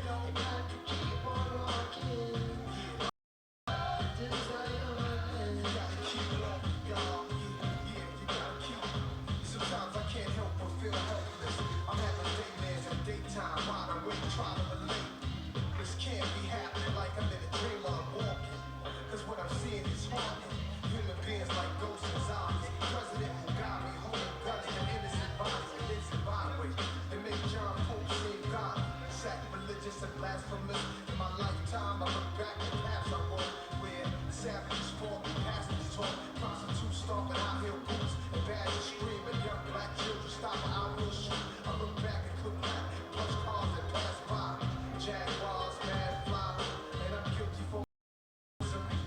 Sometimes I can't help but feel helpless. I'm having daymares and daytime, wide awake, trying to relate. This can't be happening like I'm in a dream while I'm walking. Cause what I'm seeing is haunting. Human beings like ghosts and zombies. President Mugabe holding guns to innocent bodies and innocent byways. They make John Pope seem godly, sacrilegious and blasphemous. In my lifetime, I look back at paths I walked where savages fought and pastors taught, prostitutes stomping out hill boots and badgers screaming, young black children stopping out hill shoot. I look back and could not punch cars that pass by, Jaguars, mad fly, and I'm guilty for misery.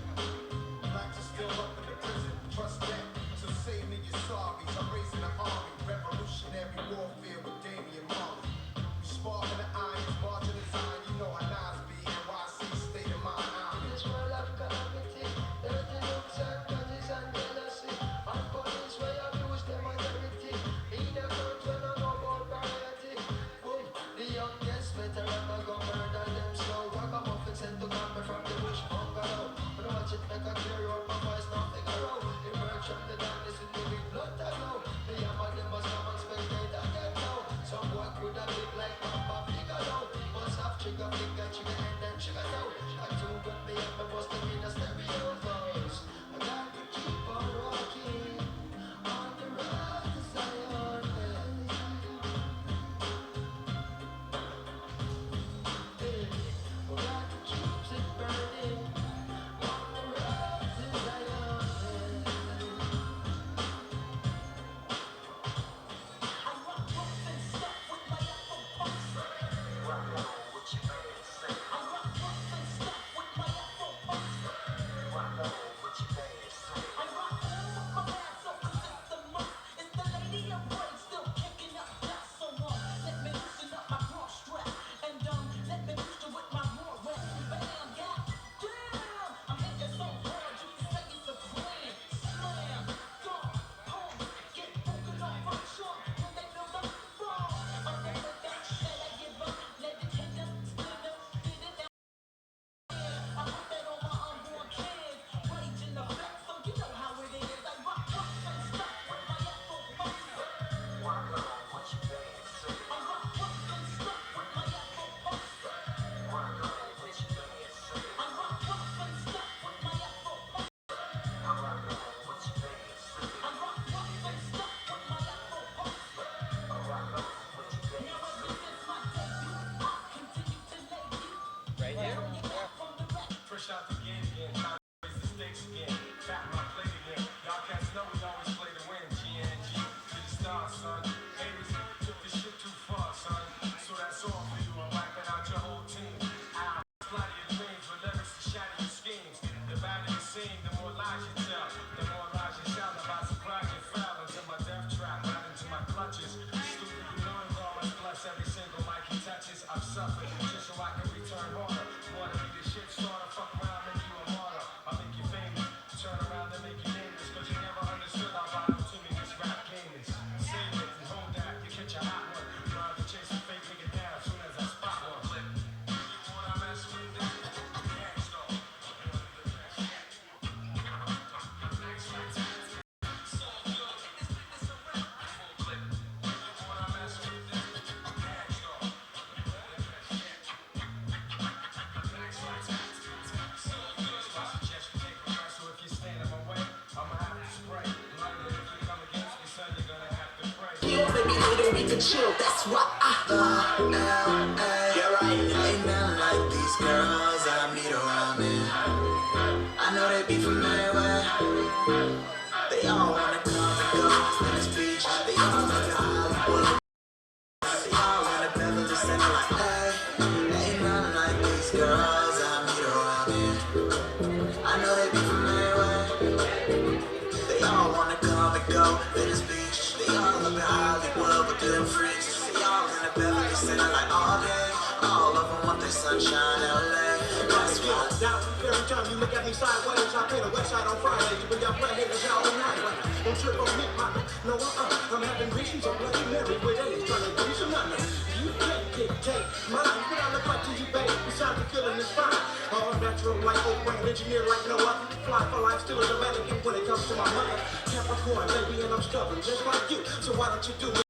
Blacks are still up in the prison, trust that. So say me your sorries, I'm raising an army, revolutionary warfare with Damian Marley. We sparking the irons, marching the Zion, you know how Nas be, NYC, state of mind, I'm in. This world of calamity, dirty looks and grudges and jealousy, and police where abuse them authority. Leader comes when I know about variety. Boom, the youngest veteran I go murder them slow. Ragamuffin sent to come from the bush bungalow. But watch it make a clear road, my voice not figure out. Emerge from the darkness with the big blood I know. The hammer them must come and spectate again now. Some boy could have big like Papa Figaro. Must have trigger finger, trigger and then trigger out. I do got me up and must have been a stereo voice. I got to keep on walking on the road to Zion. We got to keep it burning on the road to Zion. I rock rough and stuff with my Afro punks. Rock on what you man say. I rock rough and stuff with my Afro punks. Rock on what you man say. I rock on with my ass up 'cause it's the month. It's the lady in red still kicking up dust. So let me loosen up my bra strap and let me boost it with my raw rap. Bam, god damn, I'm hitting so hard you can say it's a plan. Slam, dunk, pump, get broken up from short when they build up fall. I'm never that shit I give up. Let it hit them, split up, get it down. I put that on my unborn kids. Rage in the back, so you know how it is. I rock rough and stuff with my Afro punks. Rock on what you man say. I rock rough and stuff with my Afro punks. Rock on what you man say. I rock rough and stuff with my Afro punks. I rock on what you man say. I rock rough and stuff with my Afro punks. I rock on what you man say. Now ever since my debut, I continue to lay you. Right here? From the back. Fresh out the gate again, time to raise the stakes again. Back my plate again. Y'all cats know we always play to win. GNG to the stars, son. Haters took this shit too far, son. So that's all for you. I'm wiping out your whole team. I'll fly to your dreams with lyrics to shatter your schemes. The badder you sing, the more lies you tell. The more lies you shout about surprise you fell into my death trap, right into my clutches. Stupid, you know it's always bless every single mic he touches. I've suffered just so I can return harder. Wanna be the shit starter, fuck around, make you a martyr. I'll make you famous, turn around and make you nameless. Cause you never understood how vital to me this rap game is. Save it and hold that, you catch a hot one. You know how to chase a fake nigga down as soon as I spot one. You wanna mess with this? Gangsta. So good, this business around. Full clip. You wanna mess with this? Gangsta. So if you stand in my way, I'ma have to spray. Lighter, if you come against me, son, you're gonna have to pray. You baby later we can chill, that's why You're right, ain't nothing like these girls I meet around me. I know they be familiar with. They all wanna come and go to this beach. They all wanna Hollywood. They all wanna Beverly Center like, hey, ain't nothing like these girls I meet around me. I know they be familiar with. They all wanna come and go to this beach. They all up in Hollywood with them freaks. They all in the Beverly Center like all day. All of them want their sunshine, LA. That's why. Now, every time you look at me sideways, I pay the west side on Friday. You bring your friend haters out all night. Don't trip on me, mama. No, I'm having visions of Bloody Mary with AIDS, trying to give you some money. You can't dictate mine, but I look like to you, baby. feeling is fine. All natural like Oprah, engineer like no other. Fly for life, still a Dominican when it comes to my mother. Capricorn, baby, and I'm stubborn, just like you. So why don't you do me?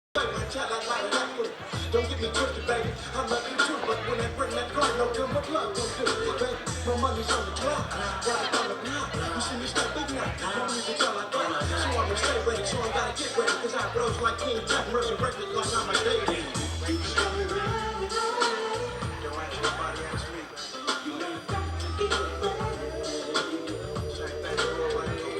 Don't get me twisted, baby. I love you too, but when I bring that card, no good what love don't do, baby. My money's on the clock, got it on the block. You see me step big now, my music's all I got. So I'ma stay ready, so I gotta get ready, cause I rose like King Tut, resurrected like I'm a baby. Don't ask nobody, ask me. Same thing, roll like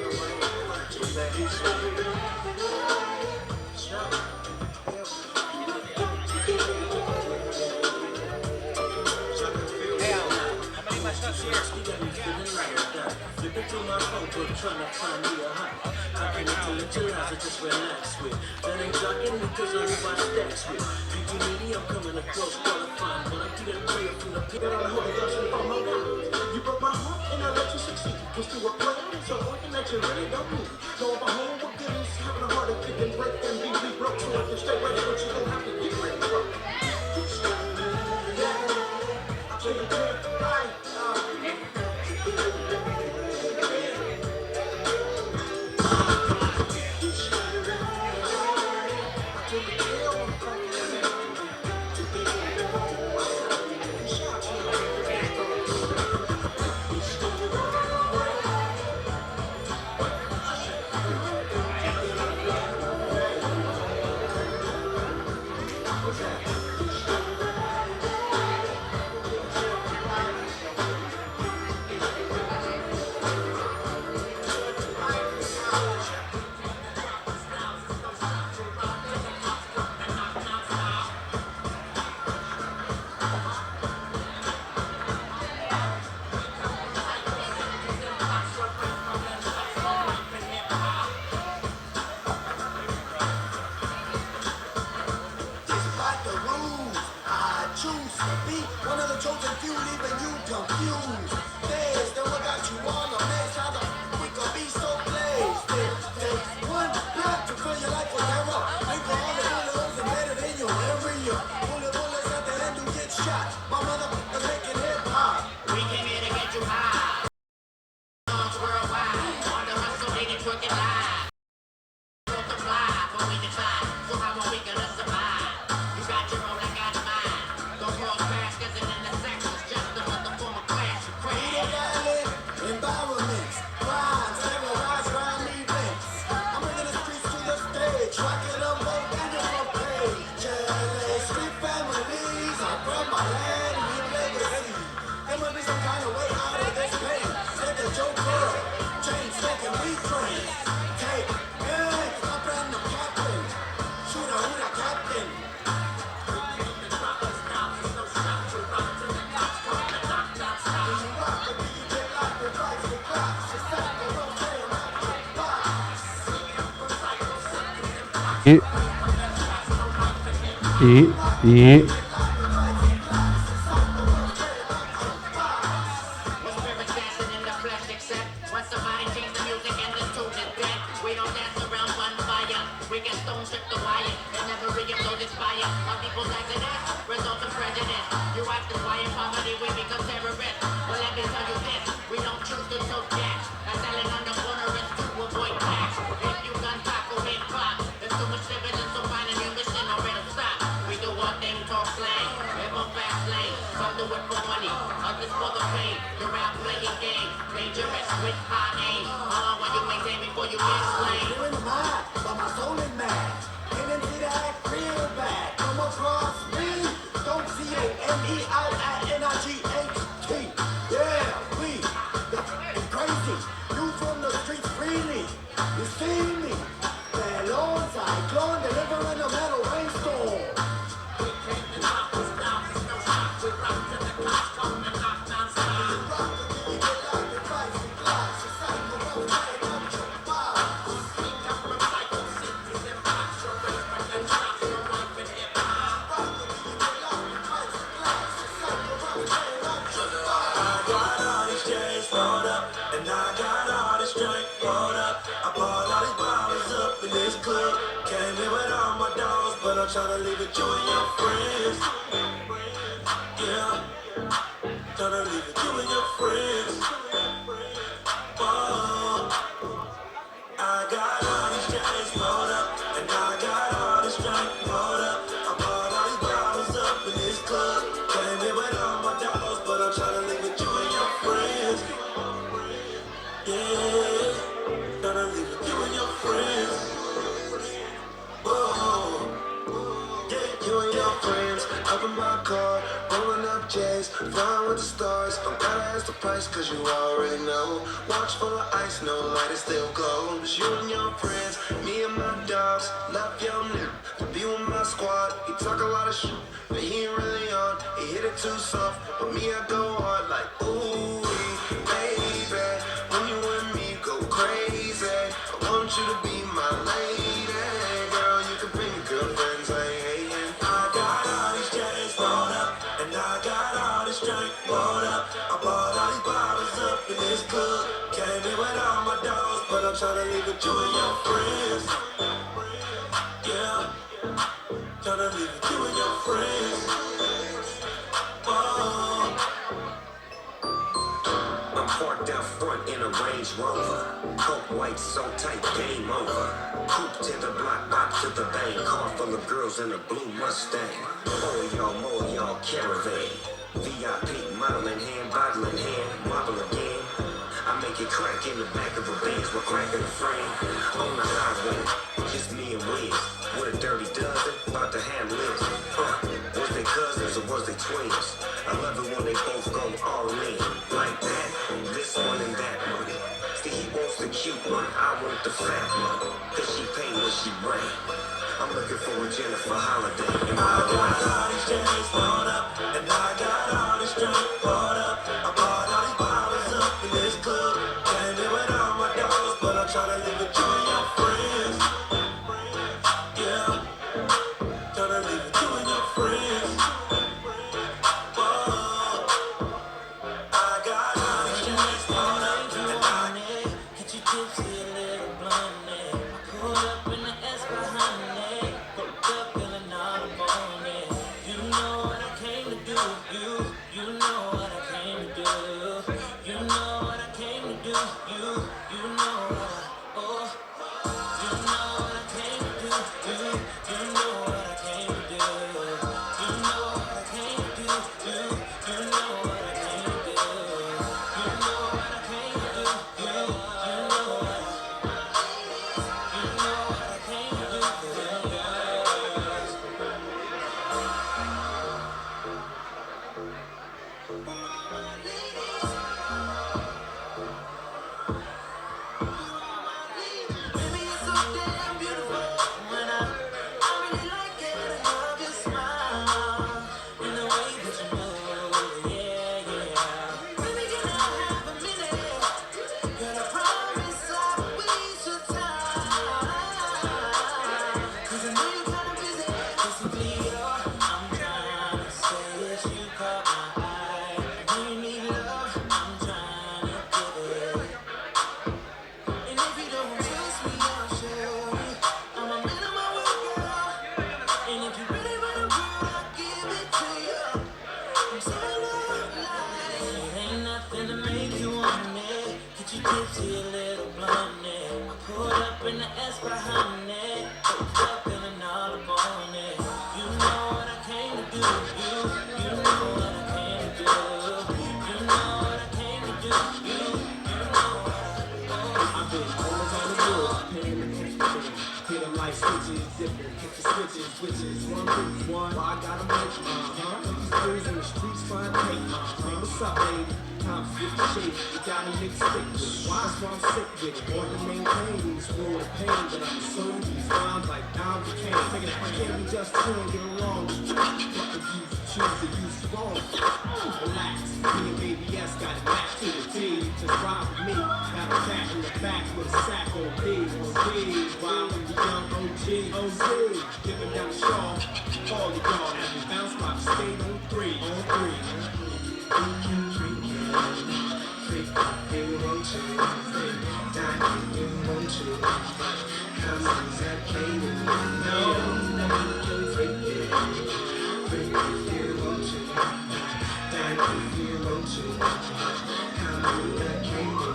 flipping through my phone book, trying to find me a hot. I can intellectualize or just relax with. That ain't blocking me cause I know I stacks with. PG media, I'm coming across qualifying. But I do that prayer from the pit that I hold it up from my God. You broke my heart and I let you succeed. Was through a plan, so working that you really don't need. Know if I home with goodies, having a heart of kicking, break and be broke so I can stay ready, but you don't have to get ready. I tell you, right. E Tryna leave it you and your friends. Yeah. Tryna leave with you and your friends. Oh, I got all these chains rolled up, and I got all this drink rolled up. I bought all these bottles up in this club. Came in with all my dollars, but I'm tryna leave with you and your friends. Yeah, tryna leave with you and your friends. Whoa. Yeah, you and your friends, up in my car, rolling up J's, flying with the stars. Don't gotta ask the price, cause you already know. Watch full of ice, no light, it still glows. You and your friends, me and my dogs, left your nigga to be with my squad. He talk a lot of shit, but he ain't really on. He hit it too soft, but me, I go hard like, ooh, baby. When you and me go crazy, I want you to be my lady. Girl, you can bring your girlfriends, I ain't hating. I got all these chains rolled up, and I got all this drink rolled up. I bought all these bottles up in this club. Came in with all my dogs, but I'm tryna leave with you and your friends. Yeah, tryna leave with you and your friends. Oh. I'm parked out front in a Range Rover. Coke white so tight, game over. Coupe to the block, bop to the bank. Car full of girls in a blue Mustang. More y'all caravan. VIP, model in hand, bottle in hand, wobble again. I make it crack in the back of a Benz, we're cracking the frame. On the highway, just me and Wiz. With a dirty dozen, about to handle this. Was they cousins or was they twins? I love it when they both go all in. Like that, this one and that one. See, he wants the cute one, I want the fat one. Cause she pay when she bring. I'm looking for a Jennifer Holiday. And I got all these chains rolled up, and I got all this drink rolled up. I bought all these bottles up in this club. Came in with all my dogs, but I'm tryna live with you and your friends. Yeah, tryna live with you and your friends. Whoa, I got all these chains rolled up, and I Get you tipsy, a little blondie. I pulled up in the S behind me. Hooked up, feeling all the morning. You know what I came to do. You know what I came to do. You know what I came to do. You know what oh. You know what I came to do. You know what I came to do. You know what I came to do. You know what I came to do. You know what I came to do. You know what I came to do for them girls. Baby, you're so damn beautiful. When I really like it, I love your smile and the way that you move, yeah, yeah. Baby, can I have a minute? Girl, I promise I won't waste your time. 'Cause I know you're kinda busy. Basically, all I'm trying to say is you caught my eye. I know you need love, I'm trying to give it. And if you don't trust me, I'll show you. I'm a man of my word, girl. And if you really want a girl, I'll give it to you. I'm so love like it ain't nothing to make you want me. Get you tipsy, a little blondie. I pulled up in the S behind me. Hooked up, feeling all the morning. You know what I came to do. You know what I came to do. You know what I came to do. You know what I've been all around the world, paying attention. Hit them like switches, dipping, hit the switches, whiches. One move, one, I gotta make these birds in the streets trying to make what's up, baby? Time for the shit, you gotta mix stick with it. Why is I'm sick with it? Want to maintain these world of pain, but I'm assuming these rhymes like down the cane. Can't we just chill and get along? What if you choose to use wrong? Relax, me and Baby S got it matched to the T. Just ride with me, got a cat in the back with a sack on B. Ride with the young OG, dipping down the shawl. All of y'all, and we bounce while we stay on three. Freak, you want to, die, you want to. Come on, that baby, no, freak, you want to, die, like you feel low too much. Come on, that can't do.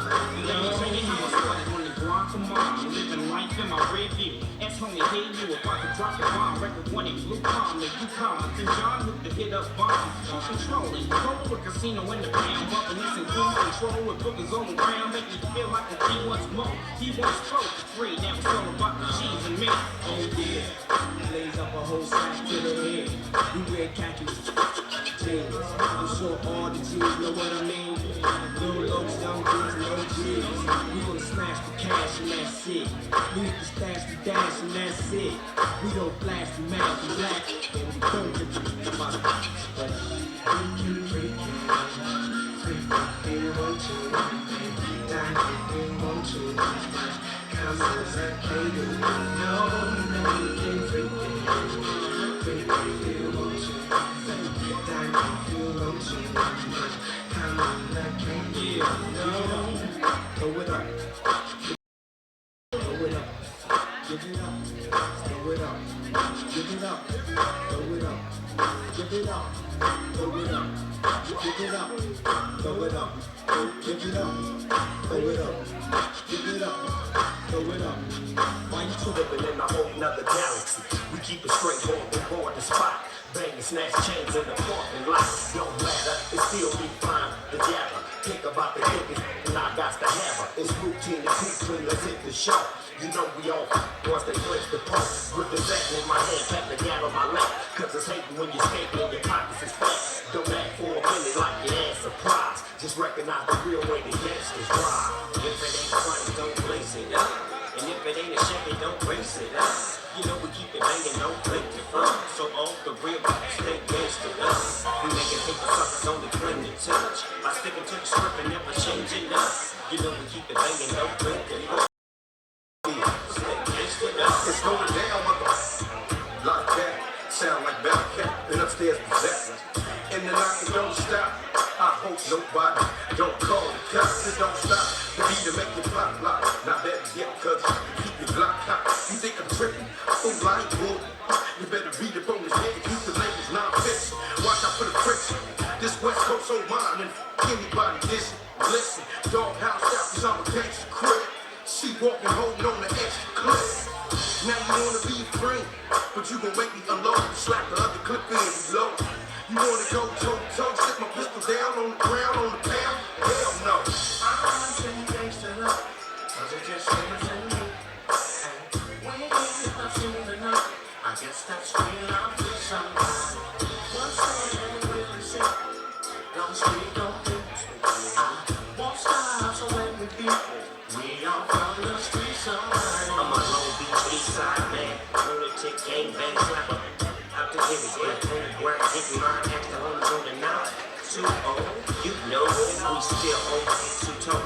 On the Guacamole, living life in my rear view. Ask homie, hey you, if I could drop the bomb, record one in blue palm, make you calm. Then John with the hit up bomb, on controlling, go to a casino in the pound, bumping this in cruise control with bookers all around, make me feel like a he wants more. He wants folk free, now it's all about the cheese and me. Oh yeah, lays up a whole sack to the head. We wear khakis, jeans. I'm sure all the G's know what I mean. No lows, young G's, no G's. We gonna smash the cash and that's it. Leave the stash, the dash and that's it. We gon' flash the mask and black, and we don't get the money. But freaking, you want to, die if you want to. Come on, that can't do. No, you can't freak if you want to. Die if you want to. Come on, that can't do. No, throw it up. Throw it up. Give it up. Throw it up. Give it up. Throw it up. Give it up. Throw it up. Give it up. Throw it up. Give it up. Throw it up. Give it up. Throw it up. Why you two living in a whole nother galaxy? We keep it straight home and board the spot. Bang and snatch chains in the parking lot. Don't matter, it still be fine. The jabber, think about the niggas, and I got the hammer. It's routine and clean, let's hit the show. You know we all once they clinch the post. With the sack in my hand, tap the gat on my lap. Cause it's hating when you're skating and your pockets is fat. Don't act for a minute like your ass surprised. Just recognize the real way the gangsters ride. If it ain't funny, don't place it up. And if it ain't a Chevy, don't race it up. You know we keep it banging, don't blink the front. So all the real stay gangster up. We making paper suckers only claim to touch. By sticking to the script and never changing up. You know we keep it banging, don't blink the front. It's going down, like that. Sound like Bellcat, and upstairs possessed. And the knocking don't stop. I hope nobody don't call the cops. It don't stop. The beat to make you pop lock. Not that yet, cause you keep your block hot. You think I'm tripping? Oh, I ain't bull. You better read up on this nigga. Keep the labels non-fiction. Watch out for the friction. This West Coast on mine, and anybody listen. Listen, doghouse out, cause I'm a gangster crib. She walking, holding on the extra clip. Now you wanna be free, but you gon' make me unload. Slap the other clip in, reload. You wanna go toe-to-toe, stick my pistol down on the ground, on the pound? Hell no. I'm saying gangsta love, cause it just seems to me. And when it's not soon enough, I guess that's real love for somebody. One saying and really say, don't speak, don't think. I won't stop, so when we beat, we are from the streets of mine. I'm a Long Beach east side man. Lunatic gang bang slapper. Out the heavy grip on the ground, hitting mine, ask the homies on the nine. 2-0, you know we still on two-toe.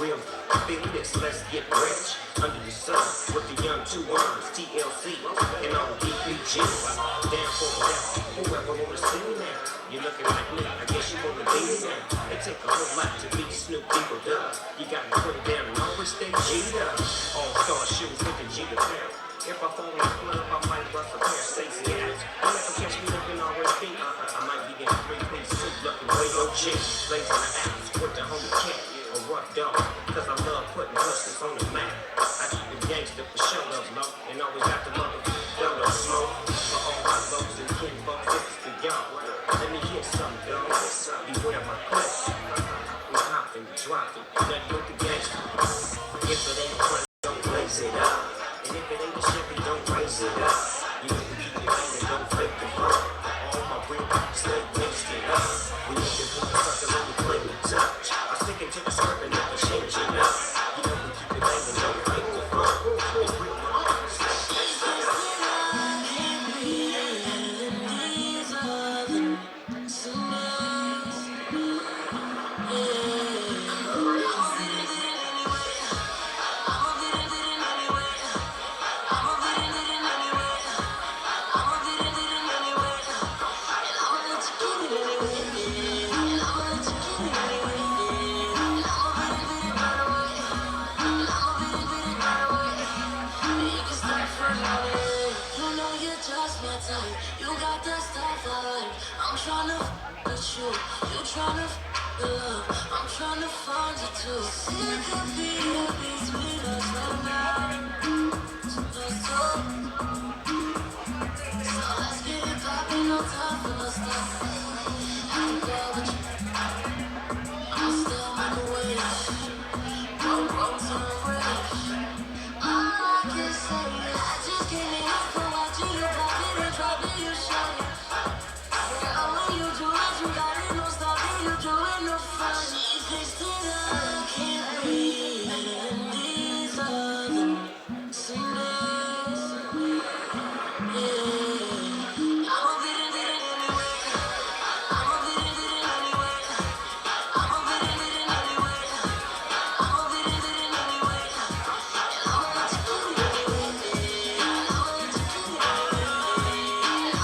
Real business, let's get rich. Under the sun, with the young 2 words, TLC, and all the DPGs. Down for whatever, whoever wanna see me now. You looking like me, I guess you wanna be me now. It take a whole lot to be Snoop Dogg Dub. You gotta put it down and always stay G'd up. All-star shoes with the G to pound. If I fall in the club, I might bust a pair of Stacey Adams. Don't ever catch me looking R&B. I might be in a 3-piece suit looking way OG. Blazing the apples with the homie cat, a rough dog. Cause I love putting hustlers on the map. I keep it gangster for show love low. And always got the mother dodo smoke. For all my lows and kin folks, this is for y'all. Let me hear something, dog. Beware my clips. We hopping, dropping, nothing with the gangster. If it ain't fun, don't blaze it up. And if it ain't a Chevy, don't raise it up. You need to keep your banging, don't fake the front. All my real stay wasted up. We need to put the suckers on the play with touch. I'm sticking to the script and never changing up. You know we keep it banging, don't fake the front. It's real. you. You tryna f love, I'm tryna find you too. It could be between us right now. Let's talk. So let's get it poppin', no time for no stuff. I can go with you, I'ma still make a wish. Wrong turn right. All I can say is I just can't enough for watching you pop it and drop it, you show it. Girl, when you do it, you got it, no stopping, you do it, no fun. She fixed it up, can't breathe in these other some days. Yeah, I'ma beat it anyway. I'ma beat it anyway. I'ma beat it anyway. I'ma beat it anyway. And I'ma let you feel it anyway. I'ma let you feel it anyway.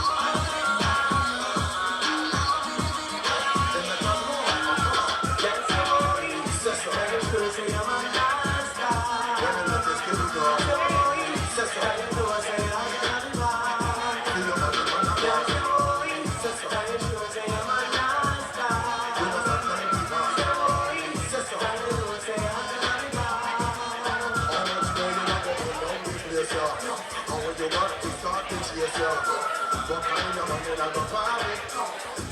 What kind of man I go party?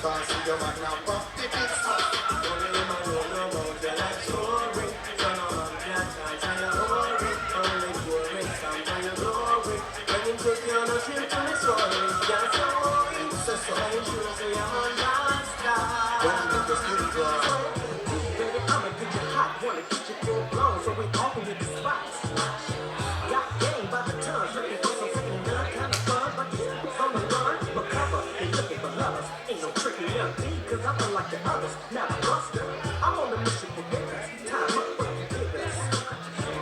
Can't see your man now pop the fix. Don't let him alone no more, you like story. So no man can't tell your story. Only glory, sometimes your glory. When you take you on a trip to the story, you're so worried. So ain't you say I'm a master. When you get the studio, Baby, I'ma get you hot, wanna get you full blown, so we all can get the spots. Got game by the tons, looking for some second none kind of fun, but it's on the run, but cover, they looking for lovers. Ain't no tricking young me, cause I'm unlike the others. Now I'm buster, I'm on the mission for business. Time up, what you give us?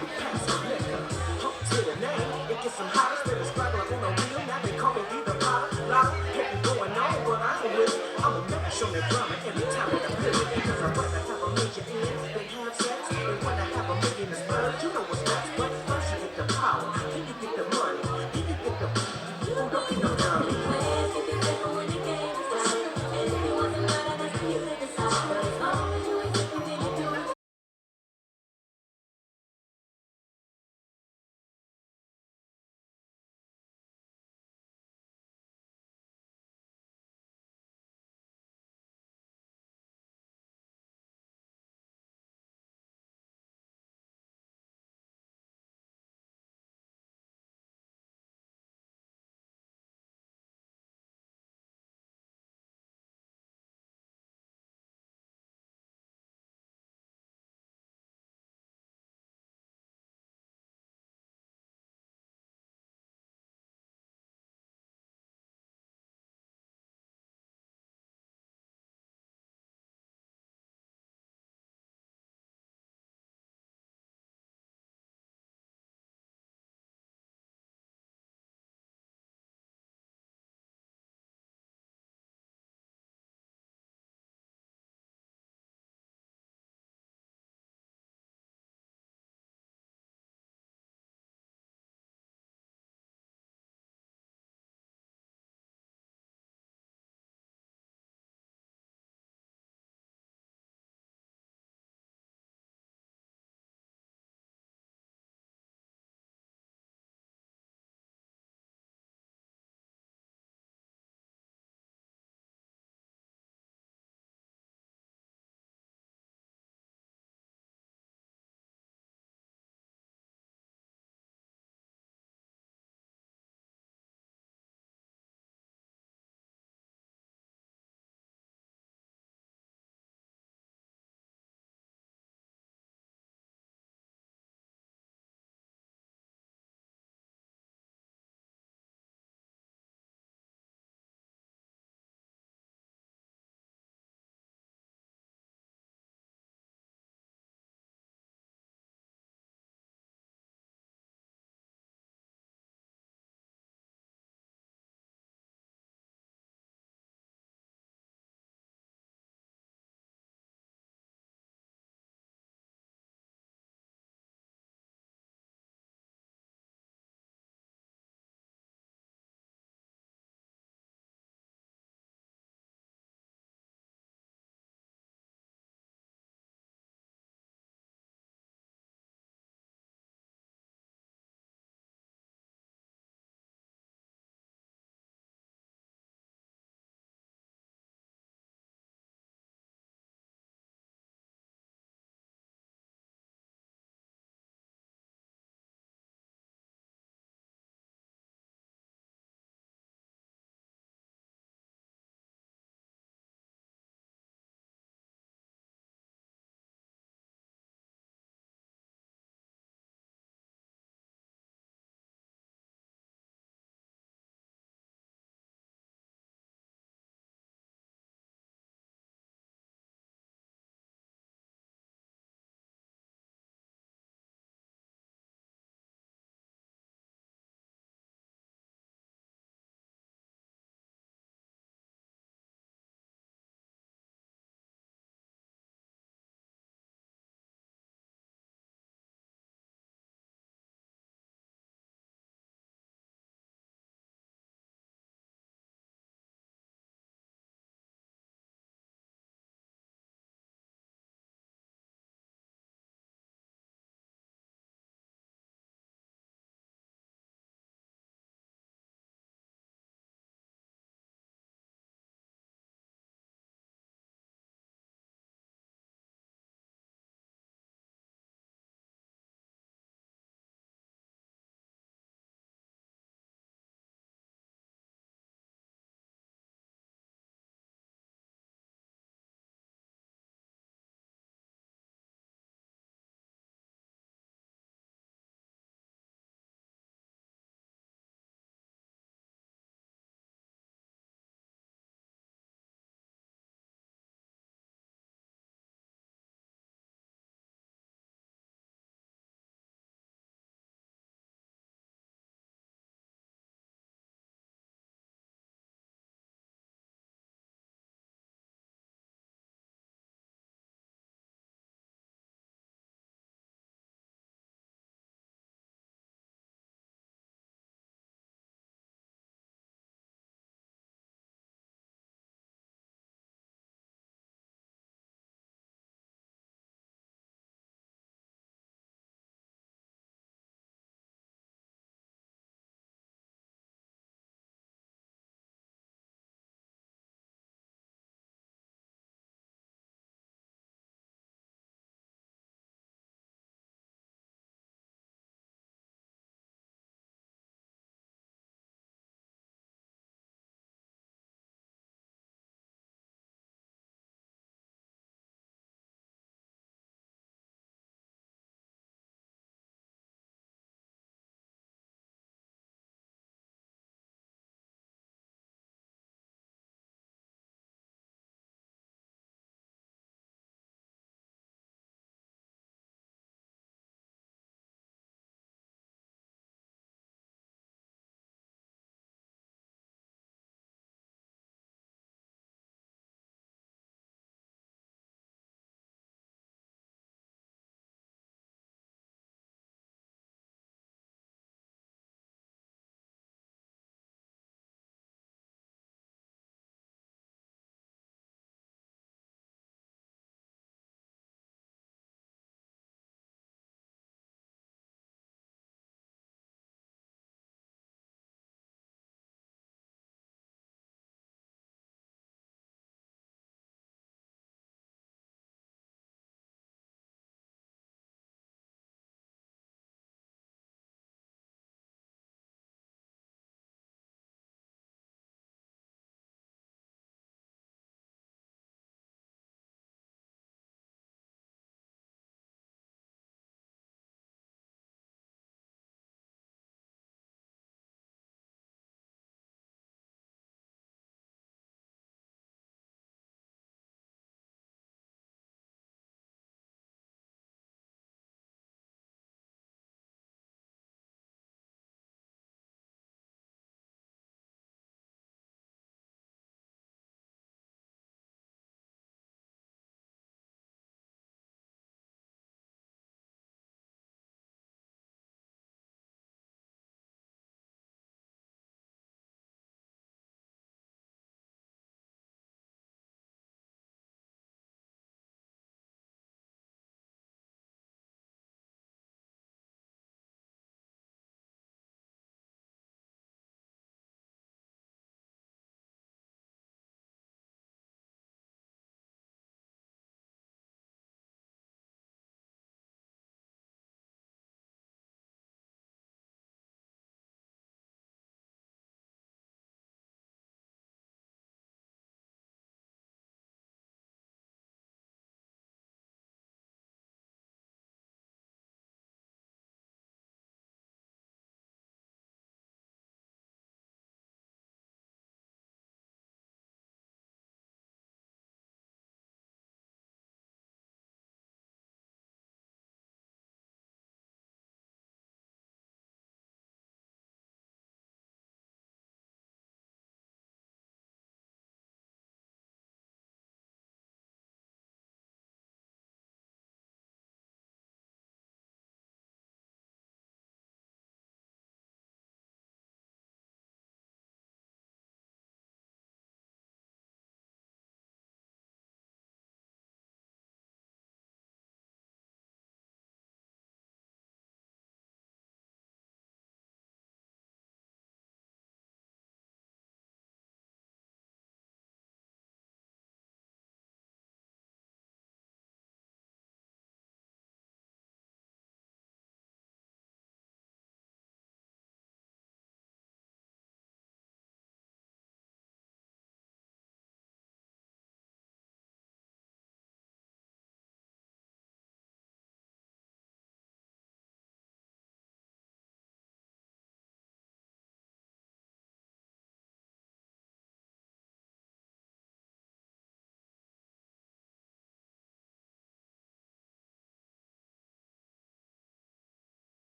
We pass the liquor, hook to the name, it gets some hotters, but it's like on a wheel, now they call me either Potter, Lotta, getting going on, but I ain't with it. I'ma never show me drama every time I feel it, cause I'd rather have a major in than have sex, and when I have a million is bird, you know what's next, but first you get the power, then you get the money, then you get the, you don't get no dummy.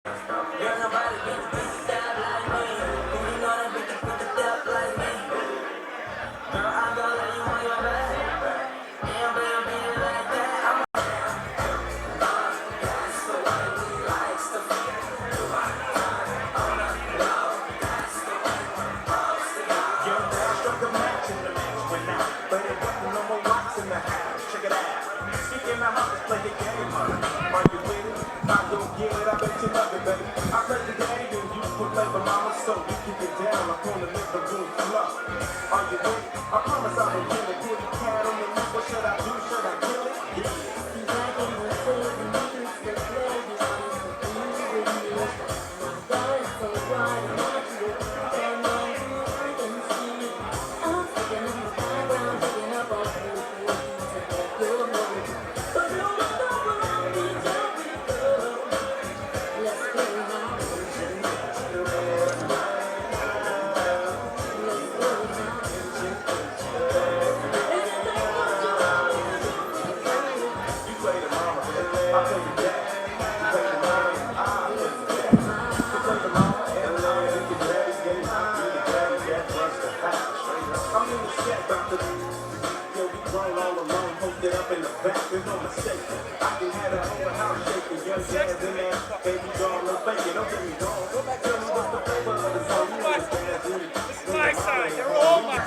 Girl, nobody beat the step like me. You know that beat the step like me. Girl, I'm gonna let you on your back. Damn, baby, beat it like that. That's the way we likes to feel. Yo, I struck a match and the match went out. But it wasn't no more rocks in the house. Check it out. Speaking of how to play the game, huh? Are you with it? I don't get it, I bet you love it, baby. I play the daddy and you can play the mama, so we keep it down up on the living room floor. Are you with it? I promise I will kill it. Put a cat on the list, what should I do? Should I kill it? Yeah. You play the mama, I play the dad. You play the mama, I play the dad. You play the mama, and you get daddy, get it. You the daddy, that runs the house. I'm in the set, about to yo, we grown all alone, posted up in the back, there's no mistake. I can have the whole house shaking, young jazz in there, baby doll, no faking, don't get me wrong. Go back, tell me what's the flavor of the song. You know the dance with it. This is my side. They're all my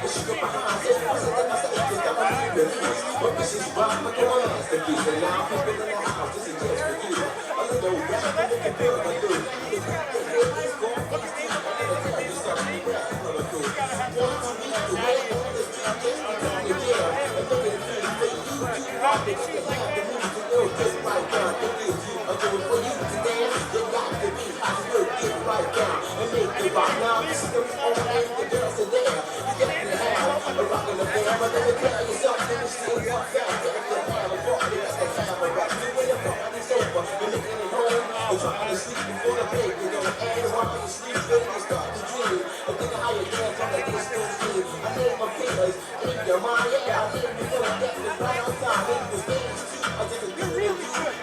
And she go behind, say, I said, I said, just got my feet released. But this is rock like a masterpiece. And now people in the house, this is just for you. A little rap, and you can feel it like this. The fact that here is going for the street. I'm gonna tell you something, rap, brother, cool. Want to meet the way on the street, just because you're there. And look at the things that you do, rock, that you can have the music, yo, just right down. It gives you a good for you to dance. You got to be hot, you get right down and make it rock. Now this is the only the girls are there. You got to have a rock in the band, but then you tell yourself that it's still one fact. That if you have a party, that's the time of rock. You when your party's over, you're looking at home, you're trying to sleep before the break. You're gonna add while you sleep, then you start to dream. And think of how you dance on the disco scene. I name my papers, in your mind, yeah, I didn't feel like that was right on time. It was dance too, I didn't do it.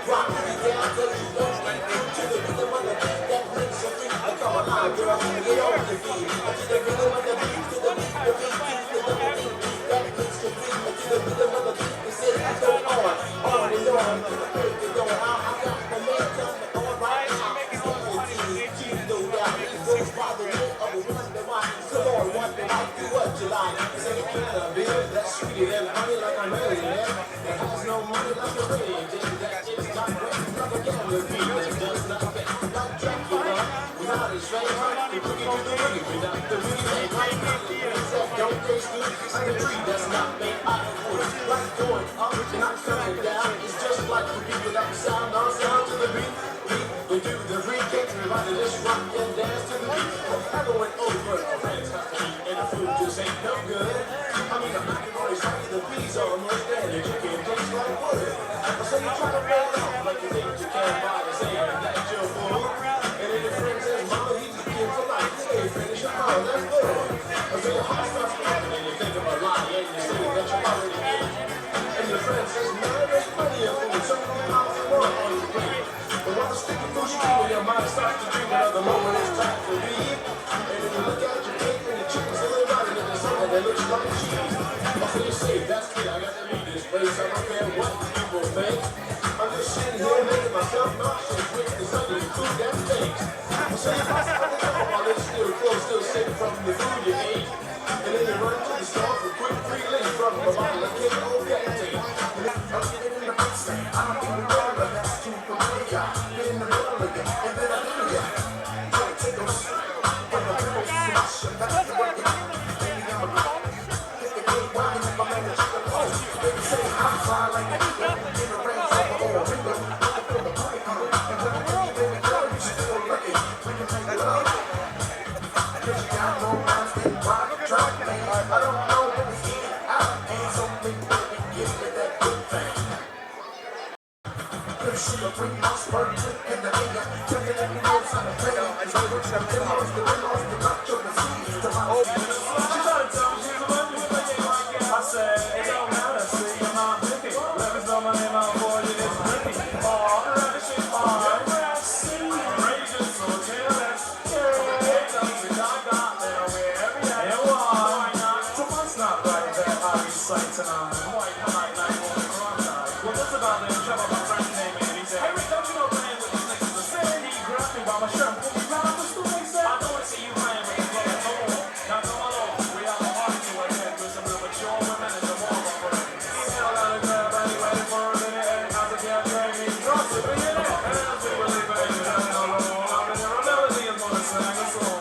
Rock me down till you don't get to the rhythm of the beat that makes you free. I come alive, girl, get on your feet. To the rhythm of the beat, to the beat, the beat, to the beat that makes you free. To the rhythm of the beat, we say I go on and on, to the break of dawn. I got the man coming on right now. It's no doubt, he goes by the name of a Wonder Why. Come on, Wonder Why, do what you like. Say you can't have beer, that's sweeter than honey like a millionaire. It has no money like a rain, just that it's not great. Like a gambler beat, that does not fit. Like Dracula, without his face, the cookie to the boogie, without the boogie, they might be the things that don't taste good. Like a tree that's not made out of wood. Like going up, not coming down. It's just like the beat without the sound, no sound to the beat. We do the recap, everybody just rock and dance to the beat. Have you ever went over a friend's house to eat and the food just ain't no good? I mean, I'm not always happy the bees are almost dead and you can't taste like wood. So you try to roll off like you think you can by the saying that you're full. And then your friend says, Mama, he's a kid for life. You ain't finished your mom, that's good. So your heart starts pumping and you think of a lie and you say that you're already in. And your friend says, man, there's plenty of food. So many miles in one on your plate. But while the sticky food you eat, your mind starts to dream another moment it's time to leave. And then you look at your cake and your chicken still running into something that looks like cheese. So you say, that's it, I got to leave this place. I don't care what people think. I'm just sitting here making myself nauseous with the sunny food that stinks. So you pass out the door while it's still close, still sick from the food you ate. And then you run to the store for quick free relief from a bottle of King Old Canteen. And then I'm getting in the mix, I don't even know, but that's too familiar. Get in the middle again, and then I do it again. Try to take those when the people smash and back to work it. Baby, I'm a rock. If they can't wine, if I'm in the chicken hole. They say I'm fly like a eagle in the rain over all window. I feel the party coming, and when I tell you, baby girl, you still looking. We can make love. Cause you got more minds than rock, drop, man. I don't know when it's in, out, and something baby, give me that good thing. She a bring my spurt in the air, taking every note on the player. And so we're trying to lost the rock to the sea. She tried to tell me she's a money, I said, it don't matter, see, I'm not picking. Let me know my name, I'm boy, it is Ricky. Oh, rubbish is fine. Raging, so careless. It doesn't got there, where every day. And why not? So what's not right that I recite tonight? White night, night, morning, wrong night. Well, what's about them? Trouble my friend name. Hey Rick, don't you know playing with these niggas are sin? He grabbed me by my shirt, pulled me round, what's the way said? I don't want to see you playing with these niggas, come on. Now come along, we have a argue ahead with some real mature women and some more of our friends. Hell out of grab, I ain't waiting for a minute, and how's the cat train me? Drop it, bring it in, and then I'll see what they baby, hell no, no, I'm in there, a melody is gonna sing a song.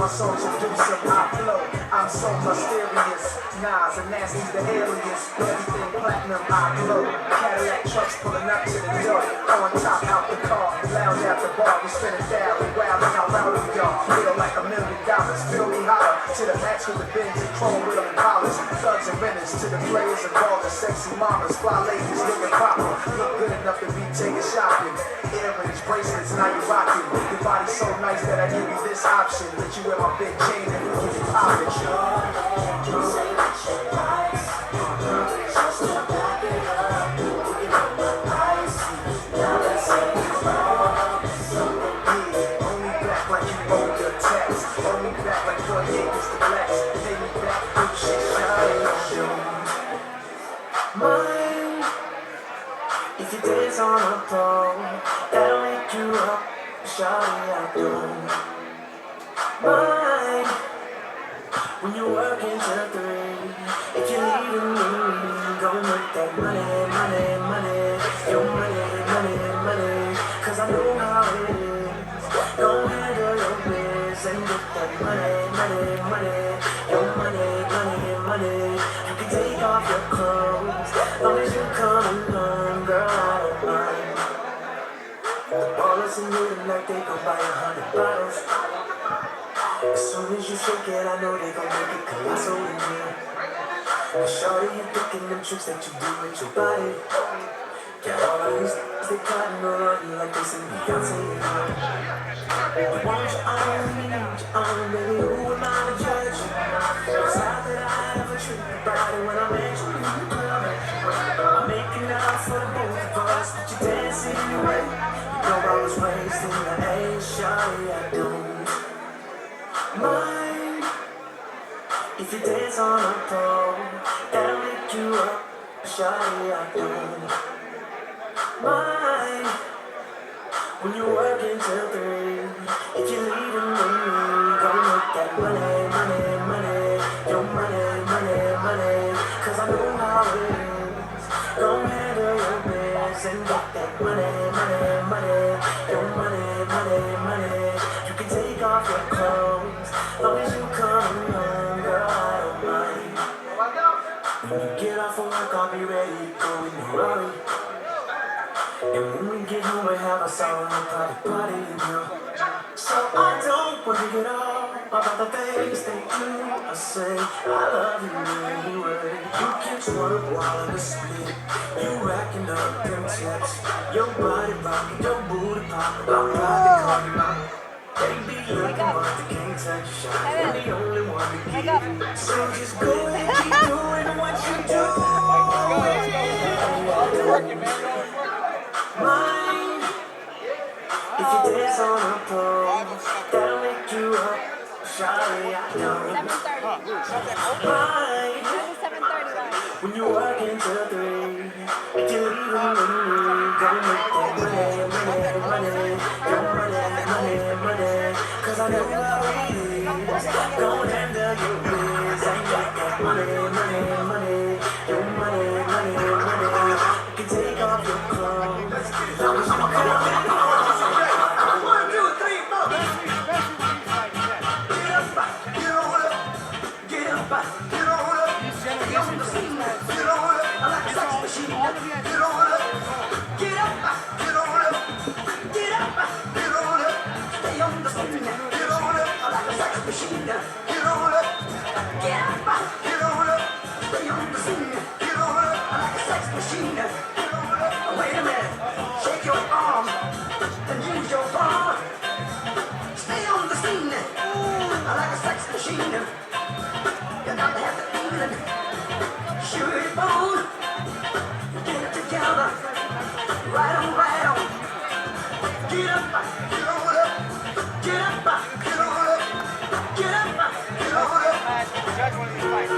songs seduce I flow. I'm so mysterious. Nas and Nasty's the alias. Everything platinum, I glow. Cadillac trucks pulling up to the door. On top, out the car. Lounge at the bar. We spinning down. We wildin' out loud of y'all. Feel like $1 million. Feel me holler. To the max with the Benz and chrome wheel and polish. Thugs and renters. To the players and ballers. Sexy mamas. Fly ladies. Looking proper. Look good enough to be taken shopping. Earrings, bracelets, now you rockin'. Your body's so nice that I give you this option. Let you wear my big chain and we keep it poppin'. If you dance on a pole, that'll wake you up, shawty, I don't mind. When you work until 3, if you're leaving me, go make that money, money, money. Your money, money, money. Cause I know how it is. Go handle your biz and get that money, money, money. Your money, money, money. You can take off your clothes, long as you come home, girl, I don't mind. The ballers in you tonight, they gon' buy 100 bottles. As soon as you shake it, I know they gon' make it colossal in here. But shorty, you thinking them tricks that you do with your body. Got all of these they cutting around you like they say Beyonce. You want your own, you need your own, baby, who am I to judge you? It's not that I ever treat your body when I met you in the club. I'm making out for the both of us, but you dancing anyway. You know I was raised in the A, shorty, I don't mind. If you dance on a pole, that'll wake you up, shawty, I don't mind. When you work until 3, if you're leaving me, go make that money, money, money. Your money, money, money. Cause I know how it is. Go handle your biz and get that money, money, money. Your money, money, money. You can take off your clothes, long as you come home, girl, I don't mind. When you get off of work, I'll be ready to go in your Rari. And when we get home, we have a solemn private party, girl. So I don't worry at all about the things they do. I say I love you anyway. You catch one while in the split. You racking up them checks. Your body rocking, your booty popping. I'm proud to call you mine. Baby, looking but they can't touch your shine. You're the only one to give it. So just go ahead, keep doing what you do. Mine. If you dance on a pole, that'll wake you up, shawty, I don't mind. When you work until 3, if you're leaving me, go make that money, money, money. Your money, money, money. Cause I know how it is. Go handle your biz and get that money, money, money. Your money, money, money. You can take off your clothes, long as you come. Wait a minute, shake your arm and use your palm. Stay on the scene like a sex machine. You got to have the feeling, shoot it on. Get it together, right on, right on. Get up, get on up, get up, get on up, get up, get on up. Judge one of these fights.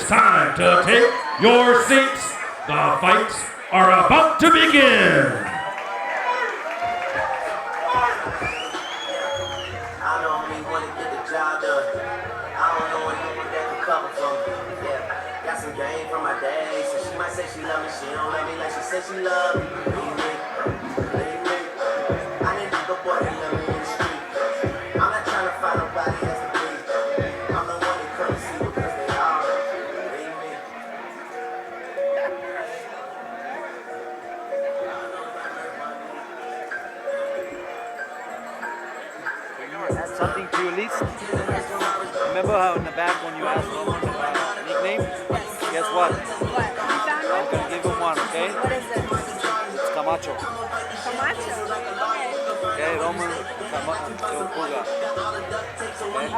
it's time to take your seats. The fights are about to begin. I don't really want to get the job done. I don't know anyone that can cover for me. Yeah, got some game from my day. So she might say she love me, she don't love me like she said she love me. Leave me. I didn't think a boy that love me in the street. I'm not trying to find nobody else to please. I'm the one that come to see because they all leave me. Add something to your list. Remember how in the back when you asked someone about nickname? Guess what? What? You found one? I'm gonna give him one, okay? What is it? It's Camacho. Camacho. Okay, Roman Puga.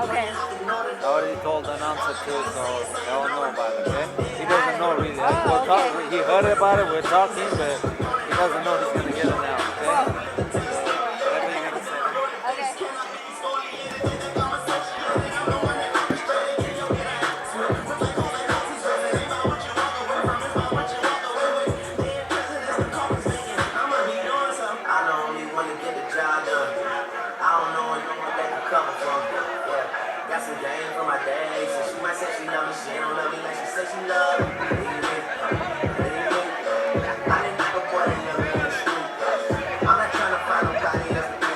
Okay. I already told the announcer too, so they all know about it, okay? He doesn't know really. He heard about it, we're talking, but he doesn't know he's gonna get it now, okay? Whatever you're gonna say. Okay. Got some game from my day, so she might say she love me, she don't love me like she said she love me. I didn't think a boy that love me in the street. I'm not trying to find nobody else to be.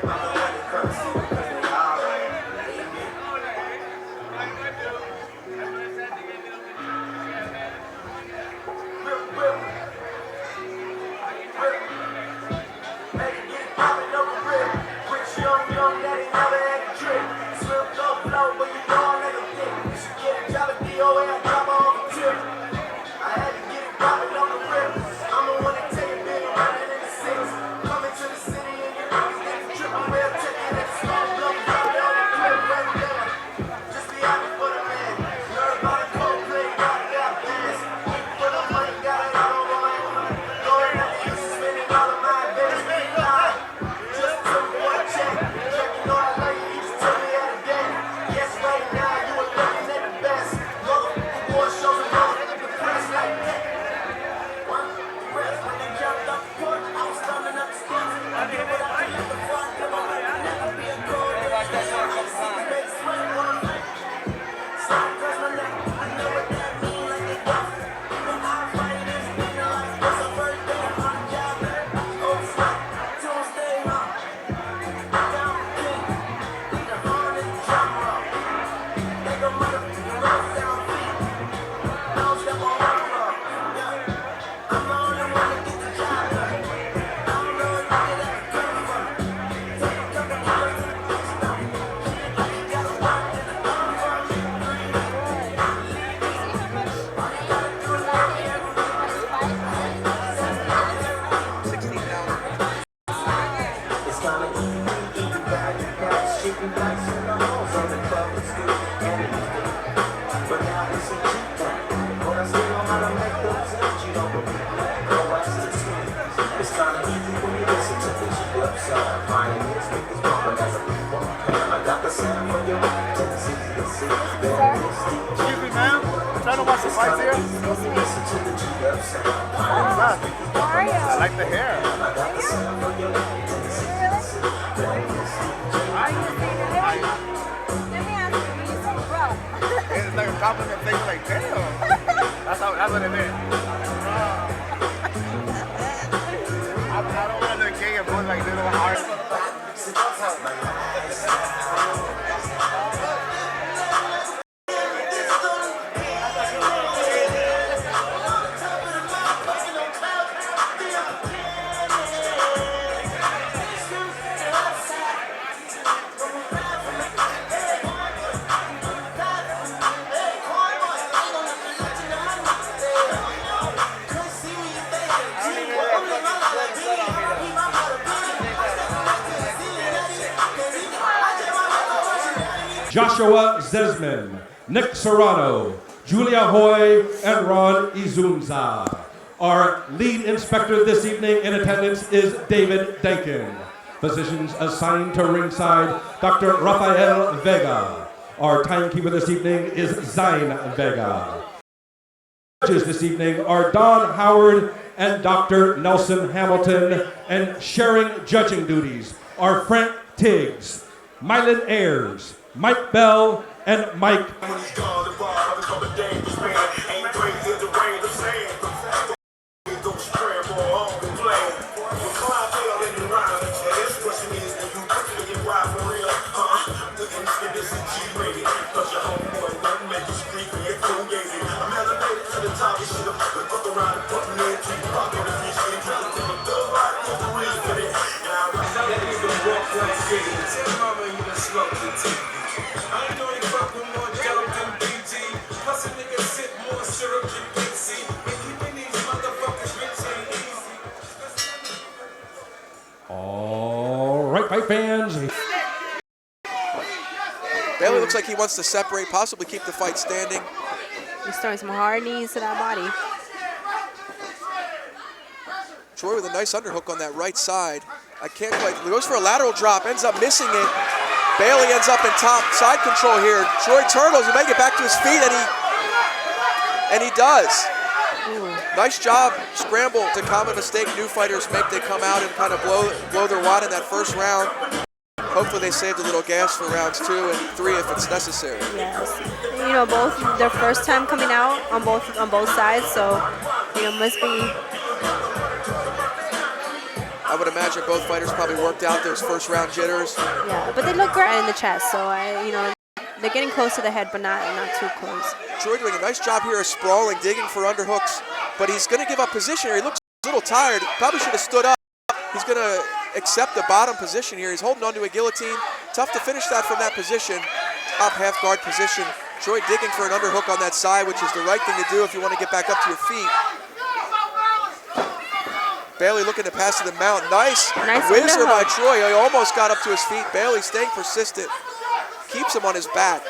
I'm the one that come to see because they all leave me. Baby, get it poppin' over rip. Rich young daddy never had a trick. Slipped up low, but you know I let him think. You should get a job at DOA, I drop her on the tip. I had to get it poppin' on the rip. I'm the one that take it big and run it in the six. Coming to the city and you niggas get the triple rail ticket and small blow, drop it on the clip, run it down. Just be happy for the man. You heard about it, Coldplay, got bands. For the money, got it all on my own. Going out the east, spending all of my advantage. Just took one check. Check, you know I love you, you just tell me at a day. Yes, right now, you were looking at the best. Motherfucking boy shows and all the press like that. One rest when they jumped off the porch, I was thumbing up the steps. I did what I did before I come on. I never be a cold. I see the make sweat on my face. Slide across my neck. I know what that mean, like they got it. You know I fight this thing like it's a birthday on the job. Oh, snap. Don't stay home. Down king. Leave the horn in the drum roll. They go motherfucking roll down feet. Don't step on one roll. Yeah. I'm the only one that gets the job done. I don't know if you get that come from. Take a couple hours to the beach now. Like you gotta work in the thumb from. It's kinda easy, eat the bag, you got chicken bites in the holes on the public school and the youth. But now it's a cheap time. But I still know how to make those ends you don't believe. Go watch the twins. It's kinda easy when you listen to the G upside. Pioneers, speakers bumping as a people. I got the sound for your Tennessee to see. Excuse me, ma'am. Trying to watch the fights here. Listen to the G upside. What's up? How are you? I like the hair. I got the sound for your Tennessee to see. Are you saying that? Let me ask you, you're so rough. It's like a compliment thing, like, damn. That's what it is. I don't want to look gay and put like little hearts. Joshua Zesman, Nick Serrano, Julia Hoy, and Ron Izunza. Our lead inspector this evening in attendance is David Denkin. Physicians assigned to ringside, Dr. Rafael Vega. Our timekeeper this evening is Zain Vega. Judges this evening are Don Howard and Dr. Nelson Hamilton, and sharing judging duties are Frank Tiggs, Mylan Ayers, Mike Bell, and Mike. All right, fight fans. Bailey looks like he wants to separate, possibly keep the fight standing. He's throwing some hard knees to that body. Troy with a nice underhook on that right side. I can't quite, he goes for a lateral drop, ends up missing it. Bailey ends up in top side control here. Troy turtles, he may get back to his feet, and he does. Ooh. Nice job, scramble. It's a common mistake new fighters make. They come out and kind of blow their wad in that first round. Hopefully they saved a little gas for rounds 2 and 3 if it's necessary. Yes. You know, both their first time coming out on both sides, so you know, must be. I would imagine both fighters probably worked out those first round jitters. Yeah, but they look great in the chest, so you know, they're getting close to the head, but not too close. Troy doing a nice job here of sprawling, digging for underhooks, but he's going to give up position here. He looks a little tired. Probably should have stood up. He's going to accept the bottom position here. He's holding onto a guillotine. Tough to finish that from that position. Top half guard position. Troy digging for an underhook on that side, which is the right thing to do if you want to get back up to your feet. Bailey looking to pass to the mount. Nice whizzer by Troy. He almost got up to his feet. Bailey staying persistent. Keeps him on his back.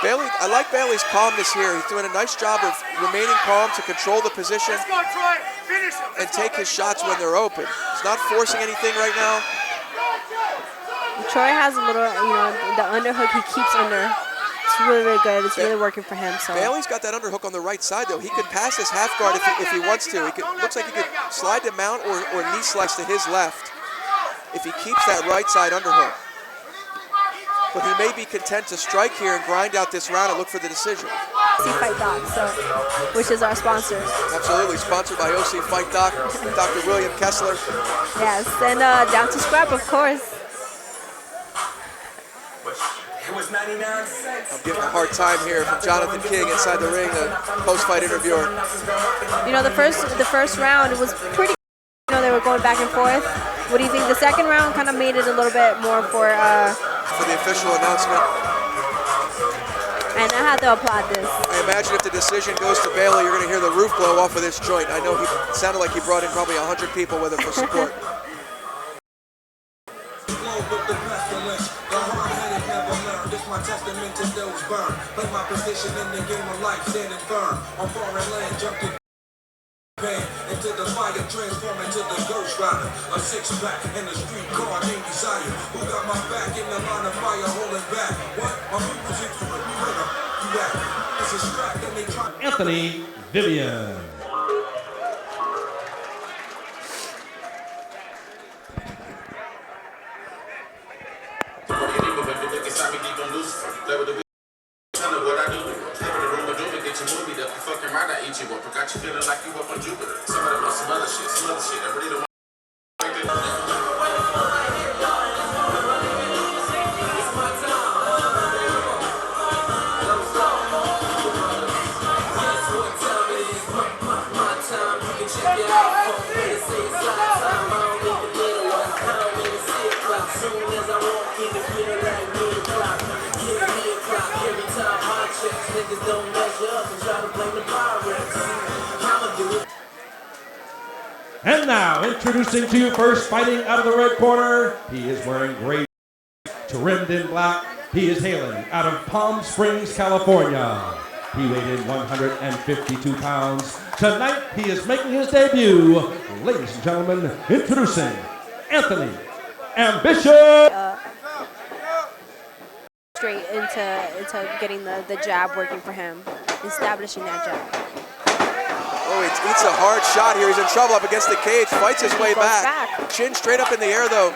Bailey, I like Bailey's calmness here. He's doing a nice job of remaining calm to control the position and take his shots when they're open. He's not forcing anything right now. Troy has a little, you know, the underhook he keeps under. It's really, really good. It's really working for him. So Bailey's got that underhook on the right side, though. He could pass his half guard if he wants to. Looks like he could slide the mount or knee slice to his left if he keeps that right side underhook. But he may be content to strike here and grind out this round and look for the decision. OC Fight Doc, which is our sponsor. Absolutely, sponsored by OC Fight Doc, Dr. William Kessler. Yes, and down to scrap, of course. I'm getting a hard time here from Jonathan King inside the ring, the post-fight interviewer. You know, the first round, it was pretty. You know, they were going back and forth. What do you think? The second round kind of made it a little bit more for the official announcement. And I had to applaud this. I imagine if the decision goes to Bailey, you're going to hear the roof blow off of this joint. I know it sounded like he brought in probably 100 people with him for support. My testament to those burn. Play my position in the game of life, standing firm. On foreign land, jumped into the fire, transform into the ghost rider. A six-pack and a street car named Desire. Who got my back in the line of fire, holding back? What? My people's in the winner. You act. It's a strap and they try. Anthony Vivian. Got you feeling like you up on Jupiter. Somebody wants some other shit, I really don't want And now, introducing to you first, fighting out of the red corner, he is wearing gray, trimmed in black. He is hailing out of Palm Springs, California. He weighed in 152 pounds. Tonight, he is making his debut. Ladies and gentlemen, introducing Anthony Ambition. Straight. into getting the jab working for him, establishing that jab. Oh, he eats a hard shot here. He's in trouble up against the cage. Fights his way back. Chin straight up in the air, though.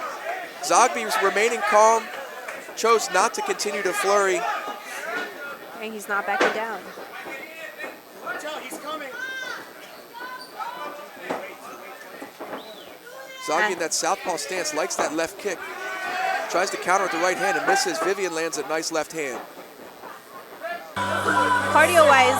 Zogby remaining calm. Chose not to continue to flurry. And he's not backing down. Watch out, he's coming. Zogby in that southpaw stance likes that left kick. Tries to counter with the right hand and misses. Vivian lands a nice left hand. Cardio-wise,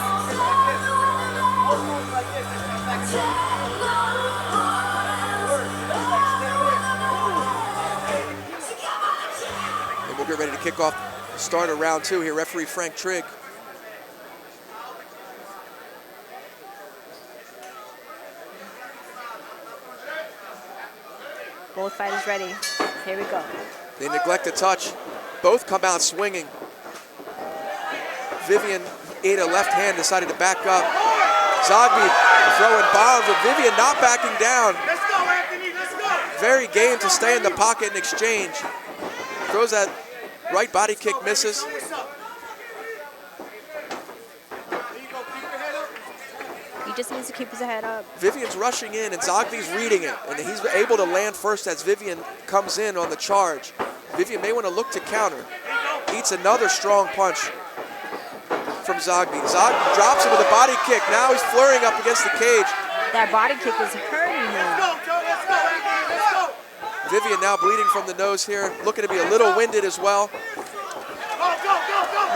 and we'll get ready to kick off start of round 2 here. Referee Frank Trigg. both fighters ready. Here we go. They neglect a touch. Both come out swinging. Vivian ate a left hand, decided to back up. Zogby throwing bombs, but Vivian not backing down. Let's go, Anthony, let's go. Very game to stay in the pocket and exchange. Throws that right body kick, misses. He just needs to keep his head up. Vivian's rushing in and Zogby's reading it, and he's able to land first as Vivian comes in on the charge. Vivian may want to look to counter. Eats another strong punch from Zogby. Zogby drops him with a body kick. Now he's flurrying up against the cage. That body kick is hurting him. Vivian now bleeding from the nose here, looking to be a little winded as well. And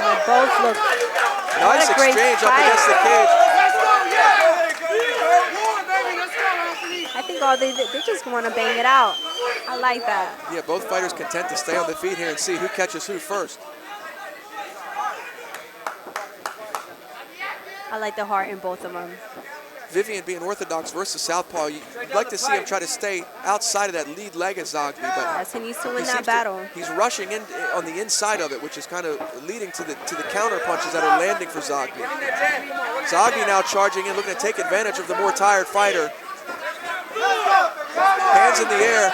they both look. Nice exchange up against the cage. I think they just want to bang it out. I like that. Yeah, both fighters content to stay on the feet here and see who catches who first. I like the heart in both of them. Vivian being orthodox versus southpaw, you'd like to see him try to stay outside of that lead leg of Zogby, but yes, he needs to win that battle. He's rushing in on the inside of it, which is kind of leading to the counter punches that are landing for Zogby. Zogby now charging in, looking to take advantage of the more tired fighter. Hands in the air.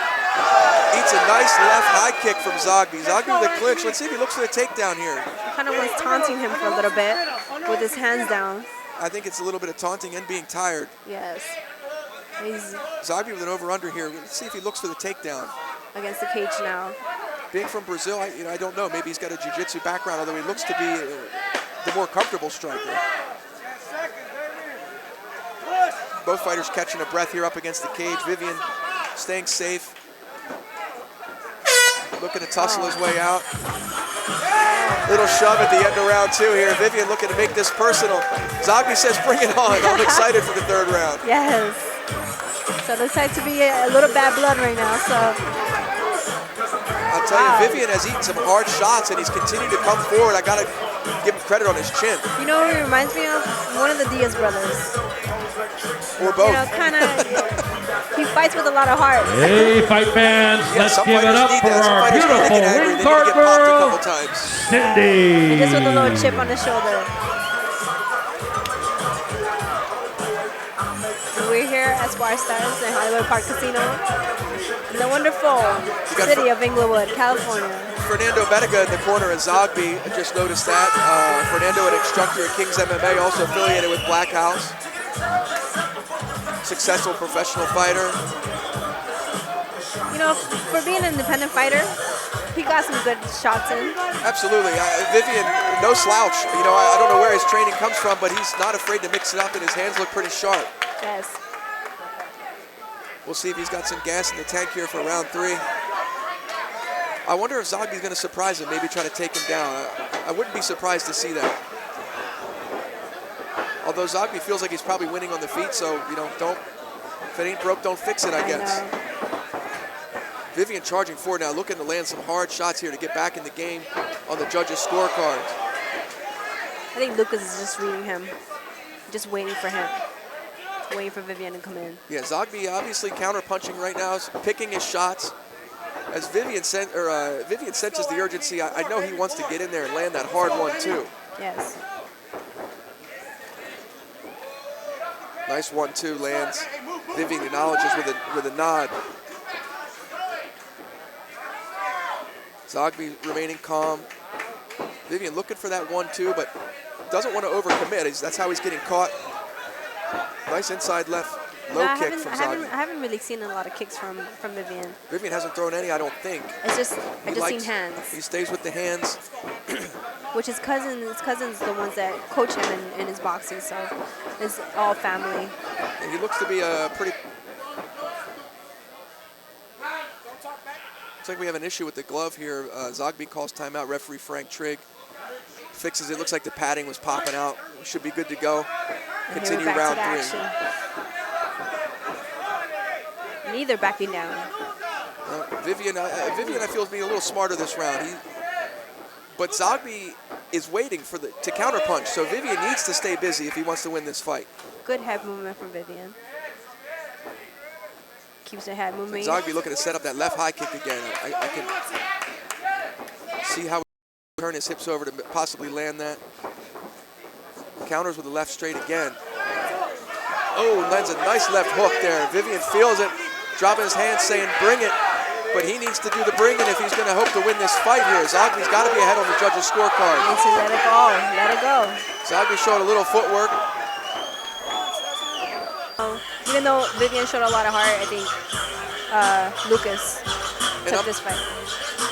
Eats a nice left high kick from Zogby. Zogby with a clinch. Let's see if he looks for the takedown here. He kind of was taunting him for a little bit with his hands down. I think it's a little bit of taunting and being tired. Yes. He's Zogby with an over-under here. Let's see if he looks for the takedown. against the cage now. Being from Brazil, I don't know. Maybe he's got a jiu-jitsu background, although he looks to be the more comfortable striker. Both fighters catching a breath here up against the cage. Vivian staying safe. Looking to tussle his way out. Little shove at the end of round 2 here. Vivian looking to make this personal. Zogby says, bring it on. I'm excited for the third round. Yes. So it looks like to be a little bad blood right now. So I'll tell you, Vivian has eaten some hard shots and he's continued to come forward. I got to give him credit on his chin. You know who he reminds me of? One of the Diaz brothers. Or both. You know, kind of, he fights with a lot of heart. Hey, fight fans, let's give it up for our beautiful ring card girl, Cindy. And just with a little chip on his shoulder. And we're here at Spar Stars in Hollywood Park Casino in the wonderful city of Inglewood, California. Fernando Bettiga in the corner of Zogby. I just noticed that. Fernando, an instructor at King's MMA, also affiliated with Black House. Successful professional fighter. You know, for being an independent fighter, he got some good shots in. Absolutely. Vivian, no slouch. You know, I don't know where his training comes from, but he's not afraid to mix it up, and his hands look pretty sharp. Yes. We'll see if he's got some gas in the tank here for round 3. I wonder if Zogby's going to surprise him, maybe try to take him down. I wouldn't be surprised to see that. Although Zogby feels like he's probably winning on the feet, so, you know, if it ain't broke, don't fix it, I guess. Vivian charging forward now, looking to land some hard shots here to get back in the game on the judges' scorecards. I think Lucas is just reading him, just waiting for him, waiting for Vivian to come in. Yeah, Zogby obviously counter-punching right now, picking his shots. As Vivian senses the urgency, I know he wants to get in there and land that hard one, too. Yes. Nice 1-2 lands. Vivian acknowledges with a nod. Zogby remaining calm. Vivian looking for that 1-2, but doesn't want to overcommit. That's how he's getting caught. Nice inside left low kick from Zogby. I haven't really seen a lot of kicks from Vivian. Vivian hasn't thrown any, I don't think. It's just I just seen hands. He stays with the hands. Which his cousins the ones that coach him in his boxing, so it's all family. And he looks to be a pretty. Looks like we have an issue with the glove here. Zogby calls timeout. Referee Frank Trigg fixes it. Looks like the padding was popping out. We should be good to go. Continue round 3. Neither backing down. Vivian, I feel is being a little smarter this round. But Zogby is waiting for to counterpunch, so Vivian needs to stay busy if he wants to win this fight. Good head movement from Vivian. Keeps the head moving. Zogby looking to set up that left high kick again. I can see how he turn his hips over to possibly land that. Counters with the left straight again. Oh, lands a nice left hook there. Vivian feels it, dropping his hands saying bring it. But he needs to do the bringing if he's going to hope to win this fight here. Zogby's got to be ahead on the judges' scorecard. He needs to let it go. Let it go. Zogby showed a little footwork. Even though Vivian showed a lot of heart, I think Lucas took this fight.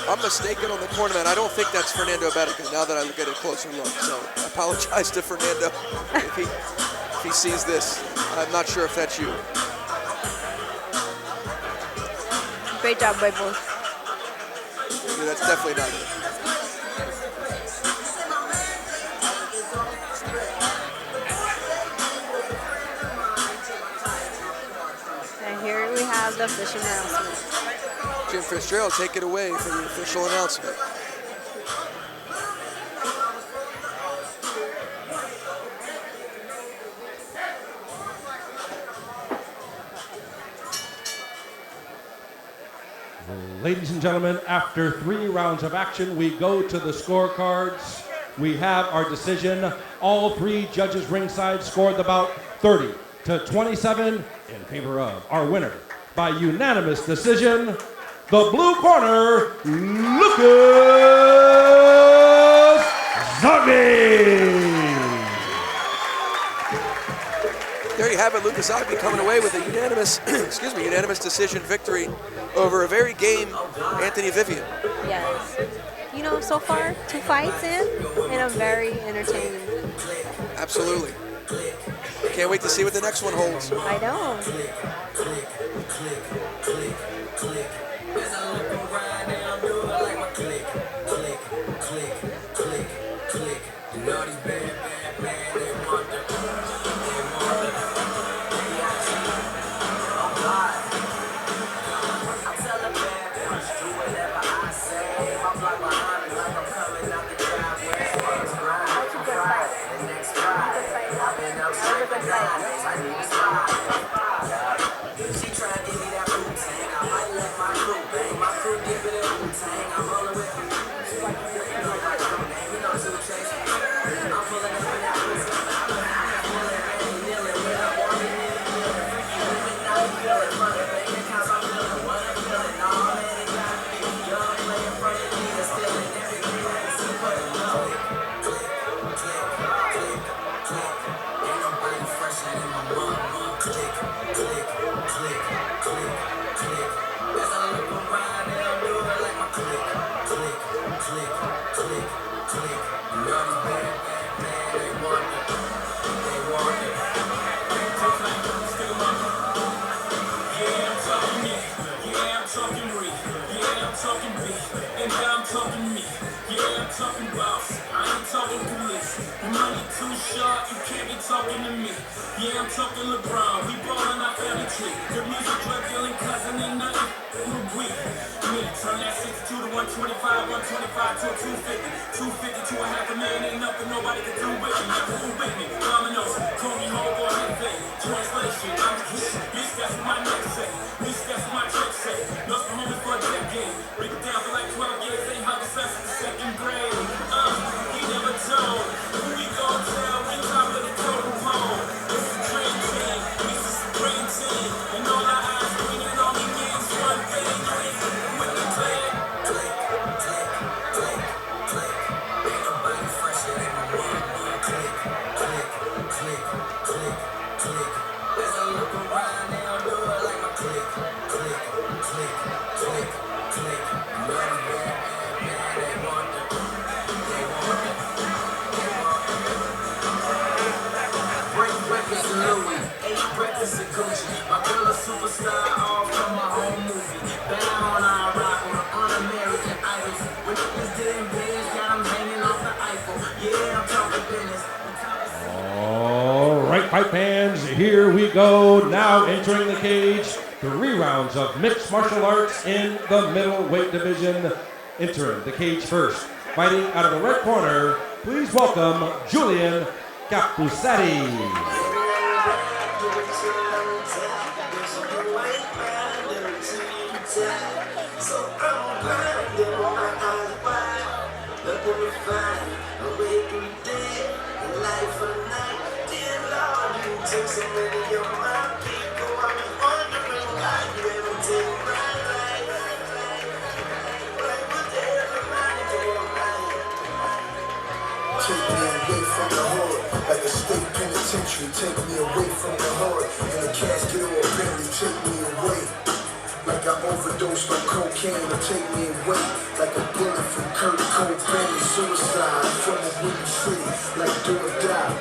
I'm mistaken on the cornerman. I don't think that's Fernando Bedica now that I get a closer look. So I apologize to Fernando if he sees this. I'm not sure if that's you. Great job by both. Yeah, that's definitely not it. And here we have the official announcement. Jim Fitzgerald, take it away for the official announcement. Ladies and gentlemen, after 3 rounds of action, we go to the scorecards. We have our decision. All 3 judges ringside scored the bout 30-27 in favor of our winner by unanimous decision, the blue corner, Lucas Zogby. There you have it, Lucas Zogby coming away with a unanimous, unanimous decision victory over a very game Anthony Vivian. Yes. You know, so far, 2 fights in, and I'm very entertained. Absolutely. Can't wait to see what the next one holds. I know. Talking to me, yeah, I'm talking LeBron. We ballin' our family tree. The music, drug dealing, cousin, ain't nothing. We turn that 62 to 125, 125 to a 250, 250 to a half a million. Ain't nothing nobody can do with me. Who with me? Dominoes, Tony Homeboy, everything. Translation, I'm a hit. Bitch, that's what my neck say. Bitch, that's what my church say. Lost my homies for a decade. Break it down for like 12 years. Ain't how the sense in the 2nd grade. He never told. Who we gon' tell? We top of the totem pole. This is a dream team. This is a dream team. And all our eyes pointed on me means one thing. With the click, click, click, click, click. Ain't nobody fight fans, here we go. Now entering the cage, 3 rounds of mixed martial arts in the middleweight division. Entering the cage first, fighting out of the red corner, please welcome Julian Capusetti. Take me away from the hood, like a state penitentiary. Take me away from the hood, in a casket or a Bentley. Take me away, like I overdosed on cocaine. Or take me away, like a bullet from Kurt Cobain. Suicide from a windy city, like do or die.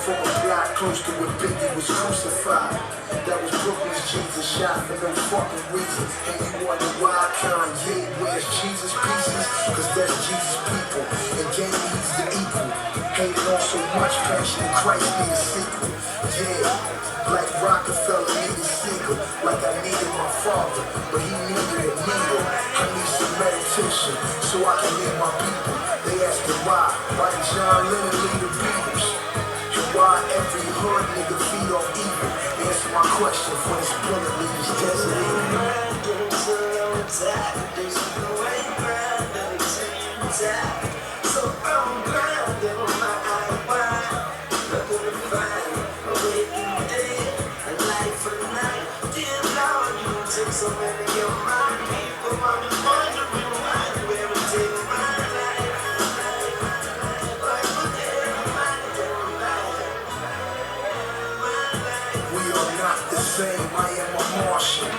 From a block close to where Biggie was crucified. That was Brooklyn's Jesus, shot for no fucking reason. And you wonder why Kanye wears Jesus pieces? Cause that's Jesus people, and gang he's the equal. Hated on so much passion, Christ need a sequel. Yeah, like Rockefeller needed Seagull, like I needed my father, but he needed a needle. I need some meditation, so I can lead my people. They ask me why did John Lennon lead the Beatles? And why every hood nigga feed off evil? Answer my question for this bullet leave this desert eagle. So I'm blinded on my eye wide, looking to find a way through the day, a light for the night. Dear Lord, you take so many of my people. I'm just wondering why you ever take my life. We are not the same, I am a Martian.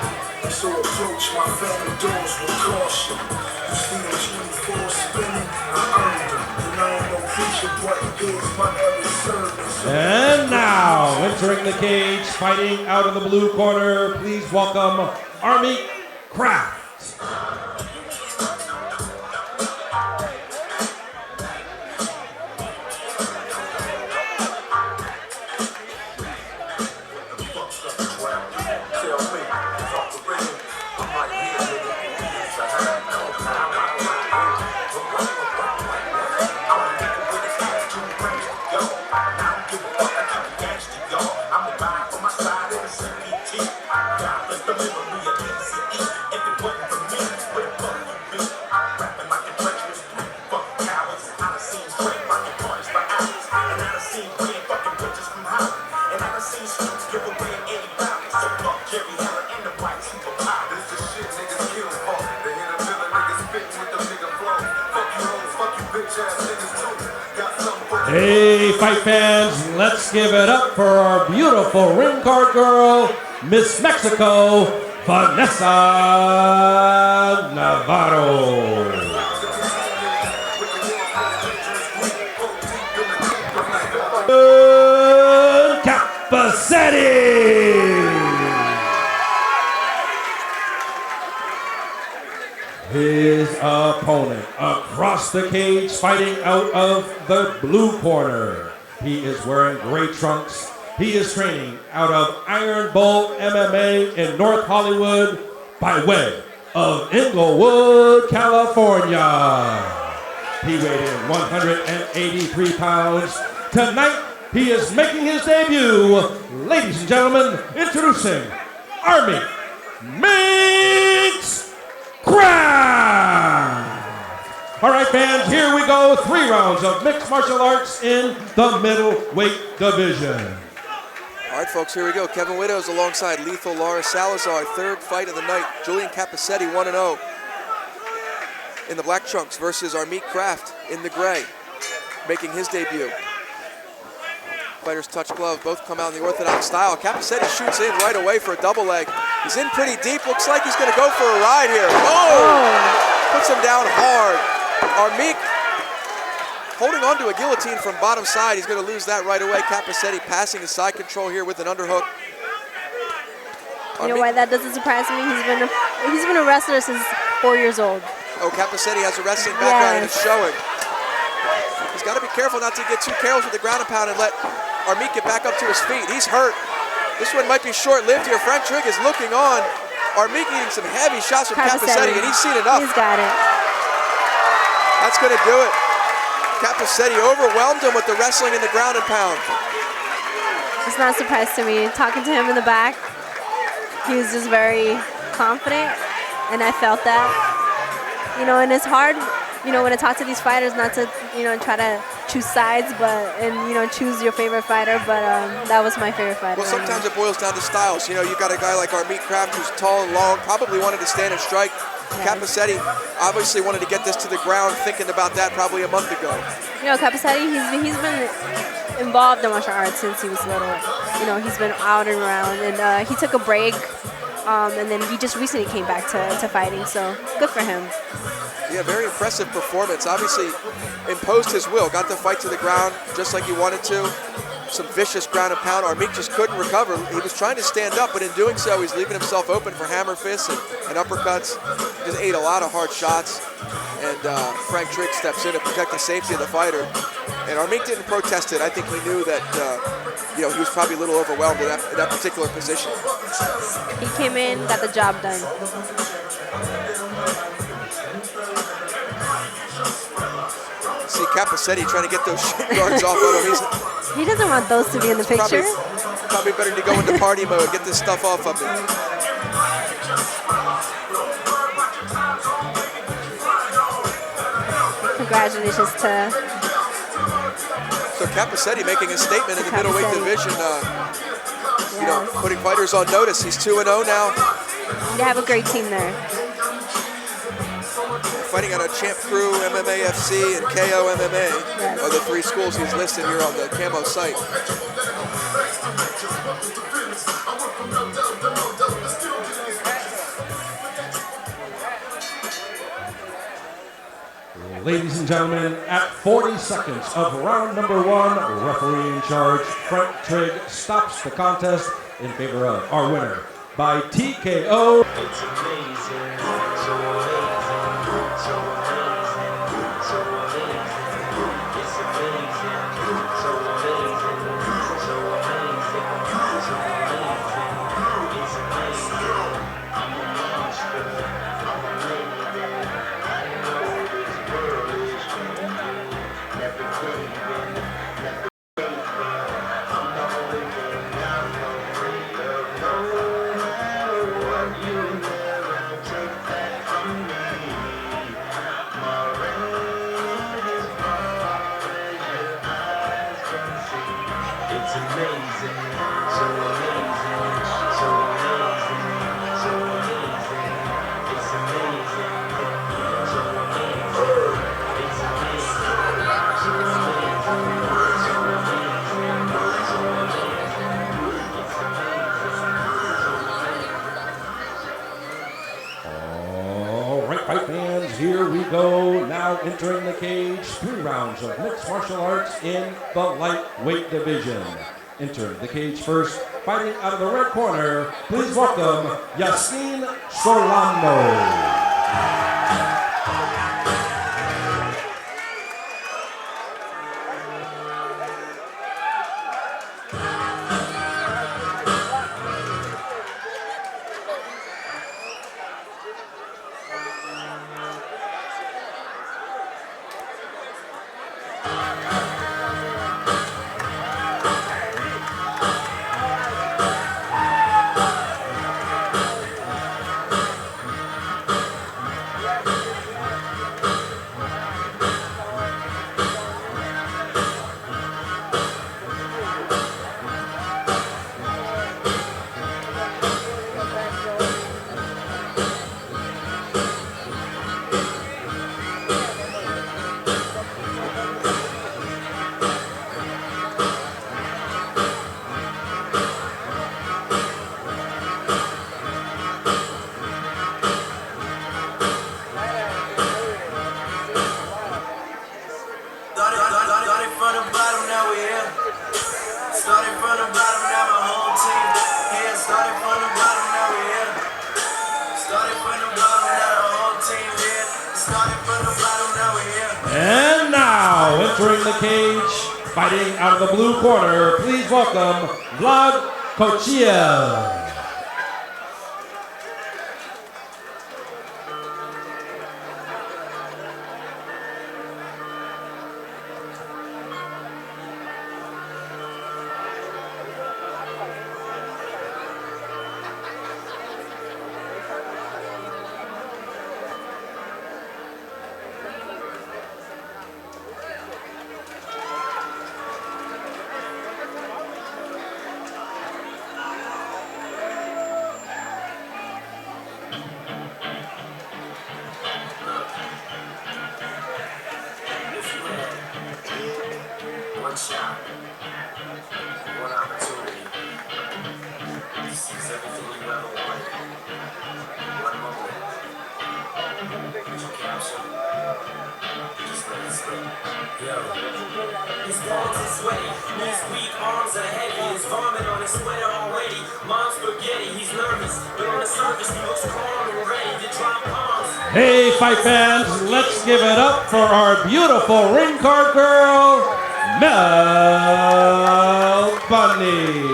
So approach my family doors with caution. You see them 24 spinning, I earned them. And I ain't no preacher, but here's my every service. And now, entering the cage, fighting out of the blue corner, please welcome Army Craft. Hey, fight fans, let's give it up for our beautiful ring card girl, Miss Mexico, Vanessa Navarro. Capusetti. His opponent across the cage, fighting out of the blue corner. He is wearing gray trunks. He is training out of Iron Bull MMA in North Hollywood by way of Inglewood, California. He weighed in 183 pounds. Tonight, he is making his debut. Ladies and gentlemen, introducing Army Minx Craft. All right, fans, here we go. 3 rounds of mixed martial arts in the middleweight division. All right, folks, here we go. Kevin Widows alongside Lethal Laura Salazar. 3rd fight of the night. Julian Capusetti, 1-0 in the black trunks versus Armeet Craft in the gray, making his debut. Fighters touch glove, both come out in the orthodox style. Capusetti shoots in right away for a double leg. He's in pretty deep, looks like he's gonna go for a ride here. Oh! Puts him down hard. Armeet holding on to a guillotine from bottom side. He's gonna lose that right away. Capusetti passing his side control here with an underhook. You know why that doesn't surprise me? He's been a wrestler since 4 years old. Oh, Capusetti has a wrestling background and it's showing. He's got to be careful not to get too careless with the ground and pound and let Armik get back up to his feet. He's hurt. This one might be short-lived here. Frank Trigg is looking on. Armik eating some heavy shots from Capacetti, and he's seen enough. He's got it. That's going to do it. Capacetti overwhelmed him with the wrestling in the ground and pound. It's not a surprise to me. Talking to him in the back, he was just very confident, and I felt that. You know, and it's hard, you know, when I talk to these fighters, not to, you know, try to choose sides, and, you know, choose your favorite fighter, but that was my favorite fighter. Well, sometimes it boils down to styles. You know, you've got a guy like Armik Kraft who's tall and long, probably wanted to stand and strike. Capacetti obviously wanted to get this to the ground, thinking about that probably a month ago. You know, Capacetti, he's been involved in martial arts since he was little. You know, he's been out and around, and he took a break, and then he just recently came back to fighting, so good for him. Yeah, very impressive performance. Obviously imposed his will, got the fight to the ground just like he wanted to. Some vicious ground and pound. Armik just couldn't recover. He was trying to stand up, but in doing so, he's leaving himself open for hammer fists and uppercuts. Just ate a lot of hard shots. And Frank Trigg steps in to protect the safety of the fighter. And Armik didn't protest it. I think he knew that you know, he was probably a little overwhelmed in that particular position. He came in, got the job done. See Capacetti trying to get those shin guards off of him. He doesn't want those to be in the picture. Probably better to go into party mode, get this stuff off of him. Congratulations to... So Capacetti making a statement in the middleweight division, you know, putting fighters on notice. He's 2-0 now. They have a great team there. Fighting out of Champ Crew, MMA FC, and KO MMA are the three schools he's listed here on the Camo site. Ladies and gentlemen, at 40 seconds of round number 1, referee in charge, Frank Trigg, stops the contest in favor of our winner by TKO. It's amazing, so amazing, so amazing, so amazing. It's amazing, so amazing, so amazing, so amazing. It's amazing. I'm a monster. I'm a lady. I know this world is changing. Never caving, never caving. I'm the only thing I'm afraid of. No matter what, you never take that from me. My reign is far as your eyes can see. It's amazing, so amazing, so amazing, so amazing. It's amazing, so amazing. It's amazing, so amazing, so amazing, so amazing. It's All right, fight fans, here we go. Now entering the cage, 3 rounds of mixed martial arts in the lightweight division. Entering the cage first, fighting out of the red corner, please welcome Yasin Solano. Started from the bottom, now we're here. Started from the bottom, now my whole team here. Started from the bottom, now we're here. Started from the bottom, now the whole team here. Started from the bottom, now we're here. And now entering the cage, Fighting out of the blue corner, please welcome Vlad Kochiev. One shot, one opportunity. This is everything you ever wanted. One moment. Did you capture? You just let it slip. Yo. His palms are sweaty, knees weak, arms are heavy. His vomit on his sweater already. Mom's spaghetti, he's nervous, but on the surface he looks calm and ready to drop bombs. Hey, fight fans, let's give it up for our beautiful ring card girl, Mel Bunny.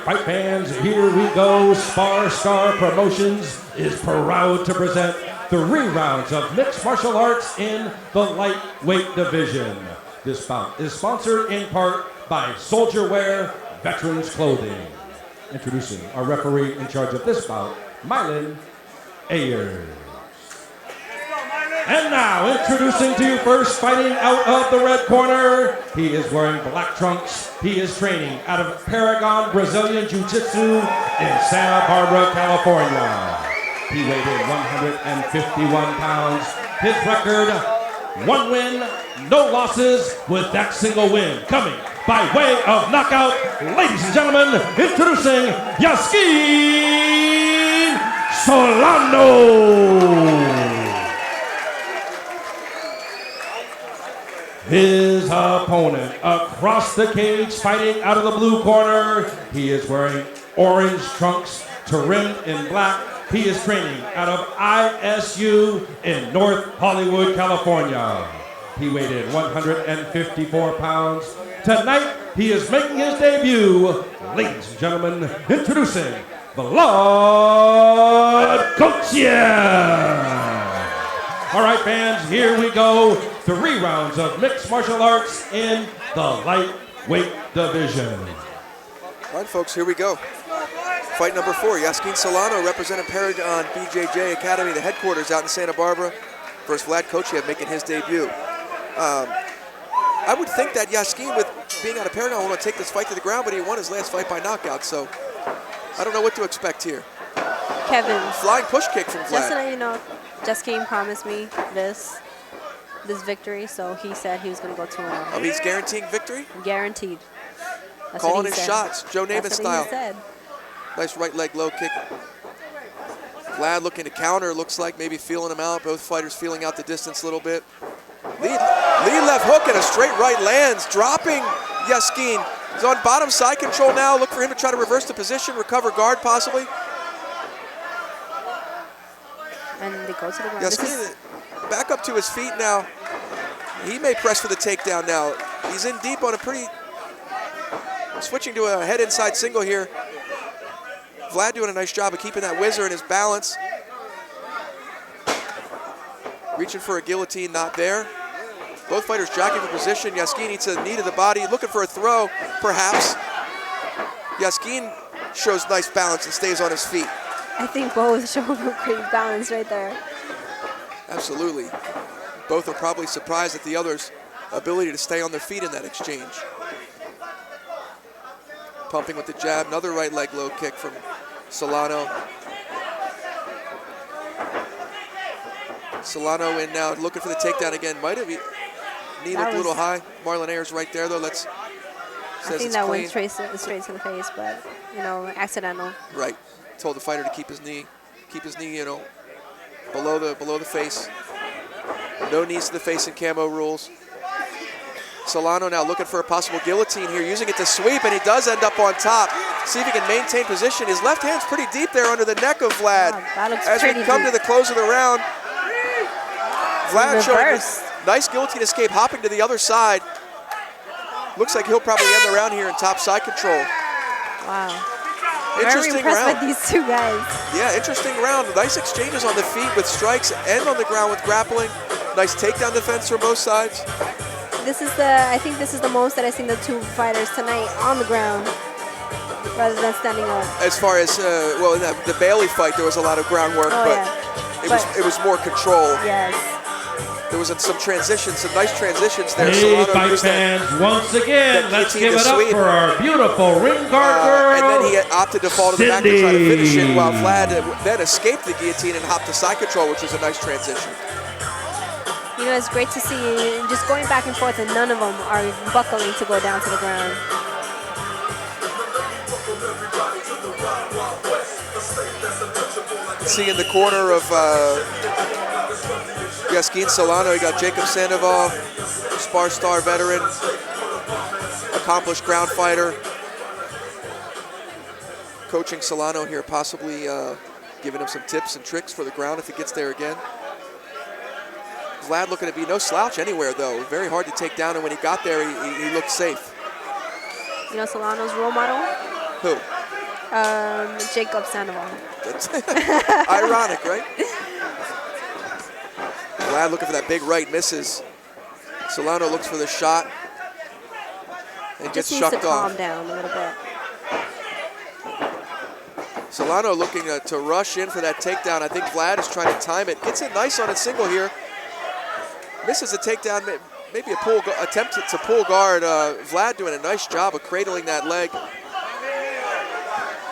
Fight fans, here we go. Spar Star Promotions is proud to present 3 rounds of mixed martial arts in the lightweight division. This bout is sponsored in part by Soldier Wear Veterans Clothing. Introducing our referee in charge of this bout, Mylan Ayers. And now, introducing to you first, fighting out of the red corner. He is wearing black trunks. He is training out of Paragon Brazilian Jiu-Jitsu in Santa Barbara, California. He weighed in 151 pounds. His record, 1 win, no losses, with that single win coming by way of knockout. Ladies and gentlemen, introducing Yaskin Solano. His opponent across the cage, fighting out of the blue corner. He is wearing orange trunks trimmed in black. He is training out of ISU in North Hollywood, California. He weighed in 154 pounds. Tonight, he is making his debut. Ladies and gentlemen, introducing Vlad Kochiev. All right, fans, here we go. 3 rounds of mixed martial arts in the lightweight division. All right, folks, here we go. Fight number 4, Yaskin Solano, representing Paragon BJJ Academy, the headquarters out in Santa Barbara, versus Vlad Kochiev making his debut. I would think that Yaskin, with being out of Paragon, will want to take this fight to the ground, but he won his last fight by knockout, so I don't know what to expect here. Kevin. Flying push kick from Vlad. Just to let you know, Yaskin promised me this victory, so he said he was going to go 2-0. Oh, he's guaranteeing victory? Guaranteed. That's calling what he his said. shots, Joe Namath That's style. What he said. Nice right leg low kick. Vlad looking to counter, looks like maybe feeling him out. Both fighters feeling out the distance a little bit. Lead left hook and a straight right lands, dropping Yaskin. He's on bottom side control now. Look for him to try to reverse the position, recover guard possibly. And they go to the ground. Yaskin back up to his feet now. He may press for the takedown now. He's in deep on a pretty, switching to a head inside single here. Vlad doing a nice job of keeping that whizzer in his balance. Reaching for a guillotine, not there. Both fighters jockeying for position. Yaskin eats a knee to the body, looking for a throw, perhaps. Yaskin shows nice balance and stays on his feet. I think both show great balance right there. Absolutely. Both are probably surprised at the other's ability to stay on their feet in that exchange. Pumping with the jab, another right leg low kick from Solano. Solano in now, looking for the takedown again. Might have knee looked a little high. Marlon Ayers right there though. I think that went straight to the face, but you know, accidental. Right. Told the fighter to keep his knee, you know, below the face. No knees to the face in camo rules. Solano now looking for a possible guillotine here, using it to sweep, and he does end up on top. See if he can maintain position. His left hand's pretty deep there under the neck of Vlad. Wow, that looks as we come to the close of the round, Vlad showing a nice guillotine escape, hopping to the other side. Looks like he'll probably end the round here in top side control. Wow. Interesting Very impressed round. with these two guys. Yeah, interesting round. Nice exchanges on the feet with strikes and on the ground with grappling. Nice takedown defense from both sides. I think this is the most that I've seen the two fighters tonight on the ground rather than standing up. As far as, well, in the Bailey fight, there was a lot of groundwork, it was more control. Yes. There was some transitions, some nice transitions there. Hey, fight fans, once again, let's give it up for our beautiful ring guard girl, and then he opted to fall to the back to try to finish it, while Vlad then escaped the guillotine and hopped to side control, which was a nice transition. You know, it's great to see just going back and forth, and none of them are buckling to go down to the ground. See in the corner of Yaskin Solano, you got Jacob Sandoval, Spar Star veteran, accomplished ground fighter. Coaching Solano here, possibly giving him some tips and tricks for the ground if he gets there again. Vlad looking to be no slouch anywhere, though. Very hard to take down, and when he got there, he looked safe. You know Solano's role model? Who? Jacob Sandoval. That's ironic, right? Vlad looking for that big right, misses. Solano looks for the shot and gets shucked off. Just needs to calm down a little bit. Solano looking to rush in for that takedown. I think Vlad is trying to time it. Gets it nice on its single here. Misses a takedown, maybe a attempt to pull guard. Vlad doing a nice job of cradling that leg.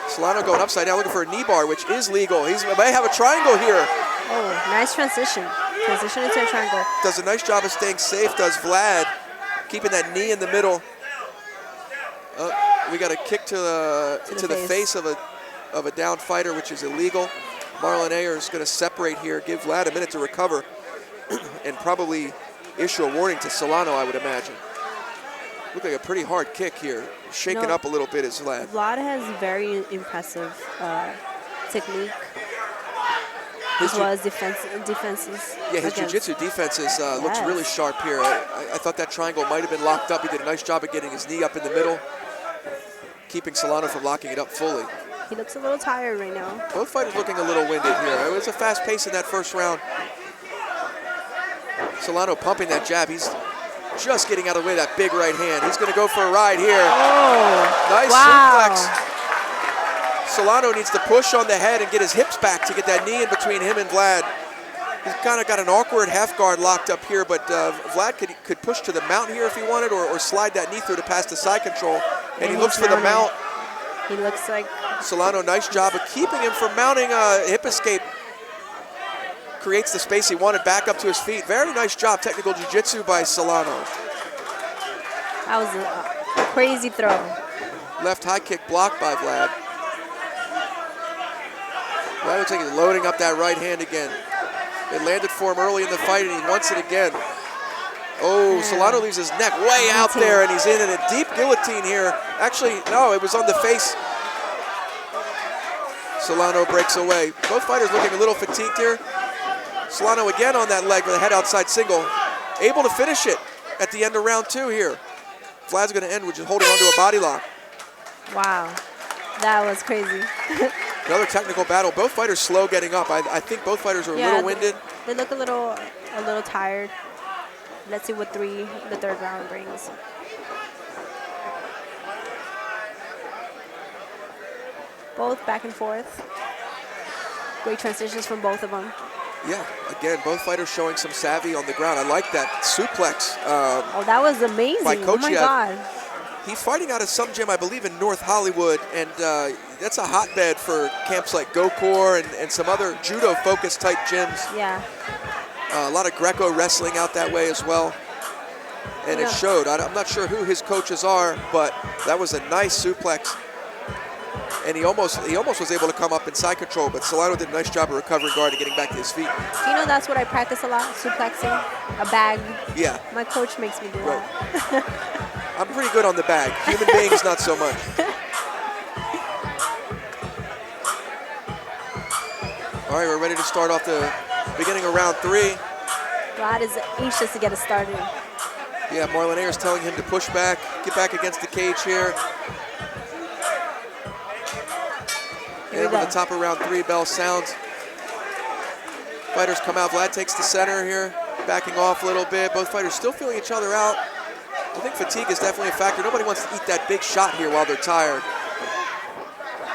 Solano going upside down, looking for a knee bar, which is legal. He may have a triangle here. Oh, nice transition. Transition into a triangle. Does a nice job of staying safe, does Vlad. Keeping that knee in the middle. We got a kick to the face of a down fighter, which is illegal. Marlon Ayers going to separate here, give Vlad a minute to recover, and probably issue a warning to Solano, I would imagine. Looked like a pretty hard kick here. Shaken up a little bit is Vlad. Vlad has very impressive technique. His as well as defenses. Yeah, his jiu-jitsu defenses looks really sharp here. I thought that triangle might have been locked up. He did a nice job of getting his knee up in the middle, keeping Solano from locking it up fully. He looks a little tired right now. Both fighters looking a little winded here. It was a fast pace in that first round. Solano pumping that jab. He's just getting out of the way of that big right hand. He's going to go for a ride here. Oh, nice suplex. Solano needs to push on the head and get his hips back to get that knee in between him and Vlad. He's kind of got an awkward half guard locked up here, but Vlad could push to the mount here if he wanted, or slide that knee through to pass the side control. And he looks for the mount. He looks like Solano, nice job of keeping him from mounting a hip escape. Creates the space he wanted back up to his feet. Very nice job, technical jiu-jitsu by Solano. That was a crazy throw. Left high kick blocked by Vlad. Vlad looks like he's loading up that right hand again. It landed for him early in the fight, and he wants it again. Oh, Solano leaves his neck way out there, and he's in a deep guillotine here. Actually, no, it was on the face. Solano breaks away. Both fighters looking a little fatigued here. Solano again on that leg with a head outside single. Able to finish it at the end of round 2 here. Vlad's going to end with just holding onto a body lock. Wow, that was crazy. Another technical battle. Both fighters slow getting up. I think both fighters are a little winded. They look a little tired. Let's see what the third round brings. Both back and forth. Great transitions from both of them. Yeah, again, both fighters showing some savvy on the ground. I like that suplex. Oh, that was amazing. By Oh my God. He's fighting out of some gym, I believe, in North Hollywood, and that's a hotbed for camps like Gokor and some other judo-focused type gyms. Yeah. A lot of Greco wrestling out that way as well. And it showed. I'm not sure who his coaches are, but that was a nice suplex. And he almost was able to come up in side control, but Solano did a nice job of recovering guard and getting back to his feet. Do you know that's what I practice a lot, suplexing? A bag. Yeah. My coach makes me do that. I'm pretty good on the bag. Human beings, not so much. All right, we're ready to start off the beginning of round 3. Vlad is anxious to get us started. Yeah, Marlon Ayers telling him to push back, get back against the cage here. And when the top of round 3 bell sounds, fighters come out. Vlad takes the center here, backing off a little bit. Both fighters still feeling each other out. I think fatigue is definitely a factor. Nobody wants to eat that big shot here while they're tired.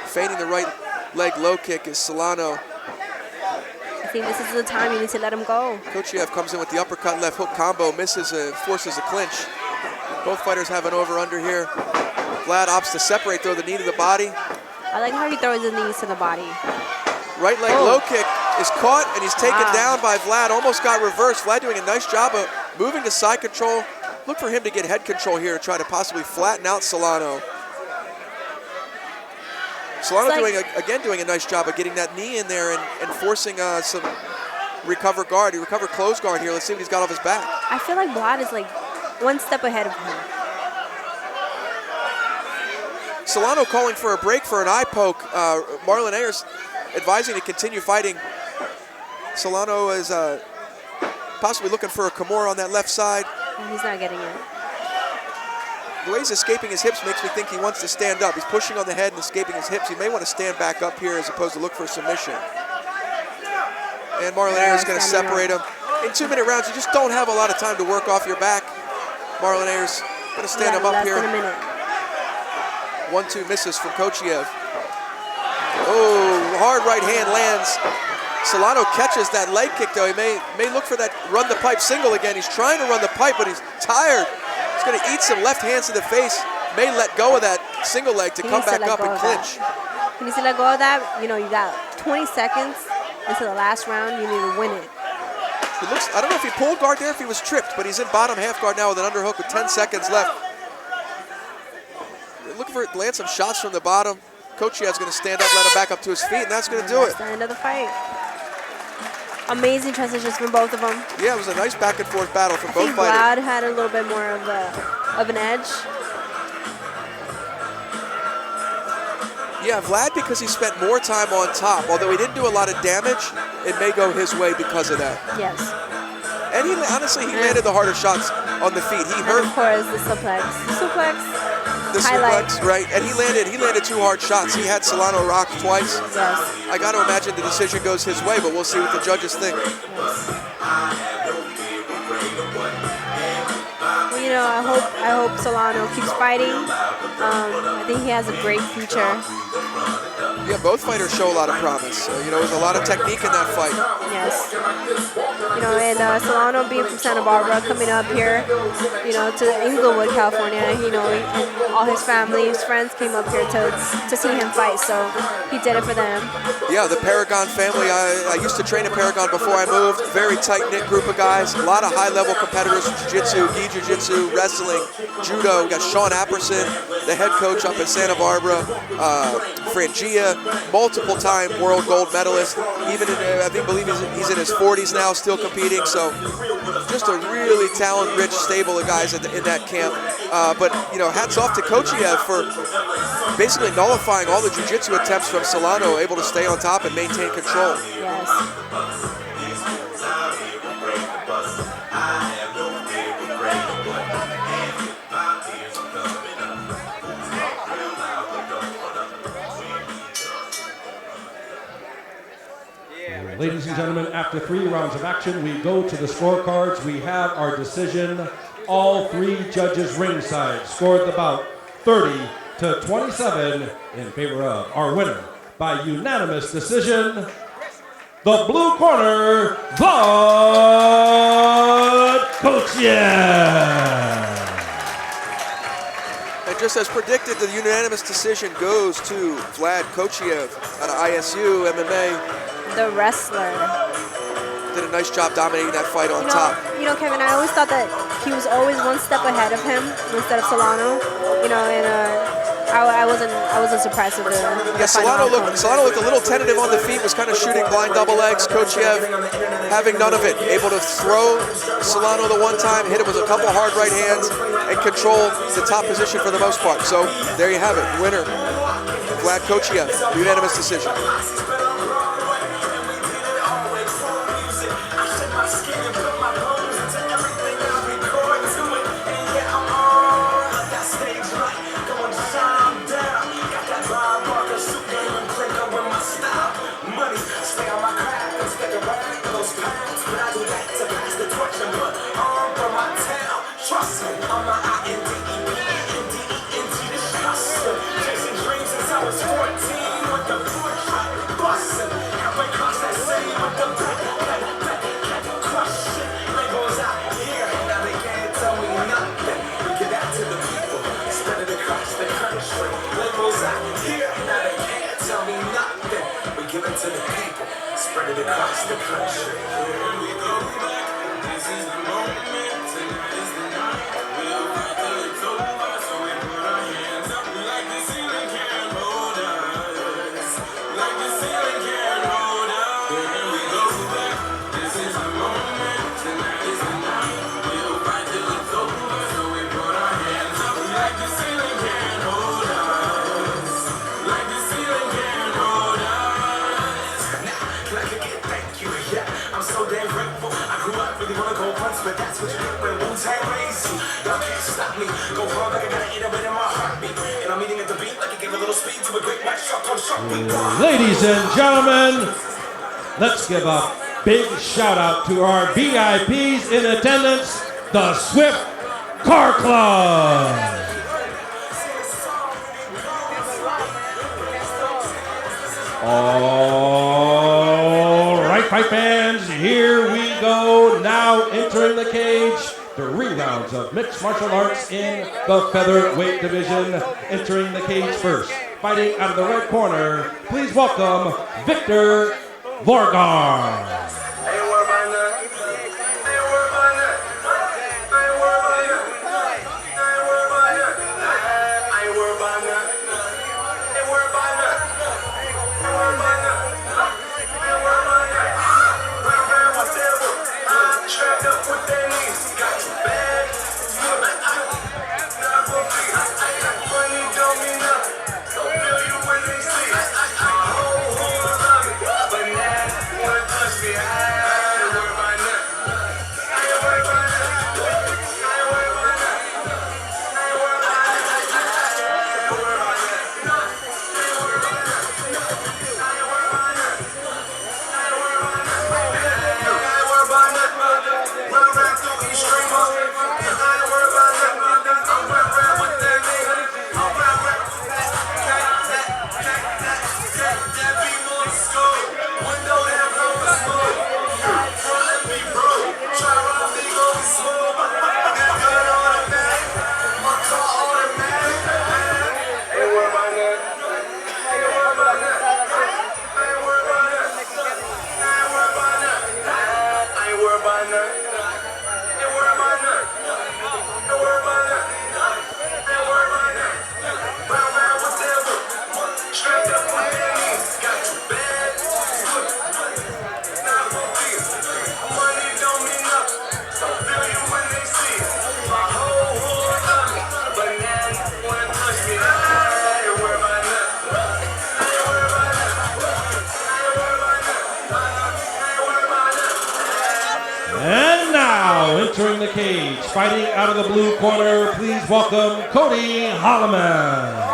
Feigning the right leg low kick is Solano. I think this is the time you need to let him go. Kochiev comes in with the uppercut left hook combo, misses, forces a clinch. Both fighters have an over-under here. Vlad opts to separate, throw the knee to the body. I like how he throws his knees to the body. Right leg low kick is caught, and he's taken down by Vlad. Almost got reversed. Vlad doing a nice job of moving to side control. Look for him to get head control here to try to possibly flatten out Solano. Solano doing a nice job of getting that knee in there and forcing some recover guard. He recovered close guard here. Let's see what he's got off his back. I feel like Vlad is like one step ahead of him. Solano calling for a break for an eye poke. Marlon Ayers advising to continue fighting. Solano is possibly looking for a Kimura on that left side. He's not getting it. The way he's escaping his hips makes me think he wants to stand up. He's pushing on the head and escaping his hips. He may want to stand back up here as opposed to look for a submission. And Marlon Ayers is going to separate him. In 2-minute rounds, you just don't have a lot of time to work off your back. Marlon Ayers going to stand him up here. Less than a minute. 1-2 misses from Kochiev. Oh, hard right hand lands. Solano catches that leg kick though. He may look for that run the pipe single again. He's trying to run the pipe, but he's tired. He's going to eat some left hands to the face. May let go of that single leg to come back up and clinch. He needs to let go of that. You know, you got 20 seconds into the last round. You need to win it. It looks, I don't know if he pulled guard there, if he was tripped, but he's in bottom half guard now with an underhook with 10 seconds left. Looking for land some shots from the bottom. Kochiev's going to stand up, let him back up to his feet, and that's going to do it. That's the end of the fight. Amazing transitions from both of them. Yeah, it was a nice back and forth battle from both fighters. Vlad had a little bit more of an edge. Yeah, Vlad, because he spent more time on top, although he didn't do a lot of damage, it may go his way because of that. Yes. And he honestly, he landed the harder shots on the feet. He hurt. And of course, the suplex. The suplex, right? And he landed 2 hard shots. He had Solano rocked twice. Yes. I got to imagine the decision goes his way, but we'll see what the judges think. Well, you know, I hope Solano keeps fighting. I think he has a great future. Yeah, both fighters show a lot of promise. You know, there's a lot of technique in that fight. Yeah. Yes. And Solano being from Santa Barbara, coming up here, to Inglewood, California, and all his family, his friends came up here to see him fight. So he did it for them. Yeah, the Paragon family. I used to train at Paragon before I moved. Very tight-knit group of guys. A lot of high-level competitors: jiu-jitsu, gi jiu-jitsu, wrestling, judo. We got Sean Apperson, the head coach up in Santa Barbara. Frangia, multiple-time world gold medalist. Even I believe he's in his 40s now, still competing. So just a really talent-rich stable of guys in that camp. But hats off to Kochiev for basically nullifying all the jiu-jitsu attempts from Solano, able to stay on top and maintain control. Yes. Ladies and gentlemen, after 3 rounds of action, we go to the scorecards. We have our decision. All 3 judges ringside scored the bout 30-27 in favor of our winner by unanimous decision, the blue corner, Vlad Kochiev. And just as predicted, the unanimous decision goes to Vlad Kochiev out of ISU MMA. The wrestler. Did a nice job dominating that fight on top. Kevin, I always thought that he was always one step ahead of him instead of Solano. I wasn't surprised with the Solano looked a little tentative on the feet, was kind of shooting blind double legs. Kochiev having none of it, able to throw Solano the one time, hit him with a couple hard right hands, and control the top position for the most part. So there you have it, winner, Vlad Kochiev, unanimous decision. Across the country. Here we go back. This is the moment. Tonight is the night. We'll fight till it's over. So we put our hands up like the ceiling can't hold us. Like the ceiling can't hold us. Here we go back. This is the moment. Tonight is the night. We'll fight till it's over. So we put our hands up like the ceiling can't hold us. Like the ceiling can't hold us. I'm so damn grateful. I grew up really wanna go once, but that's what you get when Wu-Tang raised you. Y'all can't stop me. Go hard like I gotta eat it in my heartbeat. And I'm eating at the beat like it gave a little speed to a great match. Ladies and gentlemen, let's give a big shout out to our VIPs in attendance, the Swift Car Club. All right, fight fans, here we go. Now entering the cage, 3 rounds of mixed martial arts in the featherweight division. Entering the cage first, fighting out of the red corner, please welcome Victor Vorgar. But now, now entering the cage, fighting out of the blue corner, please welcome Cody Holloman.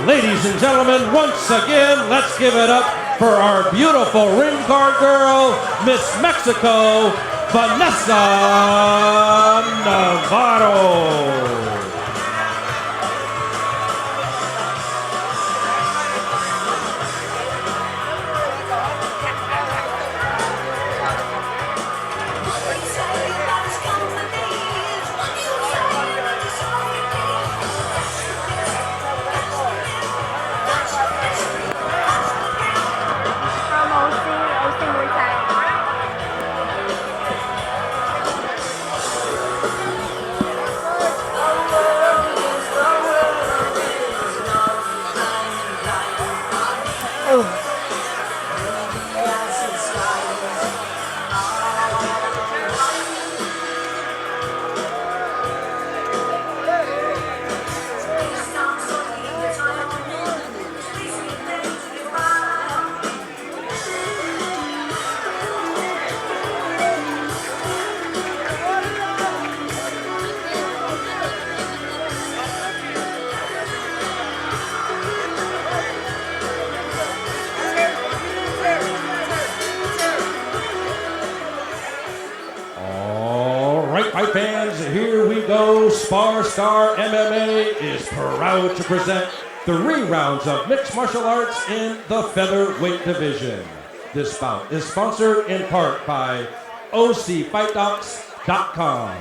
Ladies and gentlemen, once again, let's give it up for our beautiful ring guard girl, Miss Mexico, Vanessa Navarro. Fight fans, here we go. Spar Star MMA is proud to present 3 rounds of mixed martial arts in the featherweight division. This bout is sponsored in part by OCFightDocs.com.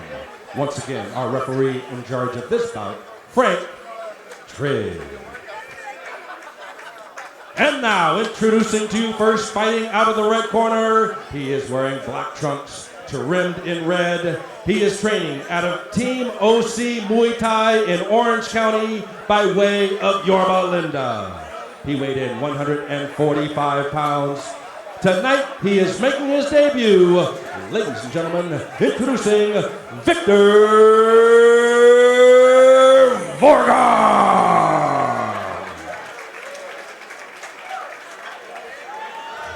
Once again, our referee in charge of this bout, Frank Trigg. And now, introducing to you first, fighting out of the red corner, he is wearing black trunks trimmed in red. He is training out of Team OC Muay Thai in Orange County by way of Yorba Linda. He weighed in 145 pounds. Tonight, he is making his debut. Ladies and gentlemen, introducing Victor Vorgar.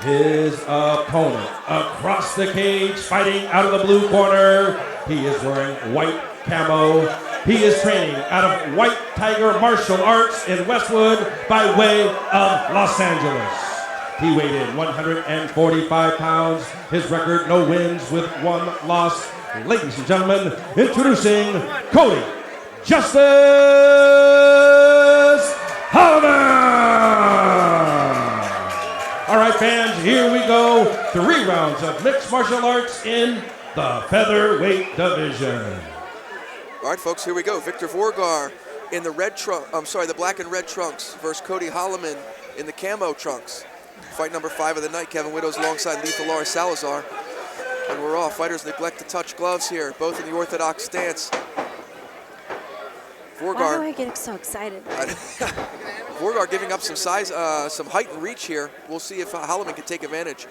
His opponent across the cage, fighting out of the blue corner. He is wearing white camo. He is training out of White Tiger Martial Arts in Westwood by way of Los Angeles. He weighed in 145 pounds. His record, no wins with 1 loss. Ladies and gentlemen, introducing Cody Justice Holloman. All right, fans, here we go. 3 rounds of mixed martial arts in the featherweight division. All right, folks, here we go. Victor Vorgar in the the black and red trunks versus Cody Holloman in the camo trunks. Fight number 5 of the night. Kevin Widows alongside Lethal Lars Salazar. And we're off. Fighters neglect to touch gloves here, both in the orthodox stance. Vorgar. Why do I get so excited? Vorgar giving up some size, some height and reach here. We'll see if Holloman can take advantage.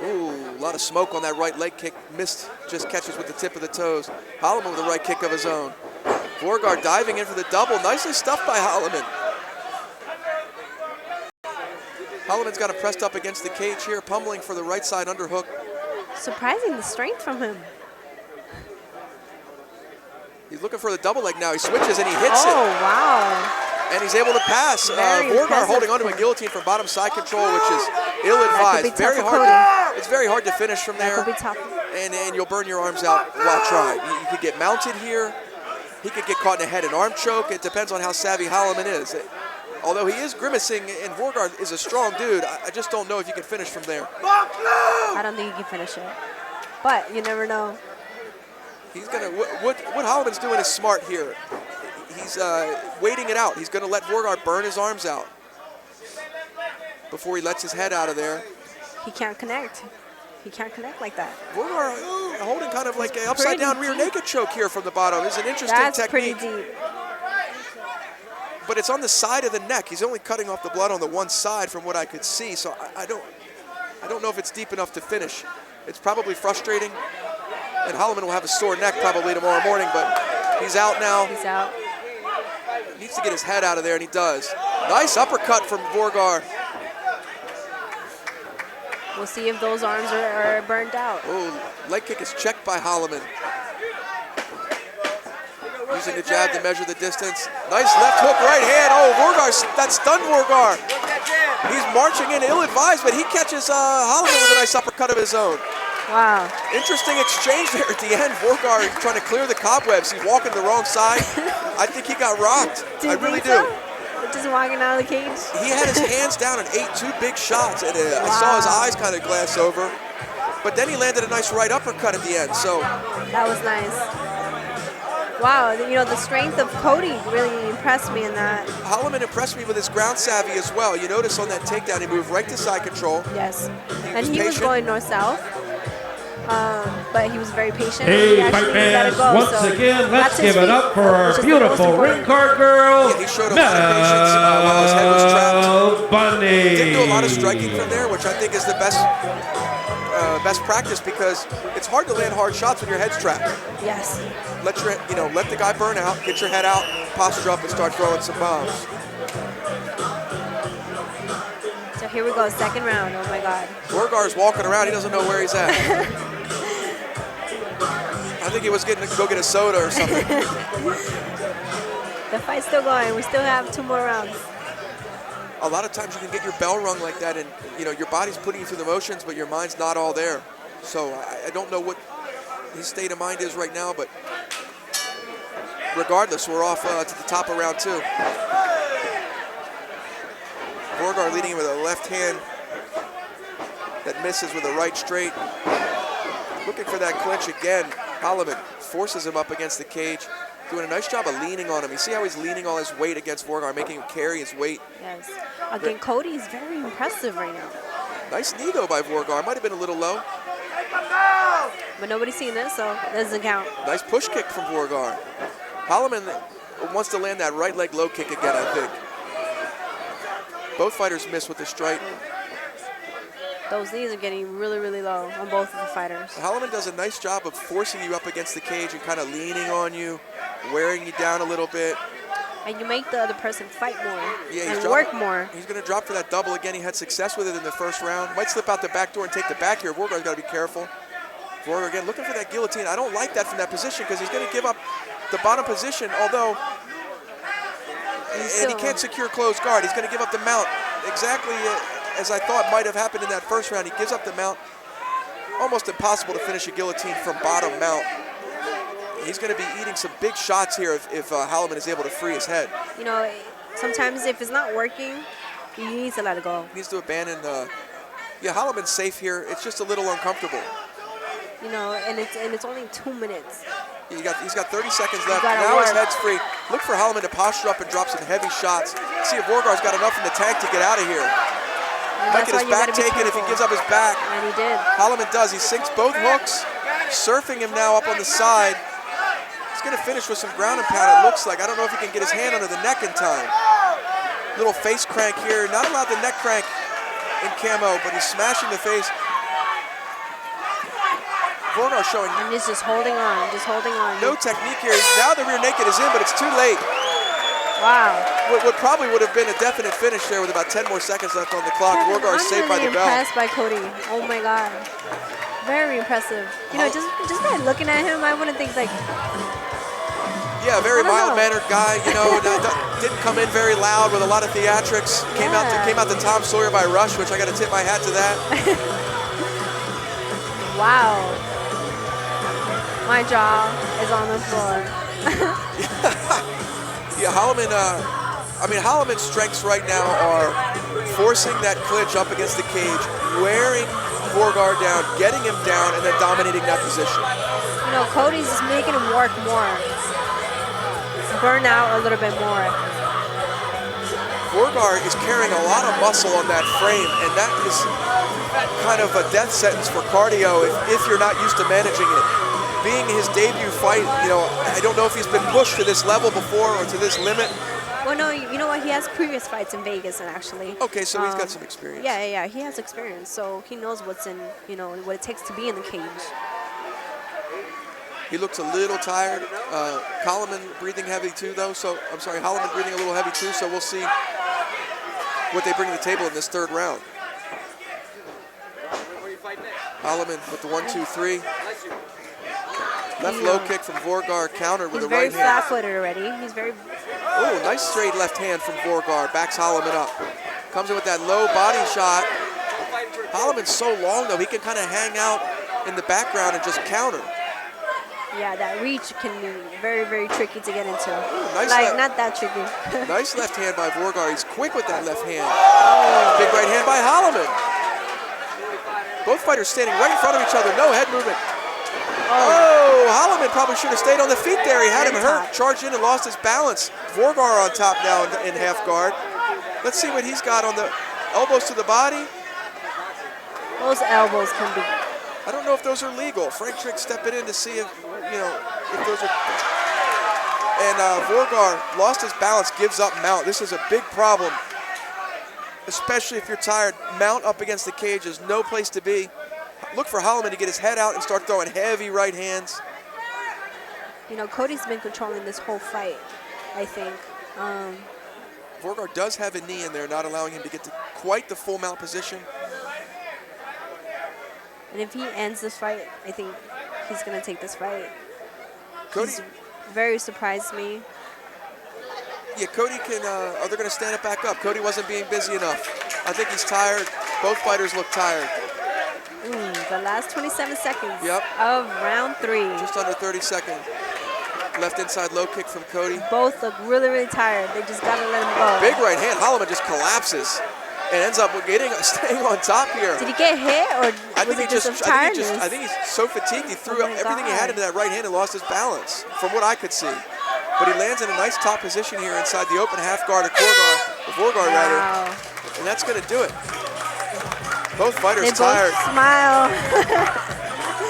Ooh, a lot of smoke on that right leg kick. Missed, just catches with the tip of the toes. Holloman with a right kick of his own. Vorgar diving in for the double. Nicely stuffed by Holloman. Holloman's got him pressed up against the cage here, pummeling for the right side underhook. Surprising the strength from him. He's looking for the double leg now. He switches and he hits it. Oh, wow. And he's able to pass. Vorgar holding onto a guillotine from bottom side control, which is ill-advised. Very hard. It's very hard to finish from there. And you'll burn your arms out while trying. You could get mounted here. He could get caught in a head and arm choke. It depends on how savvy Holloman is. Although he is grimacing, and Vorgar is a strong dude, I just don't know if you can finish from there. I don't think you can finish it. But you never know. He's gonna. What Holloman's doing is smart here. He's waiting it out. He's gonna let Vorgar burn his arms out before he lets his head out of there. He can't connect. he can't connect like that. Vorgar holding kind of like an upside down rear naked choke here from the bottom. It's an interesting That's technique. pretty deep. But it's on the side of the neck. He's only cutting off the blood on the one side from what I could see. So I don't know if it's deep enough to finish. It's probably frustrating. And Holloman will have a sore neck probably tomorrow morning, but he's out now. He's out. He needs to get his head out of there, and he does. Nice uppercut from Vorgar. We'll see if those arms are burned out. Oh, leg kick is checked by Holloman. Using the jab to measure the distance. Nice left hook, right hand. Oh, Vorgar, that stunned Vorgar. He's marching in ill-advised, but he catches Holloman with a nice uppercut of his own. Wow. Interesting exchange there at the end. Vorgar trying to clear the cobwebs. He's walking the wrong side. I think he got rocked. I really do. Just walking out of the cage. He had his hands down and ate two big shots, and I saw his eyes kind of glass over. But then he landed a nice right uppercut at the end. So that was nice. Wow, you know, the strength of Cody really impressed me in that. Holloman impressed me with his ground savvy as well. You notice on that takedown, he moved right to side control. Yes, and he was going north-south, but he was very patient. Hey, fight fans, once again, let's give it up for our beautiful ring card girl, yeah, he showed a lot of patience while his head was trapped. Bunny. Didn't do a lot of striking from there, which I think is the best practice, because it's hard to land hard shots when your head's trapped. Yes. Let the guy burn out, get your head out, posture up, and start throwing some bombs. So here we go, second round. Oh my God. Vorgar's walking around. He doesn't know where he's at. I think he was getting to go get a soda or something. The fight's still going. We still have 2 more rounds. A lot of times you can get your bell rung like that, and your body's putting you through the motions, but your mind's not all there. So I don't know what his state of mind is right now, but regardless, we're off to the top of round 2. Vorgar leading him with a left hand that misses with a right straight. Looking for that clinch again. Holloman forces him up against the cage, doing a nice job of leaning on him. You see how he's leaning all his weight against Vorgar, making him carry his weight. Yes. Again, Cody's very impressive right now. Nice knee, though, by Vorgar. Might have been a little low. But nobody's seen this, so it doesn't count. Nice push kick from Vorgar. Holloman wants to land that right leg low kick again, I think. Both fighters miss with the strike. Those knees are getting really, really low on both of the fighters. Holloman does a nice job of forcing you up against the cage and kind of leaning on you, wearing you down a little bit. And you make the other person fight more and work more. He's going to drop for that double again. He had success with it in the first round. Might slip out the back door and take the back here. Vorgar's got to be careful. Vorgar again looking for that guillotine. I don't like that from that position because he's going to give up the bottom position, although he can't secure closed guard. He's going to give up the mount exactly as I thought might have happened in that first round. He gives up the mount. Almost impossible to finish a guillotine from bottom mount. He's going to be eating some big shots here if Holloman is able to free his head. Sometimes if it's not working, he needs to let it go. He needs to abandon. Holloman's safe here. It's just a little uncomfortable. And it's only 2 minutes. He's got 30 seconds left. Now his head's free. Look for Holloman to posture up and drop some heavy shots. See if Vorgar's got enough in the tank to get out of here. Might get his back taken if he gives up his back. And he did. Holloman does. He sinks both hooks, surfing him now up on the side. He's going to finish with some ground and pound, it looks like. I don't know if he can get his hand under the neck in time. Little face crank here. Not allowed the neck crank in camo, but he's smashing the face. Vorgar showing. And he's just holding on, No technique here. Now the rear naked is in, but it's too late. Wow. What probably would have been a definite finish there with about 10 more seconds left on the clock. Vorgar is saved by the bell. I'm impressed by Cody. Oh my God. Very impressive. Just by looking at him, I wouldn't think like. Yeah, very mild-mannered guy. Didn't come in very loud with a lot of theatrics. Came out to Tom Sawyer by Rush, which I got to tip my hat to that. Wow. My jaw is on the floor. Yeah, Holloman's strengths right now are forcing that clinch up against the cage, wearing Vorgar down, getting him down, and then dominating that position. Cody's just making him work more. Burn out a little bit more. Vorgar is carrying a lot of muscle on that frame, and that is kind of a death sentence for cardio if you're not used to managing it. Being his debut fight, I don't know if he's been pushed to this level before or to this limit. Well, no, you know what? He has previous fights in Vegas, and actually. Okay, so he's got some experience. Yeah, he has experience, so he knows what's in, what it takes to be in the cage. He looks a little tired. Holloman breathing heavy too, though. Holloman breathing a little heavy too. So we'll see what they bring to the table in this third round. Holloman with the 1-2-3. Left low kick from Vorgar, countered with a right hand. He's very flat-footed already. He's very. Oh, nice straight left hand from Vorgar. Backs Holloman up. Comes in with that low body shot. Holloman's so long though, he can kind of hang out in the background and just counter. Yeah, that reach can be very, very tricky to get into. Ooh, nice not that tricky. Nice left hand by Vorgar. He's quick with that left hand. Big right hand by Holloman. Both fighters standing right in front of each other. No head movement. Oh, Holloman probably should have stayed on the feet there. He had him hurt, charged in and lost his balance. Vorgar on top now in half guard. Let's see what he's got on the elbows to the body. Those elbows can be. I don't know if those are legal. Frank Trick stepping in to see if those are. And Vorgar lost his balance, gives up mount. This is a big problem, especially if you're tired. Mount up against the cage is no place to be. Look for Holloman to get his head out and start throwing heavy right hands. Cody's been controlling this whole fight, I think. Vorgar does have a knee in there, not allowing him to get to quite the full mount position. And if he ends this fight, I think he's going to take this fight. Cody very surprised me. Yeah, Cody can, are they going to stand it back up? Cody wasn't being busy enough. I think he's tired. Both fighters look tired. The last 27 seconds of round 3. Just under 30 seconds. Left inside low kick from Cody. Both look really, really tired. They just got to let him go. Big right hand. Holloman just collapses and ends up staying on top here. Did he get hit or I think tiredness? I think he's so fatigued he threw everything he had into that right hand and lost his balance, from what I could see. But he lands in a nice top position here inside the open half guard of Vorgar, rather. And that's going to do it. Both fighters tired. Smile.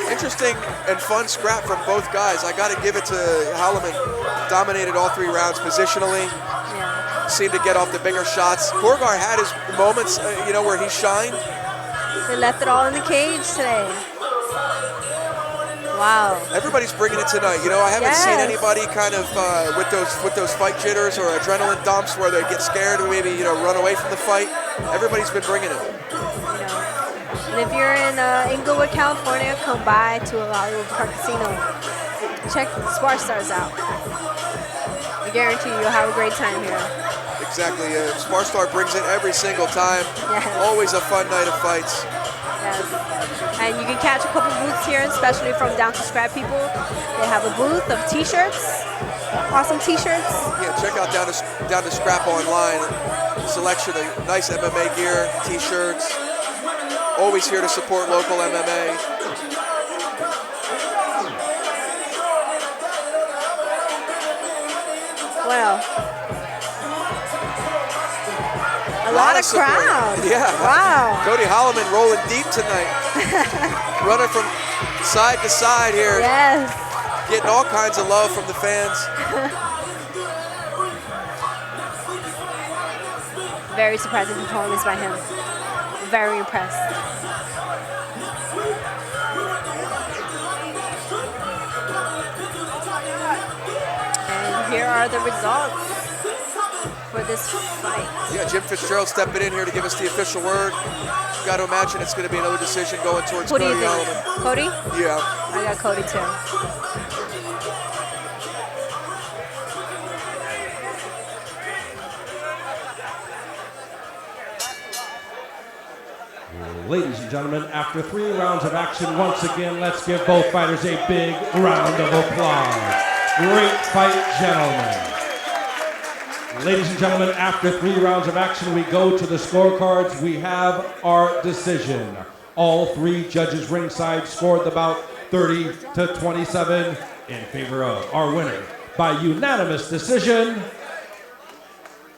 Interesting and fun scrap from both guys. I got to give it to Holloman. Dominated all 3 rounds positionally. Yeah. Seemed to get off the bigger shots. Vorgar had his moments, where he shined. They left it all in the cage today. Wow. Everybody's bringing it tonight. I haven't seen anybody kind of with those fight jitters or adrenaline dumps where they get scared or maybe run away from the fight. Everybody's been bringing it. And if you're in Inglewood, California, come by to a Hollywood Park Casino. Check Spar Stars out. I guarantee you'll have a great time here. Exactly. Spar Star brings it every single time. Yes. Always a fun night of fights. Yes. And you can catch a couple booths here, especially from Down to Scrap people. They have a booth of T-shirts, awesome T-shirts. Yeah, check out Down to Scrap online. Selection of nice MMA gear, T-shirts. Always here to support local MMA. Well, a lot of crowd. Yeah. Wow. Cody Holloman rolling deep tonight. Running from side to side here. Yes. Getting all kinds of love from the fans. Very surprising performance by him. Very impressed. And here are the results for this fight. Yeah, Jim Fitzgerald stepping in here to give us the official word. Got to imagine it's going to be another decision going towards Cody Holloman. Cody? Yeah. I got Cody too. Ladies and gentlemen, after 3 rounds of action, once again, let's give both fighters a big round of applause. Great fight, gentlemen. Ladies and gentlemen, after 3 rounds of action, we go to the scorecards. We have our decision. All 3 judges ringside scored the bout 30-27 in favor of our winner by unanimous decision,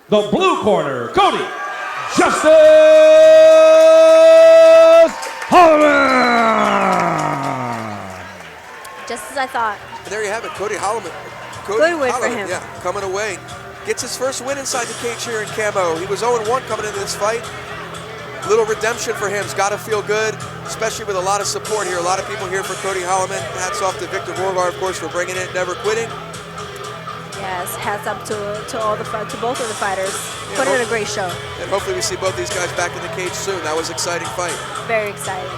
the blue corner, Cody Justice Holloman. Just as I thought. And there you have it, Cody Holloman. Good win for him. Yeah, coming away. Gets his first win inside the cage here in Camo. He was 0-1 coming into this fight. Little redemption for him. It's got to feel good, especially with a lot of support here. A lot of people here for Cody Holloman. Hats off to Victor Borgar, of course, for bringing it, never quitting. Yes, hats up to both of the fighters. Put in a great show. And hopefully we see both these guys back in the cage soon. That was an exciting fight. Very exciting.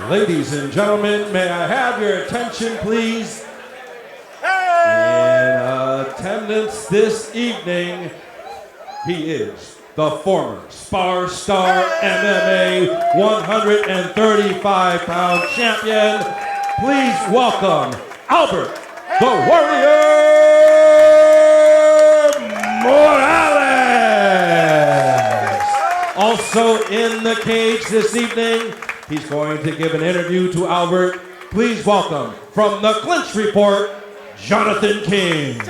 Ladies and gentlemen, may I have your attention, please? In attendance this evening, he is the former Spar Star MMA 135-pound champion. Please welcome Albert the Warrior Morales. Also in the cage this evening, he's going to give an interview to Albert. Please welcome, from the Clinch Report, Jonathan King. All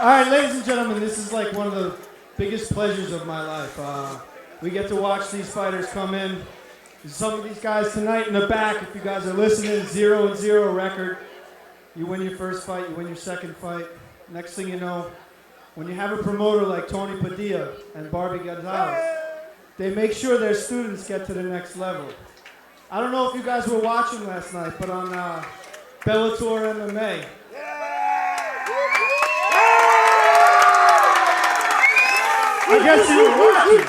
right, ladies and gentlemen, this is like one of the biggest pleasures of my life. We get to watch these fighters come in. Some of these guys tonight in the back, if you guys are listening, 0-0 record. You win your first fight, you win your second fight. Next thing you know, when you have a promoter like Tony Padilla and Barbie Gonzalez, they make sure their students get to the next level. I don't know if you guys were watching last night, but on Bellator MMA, I guess you were watching.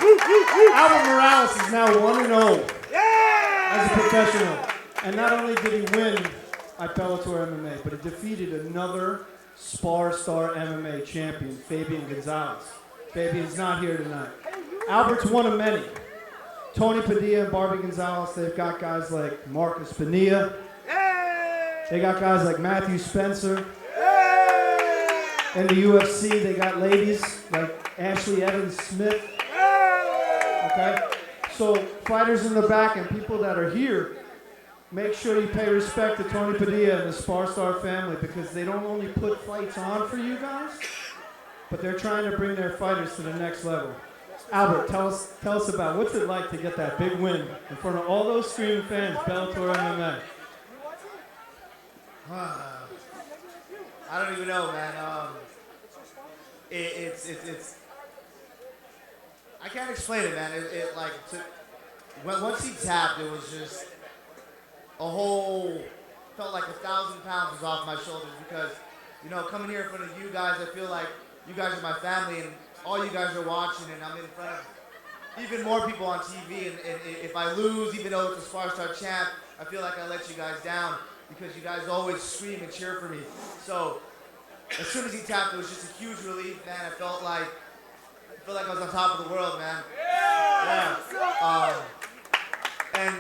Albert Morales is now 1-0 as a professional. And not only did he win at Bellator MMA, but he defeated another Spar Star MMA champion, Fabian Gonzalez. Fabian's not here tonight. Albert's one of many. Tony Padilla and Barbie Gonzalez, they've got guys like Marcus Bonilla. They got guys like Matthew Spencer. In the UFC, they got ladies like Ashley Evans-Smith. Okay? So fighters in the back and people that are here, make sure you pay respect to Tony Padilla and the Spar Star family, because they don't only put fights on for you guys, but they're trying to bring their fighters to the next level. Albert, tell us about what's it like to get that big win in front of all those screaming fans, Bellator MMA. I don't even know, man. It's I can't explain it, man. Once he tapped, it was just felt like 1,000 pounds was off my shoulders, because, you know, coming here in front of you guys, I feel like you guys are my family, and all you guys are watching, and I'm in front of even more people on TV, and if I lose, even though it's a Spar Star champ, I feel like I let you guys down, because you guys always scream and cheer for me. So as soon as he tapped, it was just a huge relief, man. I felt like I was on top of the world, man. Yeah. And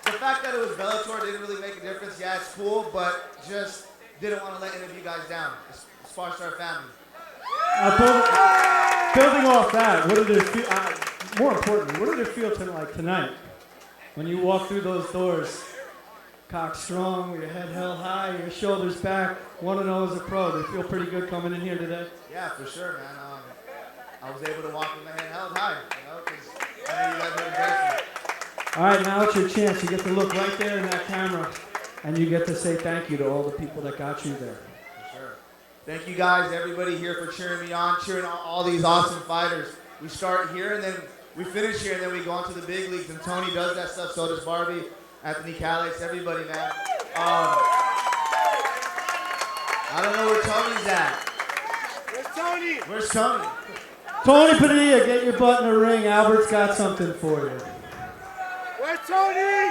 the fact that it was Bellator didn't really make a difference. Yeah, it's cool, but just didn't want to let any of you guys down. The Spar Star family. building off that, what did it feel? More importantly, what did it feel like tonight when you walk through those doors, cocked strong, with your head held high, your shoulders back, 1-0 as a pro? Did it feel pretty good coming in here today? Yeah, for sure, man. I was able to walk with my head held high, you know, because I knew you guys would embrace me. All right, now it's your chance. You get to look right there in that camera, and you get to say thank you to all the people that got you there. For sure. Thank you guys, everybody here for cheering me on, cheering on all these awesome fighters. We start here, and then we finish here, and then we go on to the big leagues, and Tony does that stuff, so does Barbie, Anthony Calix, everybody, man. I don't know where Tony's at. Where's Tony? Where's Tony? Tony Padilla, get your butt in the ring. Albert's got something for you. Where's Tony?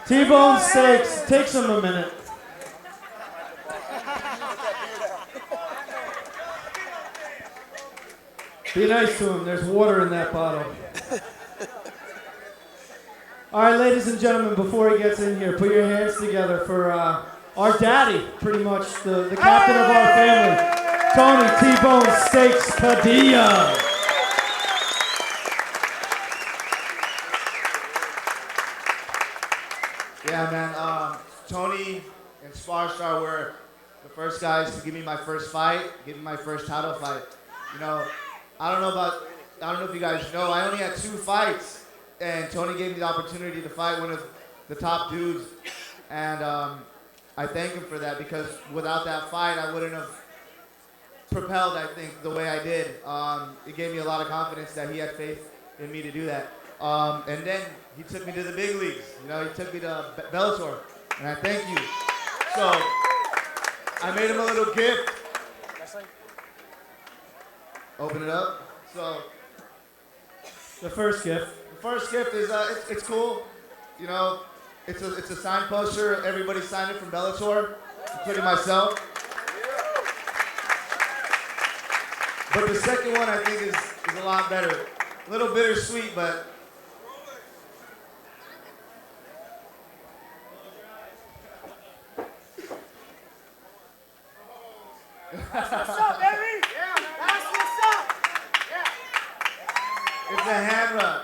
T-bone steaks. Takes him a minute. Be nice to him. There's water in that bottle. All right, ladies and gentlemen, before he gets in here, put your hands together for our daddy, pretty much the captain of our family, Tony T-Bone Steaks Padilla. Yeah, man. Tony and Spar Star were the first guys to give me my first fight, give me my first title fight. You know, I don't know if you guys know, I only had 2 fights, and Tony gave me the opportunity to fight one of the top dudes, and I thank him for that, because without that fight, I wouldn't have propelled, I think, the way I did. It gave me a lot of confidence that he had faith in me to do that. And then he took me to the big leagues. You know, he took me to Bellator, and I thank you. So I made him a little gift. Open it up. So the first gift. The first gift is it's cool. You know, it's a signed poster. Everybody signed it from Bellator, including myself. But the second one I think is a lot better. A little bittersweet, but. That's what's up, baby. Yeah, that's what's up. Yeah. It's a hand rub.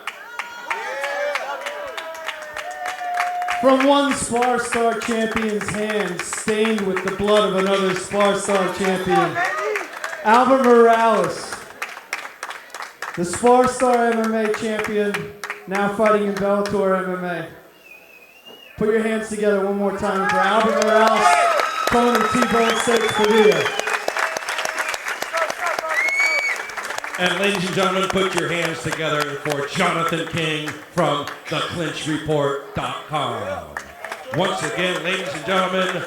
From one Spar Star champion's hand, stained with the blood of another Spar Star champion, Albert Morales, the Spar Star MMA champion, now fighting in Bellator MMA. Put your hands together one more time for Albert Morales, Tony T-Bone Steaks Padilla. And ladies and gentlemen, put your hands together for Jonathan King from theclinchreport.com. Once again, ladies and gentlemen,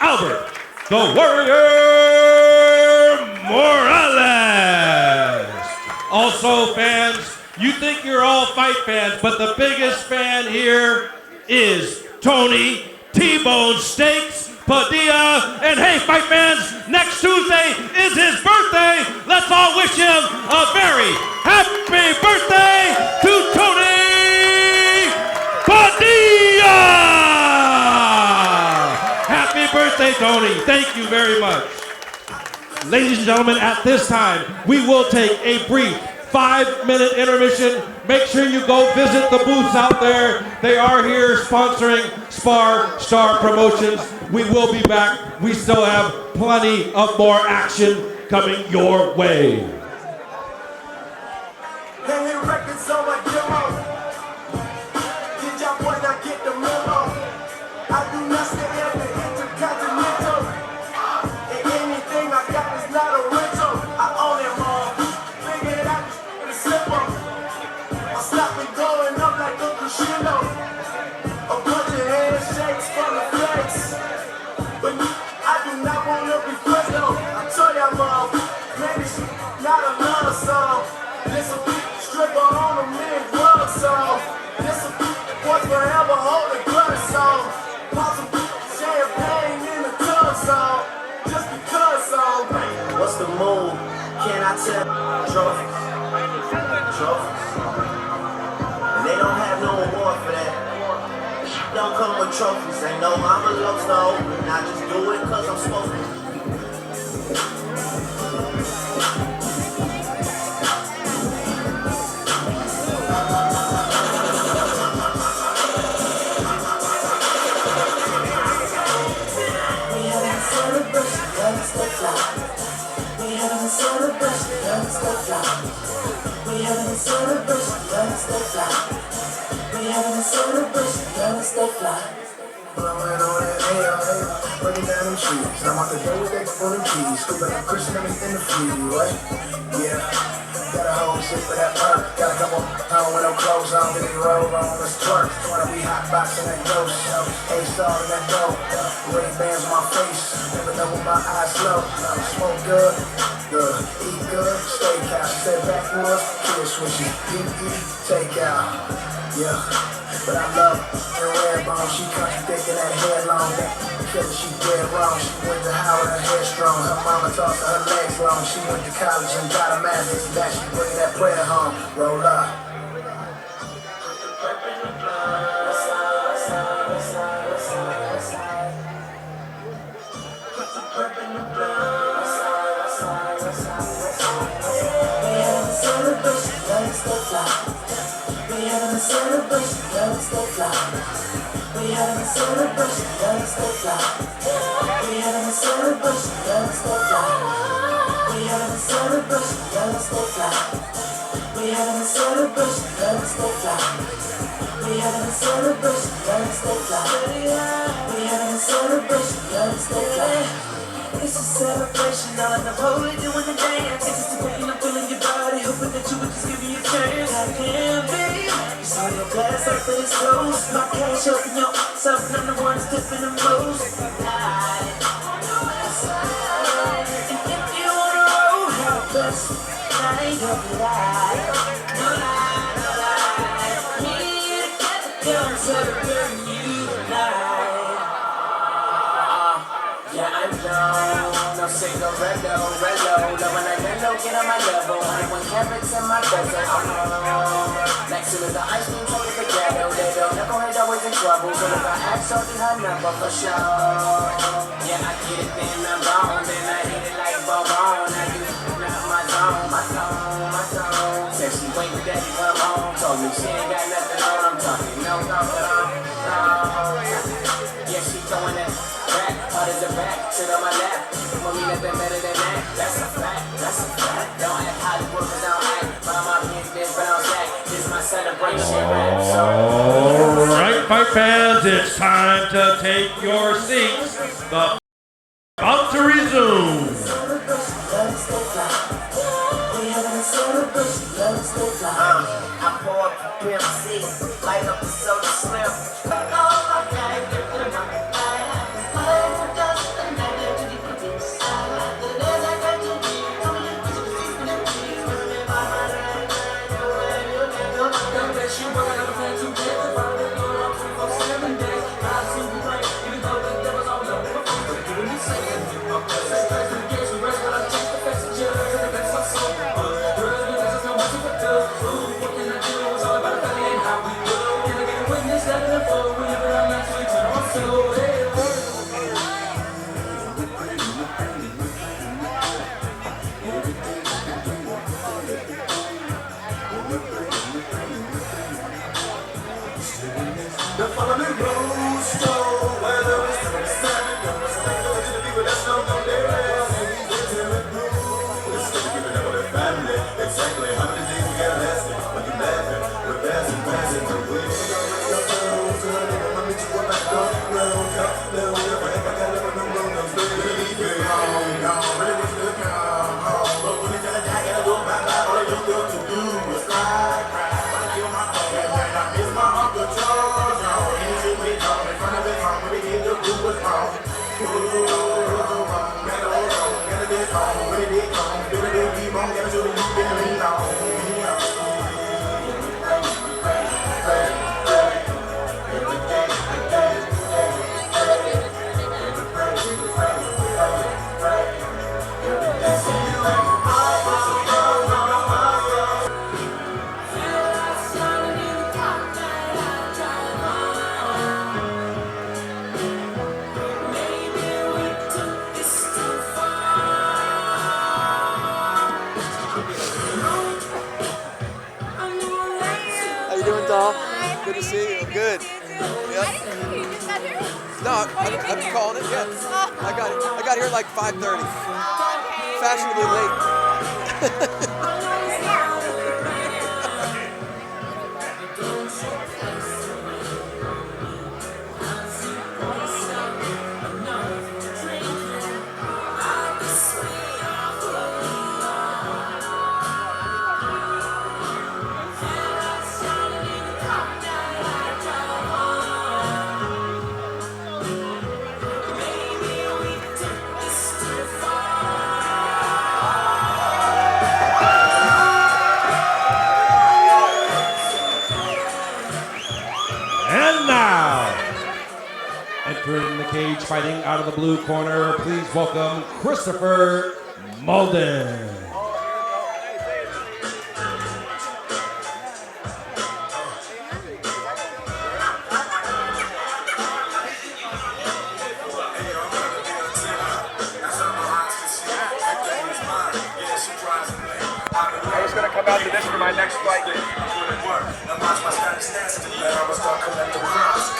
Albert the Warrior Morales. Also, fans, you think you're all fight fans, but the biggest fan here is Tony T-Bone Steaks Padilla. And hey, fight fans, next Tuesday is his birthday. Let's all wish him a very happy birthday to Tony Padilla. Happy birthday, Tony. Thank you very much. Ladies and gentlemen, at this time, we will take a brief 5-minute intermission. Make sure you go visit the booths out there. They are here sponsoring Spar Star Promotions. We will be back. We still have plenty of more action coming your way. Hey, records on my demo. Did y'all boys not get the memo? I do not stay at the Intercontinental. And anything I got is not a rental. I own it all. Figure it out, it's simple. I stop me going up like a crescendo. A bunch of handshakes from the flex. But I do not want to be friends, though. I tell y'all, mom, man, it's not a love song. Listen, stripper on a million drug song. Listen, boys forever hold a gun song. Pop some champagne in the tub song. Just because song. What's the move? Can I tell? Trophies. Trophies. And they don't have no award for that. Don't come with trophies. Ain't no I'm a love star. I just do it cause I'm supposed to. having a celebration, let's stay fly. Blowing on that AR, breaking down them trees. I'm out the door with that for them keys. Scooping up Christian in the freeway. Yeah, got a whole shit for that perk. Got a couple home with no clothes on. Then we roll on, let's twerk. Wanna be hot boxing that ghost. Ace all in that dope. Ray bands on my face. Never know when my eyes slow. Smoke good, good. Eat good, steakhouse. Step backwoods, kill switches. Take out. Yeah. But I love her red bone. She contradicting that head long. Because she dead wrong. She went to Howard, her hair strong. Her mama taught her legs long. She went to college and got a master's. Now she bringing that prayer home. Roll up. We having a celebration, let's stay fly. We having a celebration, let's stay fly. We having a celebration, let's stay fly. We having a celebration, let's stay fly. We having a celebration, let's stay fly. We having a celebration, let's stay fly. We having a celebration, let's stay fly. It's a celebration, all in the holy doing the dance. It's just waking up, feeling your body, hoping that you would just give me a chance. Goddamn, babe, you saw your glass up in its close. My cash up in your self, and I'm the one tipping the most. And if you wanna roll, have the best night of your life. No lie, no lie. Me together, come celebrate you tonight. Yeah, I'm down. No single relo. Love when I mellow, get on my level. 101 carats in my bezel. I'm on. Next to the ice cream truck with the ghetto. They don't knucklehead always in trouble. So if I ask, so then her number for sure. Yeah, I get it, then I'm gone. Then I hit it like Bobon. Now you not my zone. Said she waiting, daddy come home. Told me she ain't got nothing on. I'm talking no. Yeah, she throwing that back, hard as a back, sit on my lap. Want me nothing better than that. That's a fact. Don't act Hollywood, cause I don't act. But I'm out here, bitch, but I'm back. This is my celebration rap. All right, fight fans, it's time to take your seats. The about to resume. I pour up the PMC, light up the soda slim. Good to see you. Good. Yep. No, I've been calling it. Yeah. I got here like 5:30. Fashionably late. cage, fighting out of the blue corner, please welcome Christopher Malden. I was gonna come out to this for my next fight. Now watch my status nasty. Now I'ma start collecting props,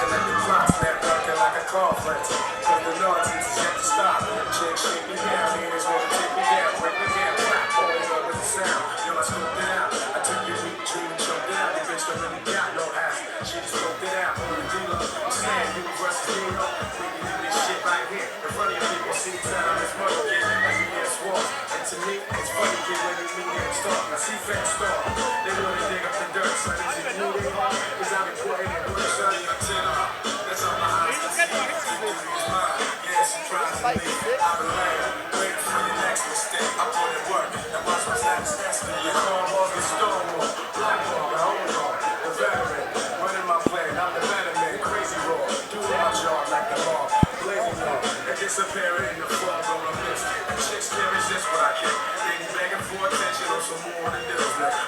net working like a conference. Cause the nonsense is yet to stop. Chick shake me down, haters wanna take me down, break me down, rap, falling up with the sound. Yo, I scoped it out. I took your weak dream and choked it out. Your bitch don't really got no ass. She just scoped it out. On the dealer, I'm saying you versus zero. We can do this shit right here. In front of your people, see time is money, yeah. Like we get swore. And to me, it's funny, kid, when you meet him start. I see fans start. They wanna dig up the dirt, son. Is it new they are? Cause I've been putting in work, son. That's all my eyes can see. Victory's mine. Yeah, surprisingly. I've been laying, waiting for your next mistake. I put in work. Now watch my status escalate. Your cornballs get stonewalled. Blackball, my own law. The veteran, running my plan. I'm the better man. Crazy raw. Doing my job like the law. Blazing law. And disappearing in the fall on a miss. And chicks can't resist what I kick. They be begging for attention or some more than this.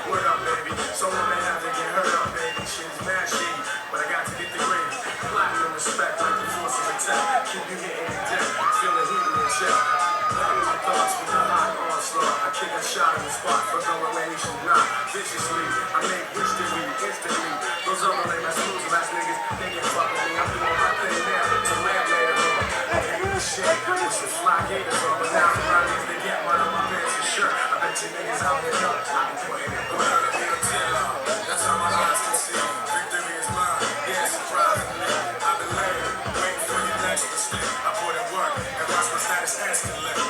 Word up, baby. Someone may have to get hurt up, baby. Shit's mad shady, but I got to get the grade. Platinum respect like the force of attack. Keep you hitting the deck, feeling heat in your chest. Back my thoughts with the hot onslaught. I kick a shot in the spot for going where he should not. Viciously, I make history instantly. Those other lame ass moves, ass niggas, they can fuck with me. I'm doing my thing now to land later on. Okay, you shit, with some fly gators on. But now I'm around these, they get one of my pants and shirt. I bet you niggas out there know I be putting it. Go ahead and be a tear. That's how my eyes can see. Victory is mine. Yeah, surprisingly. I've been laying, waiting for your next mistake. I put in work and watch my status escalate.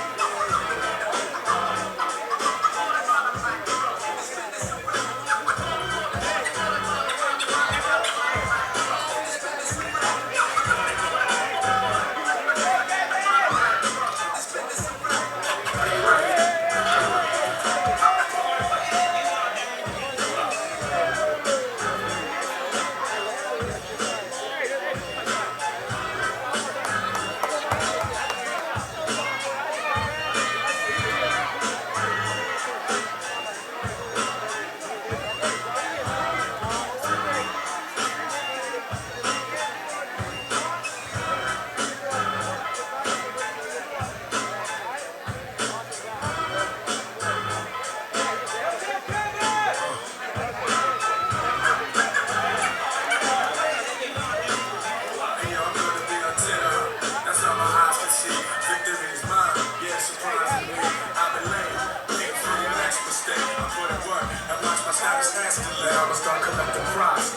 I'ma start collecting props,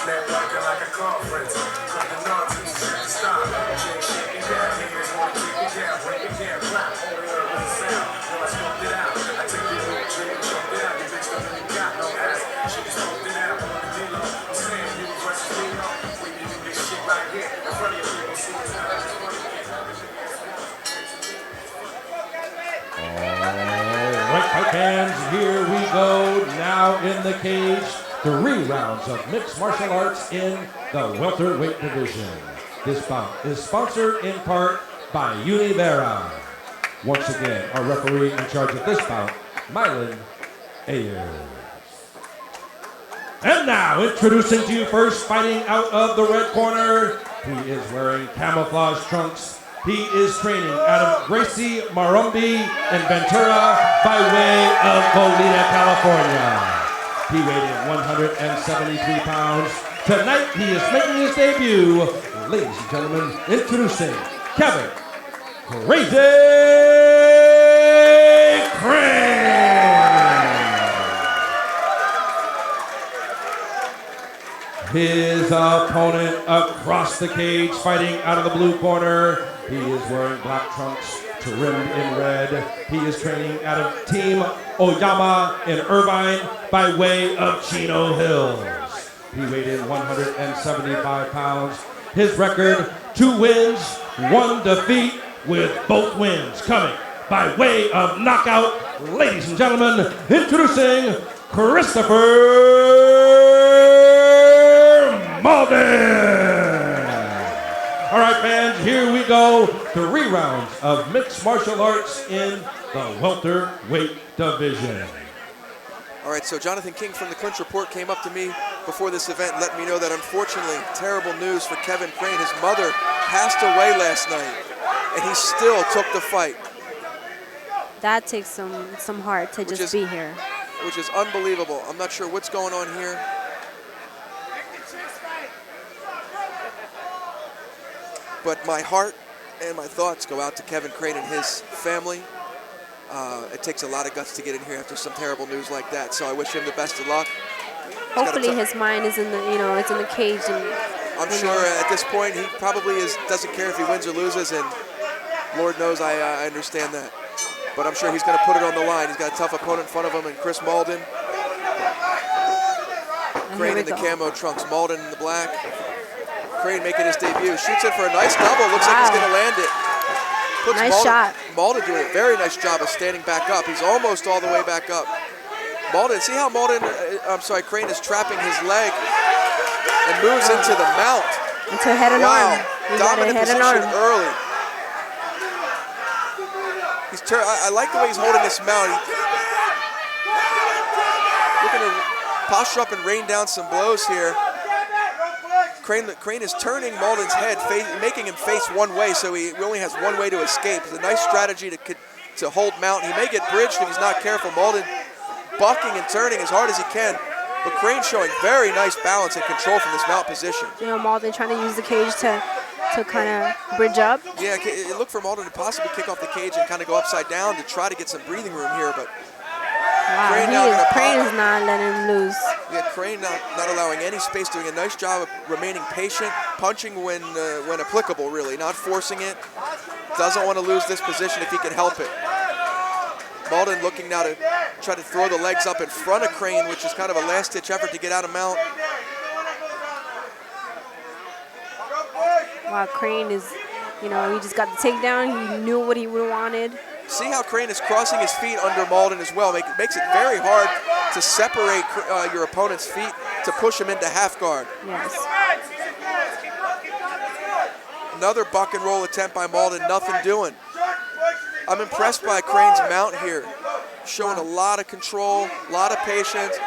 net working like a conference. Cut the nonsense, stop. Chick shake me down, haters wanna take me down, break it down, clap, only heard with the sound. Yo, I scoped it out. I took your weak dream and choked it out. Your bitch don't really got no ass. She just scoped it out. On the dealer, I'm saying you versus me. We can do this shit right here. In front of your people, see it's not as funny. Right, fight fans, here we go. Now in the cage, 3 rounds of mixed martial arts in the welterweight division. This bout is sponsored in part by Univera. Once again, our referee in charge of this bout, Mylan Ayers. And now, introducing to you first, fighting out of the red corner, he is wearing camouflage trunks. He is training out of Gracie Marumbi in Ventura by way of Goleta, California. He weighed in 173 pounds. Tonight he is making his debut. Ladies and gentlemen, introducing Kevin Crazy Crane. His opponent across the cage, fighting out of the blue corner. He is wearing black trunks trimmed in red. He is training out of Team Oyama in Irvine by way of Chino Hills. He weighed in 175 pounds. His record, 2 wins, 1 defeat, with both wins coming by way of knockout. Ladies and gentlemen, introducing Christopher Malden. All right, fans, here we go. 3 rounds of mixed martial arts in the welterweight division. All right, so Jonathan King from the Clinch Report came up to me before this event and let me know that unfortunately, terrible news for Kevin Crane. His mother passed away last night, and he still took the fight. That takes some heart to just be here. Which is unbelievable. I'm not sure what's going on here. But my heart and my thoughts go out to Kevin Crane and his family. It takes a lot of guts to get in here after some terrible news like that. So I wish him the best of luck. Hopefully his mind is in the, it's in the cage. And I'm sure at this point he probably doesn't care if he wins or loses, and Lord knows I understand that. But I'm sure he's going to put it on the line. He's got a tough opponent in front of him, and Chris Malden. Crane in the camo trunks, Malden in the black. Crane making his debut, shoots it for a nice double. Looks like he's going to land it. Nice shot. Malden doing a very nice job of standing back up. He's almost all the way back up. Malden, see how Crane is trapping his leg and moves into the mount. Into head and arm. Dominant position early. I like the way he's holding this mount. Looking to posture up and rain down some blows here. Crane is turning Malden's head, making him face one way, so he only has one way to escape. It's a nice strategy to hold mount. He may get bridged if he's not careful. Malden bucking and turning as hard as he can, but Crane showing very nice balance and control from this mount position. Malden trying to use the cage to kind of bridge up. Yeah, it looked for Malden to possibly kick off the cage and kind of go upside down to try to get some breathing room here, but wow, Crane is not letting him loose. Yeah, Crane not allowing any space, doing a nice job of remaining patient, punching when applicable, really, not forcing it. Doesn't want to lose this position if he can help it. Malden looking now to try to throw the legs up in front of Crane, which is kind of a last-ditch effort to get out of mount. Wow, Crane is, he just got the takedown. He knew what he wanted. See how Crane is crossing his feet under Malden as well. Makes it very hard to separate your opponent's feet to push him into half guard. Yes. Another buck and roll attempt by Malden, nothing doing. I'm impressed by Crane's mount here. Showing a lot of control, a lot of patience.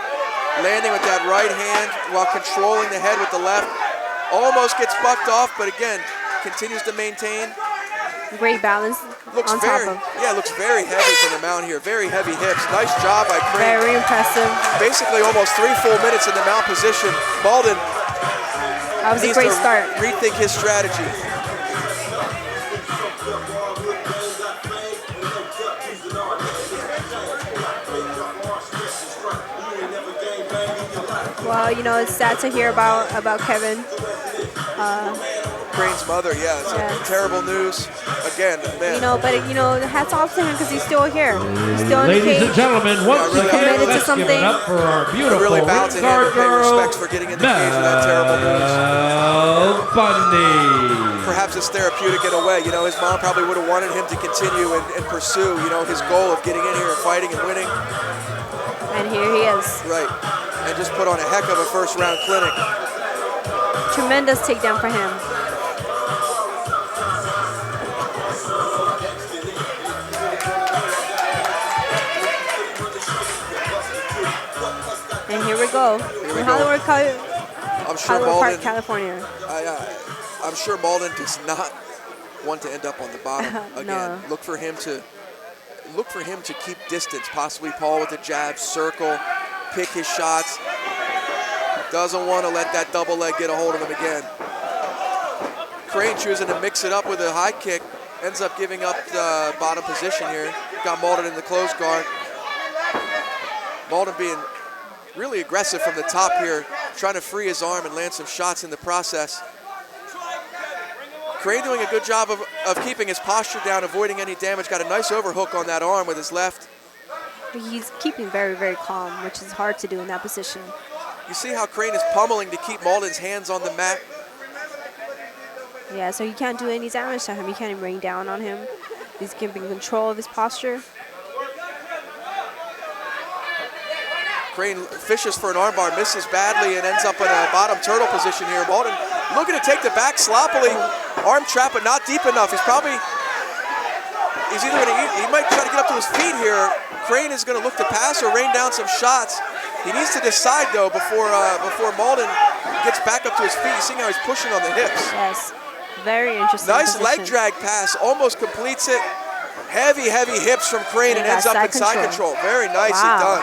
Landing with that right hand while controlling the head with the left. Almost gets bucked off, but again, continues to maintain. Great balance looks on very, top of. Yeah, looks very heavy from the mount here. Very heavy hips. Nice job by Crane. Very impressive. Basically almost 3 full minutes in the mount position. Malden needs to start. Rethink his strategy. Well, it's sad to hear about Kevin. Crane's mother, it's terrible news. Again, man. But hats off to him because he's still here. He's still in the cage. Ladies and gentlemen, once again, committed to let's give something. it up for our beautiful really bow to him and pay respects for getting in the cage with that terrible news. Bundy. Perhaps it's therapeutic in a way. His mom probably would have wanted him to continue and pursue, his goal of getting in here and fighting and winning. And here he is. Right. And just put on a heck of a first-round clinic. Tremendous takedown for him. And here we go. In Hollywood Park, California. I'm sure Malden does not want to end up on the bottom again. No. Look for him to keep distance. Possibly Paul with a jab, circle, pick his shots. Doesn't want to let that double leg get a hold of him again. Crane choosing to mix it up with a high kick. Ends up giving up the bottom position here. Got Malden in the close guard. Malden being really aggressive from the top here, trying to free his arm and land some shots in the process. Crane doing a good job of keeping his posture down, avoiding any damage. Got a nice overhook on that arm with his left. He's keeping very, very calm, which is hard to do in that position. You see how Crane is pummeling to keep Malden's hands on the mat? Yeah, so he can't do any damage to him. He can't even rain down on him. He's keeping control of his posture. Crane fishes for an armbar, misses badly, and ends up in a bottom turtle position here. Malden looking to take the back sloppily. Arm trap, but not deep enough. He's either gonna he might try to get up to his feet here. Crane is gonna look to pass or rain down some shots. He needs to decide though before Malden gets back up to his feet. You see how he's pushing on the hips. Yes, very interesting. Nice position. leg drag pass, almost completes it. Heavy hips from Crane and ends up in side control. Very nicely done.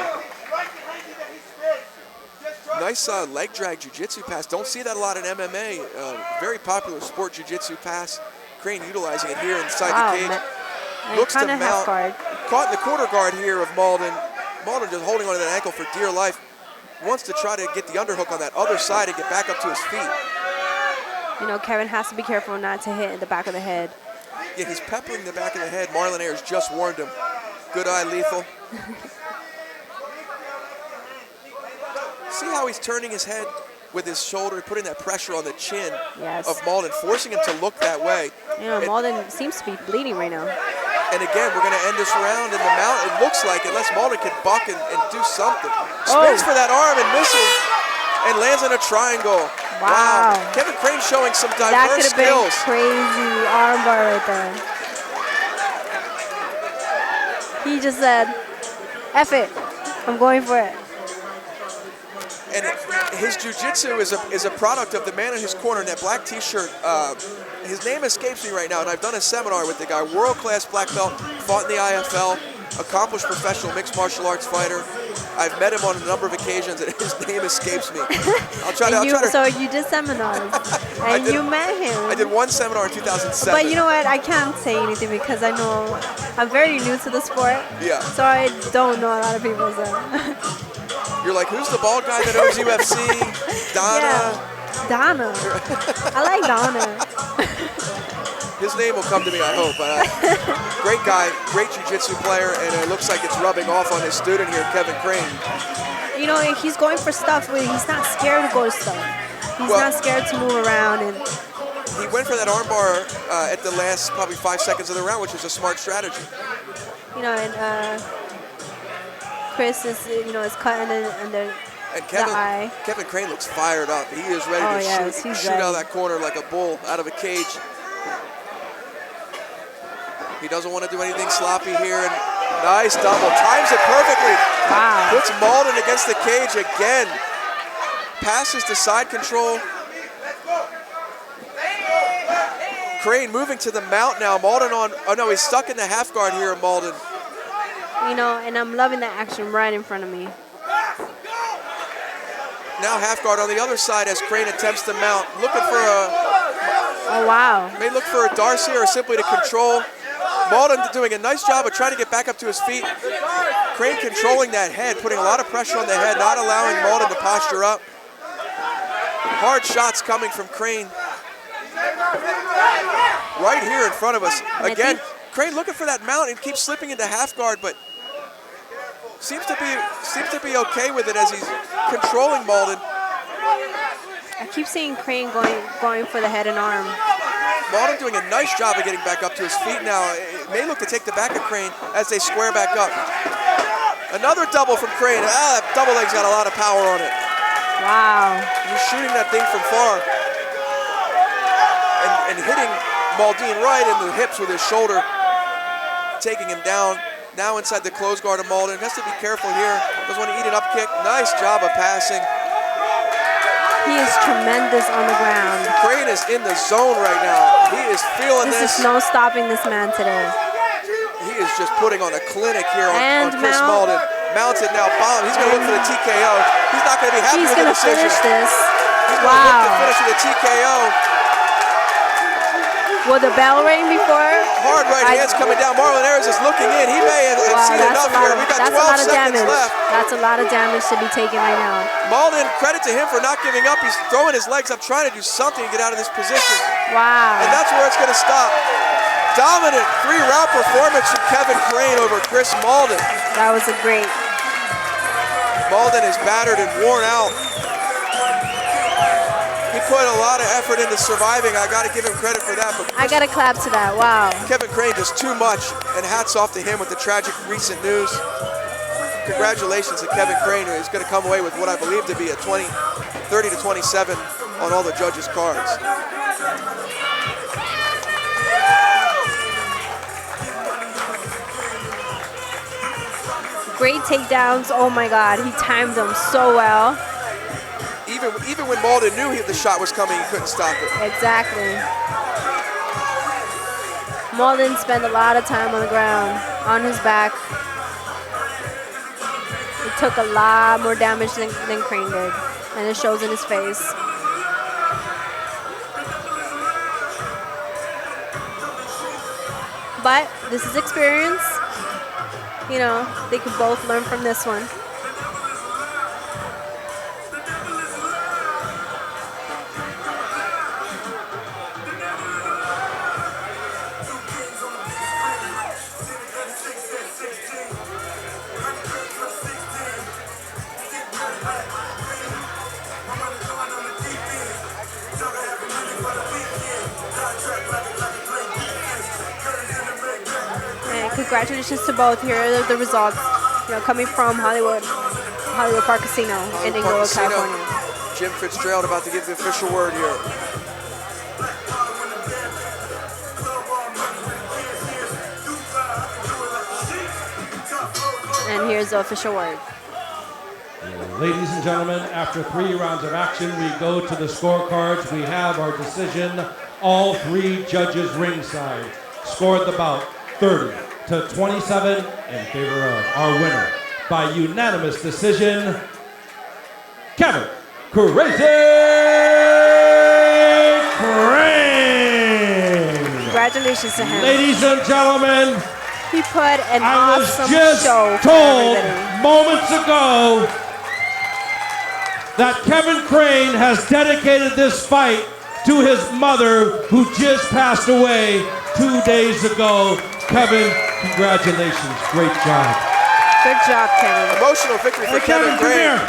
Nice leg drag jiu-jitsu pass. Don't see that a lot in MMA. Very popular sport, jiu-jitsu pass. Crane utilizing it here inside the cage. Looks to mount. Caught in the quarter guard here of Malden. Malden just holding onto that ankle for dear life. Wants to try to get the underhook on that other side and get back up to his feet. You know, Kevin has to be careful not to hit in the back of the head. Yeah, he's peppering the back of the head. Marlon Ayers just warned him. Good eye, lethal. See how he's turning his head with his shoulder, putting that pressure on the chin of Malden, forcing him to look that way. You know, Malden seems to be bleeding right now. And again, we're going to end this round in the mount. It looks like, unless Malden can buck and do something. Spins for that arm and misses, and lands in a triangle. Wow. Kevin Crane showing some diverse skills. That could have been crazy armbar right there. He just said, F it, I'm going for it. And his jiu-jitsu is a product of the man in his corner in that black t-shirt. His name escapes me right now, and I've done a seminar with the guy. World-class black belt, fought in the IFL, accomplished professional mixed martial arts fighter. I've met him on a number of occasions, and his name escapes me. So you did seminars, and you met him. I did one seminar in 2007. But you know what? I can't say anything because I know I'm very new to the sport. Yeah. So I don't know a lot of people. So. You're like, who's the bald guy that owns UFC? Donna. Yeah. Donna. I like Donna. His name will come to me, I hope. Great guy, great jiu-jitsu player, and it looks like it's rubbing off on his student here, Kevin Crane. You know, he's going for stuff where he's not scared to go to stuff. He's not scared to move around. And he went for that armbar at the last probably 5 seconds of the round, which was a smart strategy. You know, and Chris is, you know, is cutting under the eye. Kevin Crane looks fired up. He is ready to shoot out of that corner like a bull out of a cage. He doesn't want to do anything sloppy here. And nice double. Times it perfectly. Wow. Puts Malden against the cage again. Passes to side control. Crane moving to the mount now. Malden on, oh no, he's stuck in the half guard here, Malden. You know, and I'm loving that action right in front of me. Now half guard on the other side as Crane attempts to mount. Looking for a... Oh, wow. May look for a Darcy or simply to control. Malden doing a nice job of trying to get back up to his feet. Crane controlling that head, putting a lot of pressure on the head, not allowing Malden to posture up. Hard shots coming from Crane. Right here in front of us. Again, Crane looking for that mount and keeps slipping into half guard, but seems to be okay with it as he's controlling Malden. I keep seeing Crane going for the head and arm. Malden doing a nice job of getting back up to his feet now. It may look to take the back of Crane as they square back up. Another double from Crane. That double leg's got a lot of power on it. Wow. He's shooting that thing from far. And hitting Malden right in the hips with his shoulder. Taking him down. Now inside the close guard of Malden. Has to be careful here. Doesn't want to eat an up kick. Nice job of passing. He is tremendous on the ground. Crane is in the zone right now. He is feeling this. There's no stopping this man today. He is just putting on a clinic here on Chris Malden. Mounted now, bomb. He's going to look for the TKO. He's not going to be happy with the decision. He's going to finish this. He's going to look to finish with a TKO. Will the bell ring before? Hard right hands coming down. Marlon Ayers is looking in. He may have seen enough here. We've got 12 seconds left. That's a lot of damage to be taken right now. Malden, credit to him for not giving up. He's throwing his legs up, trying to do something to get out of this position. Wow. And that's where it's going to stop. Dominant 3-round performance from Kevin Crane over Chris Malden. That was a great. Malden is battered and worn out. He put a lot of effort into surviving. I got to give him credit for that. But I got to clap to that. Wow. Kevin Crane does too much, and hats off to him with the tragic recent news. Congratulations to Kevin Crane, who is going to come away with what I believe to be a 30-27 on all the judges' cards. Great takedowns. Oh my God, he timed them so well. Even when Malden knew the shot was coming, he couldn't stop it. Exactly. Malden spent a lot of time on the ground, on his back. He took a lot more damage than Crane did, and it shows in his face. But this is experience. You know, they could both learn from this one. Congratulations to both. Here are the results, you know, coming from Hollywood Park Casino in Inglewood, California. Jim Fitzgerald about to give the official word here. And here's the official word. Ladies and gentlemen, after 3 rounds of action, we go to the scorecards. We have our decision. All 3 judges ringside scored the bout 30-27 in favor of our winner by unanimous decision, Kevin Crazy Crane. Congratulations to him. Ladies and gentlemen, he put an awesome I was just show told moments ago that Kevin Crane has dedicated this fight to his mother, who just passed away 2 days ago. Kevin, congratulations. Great job. Good job, Kevin. Emotional victory for Kevin Crane.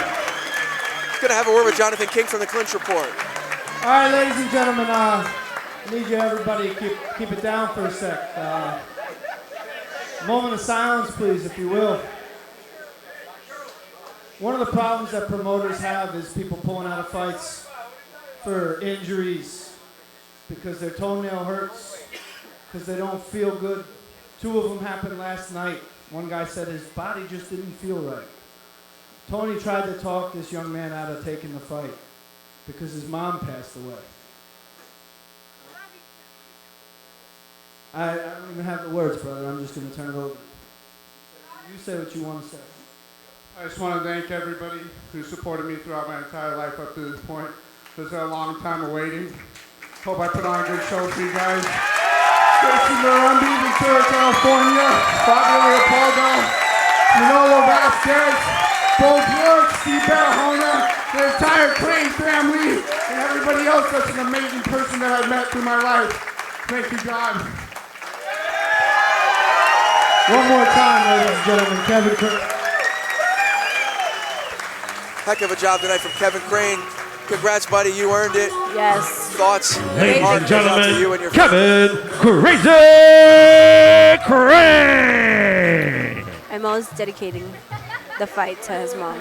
Come Going to have a word with Jonathan King from the Clinch Report. All right, ladies and gentlemen, I need you everybody to keep it down for a sec. Moment of silence, please, if you will. One of the problems that promoters have is people pulling out of fights for injuries because their toenail hurts, because they don't feel good. 2 of them happened last night. One guy said his body just didn't feel right. Tony tried to talk this young man out of taking the fight because his mom passed away. I don't even have the words, brother. I'm just going to turn it over. You say what you want to say. I just want to thank everybody who supported me throughout my entire life up to this point. This is a long time of waiting. Hope I put on a good show for you guys. Tracy Marumbi, Ventura, California. Fabio Leopoldo. Manolo Vasquez. Bo Brooks. Steve Barahona. The entire Crane family. And everybody else that's an amazing person that I've met through my life. Thank you, God. One more time, ladies and gentlemen, Kevin Crane. Heck of a job tonight from Kevin Crane. Congrats, buddy. You earned it. Yes. Thoughts? Ladies and gentlemen, you and your Kevin Crazy Crane. And Mo's dedicating the fight to his mom.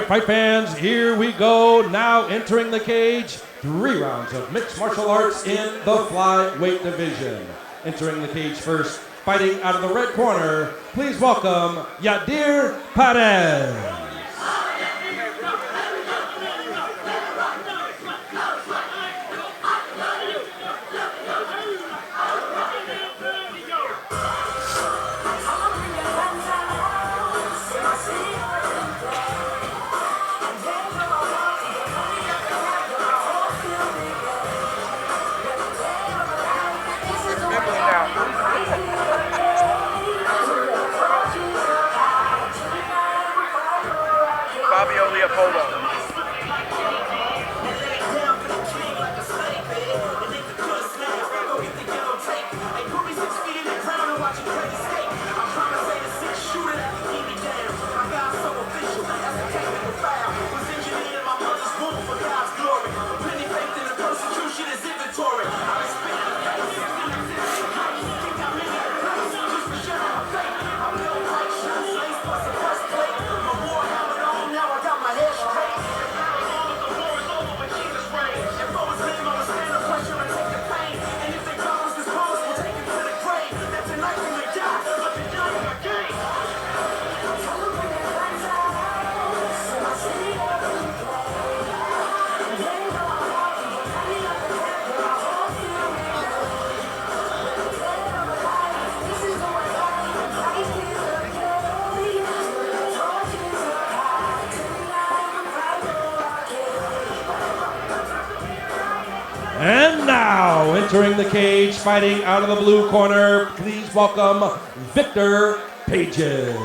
fight fans, here we go. Now entering the cage, 3 rounds of mixed martial arts in the flyweight division. Entering the cage first, fighting out of the red corner, please welcome Yadir Perez. Fabio Leopoldo. And now, entering the cage, fighting out of the blue corner, please welcome Victor Pages.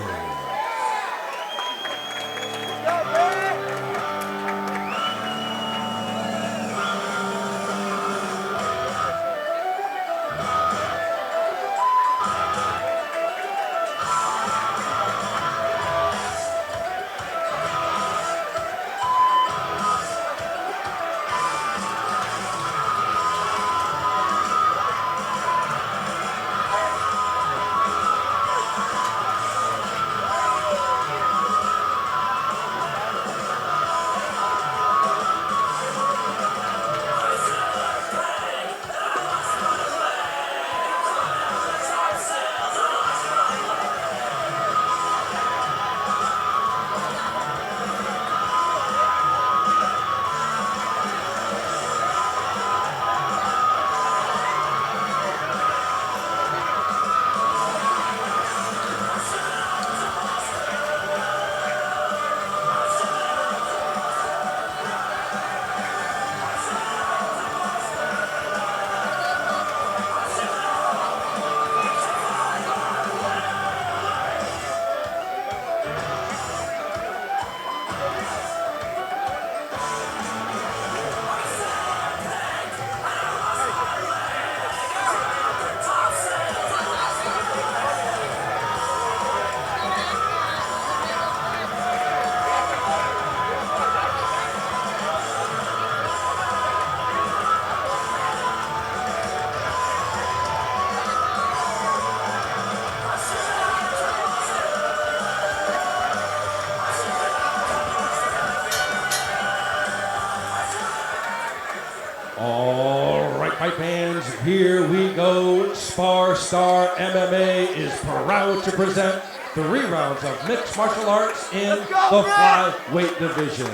All right, fight fans, here we go. Spar Star MMA is proud to present 3 rounds of mixed martial arts in the flyweight division.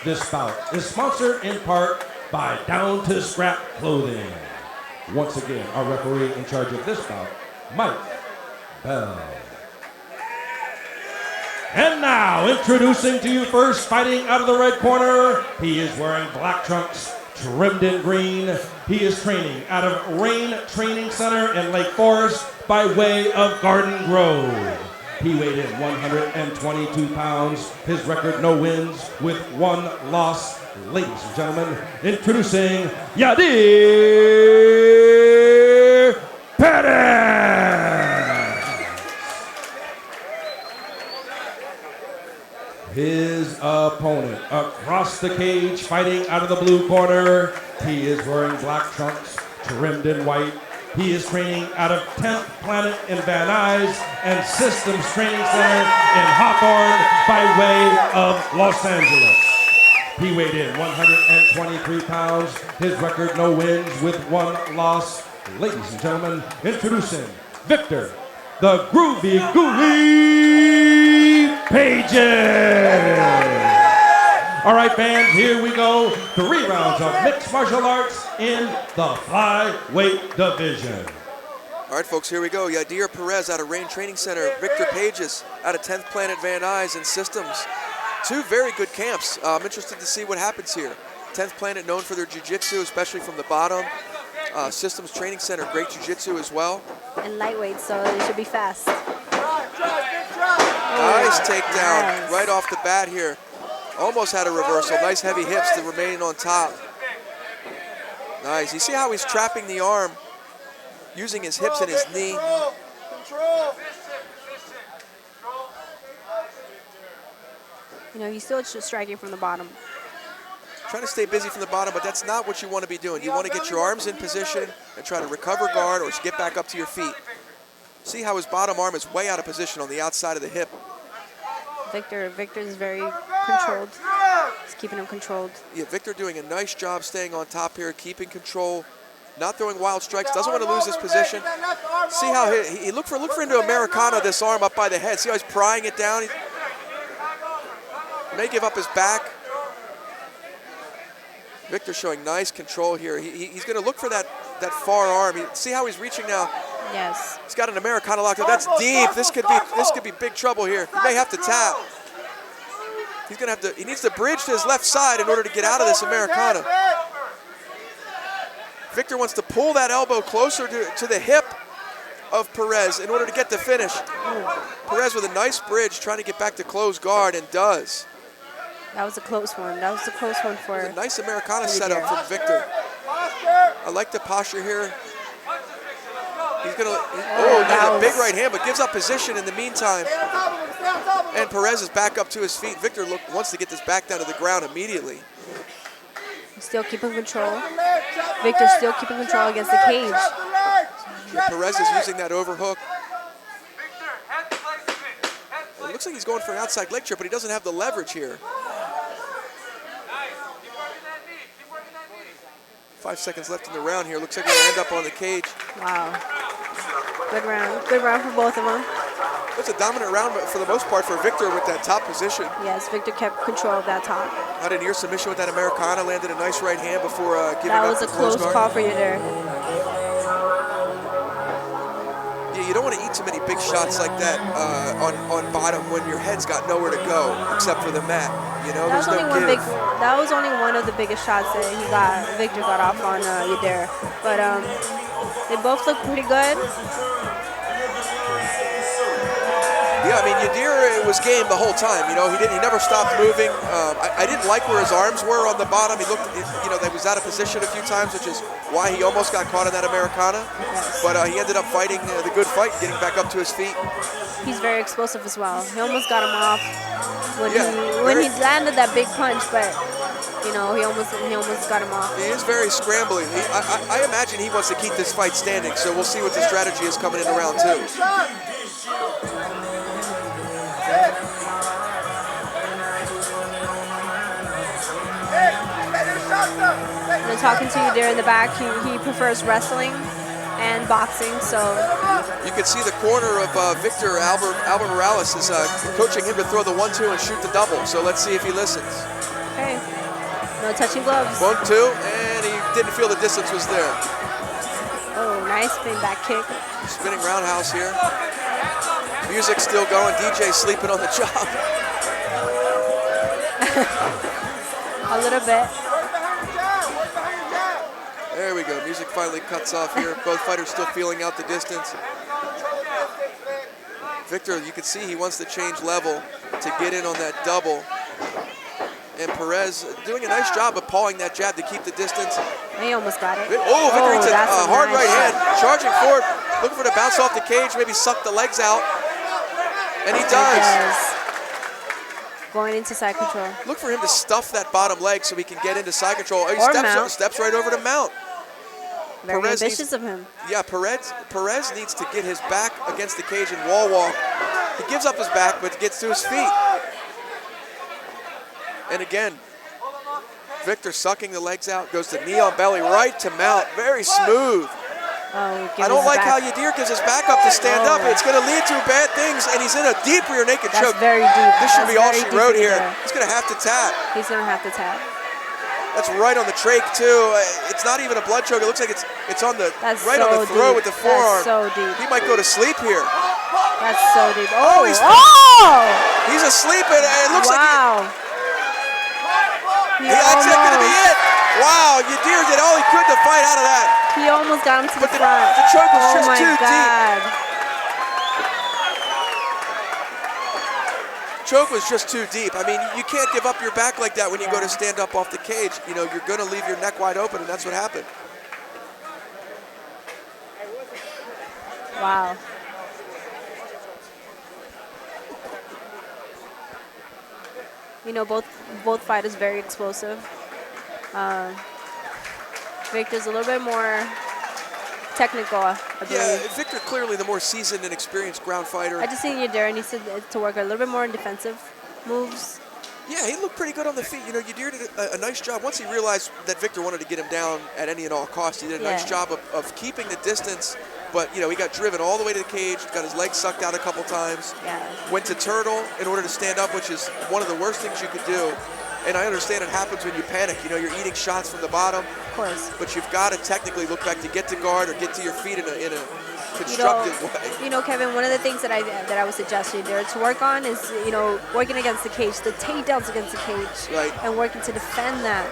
This bout is sponsored in part by Down to Scrap Clothing. Once again, our referee in charge of this bout, Mike Bell. And now, introducing to you first, fighting out of the red corner, he is wearing black trunks, trimmed in green. He is training out of Rain Training Center in Lake Forest by way of Garden Grove. He weighed in 122 pounds. His record, no wins with 1 loss. Ladies and gentlemen, introducing Yadir Perez. His opponent across the cage, fighting out of the blue corner. He is wearing black trunks, trimmed in white. He is training out of 10th Planet in Van Nuys and Systems Training Center in Hawthorne by way of Los Angeles. He weighed in 123 pounds. His record, no wins with 1 loss. Ladies and gentlemen, introducing Victor, the Groovy Gooey Pages. All right, fans, here we go. 3 rounds of mixed martial arts in the flyweight division. All right, folks, here we go. Yadir Perez out of Rain Training Center. Victor Pages out of 10th Planet Van Nuys and Systems. 2 very good camps. I'm interested to see what happens here. 10th Planet known for their jiu-jitsu, especially from the bottom. Systems Training Center, great jiu-jitsu as well. And lightweight, so they should be fast. Nice takedown right off the bat here. Almost had a reversal. Nice heavy hips to remain on top. Nice. You see how he's trapping the arm, using his hips and his knee. You know, he's still striking from the bottom. Trying to stay busy from the bottom, but that's not what you want to be doing. You want to get your arms in position and try to recover guard or get back up to your feet. See how his bottom arm is way out of position on the outside of the hip. Victor is very controlled. He's keeping him controlled. Yeah, Victor doing a nice job staying on top here, keeping control, not throwing wild strikes, doesn't want to lose his position. See how he look for him to Americana this arm up by the head. See how he's prying it down? He may give up his back. Victor showing nice control here. He's going to look for that far arm. See how he's reaching now? Yes. He's got an Americana locked up. That's deep. This could be big trouble here. He may have to tap. He's going to have to. He needs to bridge to his left side in order to get out of this Americana. Victor wants to pull that elbow closer to the hip of Perez in order to get the finish. Perez with a nice bridge, trying to get back to close guard, and does. That was a close one. That was a close one for. A nice Americana setup from Victor. I like the posture here. He's gonna. A big right hand, but gives up position in the meantime. And Perez is back up to his feet. Victor wants to get this back down to the ground immediately. He's still keeping control. Victor's still keeping control against the cage. Yeah, Perez is using that overhook. It looks like he's going for an outside leg trip, but he doesn't have the leverage here. 5 seconds left in the round here. Looks like we'll end up on the cage. Wow. Good round. Good round for both of them. It's a dominant round, but for the most part for Victor with that top position. Yes, Victor kept control of that top. Had a near submission with that Americana, landed a nice right hand before giving that up. Was a close call for you there. Yeah, you don't want to eat too many big shots like that on bottom when your head's got nowhere to go except for the mat. You know, that there's no give. That was only one of the biggest shots that Victor got off on Yadir. But they both look pretty good. Yeah, I mean, Yadir was game the whole time. You know, he never stopped moving. I didn't like where his arms were on the bottom. He looked, you know, he was out of position a few times, which is why he almost got caught in that Americana. Yes. But he ended up fighting the good fight, getting back up to his feet. He's very explosive as well. He almost got him off when he landed that big punch, but you know, he almost got him off. He is very scrambling. I imagine he wants to keep this fight standing. So we'll see what the strategy is coming into round 2. And talking to you there in the back, he prefers wrestling and boxing, so. You can see the corner of Victor. Albert Morales is coaching him to throw the 1-2 and shoot the double, so let's see if he listens. Okay, no touching gloves. 1-2, and he didn't feel the distance was there. Oh, nice spin back kick. Spinning roundhouse here. Music's still going, DJ sleeping on the job. A little bit. There we go. Music finally cuts off here. Both fighters still feeling out the distance. Victor, you can see he wants to change level to get in on that double. And Perez doing a nice job of pawing that jab to keep the distance. He almost got it. Oh, Victor hits a hard right hand. Charging forward, looking for to bounce off the cage, maybe suck the legs out. And he does. Going into side control. Look for him to stuff that bottom leg so he can get into side control. He steps right over to mount. Very Perez ambitious of him. Yeah, Perez needs to get his back against the cage and wall walk. He gives up his back, but gets to his feet. And again, Victor sucking the legs out, goes to knee on belly, right to mount, very smooth. I don't like how Yadir gives his back up to stand up. It's going to lead to bad things, and he's in a deep rear naked choke. That's very deep. This should be all she wrote here. There. He's going to have to tap. He's going to have to tap. That's right on the trach too. It's not even a blood choke. It looks like it's on the on the throat with the forearm. That's so deep. He might go to sleep here. That's so deep. He's asleep, and it looks like that's not going to be it. Wow, Yadir did all he could to fight out of that. He almost got him to the front. The choke was just too deep. Choke was just too deep. I mean, you can't give up your back like that when you go to stand up off the cage. You know, you're going to leave your neck wide open, and that's what happened. Wow. You know, both fighters very explosive. Victor's a little bit more technical, I believe. Yeah, Victor clearly the more seasoned and experienced ground fighter. I just think Yadir needs to work a little bit more in defensive moves. Yeah, he looked pretty good on the feet. You know, Yadir did a nice job. Once he realized that Victor wanted to get him down at any and all costs, he did a nice job of keeping the distance. But, you know, he got driven all the way to the cage, got his legs sucked out a couple times. Went to turtle in order to stand up, which is one of the worst things you could do. And I understand it happens when you panic. You know, you're eating shots from the bottom. Of course. But you've got to technically look back to get to guard or get to your feet in a constructive way. You know, Kevin, one of the things that I would suggest you there to work on is, you know, working against the cage, the takedowns against the cage, and working to defend that.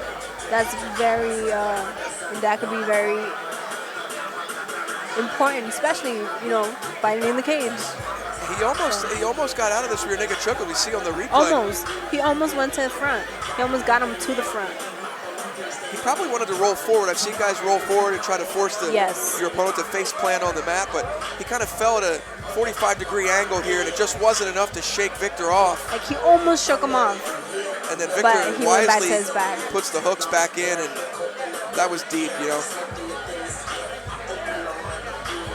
That's very, that could be very important, especially, you know, fighting in the cage. He almost got out of this rear naked choke that we see on the replay. Almost. He almost went to the front. He almost got him to the front. He probably wanted to roll forward. I've seen guys roll forward and try to force your opponent to face plant on the mat, but he kind of fell at a 45-degree angle here, and it just wasn't enough to shake Victor off. Like, he almost shook him off. And then Victor wisely puts the hooks back in, and that was deep, you know.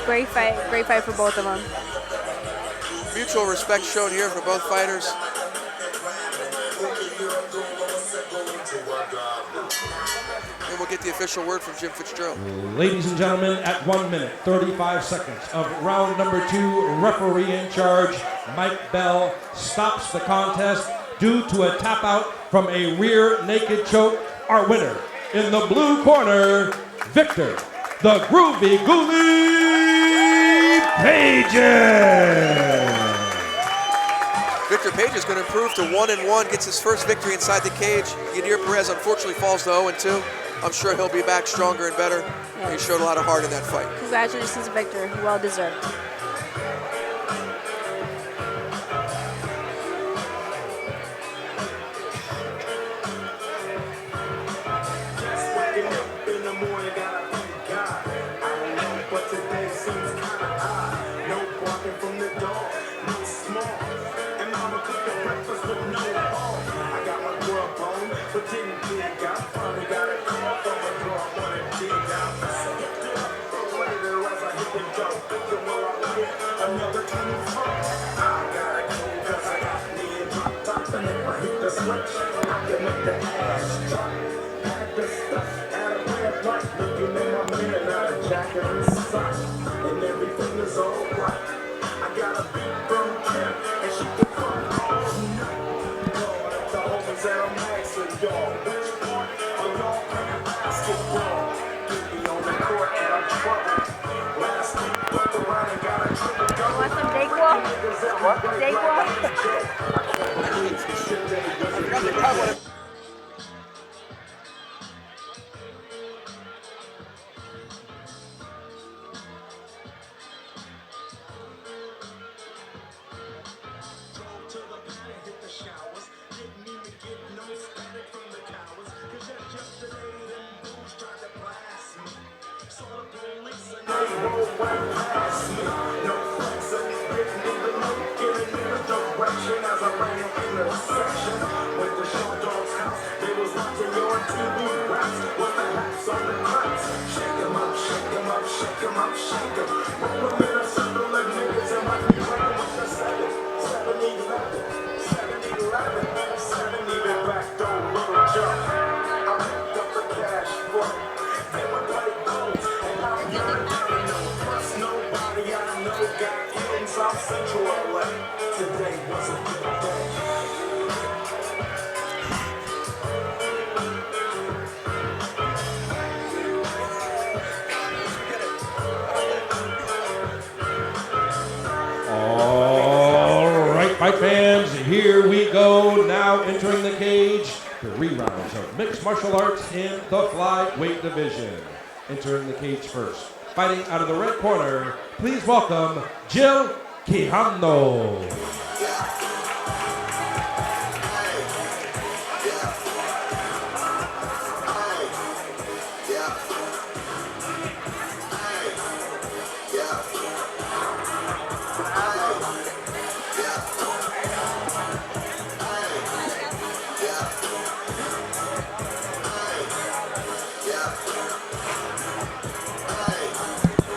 Great fight for both of them. Mutual respect shown here for both fighters. And we'll get the official word from Jim Fitzgerald. Ladies and gentlemen, at 1 minute, 35 seconds of round number 2, referee in charge, Mike Bell, stops the contest due to a tap out from a rear naked choke. Our winner in the blue corner, Victor, the Groovy Goolie Pages. Victor Page is going to improve to 1-1, gets his first victory inside the cage. Yadir Perez unfortunately falls to 0-2. I'm sure he'll be back stronger and better. He showed a lot of heart in that fight. Congratulations, Victor. Well deserved. Shake 'em up, shake 'em 'em out, shake 'em. Roll 'em in a circle like niggas and might be breaking with the 7-11. 7-11. 7-11 back, don't little jump. I picked up the cash, boy. They would play gold, and I'm young. Don't trust nobody, I know. Got hit in South Central LA. Today was a good day. All right, fight fans, here we go. Now entering the cage, the 3 rounds of mixed martial arts in the flyweight division. Entering the cage first, fighting out of the red corner, please welcome Jill Quijano.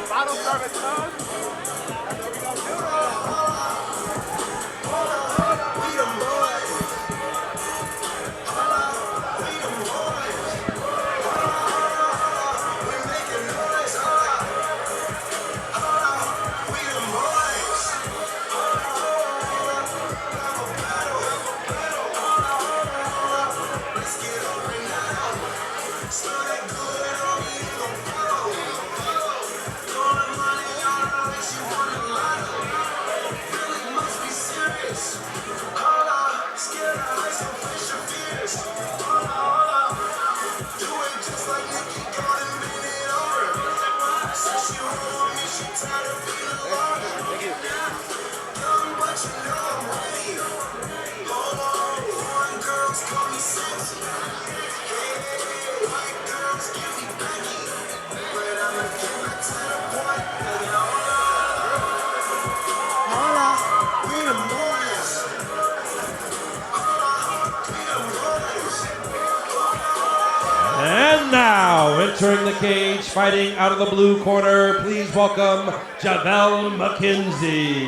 Bottle service, son. And now, entering the cage, fighting out of the blue corner, please welcome Javel McKenzie.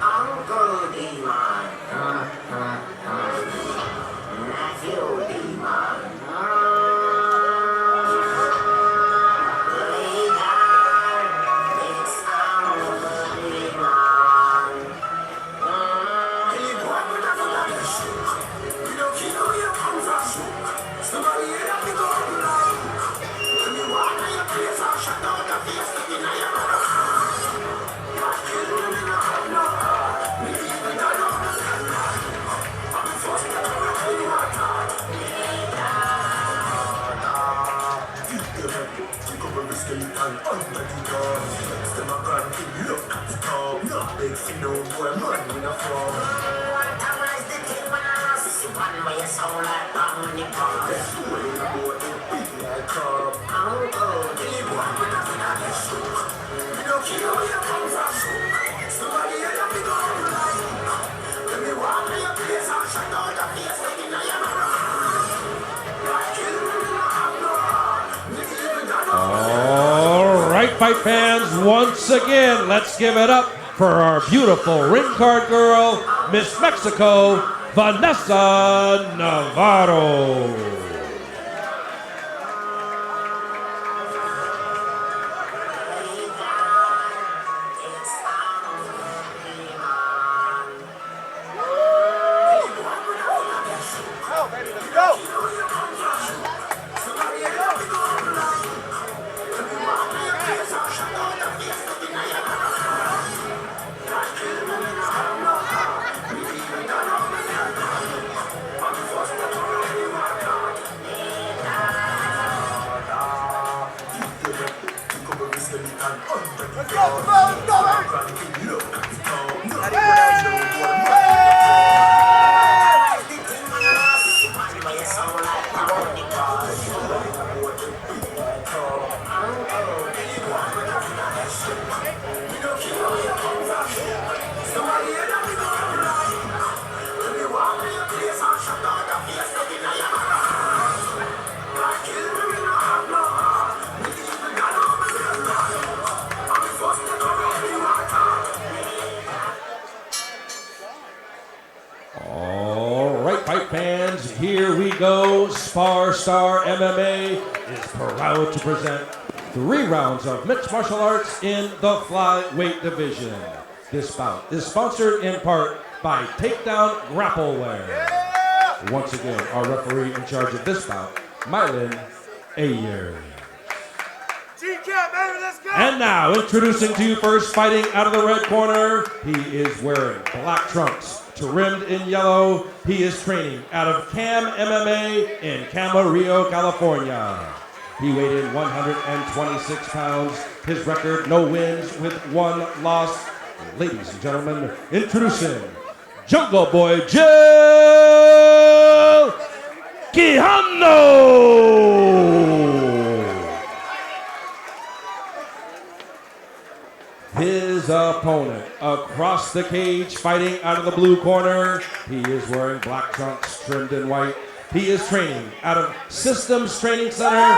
Uncle Demon. Nephew Demon. It's Uncle Demon. Somebody hit up the golden line. When you walk in your place, I'll shut down the face that you know you're not kidding me, no, no. Me even I don't understand that. I'm the first to come up with you, I thought. Take over the skeleton under the gun. Next time I gun, you look at the top. Not big, see no boy, man, in a form. One way you sound like Dominic Bond. That's the way you go and beat like up. Uncle Demon. We don't care where you come from. Somebody hit up the golden line. When me walk in your place, I'll shut down the face that you know you're not kidding me, no, no. Nigga, even I don't. All right, fight fans, once again, let's give it up for our beautiful ring card girl, Miss Mexico, Vanessa Navarro. Let's go, Spar Star MMA is proud to present 3 rounds of mixed martial arts in the flyweight division. This bout is sponsored in part by Takedown Grappleware. Once again, our referee in charge of this bout, Mylan Ayer. And now, introducing to you first, fighting out of the red corner, he is wearing black trunks, trimmed in yellow. He is training out of Cam MMA in Camarillo, California. He weighed in 126 pounds. His record, no wins with 1 loss. Ladies and gentlemen, introducing Jungle Boy Joe Quijano. His opponent across the cage, fighting out of the blue corner. He is wearing black trunks trimmed in white. He is training out of Systems Training Center in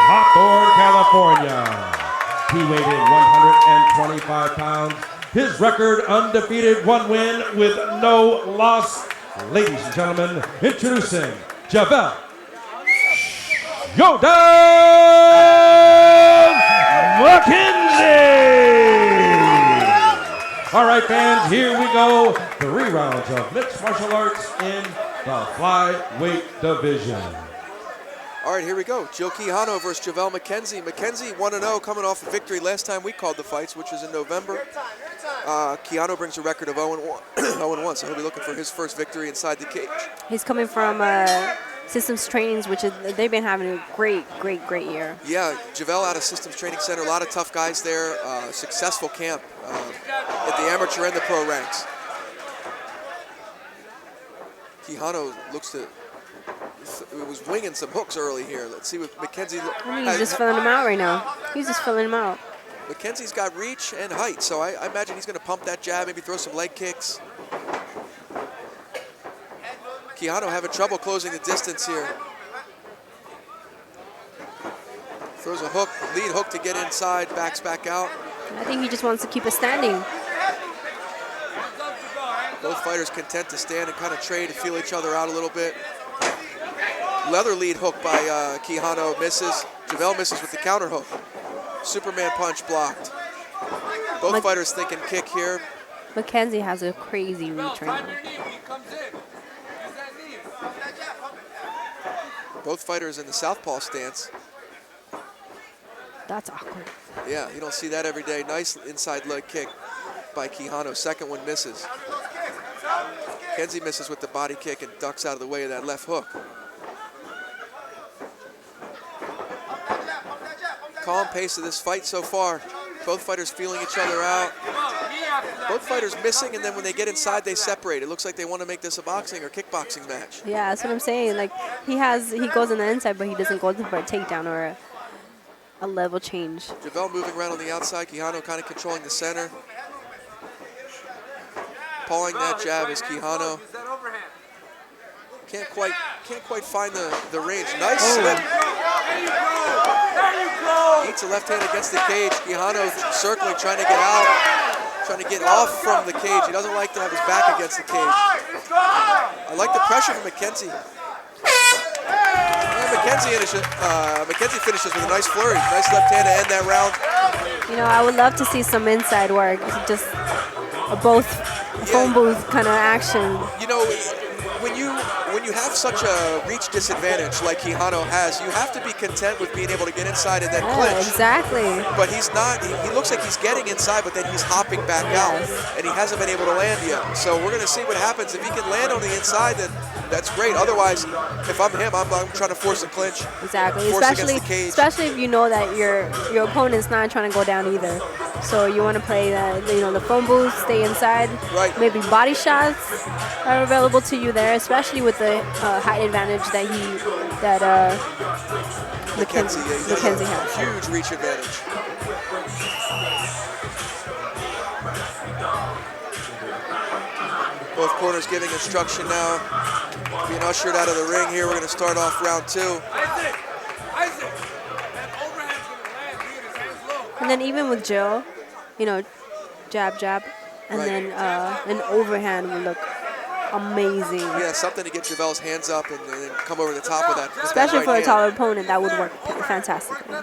Hawthorne, California. He weighed in 125 pounds. His record, undefeated, 1 win with no loss. Ladies and gentlemen, introducing Javel Yodan McKenzie. All right, fans, here we go. 3 rounds of mixed martial arts in the flyweight division. All right, here we go. Joe Quijano versus Javel McKenzie. McKenzie 1-0, coming off a victory last time we called the fights, which was in November. Quijano brings a record of 0-1, 0-1, so he'll be looking for his first victory inside the cage. He's coming from Systems Trainings, which they've been having a great year. Yeah, Javel out of Systems Training Center, a lot of tough guys there, successful camp at the amateur and the pro ranks. Quijano looks to, it was winging some hooks early here. Let's see what McKenzie. He's just filling them out right now. He's just filling them out. McKenzie's got reach and height, so I imagine he's going to pump that jab, maybe throw some leg kicks. Quijano having trouble closing the distance here. Throws a hook, lead hook to get inside, backs back out. I think he just wants to keep it standing. Both fighters content to stand and kind of trade and feel each other out a little bit. Leather lead hook by Quijano misses. Javel misses with the counter hook. Superman punch blocked. Both fighters thinking kick here. McKenzie has a crazy reach right now. Both fighters in the southpaw stance. That's awkward. Yeah, you don't see that every day. Nice inside leg kick by Quijano. Second one misses. McKenzie misses with the body kick and ducks out of the way of that left hook. Calm pace of this fight so far. Both fighters feeling each other out. Both fighters missing, and then when they get inside, they separate. It looks like they want to make this a boxing or kickboxing match. Yeah, that's what I'm saying. Like he goes on the inside, but he doesn't go for a takedown or a level change. Javel moving around on the outside. Quijano kind of controlling the center. Pawing that jab is Quijano. Can't quite find the range. Nice slip. Eats a left hand against the cage. Quijano circling, trying to get out, trying to get off from the cage. He doesn't like to have his back against the cage. I like the pressure from McKenzie. And McKenzie finishes with a nice flurry. Nice left hand to end that round. You know, I would love to see some inside work. Just both phone booth kind of action. You know, when you have such a reach disadvantage like Quijano has, you have to be content with being able to get inside and then clinch. Exactly. But he's not. He looks like he's getting inside, but then he's hopping back out, and he hasn't been able to land yet. So we're going to see what happens. If he can land on the inside, then that's great. Otherwise, if I'm him, I'm trying to force a clinch. Exactly. Force against the cage. Especially if you know that your opponent's not trying to go down either. So you want to play the phone booth, stay inside. Right. Maybe body shots are available to you there, especially with the height advantage that McKenzie has. Huge reach advantage. Both corners giving instruction now. Being ushered out of the ring here. We're going to start off round 2. And then even with Joe, jab, and then an overhand will look amazing. Yeah, something to get Javel's hands up and then come over the top with that. with that Especially right for a hand. taller opponent, that would work fantastically.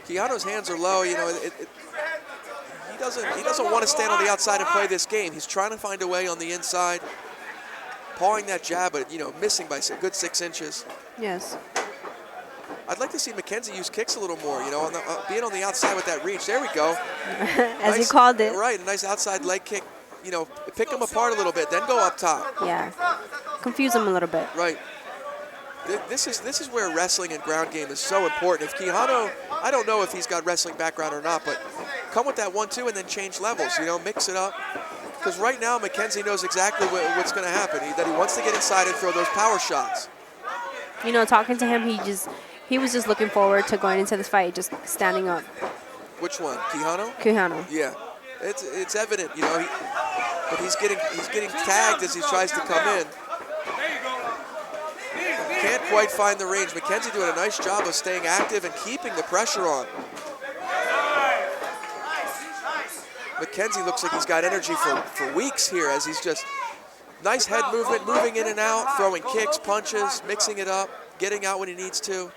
Keanu's hands are low. You know, he doesn't want to stand on the outside and play this game. He's trying to find a way on the inside, pawing that jab, but missing by a good 6 inches. Yes. I'd like to see Mackenzie use kicks a little more. Being on the outside with that reach. There we go. As you called it. Right, a nice outside leg kick. Pick him apart a little bit, then go up top. Yeah. Confuse him a little bit. Right. This is where wrestling and ground game is so important. If Quijano, I don't know if he's got wrestling background or not, but come with that 1-2 and then change levels. Mix it up. Because right now Mackenzie knows exactly what's going to happen. That he wants to get inside and throw those power shots. Talking to him, he was just looking forward to going into this fight, just standing up. Which one, Quijano? Quijano. Yeah, it's evident, but he's getting tagged as he tries to come in. Can't quite find the range. Mackenzie doing a nice job of staying active and keeping the pressure on. Mackenzie looks like he's got energy for weeks here as he's just nice head movement, moving in and out, throwing kicks, punches, mixing it up, getting out when he needs to.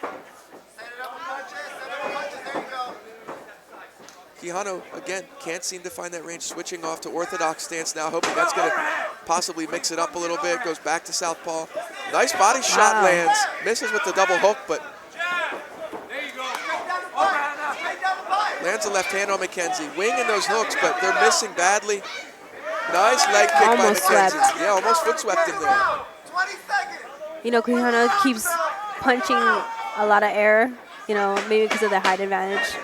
Quijano, again, can't seem to find that range, switching off to orthodox stance now, hoping that's going to possibly mix it up a little bit, goes back to southpaw. Nice body shot lands, misses with the double hook, but lands a left hand on Mackenzie. Winging those hooks, but they're missing badly. Nice leg kick almost by Mackenzie. swept. Yeah, almost foot swept him there. Quijano keeps punching a lot of air, maybe because of the height advantage.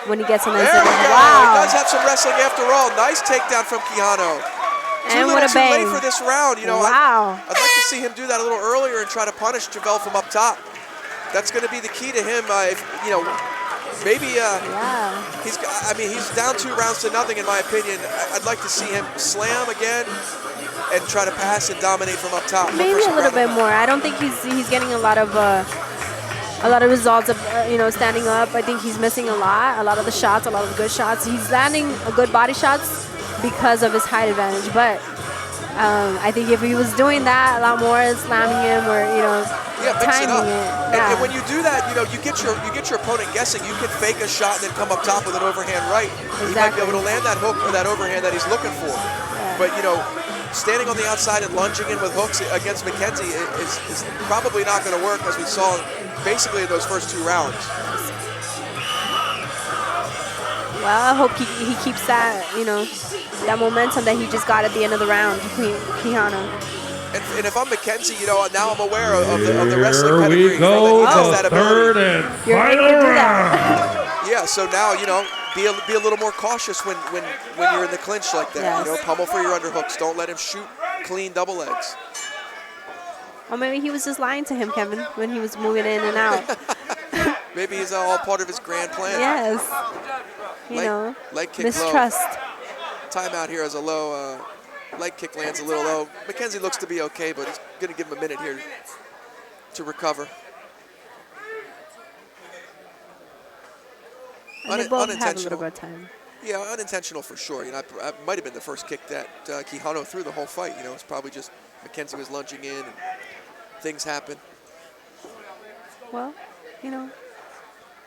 When he gets on that there we go. Wow. He does have some wrestling after all. Nice takedown from Quijano. And what a too bang. late for this round. Wow. I'd like to see him do that a little earlier and try to punish Javel from up top. That's going to be the key to him. Maybe he's down 2 rounds to nothing in my opinion. I'd like to see him slam again and try to pass and dominate from up top. Maybe a little bit more. I don't think he's getting a lot of results of standing up. I think he's missing a lot of the shots, a lot of the good shots. He's landing good body shots because of his height advantage, but I think if he was doing that a lot more, slamming him or timing it. And when you do that, you get your opponent guessing. You can fake a shot and then come up top with an overhand right. Exactly. He might be able to land that hook or that overhand that he's looking for. Yeah. But standing on the outside and lunging in with hooks against Mackenzie is probably not going to work, as we saw basically in those first 2 rounds. Well, I hope he keeps that, that momentum that he just got at the end of the round, Quijano. And if I'm Mackenzie, now I'm aware of the wrestling pedigree. Here we go, that the third and You're final able to do round. Yeah, so now, be a little more cautious when you're in the clinch like that. Yes. Pummel for your underhooks. Don't let him shoot clean double legs. Or maybe he was just lying to him, Kevin, when he was moving in and out. Maybe it's all part of his grand plan. Yes. Leg kick mistrust. low. Timeout here as a low. Leg kick lands a little low. Mackenzie looks to be okay, but he's going to give him a minute here to recover. And they both have a little bit of time. Yeah, unintentional for sure. I might have been the first kick that Quijano threw the whole fight. It's probably just Mackenzie was lunging in and things happen. Well,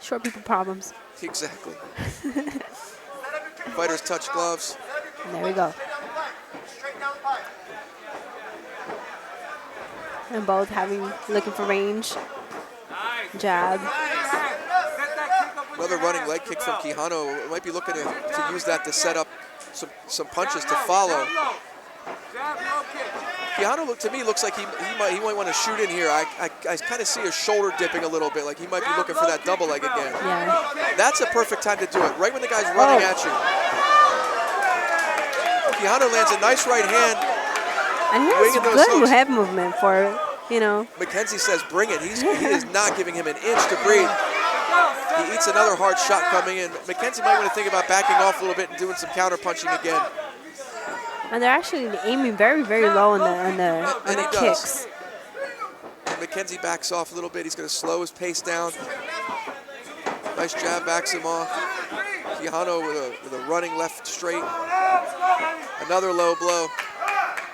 short people problems. Exactly. Fighters touch gloves. And there we go. And both looking for range. Jab. Another running leg kick from Quijano. Might be looking to use that to set up some punches to follow. Quijano, to me, looks like he might want to shoot in here. I kind of see his shoulder dipping a little bit, like he might be looking for that double leg again. Yeah. That's a perfect time to do it, right when the guy's running at you. Quijano lands a nice right hand. And he has good head movement for, Mackenzie says, bring it. He is not giving him an inch to breathe. He eats another hard shot coming in. Mackenzie might want to think about backing off a little bit and doing some counter punching again. And they're actually aiming very, very low on the kicks. And Mackenzie backs off a little bit. He's going to slow his pace down. Nice jab, backs him off. Quijano with a running left straight. Another low blow.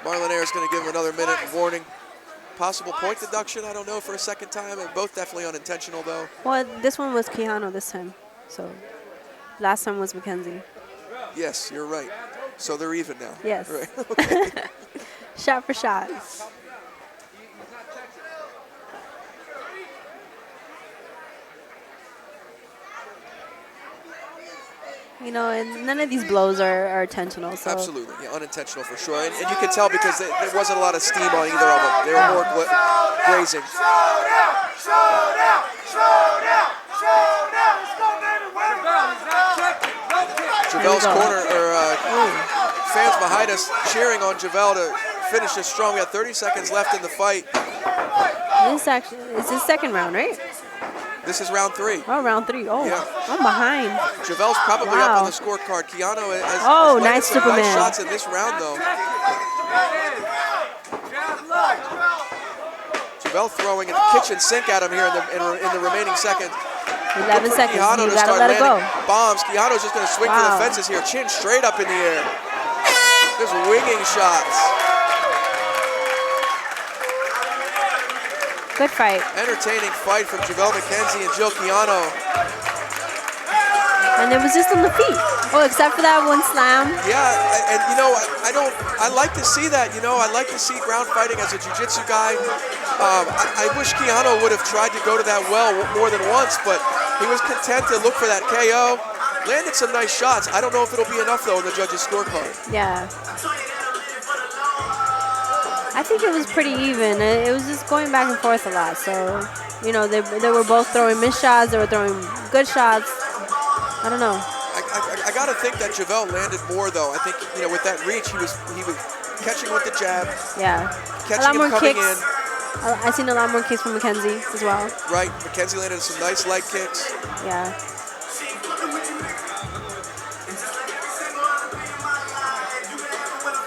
Marlinaire is going to give him another minute warning. Possible point deduction, I don't know, for a second time. And both definitely unintentional, though. Well, this one was Quijano this time. So last time was Mackenzie. Yes, you're right. So they're even now. Yes. Right. Okay. Shot for shot. You know, and none of these blows are intentional. So. Absolutely, yeah, unintentional for sure. And you can tell because there wasn't a lot of steam on either of them. They were more grazing. Javel's corner, fans behind us cheering on Javel to finish this strong. We got 30 seconds left in the fight. This actually is his second round, right? This is round 3. Oh, round 3. Oh, yeah. I'm behind. Javel's probably up on the scorecard. Quijano has nice some Superman. nice shots in this round, though. Javel throwing a kitchen sink at him here in the remaining seconds. 11 seconds. Quijano You to gotta start let it go. landing bombs. Quijano's just going to swing for the fences here. Chin straight up in the air. Just winging shots. Good fight. Entertaining fight from Javel McKenzie and Jill Quijano. And it was just on the feet. Oh, except for that one slam. Yeah, and you know, I like to see that. You know, I like to see ground fighting as a jiu-jitsu guy. I wish Quijano would have tried to go to that well more than once, but he was content to look for that KO. Landed some nice shots. I don't know if it'll be enough though in the judges' scorecard. Yeah. I think it was pretty even. It was just going back and forth a lot. So, you know, they were both throwing missed shots. They were throwing good shots. I don't know. I got to think that Javel landed more, though. I think, you know, with that reach, he was catching with the jab. Yeah. Catching him coming in. I seen a lot more kicks from Mackenzie as well. Right. Mackenzie landed some nice leg kicks. Yeah.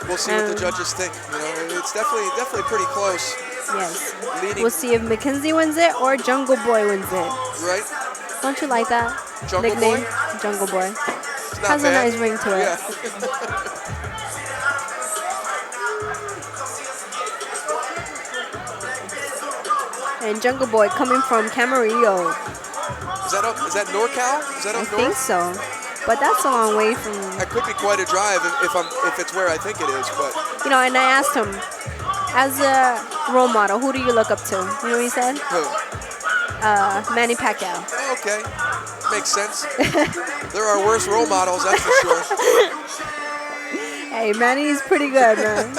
We'll see what the judges think. You know, it's definitely pretty close. Yes. Leading. We'll see if Mackenzie wins it or Jungle Boy wins it. Right. Don't you like that Jungle nickname? Boy? Jungle Boy. It's not Has bad. a nice ring to it. Yeah. And Jungle Boy coming from Camarillo. Is that NorCal? Is that up I north? think so. But that's a long way from... That could be quite a drive if it's where I think it is, but... You know, and I asked him, as a role model, who do you look up to? You know what he said? Who? Manny Pacquiao. Okay, makes sense. There are worse role models, that's for sure. Hey, Manny's pretty good, man.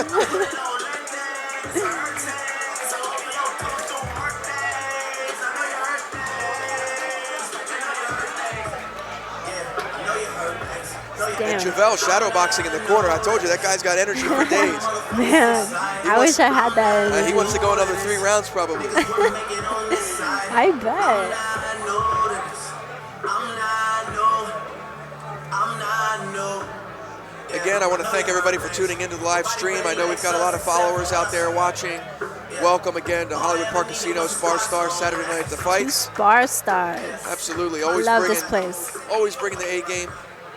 And Javel shadowboxing in the corner. I told you, that guy's got energy for days. Man, I wish I had that energy. He wants to go another 3 rounds probably. I bet. Again, I want to thank everybody for tuning into the live stream. I know we've got a lot of followers out there watching. Welcome again to Hollywood Park Casino, Spar Star, Saturday night at the fight. Spar Stars. Absolutely. I love this place. Always bringing the A game.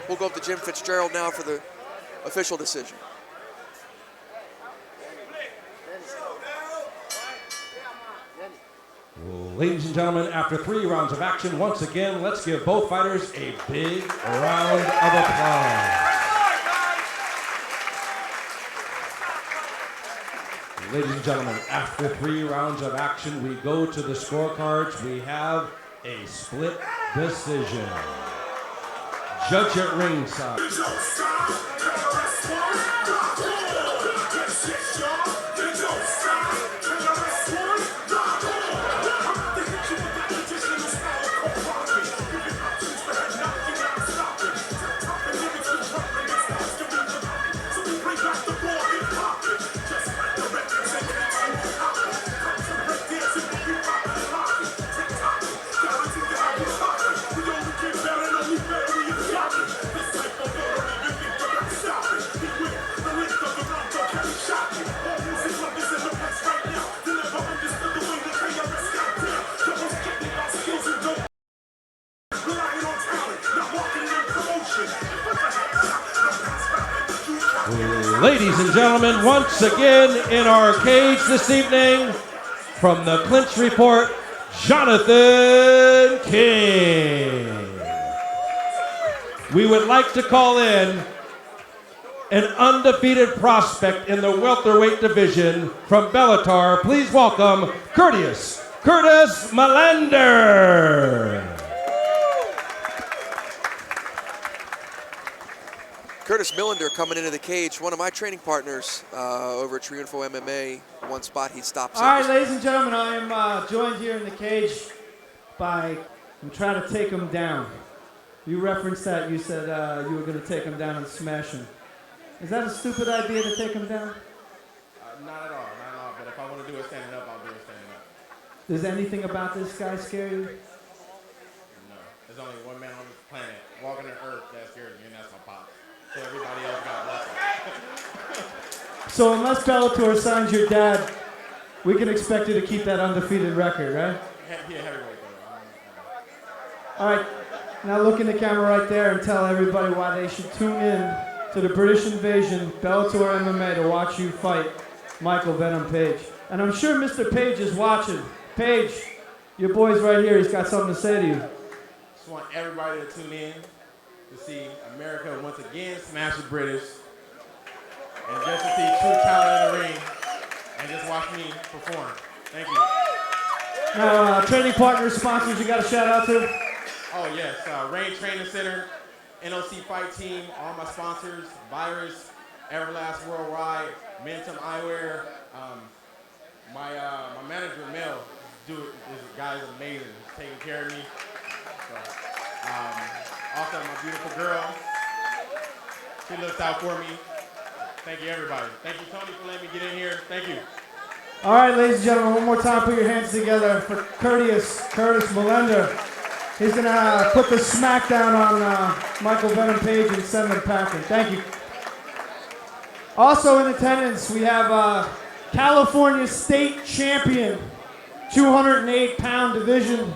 We'll go up to Jim Fitzgerald now for the official decision. Ladies and gentlemen, after 3 rounds of action, once again, let's give both fighters a big round of applause. Ladies and gentlemen, after 3 rounds of action, we go to the scorecards. We have a split decision. Judge at ringside. Ladies and gentlemen, once again in our cage this evening, from the Clinch Report, Jonathan King. We would like to call in an undefeated prospect in the welterweight division from Bellator. Please welcome Curtis Melander. Curtis Melander coming into the cage, one of my training partners over at Triunfo MMA. One spot he stops All right, ladies and gentlemen, I am joined here in the cage by, I'm trying to take him down. You referenced that, you said you were going to take him down and smash him. Is that a stupid idea to take him down? Not at all, but if I want to do it standing up, I'll do it standing up. Does anything about this guy scare you? No, there's only one man on this planet walking the earth that scares me, and that's my pop. So everybody else got lessons. So unless Bellator signs your dad, we can expect you to keep that undefeated record, right? Yeah, heavyweight though. All right, now look in the camera right there and tell everybody why they should tune in to the British Invasion Bellator MMA to watch you fight Michael Venom Page. And I'm sure Mr. Page is watching. Page, your boy's right here. He's got something to say to you. Just want everybody to tune in to see America once again smash the British, and just to see true talent in the ring, and just watch me perform. Thank you. Now, training partners, sponsors, you got a shout out to? Oh yes, Rain Training Center, NOC Fight Team, all my sponsors, Virus, Everlast Worldwide, Mentum Eyewear, my manager Mel, this guy is amazing, he's taking care of me. So, also my beautiful girl, she looks out for me. Thank you everybody. Thank you Tony for letting me get in here. Thank you. All right, ladies and gentlemen, one more time, put your hands together for Curtis Melander. He's going to put the smackdown on Michael Venom Page and send him packing. Thank you. Also in attendance, we have California State Champion, 208-pound division,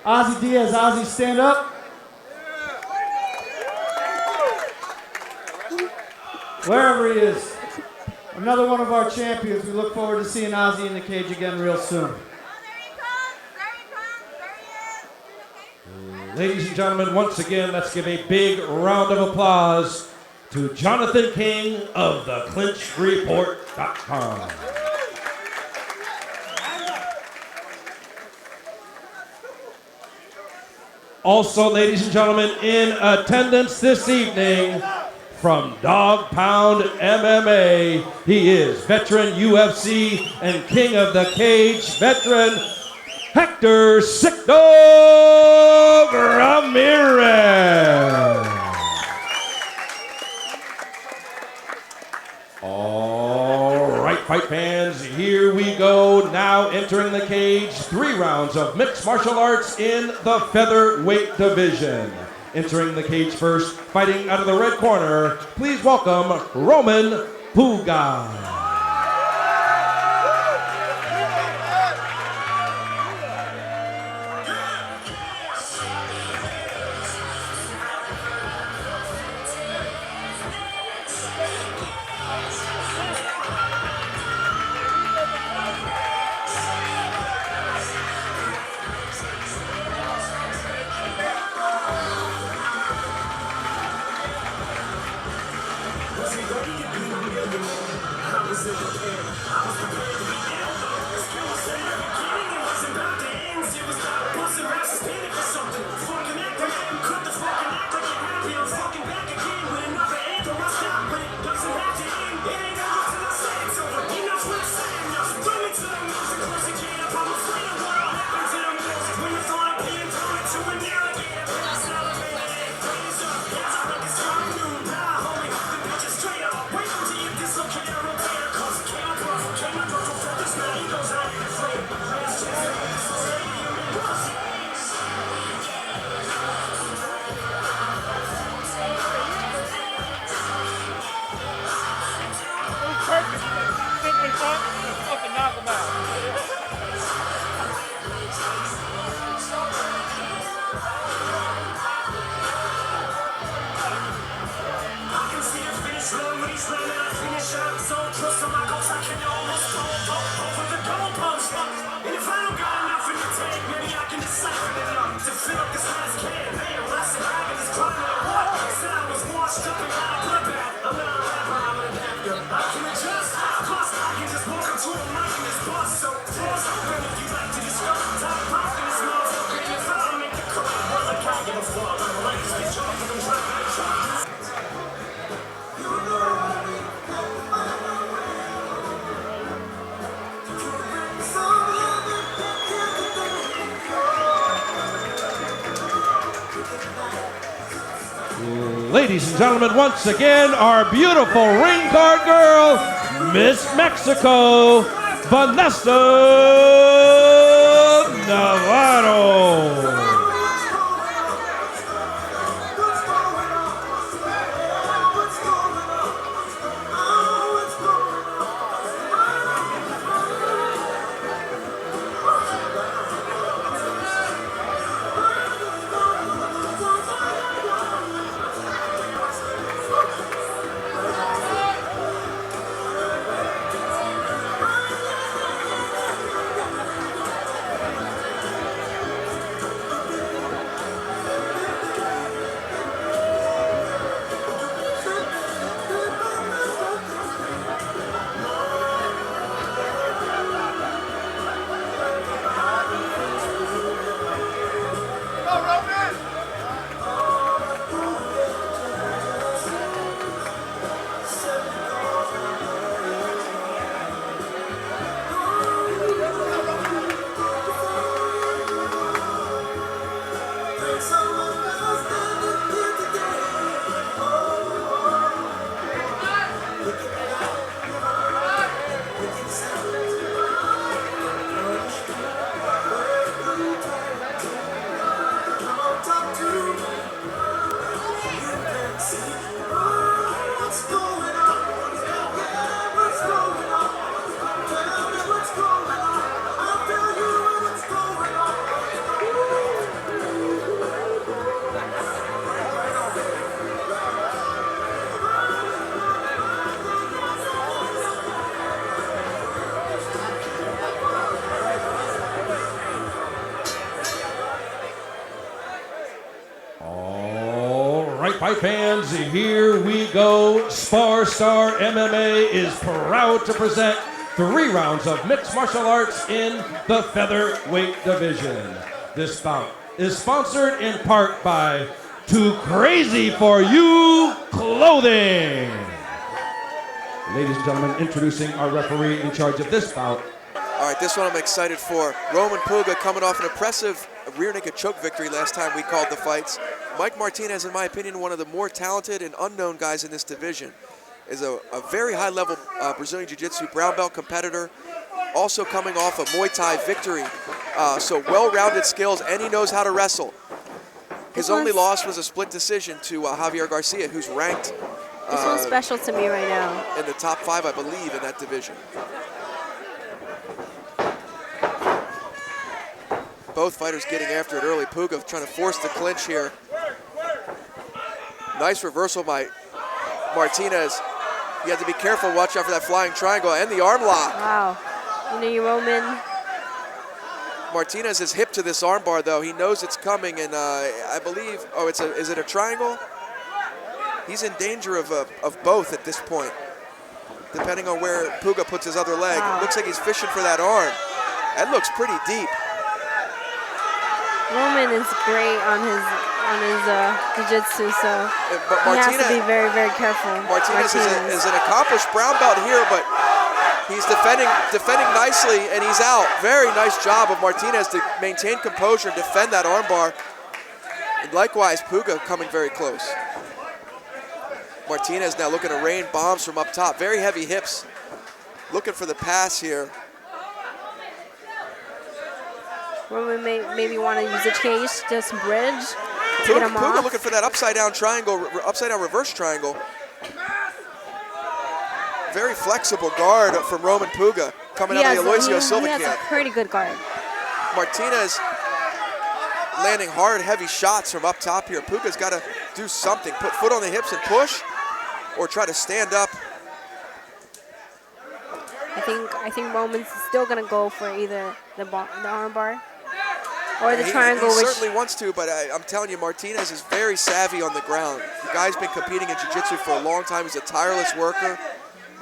Ozzy Diaz. Ozzy, stand up. Wherever he is. Another one of our champions. We look forward to seeing Ozzy in the cage again real soon. Ladies and gentlemen, once again, let's give a big round of applause to Jonathan King of the ClinchReport.com. Also, ladies and gentlemen, in attendance this evening from Dog Pound MMA, he is veteran UFC and King of the Cage veteran Hector Sick Dog Ramirez. All right, fight fans, here we go. Now entering the cage, 3 rounds of mixed martial arts in the featherweight division. Entering the cage first, fighting out of the red corner, please welcome Roman Puga. I Ladies and gentlemen, once again, our beautiful ring card girl, Miss Mexico, Vanessa Navarro. Fight fans, here we go. Spar Star MMA is proud to present 3 rounds of mixed martial arts in the featherweight division. This bout is sponsored in part by Too Crazy For You Clothing. Ladies and gentlemen, introducing our referee in charge of this bout. All right, this one I'm excited for. Roman Puga coming off an impressive rear naked choke victory last time we called the fights. Mike Martinez, in my opinion, one of the more talented and unknown guys in this division, is a very high-level Brazilian Jiu-Jitsu brown belt competitor, also coming off a Muay Thai victory. So well-rounded skills, and he knows how to wrestle. His only loss was a split decision to Javier Garcia, who's ranked this one's special to me right now. In the top 5, I believe, in that division. Both fighters getting after it early. Puga trying to force the clinch here. Nice reversal by Martinez. You have to be careful, watch out for that flying triangle and the arm lock. Wow. You know, Roman. Martinez is hip to this armbar though. He knows it's coming, and I believe, is it a triangle? He's in danger of both at this point, depending on where Puga puts his other leg. Wow. It looks like he's fishing for that arm. That looks pretty deep. Roman is great on his jiu-jitsu, so but he has to be very, very careful. Martinez is an accomplished brown belt here, but he's defending nicely, and he's out. Very nice job of Martinez to maintain composure and defend that armbar. And likewise, Puga coming very close. Martinez now looking to rain bombs from up top. Very heavy hips. Looking for the pass here. Roman maybe want to use a cage, just bridge, get him Puga off. looking for that upside down triangle, upside down reverse triangle. Very flexible guard from Roman Puga coming out of the Aloisio Silva camp. He has a pretty good guard. Martinez landing hard, heavy shots from up top here. Puga's got to do something, put foot on the hips and push, or try to stand up. I think Roman's still gonna go for either the arm bar or the triangle. He certainly wants to, but I'm telling you, Martinez is very savvy on the ground. The guy's been competing in jiu-jitsu for a long time. He's a tireless worker,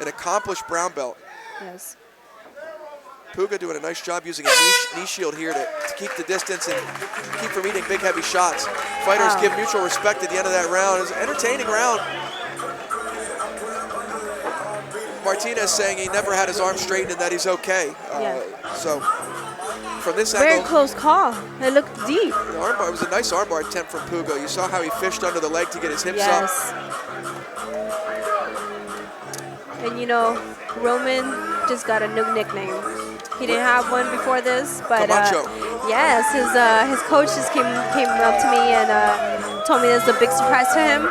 an accomplished brown belt. Yes. Puga doing a nice job using a knee shield here to keep the distance and keep from eating big, heavy shots. Fighters give mutual respect at the end of that round. It was an entertaining round. Martinez saying he never had his arm straightened and that he's okay. So from this Very angle. close call. It looked deep. The armbar, it was a nice armbar attempt from Puga. You saw how he fished under the leg to get his hips up. And you know, Roman just got a new nickname. He didn't have one before this, but yes, his coach just came up to me and told me this is a big surprise to him.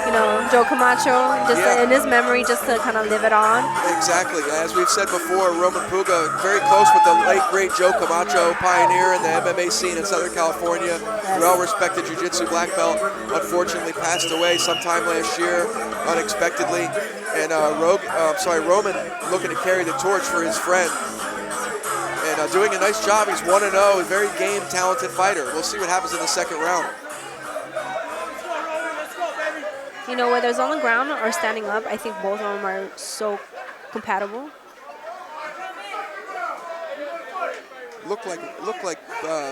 You know, Joe Camacho, just in his memory, just to kind of live it on. Exactly. As we've said before, Roman Puga very close with the late great Joe Camacho, pioneer in the MMA scene in Southern California, well-respected jiu-jitsu black belt. Unfortunately, passed away sometime last year, unexpectedly. And Roman looking to carry the torch for his friend. And doing a nice job. He's 1-0, a very game, talented fighter. We'll see what happens in the second round. You know, whether it's on the ground or standing up, I think both of them are so compatible. Looked like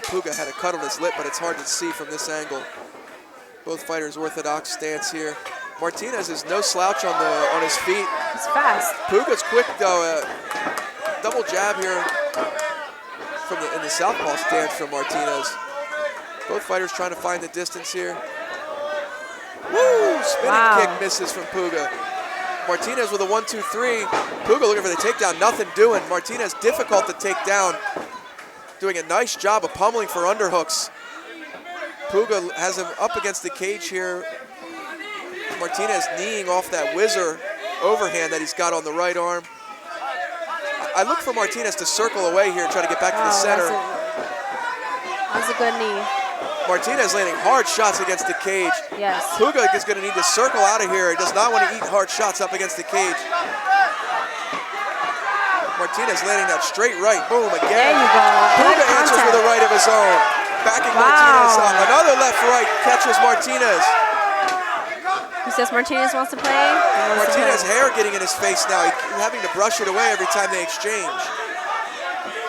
Puga had a cut on his lip, but it's hard to see from this angle. Both fighters orthodox stance here. Martinez is no slouch on his feet. He's fast. Puga's quick though. Double jab here in the southpaw stance from Martinez. Both fighters trying to find the distance here. Woo! Spinning kick misses from Puga. Martinez with a 1-2-3. Puga looking for the takedown, nothing doing. Martinez difficult to take down. Doing a nice job of pummeling for underhooks. Puga has him up against the cage here. Martinez kneeing off that whizzer overhand that he's got on the right arm. I look for Martinez to circle away here and try to get back to the center. That's a good knee. Martinez landing hard shots against the cage. Yes. Puga is going to need to circle out of here. He does not want to eat hard shots up against the cage. Martinez landing that straight right. Boom, again. There you go. Puga answers with a right of his own. Backing Martinez up. Another left-right catches Martinez. He says Martinez wants to play. Martinez's hair getting in his face now. He's having to brush it away every time they exchange.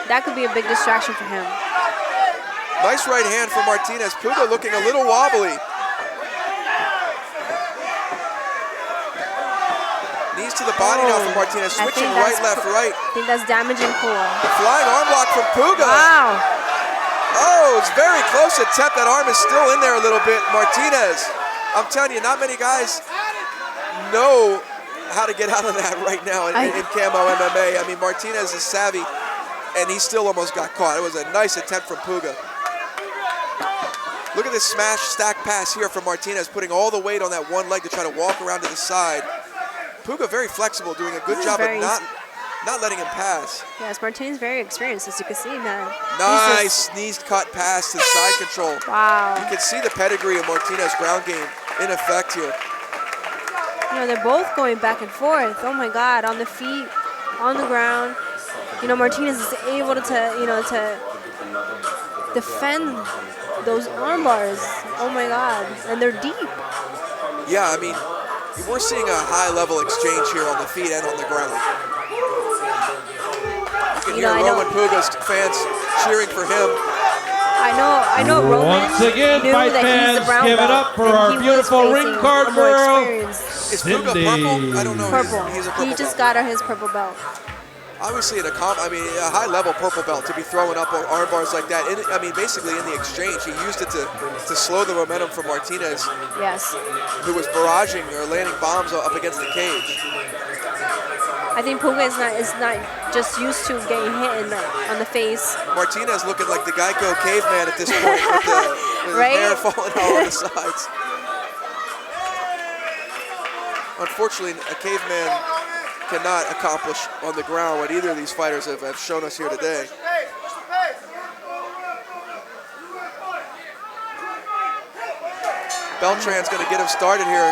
That could be a big distraction for him. Nice right hand from Martinez. Puga looking a little wobbly. Knees to the body now from Martinez. Switching right, left, right. I think that's damaging Puga. Flying arm lock from Puga. Wow. Oh, it's very close attempt. That arm is still in there a little bit. Martinez, I'm telling you, not many guys know how to get out of that right now in Camo MMA. I mean, Martinez is savvy, and he still almost got caught. It was a nice attempt from Puga. Look at this smash stack pass here from Martinez, putting all the weight on that one leg to try to walk around to the side. Puga very flexible, doing a good job of not letting him pass. Yes, Martinez is very experienced, as you can see, man. Nice sneeze cut pass to side control. Wow. You can see the pedigree of Martinez's ground game in effect here. You know, they're both going back and forth. Oh my God, on the feet, on the ground. You know, Martinez is able to defend those arm bars. Oh my God, and they're deep. Yeah, I mean, we're seeing a high-level exchange here on the feet and on the ground. You can hear Roman Puga's fans cheering for him. I know Roman Once again, knew fight that fans, he's the brown give it belt, up for and our he was beautiful ring facing card a more girl, experienced- Is Puga purple? I don't know. Purple. He's a purple He just belt. got his purple belt. Obviously, a high-level purple belt to be throwing up arm bars like that. Basically in the exchange, he used it to slow the momentum from Martinez. Yes. Who was barraging or landing bombs up against the cage. I think Puga is not just used to getting hit on the face. Martinez looking like the Geico caveman at this point with Right? his hair falling out on the sides. Unfortunately, a caveman cannot accomplish on the ground what either of these fighters have shown us here today. Beltran's going to get him started here.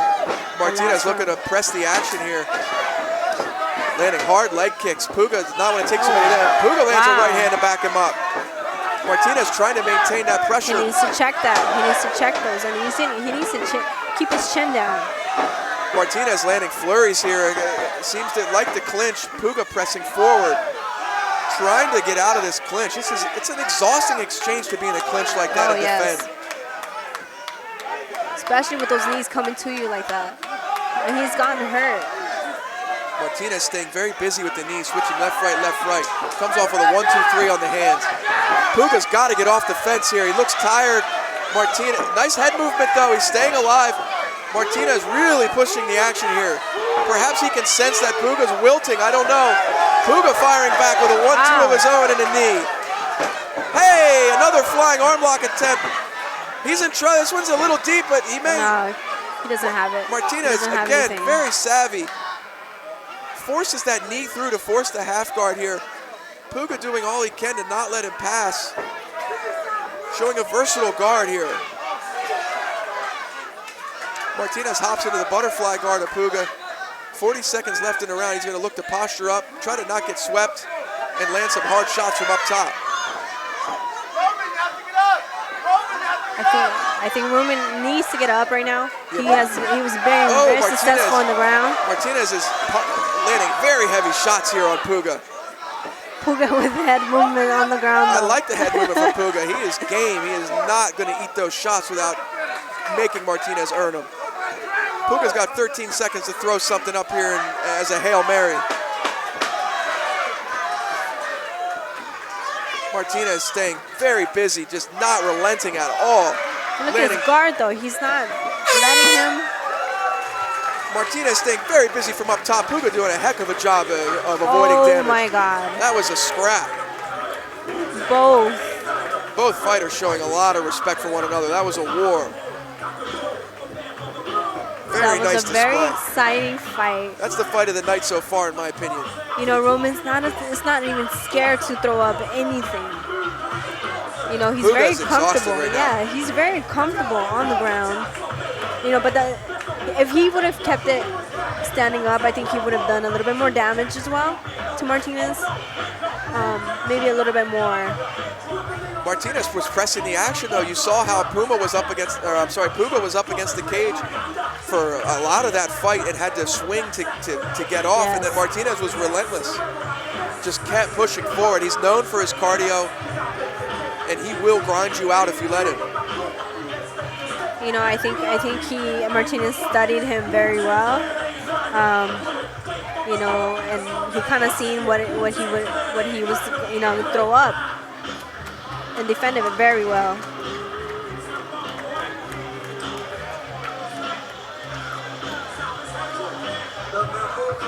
Martinez looking to press the action here. Landing hard leg kicks. Puga does not want to take somebody there. Puga lands a right hand to back him up. Martinez trying to maintain that pressure. He needs to check that. He needs to check those, and he needs to keep his chin down. Martinez landing flurries here. Seems to like the clinch. Puga pressing forward, trying to get out of this clinch. It's an exhausting exchange to be in a clinch like that and defend. Especially with those knees coming to you like that. And he's gotten hurt. Martinez staying very busy with the knees, switching left, right, left, right. Comes off with a 1-2-3 on the hands. Puga's got to get off the fence here. He looks tired. Martinez, nice head movement though. He's staying alive. Martinez really pushing the action here. Perhaps he can sense that Puga's wilting. I don't know. Puga firing back with a 1-2 of his own and a knee. Hey, another flying arm lock attempt. He's in trouble. This one's a little deep, but he may. No, he doesn't have it. Martinez, again, very savvy. Forces that knee through to force the half guard here. Puga doing all he can to not let him pass. Showing a versatile guard here. Martinez hops into the butterfly guard of Puga. 40 seconds left in the round. He's going to look to posture up, try to not get swept, and land some hard shots from up top. I think Roman needs to get up right now. He was very successful on the ground. Martinez is landing very heavy shots here on Puga. Puga with head movement on the ground. I like the head movement from Puga. He is game. He is not going to eat those shots without making Martinez earn them. Puga's got 13 seconds to throw something up here as a Hail Mary. Martinez staying very busy, just not relenting at all. Look at his guard though, he's not letting him. Martinez staying very busy from up top. Puga doing a heck of a job of avoiding damage. Oh my God. That was a scrap. Both fighters showing a lot of respect for one another. That was a war. Very nice display. That was a very exciting fight. That's the fight of the night so far, in my opinion. You know, Roman's is not even scared to throw up anything. You know, he's very comfortable. Yeah, he's very comfortable on the ground. You know, but if he would have kept it standing up, I think he would have done a little bit more damage as well to Martinez. Maybe a little bit more. Martinez was pressing the action though. You saw how Puga was up against the cage for a lot of that fight and had to swing to get off, and then Martinez was relentless. Just kept pushing forward. He's known for his cardio, and he will grind you out if you let him. You know, I think Martinez studied him very well. You know, and he kind of seen what he was throw up, and defended it very well.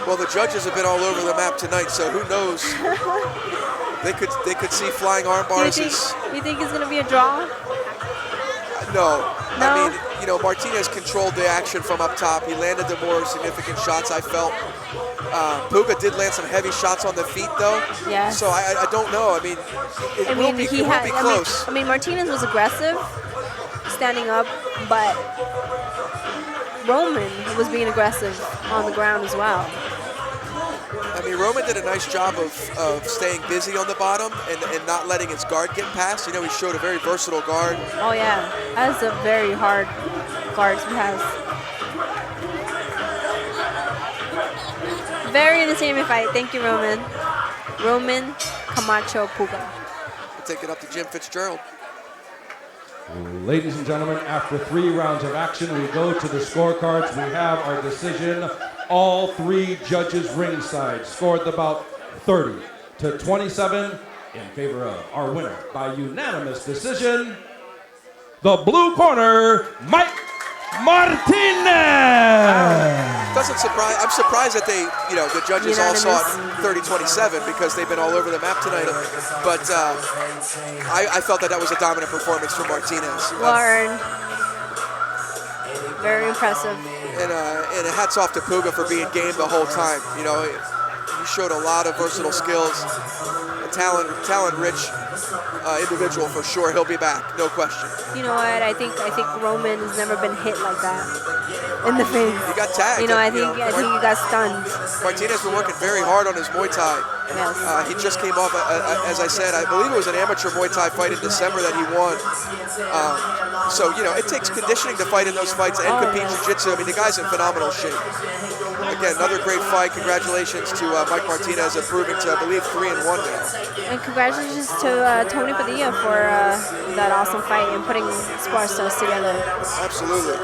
Well, the judges have been all over the map tonight, so who knows? They could see flying arm bars. Do you think it's gonna be a draw? No. I mean, you know, Martinez controlled the action from up top. He landed the more significant shots, I felt. Puga did land some heavy shots on the feet, though. Yeah. So I don't know. I mean, it will be close. I mean, Martinez was aggressive, standing up, but Roman was being aggressive on the ground as well. I mean, Roman did a nice job of staying busy on the bottom and not letting his guard get past. You know, he showed a very versatile guard. Oh, yeah. That's a very hard guard he has. Very entertaining fight. Thank you, Roman. Roman Camacho Puga. We'll take it up to Jim Fitzgerald. Ladies and gentlemen, after 3 rounds of action, we go to the scorecards. We have our decision. All 3 judges ringside scored the bout 30-27 in favor of our winner by unanimous decision, the blue corner, Mike Martinez. Doesn't surprise. I'm surprised that the judges all saw it 30-27 because they've been all over the map tonight. But I felt that was a dominant performance from Martinez. Warren. Very impressive. And hats off to Puga for being game the whole time. You know, he showed a lot of versatile skills. A talent-rich individual for sure. He'll be back, no question. You know what? I think Roman has never been hit like that in the face. He got tagged. You know, I think he got stunned. Martinez been working very hard on his Muay Thai. Yes. He just came off, as I said, I believe it was an amateur Muay Thai fight in December that he won. So, you know, it takes conditioning to fight in those fights and compete jiu-jitsu. I mean, the guy's in phenomenal shape. Again, another great fight. Congratulations to Mike Martinez improving to, I believe, 3-1 now. And congratulations to Tony Padilla for that awesome fight and putting Spar Stars together. Absolutely.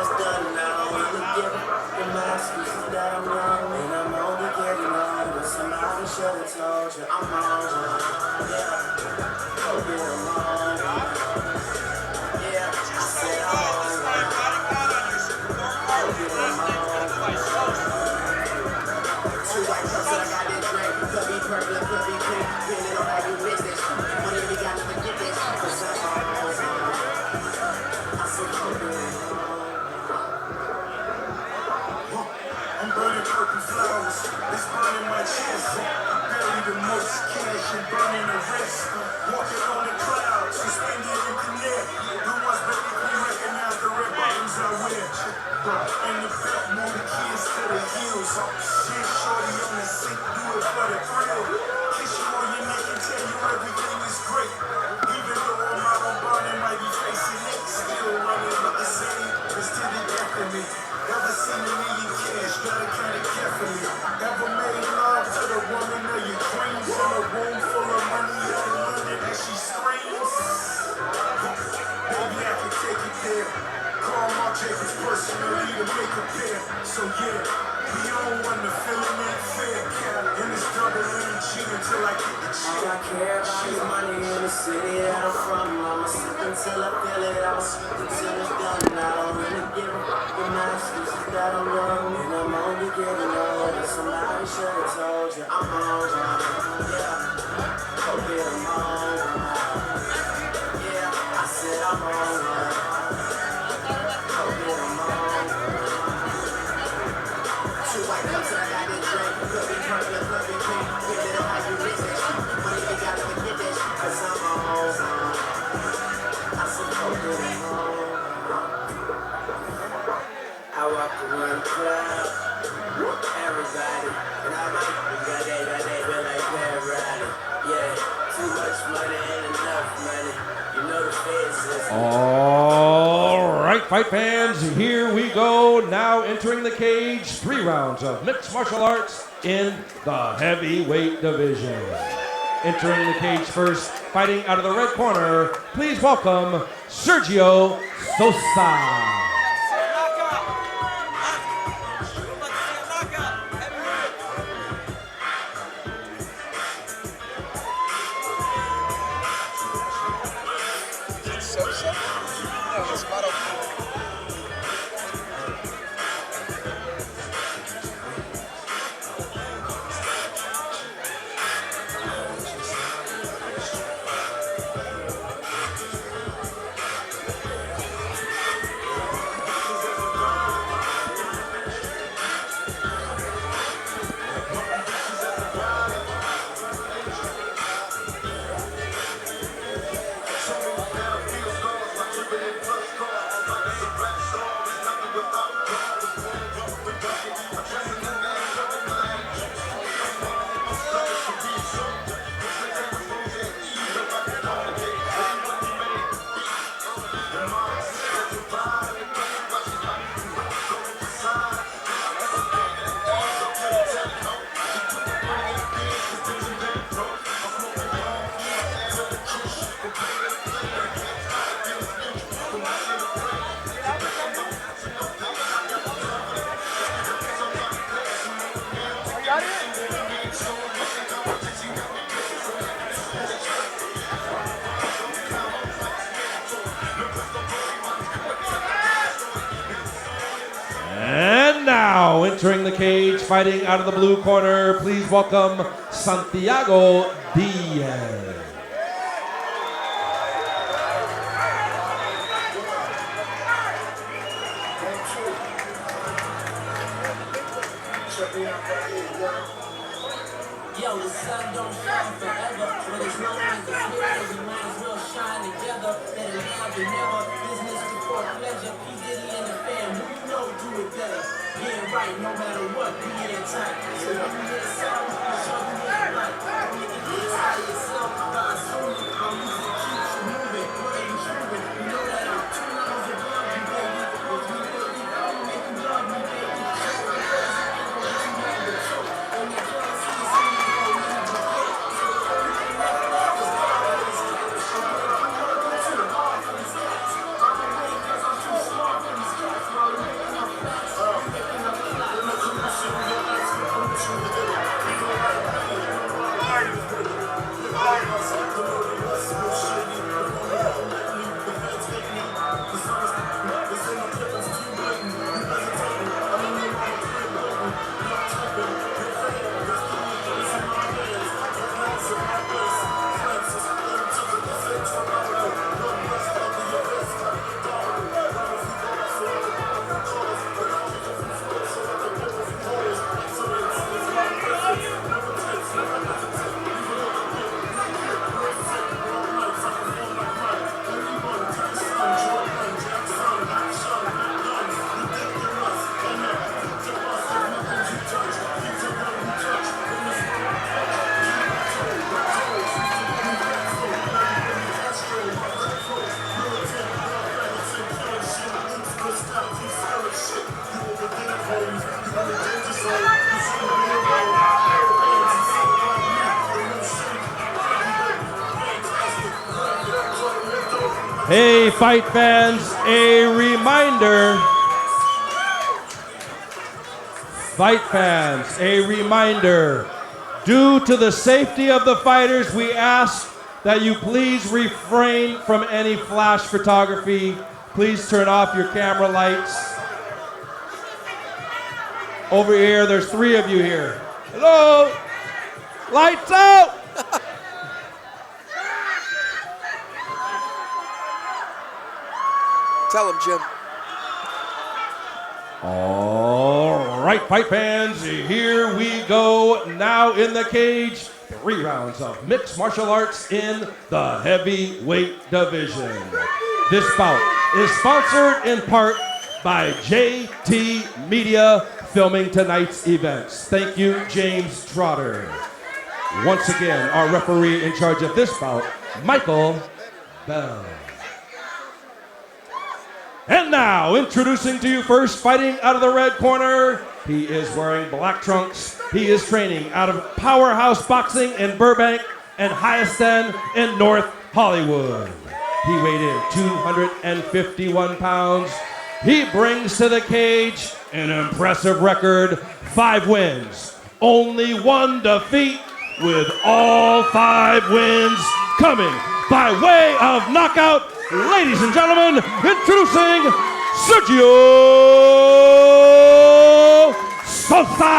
much cash and burning the rest. Walking on the clouds, suspended in the net. The ones basically recognize the red buttons I wear. And the belt move the kids to the heels. Shit, shorty on the sink, do it for the thrill. Kiss you on your neck and tell you everything is great. Even though I'm out on bond and might be facing it, still running with the same. It's to the death of me. Ever seen a million cash, gotta count it carefully. Ever made love to the woman of your dreams in a room full of money out in London as she screams? Baby, I can take it there. Call my Jacobs personally to make a pair. So yeah, we don't want the feeling ain't fair. And it's double energy until I get the check. All I care about is money in the city that I'm from. I'ma sip until I feel it. I'ma sip until it's done. I don't really give a fuck with my excuses that I'm wrong. And I'm only getting older. Somebody should have told you I'm on. Yeah, go get 'em on. Yeah, I said I'm on. I walk around the crowd, everybody, and I might be got they feel like everybody. Yeah, too much money ain't enough money. You know the feds is. All right, fight fans, here we go. Now entering the cage, 3 rounds of mixed martial arts in the heavyweight division. Entering the cage first, fighting out of the red corner, please welcome Sergio Sosa. And now entering the cage, fighting out of the blue corner, please welcome Santiago Diaz. Yo, the sun don't shine forever, but as long as it's here, we might as well shine together. Better now than never, business before pleasure. P. Diddy and the fam, who you know do it better. Being right, no matter what, we in tight. So when you get sound, show you what you like. Don't make it inside of yourself, by assuming our music keeps you moving. What are you true? You know that I'm 2 rounds above you, baby. If you really don't make you love me, baby. Hey, fight fans, a reminder. Fight fans, a reminder. Due to the safety of the fighters, we ask that you please refrain from any flash photography. Please turn off your camera lights. Over here, there's 3 of you here. Hello? Lights out! Tell him, Jim. All right, fight fans, here we go. Now in the cage, 3 rounds of mixed martial arts in the heavyweight division. This bout is sponsored in part by JT Media, filming tonight's events. Thank you, James Trotter. Once again, our referee in charge of this bout, Michael Bell. And now, introducing to you first, fighting out of the red corner, he is wearing black trunks. He is training out of Powerhouse Boxing in Burbank and Hyaston in North Hollywood. He weighed in 251 pounds. He brings to the cage an impressive record, 5 wins, only 1 defeat, with all 5 wins coming by way of knockout. Ladies and gentlemen, introducing Sergio Sosa!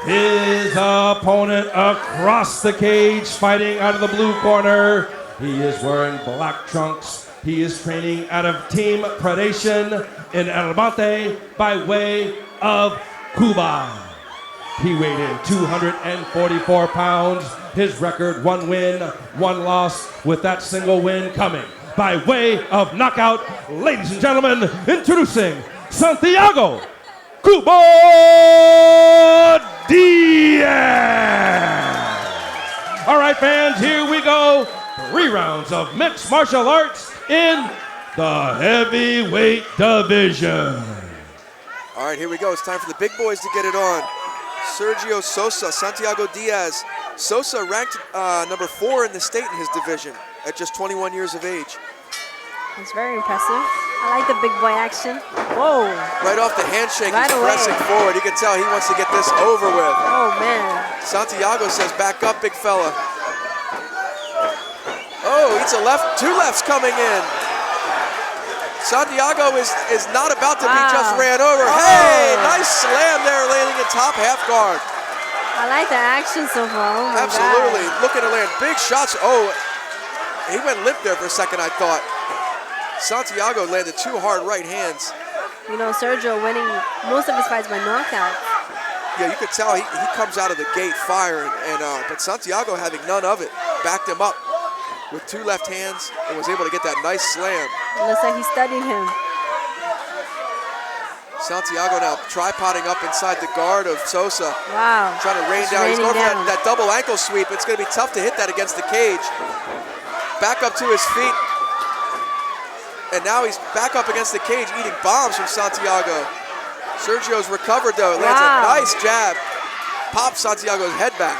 His opponent across the cage, fighting out of the blue corner. He is wearing black trunks. He is training out of Team Predation in El Monte by way of Cuba. He weighed in 244 pounds. His record, 1 win, 1 loss, with that single win coming by way of knockout. Ladies and gentlemen, introducing Santiago Cubo Diaz. All right, fans, here we go. 3 rounds of mixed martial arts in the heavyweight division. All right, here we go. It's time for the big boys to get it on. Sergio Sosa, Santiago Diaz. Sosa ranked number 4 in the state in his division at just 21 years of age. It's very impressive. I like the big boy action. Whoa. Right off the handshake, Right he's away. pressing forward. You can tell he wants to get this over with. Oh, man. Santiago says, back up, big fella. Oh, eats a left, 2 lefts coming in. Santiago is not about to be just ran over. Oh. Hey, nice slam there, landing in top half guard. I like the action so far. Oh my Absolutely, God. looking to land big shots. Oh, he went limp there for a second, I thought. Santiago landed 2 hard right hands. You know, Sergio winning most of his fights by knockout. Yeah, you could tell he comes out of the gate firing, but Santiago, having none of it, backed him up with 2 left hands and was able to get that nice slam. It looks like he studied him. Santiago now tripoding up inside the guard of Sosa. Wow. Trying to rain down. He's going for that double ankle sweep. It's going to be tough to hit that against the cage. Back up to his feet. And now he's back up against the cage, eating bombs from Santiago. Sergio's recovered though. Lands a nice jab. Pops Santiago's head back.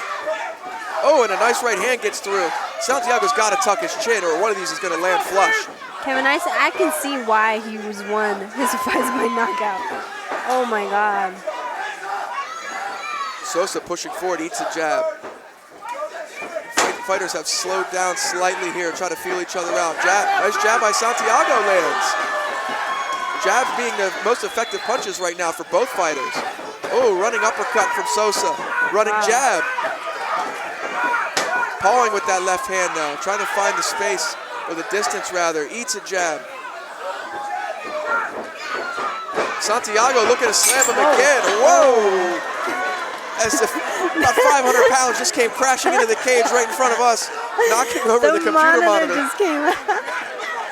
Oh, and a nice right hand gets through. Santiago's got to tuck his chin, or one of these is going to land flush. Kevin, I can see why he was won his fights by knockout. Oh my God. Sosa pushing forward, eats a jab. Fighters have slowed down slightly here, trying to feel each other out. Nice jab by Santiago lands. Jabs being the most effective punches right now for both fighters. Oh, running uppercut from Sosa. Running jab. Pawing with that left hand now, trying to find the space, or the distance rather. Eats a jab. Santiago looking to slam him again. Whoa! As if about 500 pounds just came crashing into the cage right in front of us, knocking over the computer monitor. Just came out.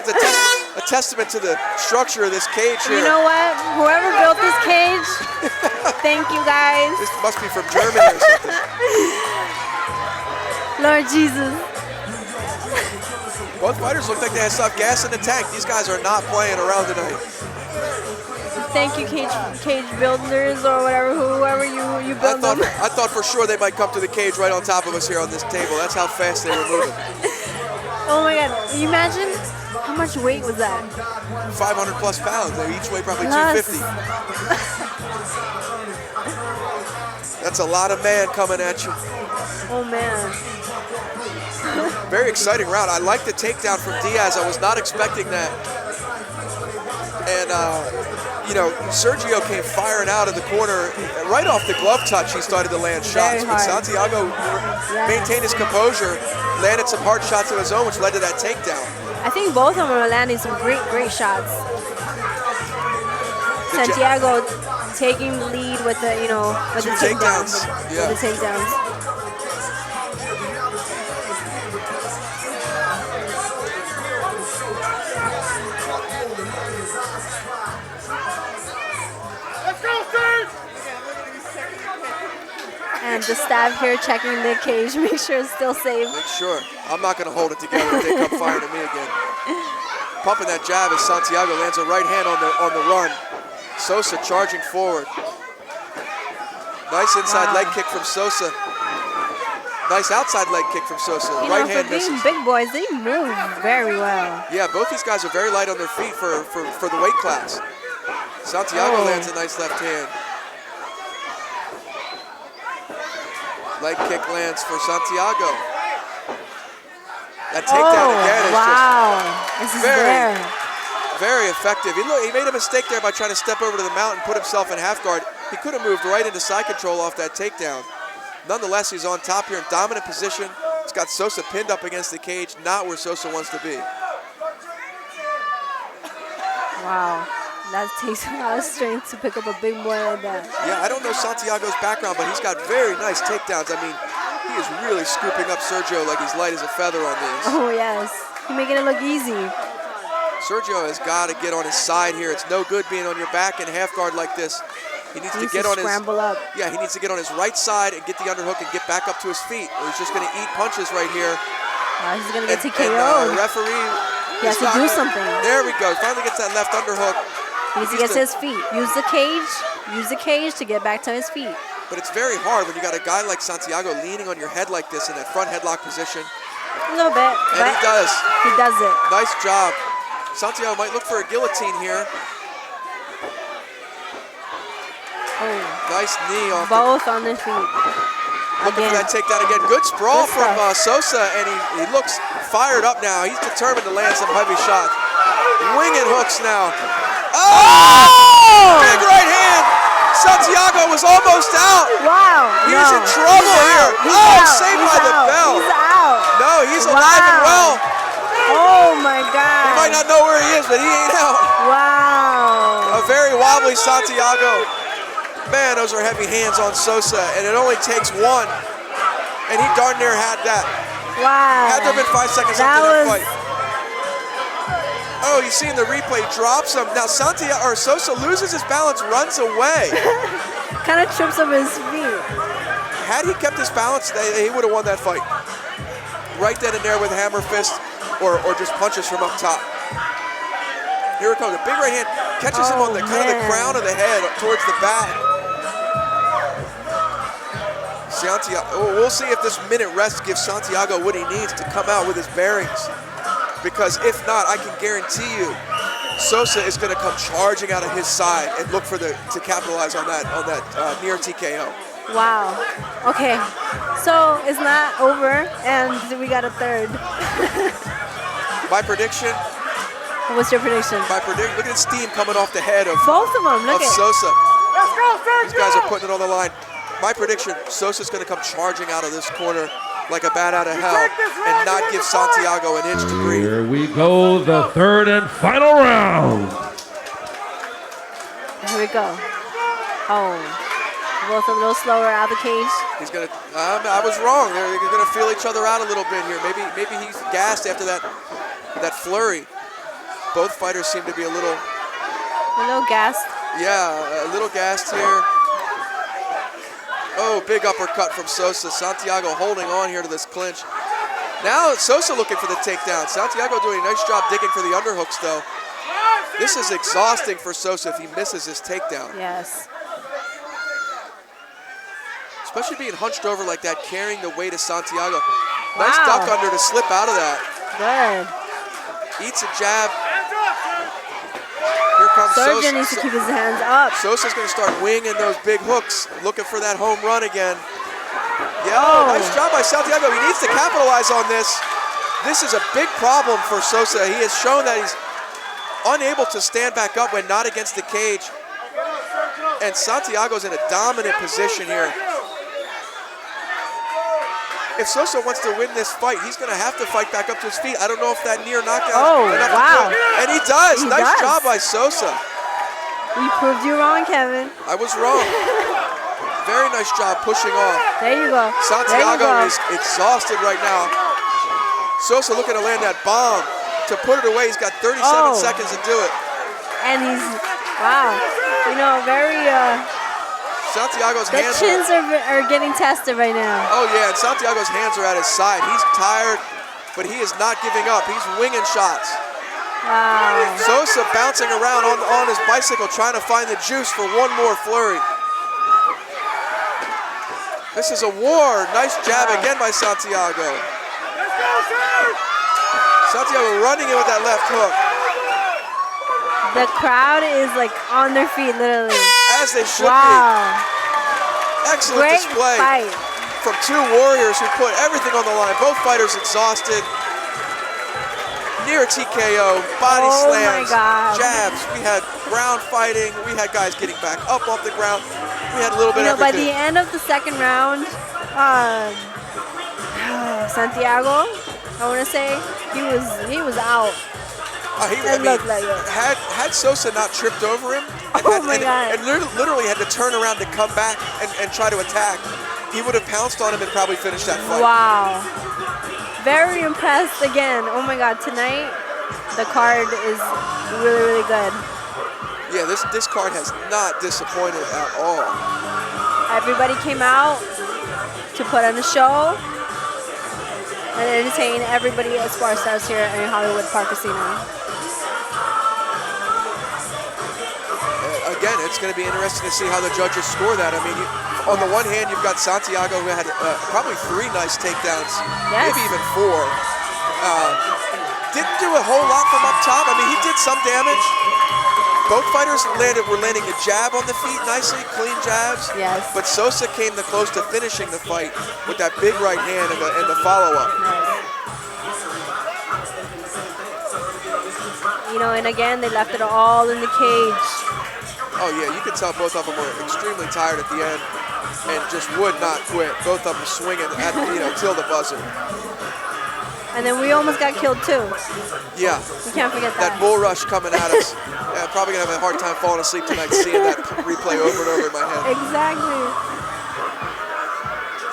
It's a testament to the structure of this cage here. You know what? Whoever built this cage, thank you guys. This must be from Germany or something. Lord Jesus. Both fighters look like they have enough gas in the tank. These guys are not playing around tonight. Thank you, cage builders or whatever, whoever you build them. I thought for sure they might come to the cage right on top of us here on this table. That's how fast they were moving. Oh my God! Can you imagine how much weight was that? 500 plus pounds. They each weigh probably Plus. 250. That's a lot of man coming at you. Oh man. Very exciting round. I like the takedown from Diaz. I was not expecting that. And, you know, Sergio came firing out of the corner. Right off the glove touch, he started to land shots. But Santiago maintained his composure, landed some hard shots of his own, which led to that takedown. I think both of them are landing some great shots. Santiago taking the lead with the, with the takedowns. Yeah. With the takedowns. And the staff here checking the cage, make sure it's still safe. Make sure. I'm not going to hold it together if they come firing at me again. Pumping that jab as Santiago lands a right hand on the run. Sosa charging forward. Nice inside leg kick from Sosa. Nice outside leg kick from Sosa. Right hand misses. Big boys, they move very well. Yeah, both these guys are very light on their feet for the weight class. Santiago lands a nice left hand. Leg kick lands for Santiago. That takedown again is just very effective. He made a mistake there by trying to step over to the mount and put himself in half guard. He could have moved right into side control off that takedown. Nonetheless, he's on top here in dominant position. He's got Sosa pinned up against the cage, not where Sosa wants to be. Wow. That takes a lot of strength to pick up a big boy like that. Yeah, I don't know Santiago's background, but he's got very nice takedowns. I mean, he is really scooping up Sergio like he's light as a feather on these. Oh, yes. He's making it look easy. Sergio has got to get on his side here. It's no good being on your back in half guard like this. He needs to get on scramble up. Yeah, he needs to get on his right side and get the underhook and get back up to his feet, or he's just going to eat punches right here. He's going to get TKO'd. Referee. He has to do something. There we go. Finally gets that left underhook. He needs to get to his feet. Use the cage to get back to his feet. But it's very hard when you got a guy like Santiago leaning on your head like this in that front headlock position. A little bit. And he does. He does it. Nice job. Santiago might look for a guillotine here. Oh. Nice knee off. Both on their feet. Looking for that takedown again. Good sprawl from Sosa, and he looks fired up now. He's determined to land some heavy shots. Winging hooks now. Oh! Big right hand. Santiago was almost out. Wow. He's in trouble here. Saved by the bell. He's out. No, he's alive and well. Oh my God. You might not know where he is, but he ain't out. Wow. A very wobbly Santiago. Man, those are heavy hands on Sosa, and it only takes one. And he darn near had that. Wow. Had there been 5 seconds left in that fight. Oh, you see in the replay, drops him. Now Sosa loses his balance, runs away. Kind of trips up his feet. Had he kept his balance, he would have won that fight. Right then and there with hammer fist or just punches from up top. Here it comes, a big right hand. Catches him on the kind of the crown of the head towards the back. Santiago, we'll see if this minute rest gives Santiago what he needs to come out with his bearings. Because if not, I can guarantee you, Sosa is going to come charging out of his side and look for to capitalize on that near TKO. Wow. Okay. So it's not over, and we got a third. My prediction. What's your prediction? My prediction. Look at the steam coming off the head of both of them. Look at Sosa. Let's go, Sergio! These guys are putting it on the line. My prediction: Sosa's going to come charging out of this corner like a bat out of hell and not give Santiago an inch to breathe. Here we go, the third and final round. Here we go. Oh, both a little slower out of the cage. He's gonna. I was wrong. They're gonna feel each other out a little bit here. Maybe he's gassed after that flurry. Both fighters seem to be a little gassed. Yeah, a little gassed here. Oh, big uppercut from Sosa. Santiago holding on here to this clinch. Now Sosa looking for the takedown. Santiago doing a nice job digging for the underhooks though. This is exhausting for Sosa if he misses his takedown. Yes. Especially being hunched over like that, carrying the weight of Santiago. Nice duck under to slip out of that. Good. Eats a jab. Here comes Sergeant Sosa. needs to keep his hands up. Sosa's going to start winging those big hooks, looking for that home run again. Yeah, nice job by Santiago. He needs to capitalize on this. This is a big problem for Sosa. He has shown that he's unable to stand back up when not against the cage. And Santiago's in a dominant position here. If Sosa wants to win this fight, he's going to have to fight back up to his feet. I don't know if that near knockout is enough to do it. And he does. Nice job by Sosa. You proved you wrong, Kevin. I was wrong. Very nice job pushing off. There you go. Santiago is exhausted right now. Sosa looking to land that bomb. To put it away, he's got 37 seconds to do it. And he's, wow, you know, very, Santiago's the hands chins are getting tested right now. Oh yeah, and Santiago's hands are at his side. He's tired, but he is not giving up. He's winging shots. Wow. Sosa bouncing around on his bicycle, trying to find the juice for one more flurry. This is a war. Nice jab again by Santiago. Santiago running in with that left hook. The crowd is like on their feet, literally. As they should be. Excellent Great display fight from two warriors who put everything on the line. Both fighters exhausted. Near TKO, body slams, jabs. We had ground fighting. We had guys getting back up off the ground. We had a little bit of by everything. the end of the second round, Santiago, I want to say, he was out. It looked like it. Had Sosa not tripped over him and literally had to turn around to come back and try to attack, he would have pounced on him and probably finished that fight. Wow. Very impressed again. Oh my God, tonight the card is really, really good. Yeah, this card has not disappointed at all. Everybody came out to put on a show and entertain everybody at Spar Stars here in Hollywood Park Casino. Again, it's going to be interesting to see how the judges score that. I mean, on the one hand, you've got Santiago who had probably 3 nice takedowns, maybe even 4. Didn't do a whole lot from up top. I mean, he did some damage. Both fighters were landing a jab on the feet nicely, clean jabs. Yes. But Sosa came the close to finishing the fight with that big right hand and the follow-up. You know, and again, they left it all in the cage. Oh yeah, you could tell both of them were extremely tired at the end and just would not quit. Both of them swinging at, till the buzzer. And then we almost got killed too. Yeah. We can't forget that. That bull rush coming at us. Yeah, I'm probably gonna have a hard time falling asleep tonight seeing that replay over and over in my head. Exactly.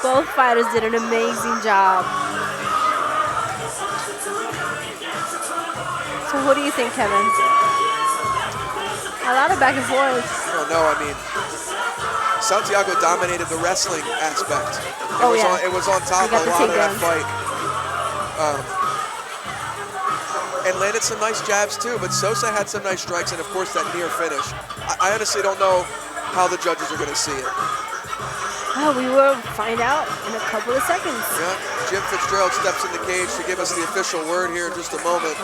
Both fighters did an amazing job. So what do you think, Kevin? A lot of back and forth. I don't know. I mean, Santiago dominated the wrestling aspect. It was on top of a lot of that fight. And landed some nice jabs too, but Sosa had some nice strikes and of course that near finish. I honestly don't know how the judges are going to see it. Oh, we will find out in a couple of seconds. Yeah, Jim Fitzgerald steps in the cage to give us the official word here in just a moment.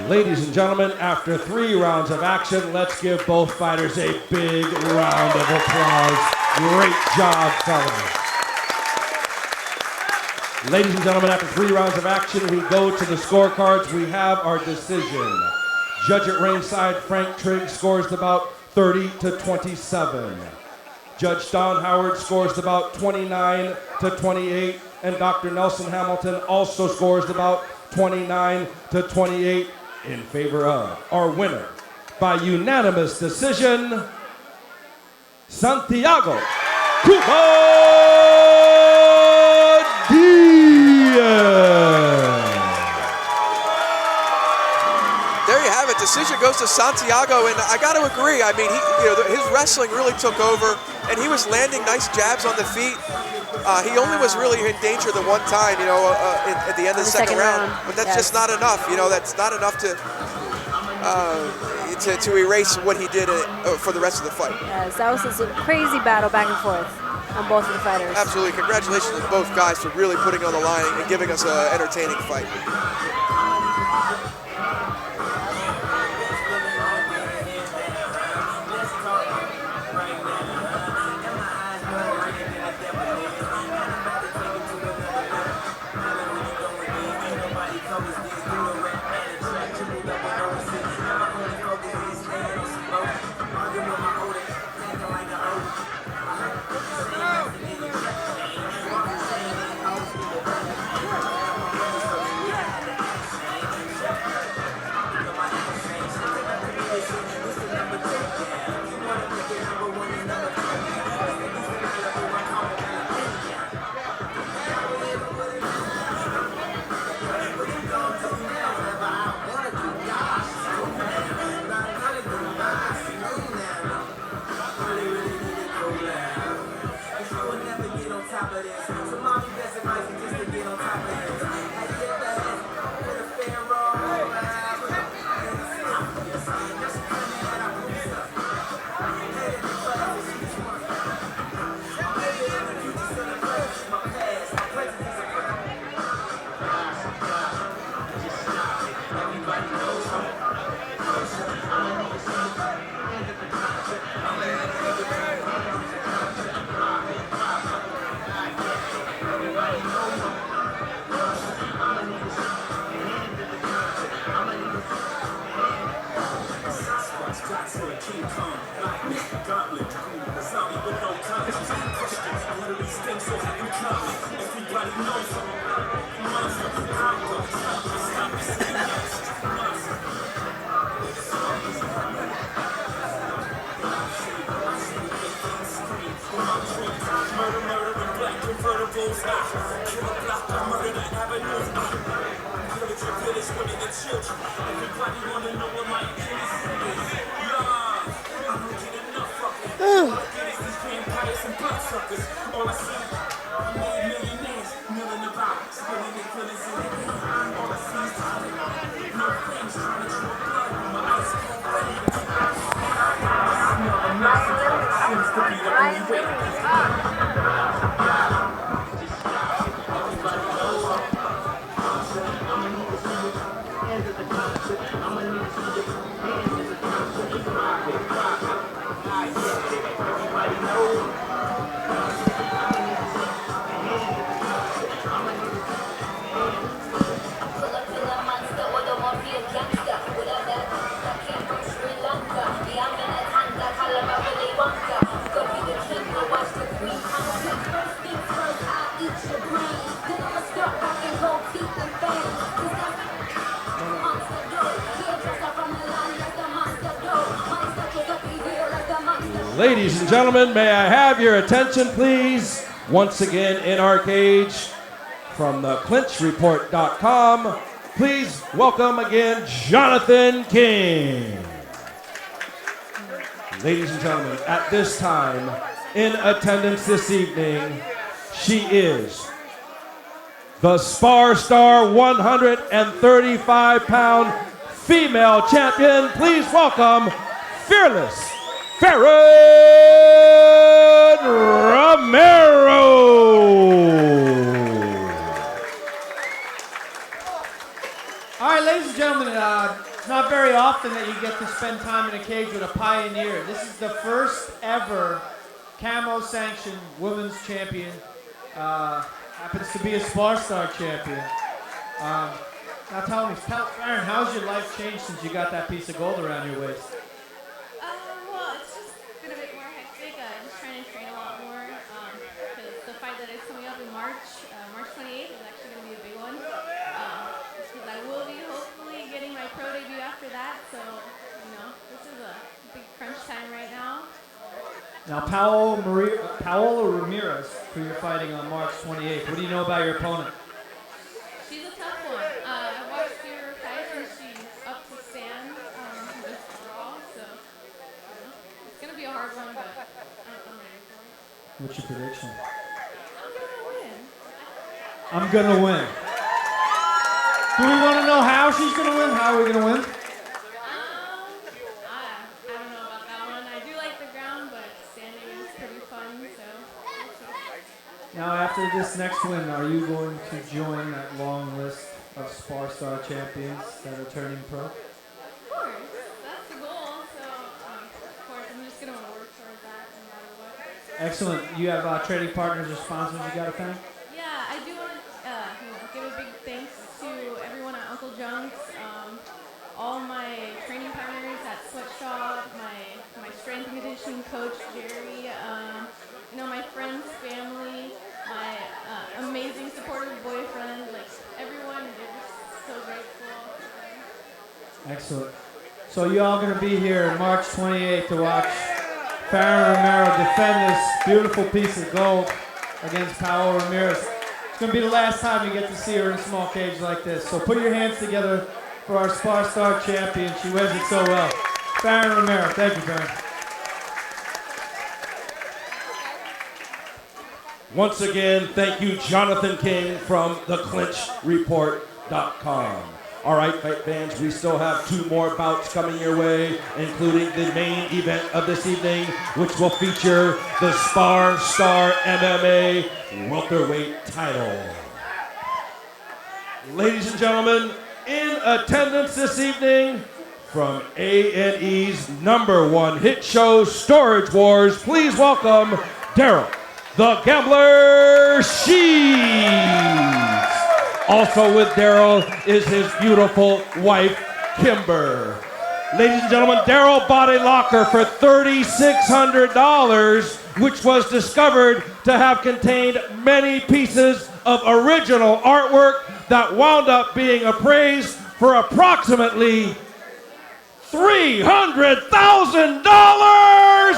Ladies and gentlemen, after 3 rounds of action, let's give both fighters a big round of applause. Great job, fellas. Ladies and gentlemen, after 3 rounds of action, we go to the scorecards. We have our decision. Judge at ringside, Frank Trigg scores the bout 30-27. Judge Don Howard scores the bout 29-28, and Dr. Nelson Hamilton also scores the bout 29-28 in favor of our winner by unanimous decision, Santiago Cuba Diaz. There you have tournament. Decision goes to Santiago, and I got to agree. I mean, his wrestling really took over, and he was landing nice jabs on the feet. He only was really in danger the one time, at the end of the second round. But that's just not enough. That's not enough to erase what he did for the rest of the fight. Yes, that was just a crazy battle back and forth on both of the fighters. Absolutely. Congratulations to both guys for really putting on the line and giving us an entertaining fight. Ladies and gentlemen, may I have your attention, please? Once again in our cage from the clinchreport.com, please welcome again Jonathan King. Ladies and gentlemen, at this time, in attendance this evening, she is the Spar Star 135-pound female champion. Please welcome Fearless Farron Romero. All right, ladies and gentlemen, it's not very often that you get to spend time in a cage with a pioneer. This is the first ever camo-sanctioned women's champion. Happens to be a Spar Star champion. Now tell me, Farron, how's your life changed since you got that piece of gold around your waist? Well, it's just been a bit more hectic. Just trying to train a lot more. Because the fight that is coming up in March 28th is actually going to be a big one. I will be hopefully getting my pro debut after that. So, this is a big crunch time right now. Now, Paola Ramirez, who you're fighting on March 28th. What do you know about your opponent? She's a tough one. I watched her fight and she's up to stand. What's your prediction? I'm gonna win. I'm gonna win. Do we want to know how she's gonna win? How are we gonna win? I don't know about that one. I do like the ground, but standing is pretty fun, so we'll see. Now, after this next win, are you going to join that long list of Spar Star champions that are turning pro? Of course, that's the goal. So, of course, I'm just gonna work towards that no matter what. Excellent. You have trading partners or sponsors you gotta thank? Yeah, I do want to give a big thanks to everyone at Uncle John's, all my training partners at Sweatshop, my strength and conditioning coach Jerry, my friends, family, my amazing supportive boyfriend, like everyone. They're just so grateful. Excellent. So you all going to be here March 28th to watch Farron Romero defend this beautiful piece of gold against Paolo Ramirez. It's going to be the last time you get to see her in a small cage like this. So put your hands together for our Spar Star champion. She wears it so well. Farron Romero. Thank you, Farron. Once again, thank you, Jonathan King from theclinchreport.com. All right, fight fans, we still have 2 more bouts coming your way, including the main event of this evening, which will feature the Spar Star MMA welterweight title. Ladies and gentlemen, in attendance this evening from A&E's #1 hit show, Storage Wars, please welcome Daryl the Gambler Sheets. Also with Daryl is his beautiful wife, Kimber. Ladies and gentlemen, Daryl bought a locker for $3,600, which was discovered to have contained many pieces of original artwork that wound up being appraised for approximately $300,000!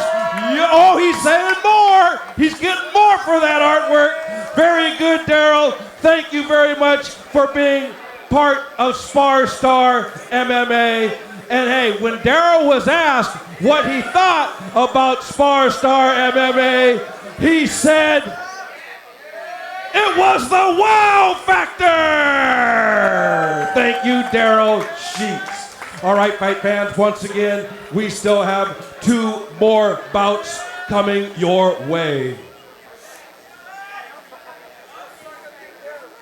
Oh, he's saying more! He's getting more for that artwork. Very good, Daryl. Thank you very much for being part of Spar Star MMA. And hey, when Daryl was asked what he thought about Spar Star MMA, he said, it was the wow factor! Thank you, Daryl Sheets. All right, fight fans, once again, we still have 2 more bouts coming your way.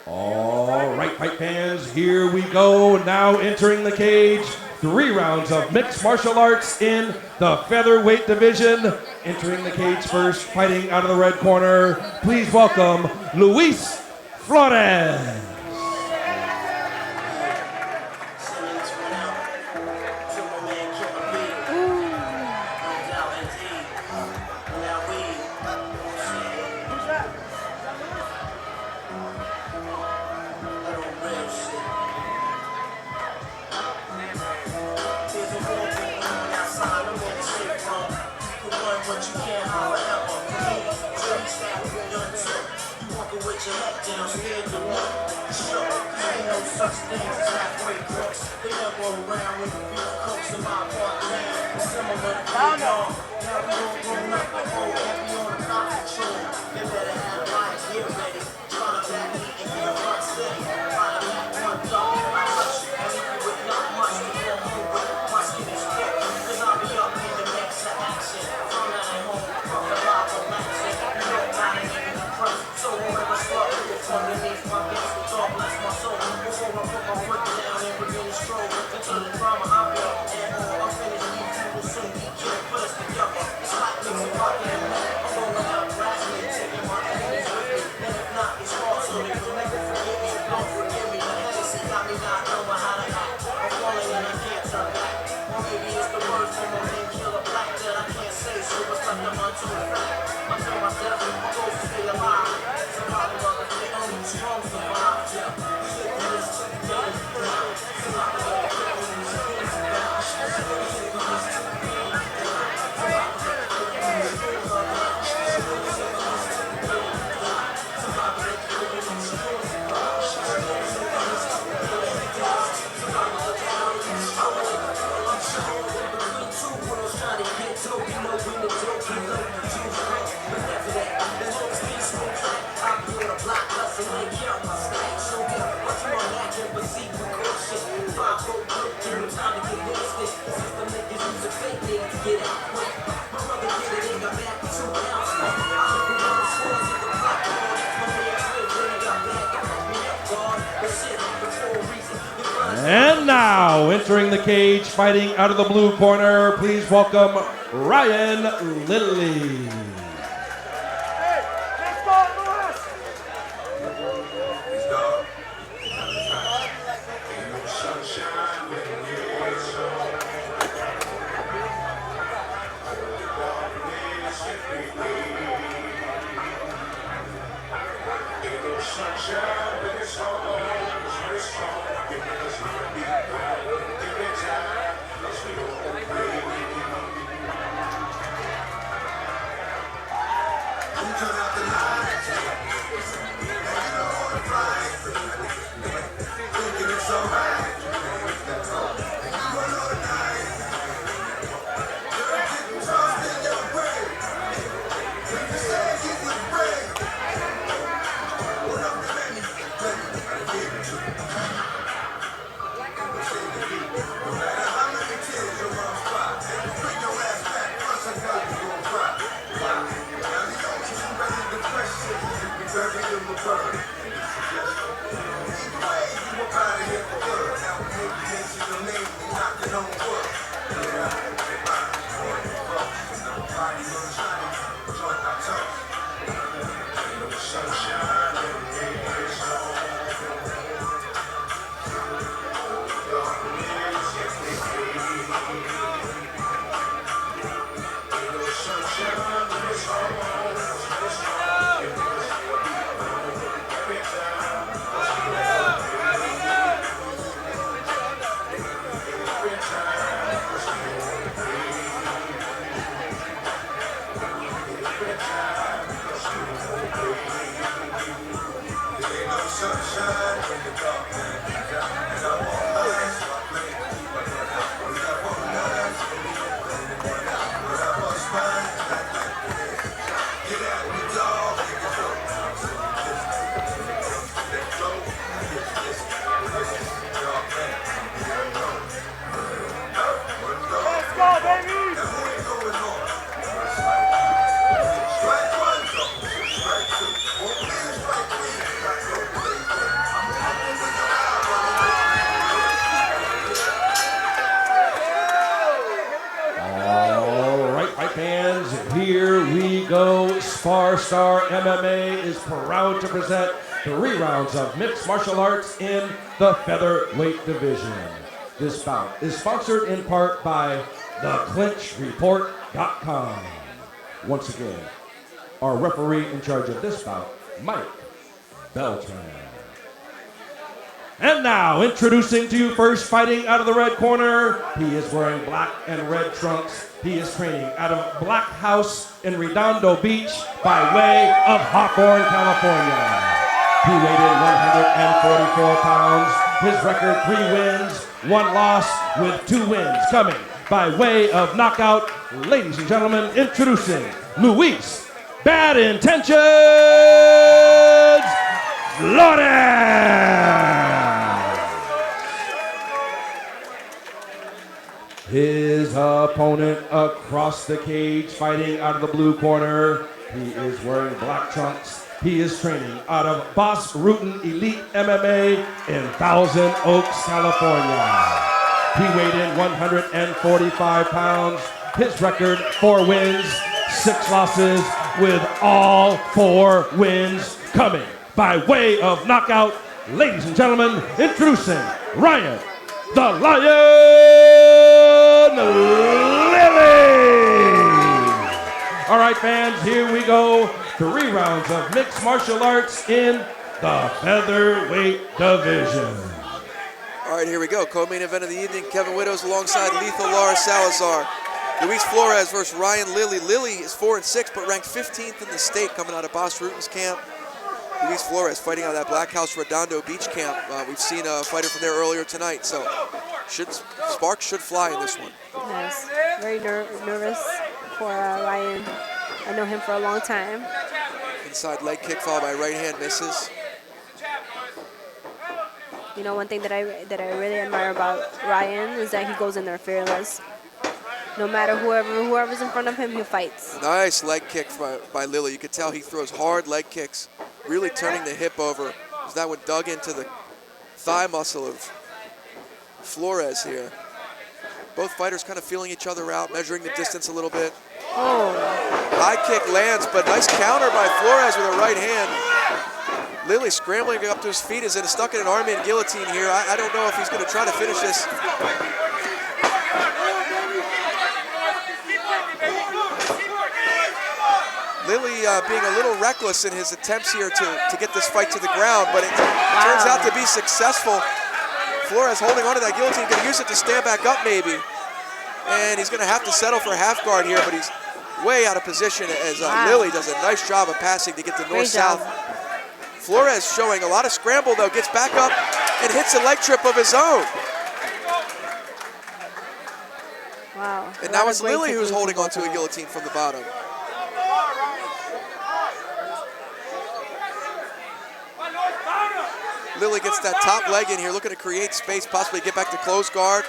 All right, fight fans, here we go. Now entering the cage, 3 rounds of mixed martial arts in the featherweight division. Entering the cage first, fighting out of the red corner, please welcome Luis Flores. entering the cage, fighting out of the blue corner, please welcome Ryan Lilly. Here we go. Spar Star MMA is proud to present 3 rounds of mixed martial arts in the featherweight division. This bout is sponsored in part by theclinchreport.com. Once again, our referee in charge of this bout, Mike Beltran. And now, introducing to you first, fighting out of the red corner, he is wearing black and red trunks. He is training out of Black House in Redondo Beach by way of Hawthorne, California. He weighed in 144 pounds. His record, 3 wins, 1 loss with 2 wins. Coming by way of knockout, ladies and gentlemen, introducing Luis Bad Intentions Flores. His opponent across the cage, fighting out of the blue corner. He is wearing black trunks. He is training out of Boss Rutan Elite MMA in Thousand Oaks, California. He weighed in 145 pounds. His record, 4 wins, 6 losses, with all 4 wins coming by way of knockout. Ladies and gentlemen, introducing Ryan the Lion Lilly. All right, fans, here we go. 3 rounds of mixed martial arts in the featherweight division. All right, here we go. Co-main event of the evening, Kevin Widows alongside Lethal Lars Salazar. Luis Flores versus Ryan Lilly. Lilly is 4-6, but ranked 15th in the state coming out of Boss Rutan's camp. Luis Flores fighting out of that Black House Redondo Beach camp. We've seen a fighter from there earlier tonight, so sparks should fly in this one. Yes, very nervous for Ryan. I know him for a long time. Inside leg kick followed by right hand misses. You know, one thing that I really admire about Ryan is that he goes in there fearless. No matter whoever's in front of him, he fights. Nice leg kick by Lilly. You could tell he throws hard leg kicks, really turning the hip over. As that one dug into the thigh muscle of Flores here. Both fighters kind of feeling each other out, measuring the distance a little bit. Oh. High kick lands, but nice counter by Flores with a right hand. Lilly scrambling up to his feet, is stuck in an arm-in guillotine here. I don't know if he's going to try to finish this. Lilly being a little reckless in his attempts here to get this fight to the ground, but it turns out to be successful. Flores holding onto that guillotine, going to use it to stand back up maybe. And he's going to have to settle for a half guard here, but he's way out of position as Lilly does a nice job of passing to get the north-south. Flores showing a lot of scramble though, gets back up and hits a leg trip of his own. Wow. And now it's Lilly who's holding onto a guillotine from the bottom. Lilly gets that top leg in here, looking to create space, possibly get back to close guard.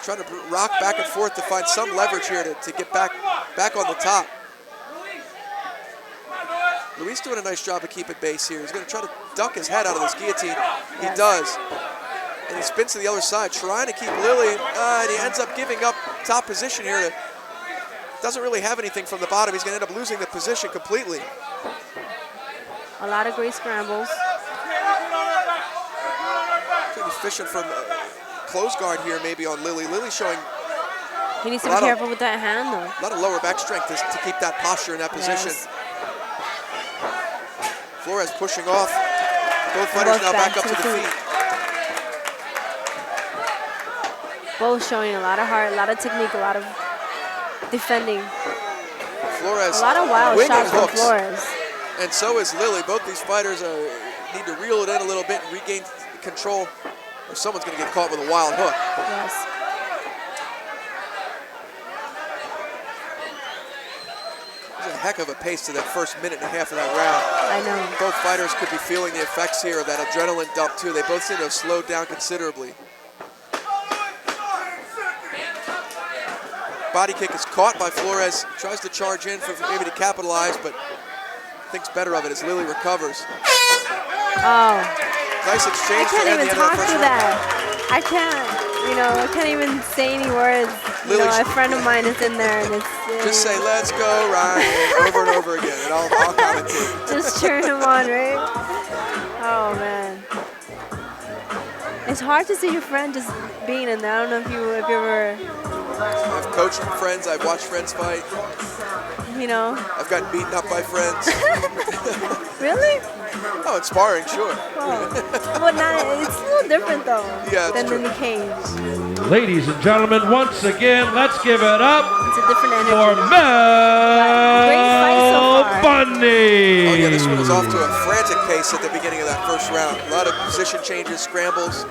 Trying to rock back and forth to find some leverage here to get back on the top. Luis doing a nice job of keeping base here. He's going to try to duck his head out of this guillotine. He does. And he spins to the other side, trying to keep Lilly, and he ends up giving up top position here. Doesn't really have anything from the bottom. He's going to end up losing the position completely. A lot of great scrambles. He's fishing from close guard here maybe on Lilly. Lilly showing he needs to be careful with that hand though. A lot of lower back strength to keep that posture in that position. Flores pushing off. Both fighters now back up to the feet. Both showing a lot of heart, a lot of technique, a lot of defending. Flores a lot of wild shots from hooks. Flores. And so is Lilly. Both these fighters need to reel it in a little bit and regain control, or someone's going to get caught with a wild hook. Yes. There's a heck of a pace to that first minute and a half of that round. I know. Both fighters could be feeling the effects here of that adrenaline dump too. They both seem to have slowed down considerably. Body kick is caught by Flores. Tries to charge in for maybe to capitalize, but thinks better of it as Lilly recovers. Oh. Nice exchange. I can't even talk to that. I can't even say any words. A friend of mine is in there and it's... Just say, let's go, Ryan, over and over again, and I'll commentate. Just cheering him on, right? Oh, man. It's hard to see your friend just being in there. I don't know if you ever... I've coached friends, I've watched friends fight. I've gotten beaten up by friends. Really? Oh, it's sparring, sure. Well, it's a little different though than in the cage. Ladies and gentlemen, once again, let's give it up it's a different energy. For Mel Bundy. Oh yeah, this one was off to a frantic pace at the beginning of that first round. A lot of position changes, scrambles.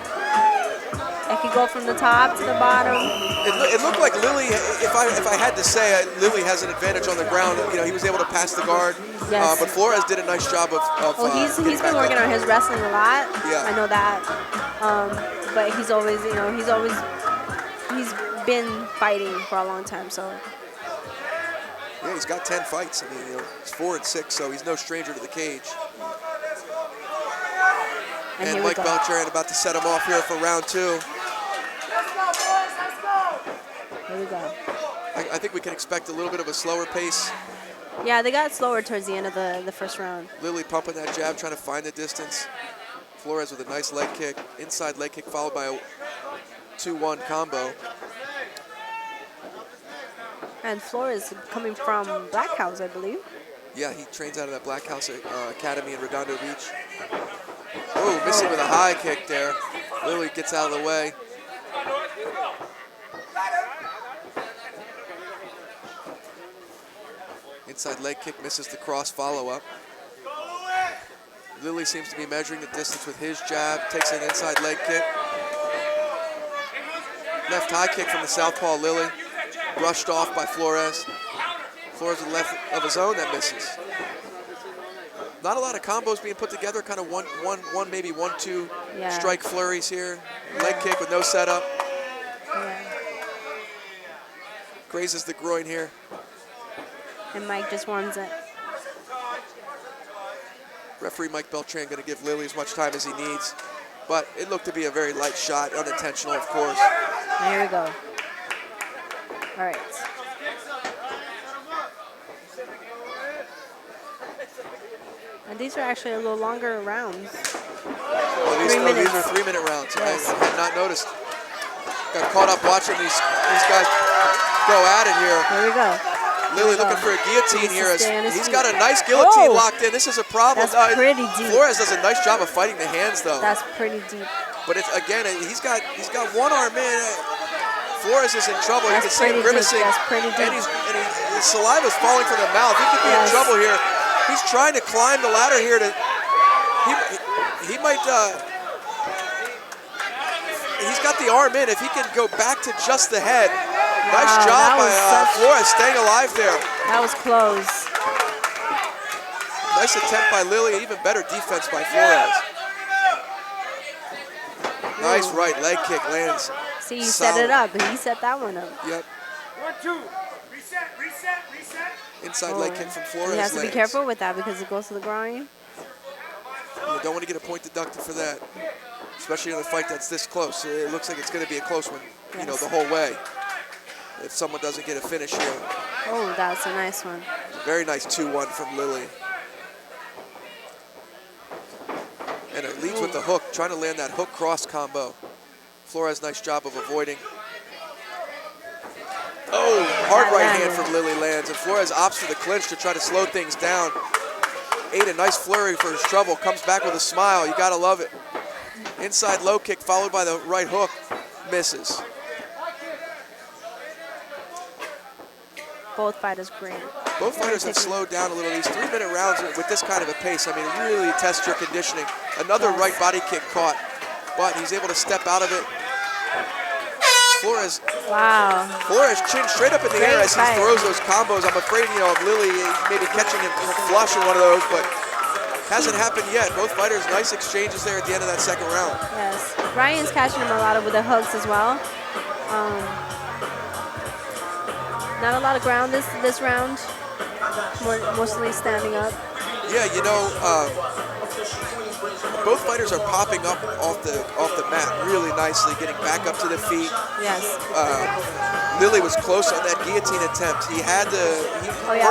It could go from the top to the bottom. It looked like Lilly, if I had to say, Lilly has an advantage on the ground. He was able to pass the guard. Yes. But Flores did a nice job of well, he's been working on his wrestling a lot. Yeah. I know that. But he's always, he's been fighting for a long time. So. Yeah, he's got 10 fights. I mean, he's 4-6, so he's no stranger to the cage. And Mike Beltran about to set him off here for round 2. Let's go, boys, let's go. Here we go. I think we can expect a little bit of a slower pace. Yeah, they got slower towards the end of the first round. Lilly pumping that jab, trying to find the distance. Flores with a nice leg kick, inside leg kick followed by a 2-1 combo. And Flores coming from Black House, I believe. Yeah, he trains out of that Black House Academy in Redondo Beach. Oh, missing with a high kick there. Lilly gets out of the way. Inside leg kick misses the cross follow-up. Lilly seems to be measuring the distance with his jab, takes an inside leg kick. Left high kick from the southpaw Lilly, brushed off by Flores. Flores with left of his own that misses. Not a lot of combos being put together, kind of one, maybe 1-2 strike flurries here. Leg kick with no setup. Yeah. Grazes the groin here. And Mike just wants it. Referee Mike Beltran going to give Lily as much time as he needs. But it looked to be a very light shot, unintentional, of course. And here we go. All right. And these are actually a little longer rounds. Well, these are 3-minute rounds. Yes. I had not noticed. Got caught up watching these guys go at it here. Here we go. Lily looking for a guillotine here. He's got a nice guillotine locked in. This is a problem. That's pretty deep. Flores does a nice job of fighting the hands, though. That's pretty deep. But it's again, he's got one arm in. Flores is in trouble. You can see him grimacing. That's pretty deep. And his saliva's falling from the mouth. He could be in trouble here. He's trying to climb the ladder here to. He might. He's got the arm in. If he can go back to just the head. Nice job by Flores staying alive there. That was close. Nice attempt by Lily. Even better defense by Flores. Nice right leg kick lands. See, he set it up. He set that one up. Yep. 1, 2. Reset, reset, reset. Inside leg kick from Flores. You have to be lands. careful with that because it goes to the groin. You don't want to get a point deducted for that, especially in a fight that's this close. It looks like it's going to be a close one, you know, the whole way. If someone doesn't get a finish here. Oh, that's a nice one. Very nice 2-1 from Lily. And it leads with the hook, trying to land that hook cross combo. Flores, nice job of avoiding. Oh, hard right hand from Lily lands, and Flores opts for the clinch to try to slow things down. Ate a nice flurry for his trouble, comes back with a smile. You gotta love it. Inside low kick followed by the right hook, misses. Both fighters great. Both fighters have slowed down a little. These 3-minute rounds with this kind of a pace, I mean, really test your conditioning. Another right body kick caught, but he's able to step out of it. Flores. Wow. Flores chin straight up in the air as he throws those combos. I'm afraid, you know, of Lily maybe catching him flush in one of those, but hasn't happened yet. Both fighters, nice exchanges there at the end of that second round. Yes. Ryan's catching him a lot with the hooks as well. Not a lot of ground this round. Mostly standing up. Yeah, you know, both fighters are popping up off the mat really nicely, getting back up to the feet. Yes. Lily was close on that guillotine attempt. He had to.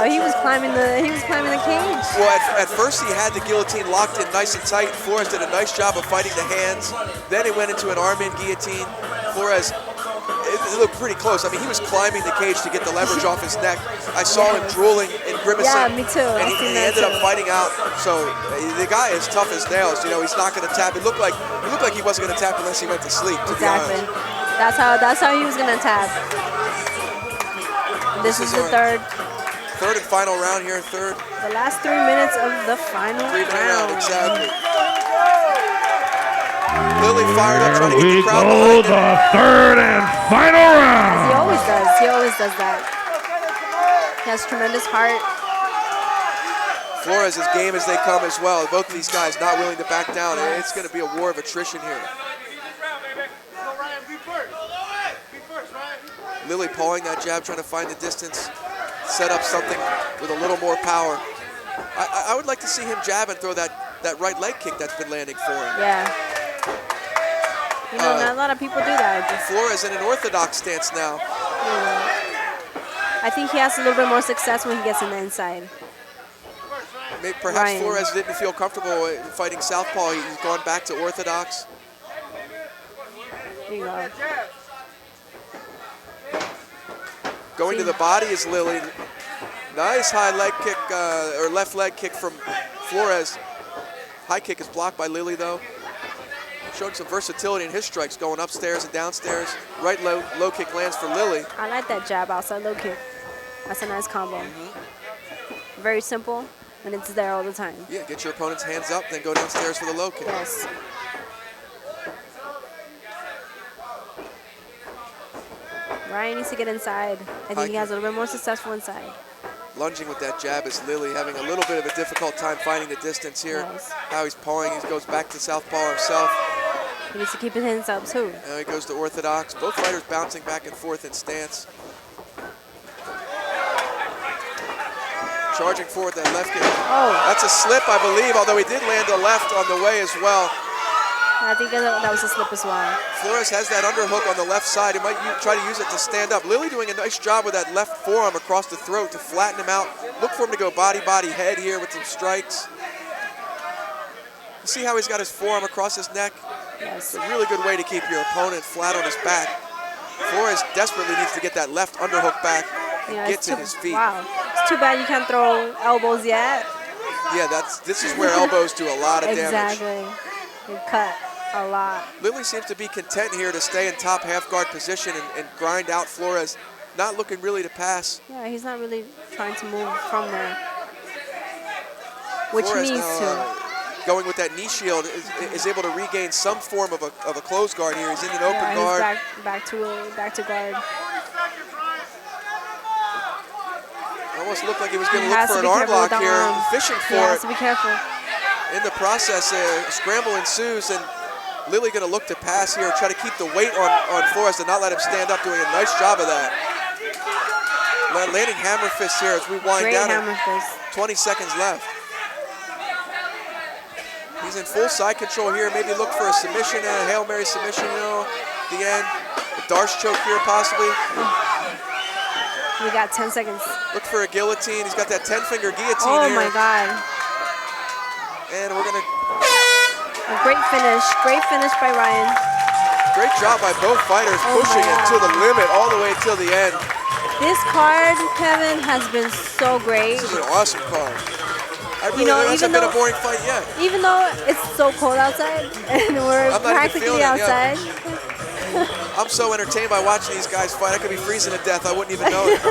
He was climbing the cage. Well, at first he had the guillotine locked in nice and tight. Flores did a nice job of fighting the hands. Then he went into an arm-in guillotine. Flores. It looked pretty close. I mean, he was climbing the cage to get the leverage off his neck. I saw him drooling and grimacing. Yeah, me too. And he ended up fighting out. So the guy is tough as nails. You know, he's not going to tap. It looked like he wasn't going to tap unless he went to sleep. Exactly. That's how he was going to tap. This is the third and final round here. Third. The last 3 minutes of the final 3-minute round. Exactly. Lily fired up, trying to get the crowd behind him. The third and final round. As he always does. He always does that. He has tremendous heart. Flores as game as they come as well. Both of these guys not willing to back down. It's going to be a war of attrition here. Lily pawing that jab, trying to find the distance, set up something with a little more power. I would like to see him jab and throw that right leg kick that's been landing for him. Yeah. You know, not a lot of people do that. Flores in an orthodox stance now. I think he has a little bit more success when he gets in the inside. Maybe perhaps Flores didn't feel comfortable fighting southpaw. He's gone back to orthodox. There you go. Going to the body is Lily. Nice high leg kick, or left leg kick from Flores. High kick is blocked by Lily though. Showing some versatility in his strikes, going upstairs and downstairs. Right low kick lands for Lily. I like that jab outside low kick. That's a nice combo. Very simple, and it's there all the time. Yeah, get your opponent's hands up, then go downstairs for the low kick. Yes. Ryan needs to get inside. I think he has a little bit more successful inside. Lunging with that jab is Lily, having a little bit of a difficult time finding the distance here. Yes. Now he's pawing, he goes back to southpaw himself. He needs to keep his hands up too. Now he goes to orthodox. Both fighters bouncing back and forth in stance. Charging forward that left kick. Oh. That's a slip, I believe, although he did land a left on the way as well. I think that was a slip as well. Flores has that underhook on the left side. He might try to use it to stand up. Lily doing a nice job with that left forearm across the throat to flatten him out. Look for him to go body, head here with some strikes. You see how he's got his forearm across his neck? Yes. It's a really good way to keep your opponent flat on his back. Flores desperately needs to get that left underhook back and Yeah, get to his feet. Wow. It's too bad you can't throw elbows yet. Yeah, this is where elbows do a lot of damage. Exactly. They cut a lot. Lily seems to be content here to stay in top half guard position and grind out Flores. Not looking really to pass. Yeah, he's not really trying to move from there. Which Flores needs now, to. Going with that knee shield is able to regain some form of a closed guard here. He's in an open guard. He's back to guard. Almost looked like he was going to look for an arm lock here, fishing for he it. has to be careful. In the process, a scramble ensues, and Lily going to look to pass here, try to keep the weight on Flores to not let him stand up, doing a nice job of that. Landing hammer fists here as we wind down. 20 seconds left. He's in full side control here. Maybe look for a submission, a Hail Mary submission, at the end. A Darce choke here, possibly. We got 10 seconds. Look for a guillotine. He's got that 10-finger guillotine Oh here. my God. And we're going to... A great finish. Great finish by Ryan. Great job by both fighters, pushing it to the limit all the way till the end. This card, Kevin, has been so great. This is an awesome card. I really there hasn't been a boring fight yet. Even though it's so cold outside and we're practically outside. I'm so entertained by watching these guys fight. I could be freezing to death. I wouldn't even know it.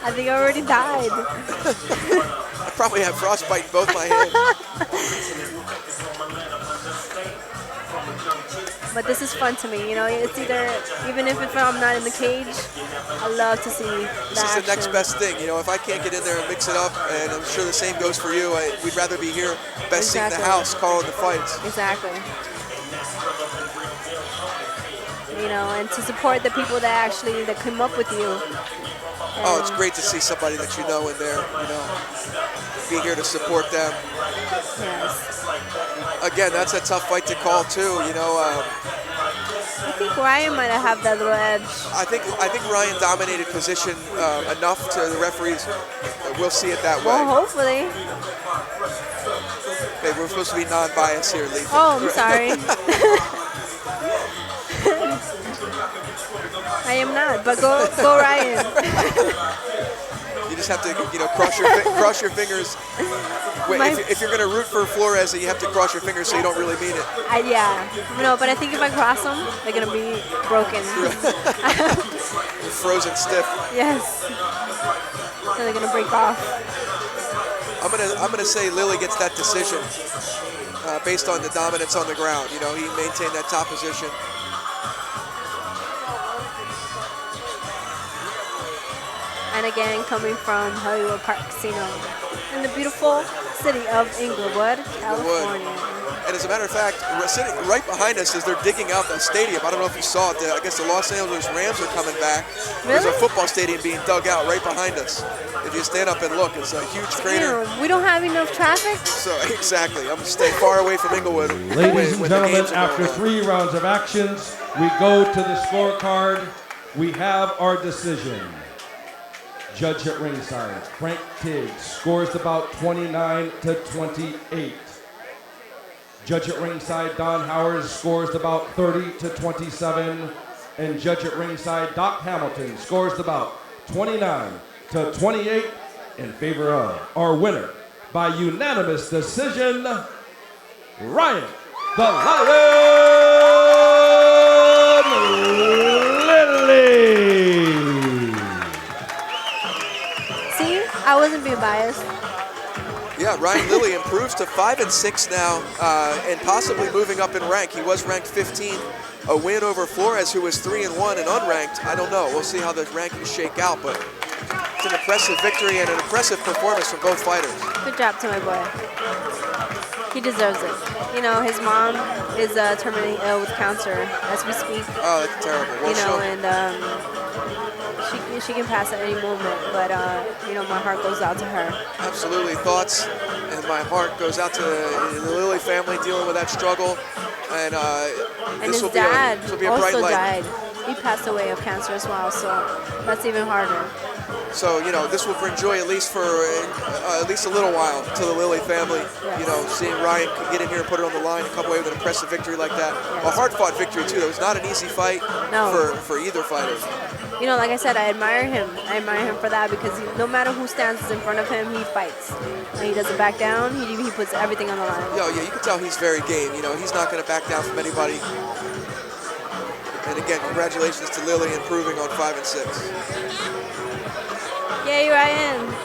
I think I already died. I probably have frostbite in both my hands. But this is fun to me, it's either, even if I'm not in the cage, I love to see This is the next best thing, if I can't get in there and mix it up, and I'm sure the same goes for you, we'd rather be here, best seat in the house, calling the fights. Exactly. And to support the people that come up with you. Oh, it's great to see somebody that you know in there, be here to support them. Yes. Again, that's a tough fight to call too, I think Ryan might have that little edge. I think Ryan dominated position enough to the referees. We'll see it that way. Well, hopefully. Okay, we're supposed to be non-biased here, Lee. Oh, I'm sorry. I am not, but go Ryan. You just have to, cross your fingers. Wait, if you're going to root for Flores, you have to cross your fingers so you don't really mean it. But I think if I cross them, they're going to be broken. Frozen stiff. Yes. So they're going to break off. I'm gonna say Lily gets that decision based on the dominance on the ground. He maintained that top position. And again, coming from Hollywood Park Casino in the beautiful city of Inglewood, California. And as a matter of fact, sitting right behind us as they're digging out the stadium. I don't know if you saw it. I guess the Los Angeles Rams are coming back. Really? There's a football stadium being dug out right behind us. If you stand up and look, it's a huge crater. Damn, we don't have enough traffic? So exactly, I'm gonna stay far away from Inglewood. Ladies and gentlemen, after 3 rounds of actions, we go to the scorecard. We have our decision. Judge at ringside, Frank Tiggs, scores the bout 29-28. Judge at ringside, Don Howard, scores the bout 30-27. And judge at ringside, Doc Hamilton, scores the bout 29-28 in favor of our winner by unanimous decision, Ryan the Lion Lilly. I wasn't being biased. Yeah, Ryan Lilly improves to 5-6 now, and possibly moving up in rank. He was ranked 15th. A win over Flores, who was 3-1 and unranked. I don't know. We'll see how the rankings shake out, but it's an impressive victory and an impressive performance from both fighters. Good job to my boy. He deserves it. His mom is terminally ill with cancer as we speak. Oh, that's terrible. Well, and she can pass at any moment, but you know, my heart goes out to her. Absolutely. Thoughts, and my heart goes out to the Lilly family dealing with that struggle. And His this dad will be a bright also light. died. He passed away of cancer as well, so that's even harder. So, you know, this will bring joy at least for at least a little while to the Lilly family. Yes. You know, seeing Ryan get in here and put it on the line and come away with an impressive victory like that. A hard-fought victory, too. That was not an easy fight for either fighter. You know, like I said, I admire him. I admire him for that because no matter who stands in front of him, he fights. And he doesn't back down. He puts everything on the line. Yeah, you can tell he's very game. You know, he's not going to back down from anybody. And again, congratulations to Lilly improving on 5 and 6. Yay, Ryan.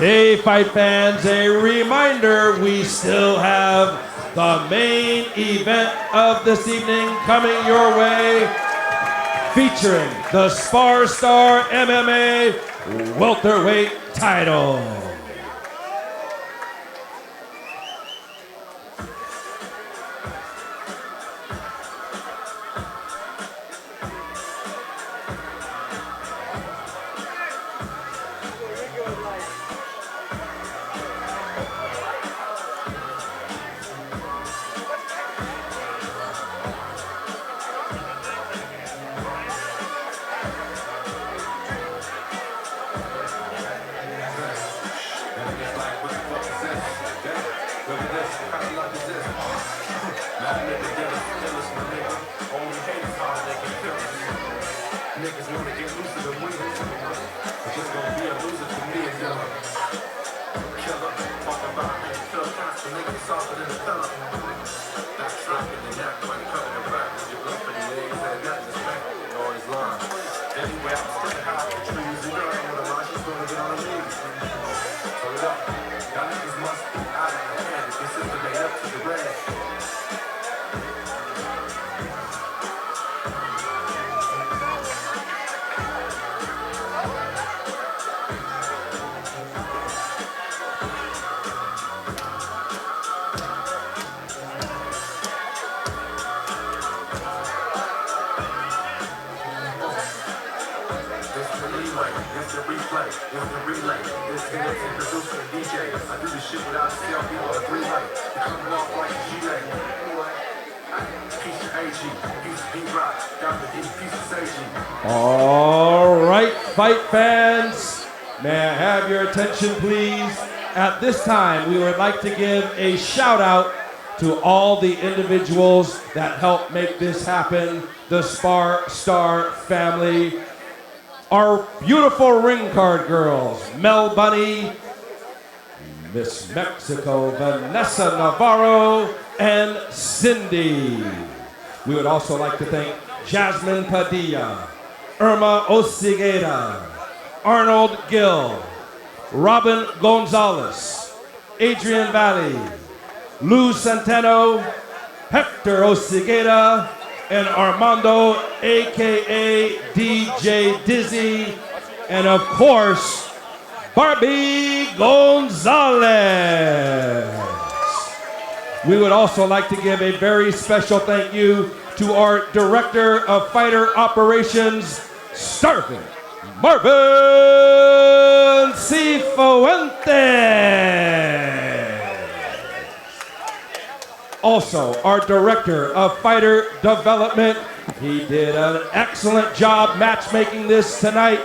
Hey, fight fans, a reminder, we still have the main event of this evening coming your way, featuring the Spar Star MMA welterweight title. Niggas wanna get loose of the winners. It's just gonna be a loser for me and y'all. Killer, talk about it. Killer constant, niggas softer than a pillar. Back slapping and that point, cutting the back. You look for the legs, had nothing to spend. All his lines. Anyway, I'm sitting high the trees. You know I'm with a line, she's gonna get on her knees. Hold up. Y'all niggas must be out of the hand. If your sister made up to the red. It's the replay, it's the relay. It's Hennessy, producer and DJ. I do this shit without a selfie or a green light. You come off like a G-Lay. Piece of AG, piece of D-Rock, got the D, piece of AG. All right, fight fans, may I have your attention, please? At this time, we would like to give a shout out to all the individuals that helped make this happen, the Spar Star family. Our beautiful ring card girls, Mel Bunny, Miss Mexico, Vanessa Navarro, and Cindy. We would also like to thank Jasmine Padilla, Irma Osigeda, Arnold Gill, Robin Gonzalez, Adrian Valley, Lou Centeno, Hector Osigeda, and Armando, AKA DJ Dizzy, and of course, Barbie Gonzalez. We would also like to give a very special thank you to our Director of Fighter Operations, Starving Marvin Cifuentes. Also, our Director of Fighter Development, he did an excellent job matchmaking this tonight,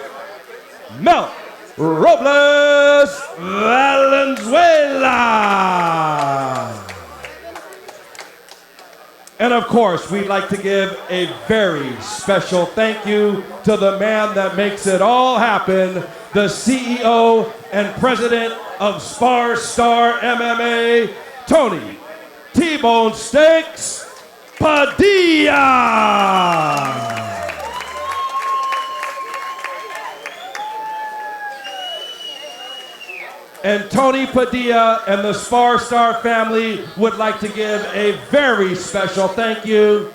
Mel Robles Valenzuela. And of course, we'd like to give a very special thank you to the man that makes it all happen, the CEO and president of Spar Star MMA, Tony T-Bone Steaks Padilla. And Tony Padilla and the Spar Star family would like to give a very special thank you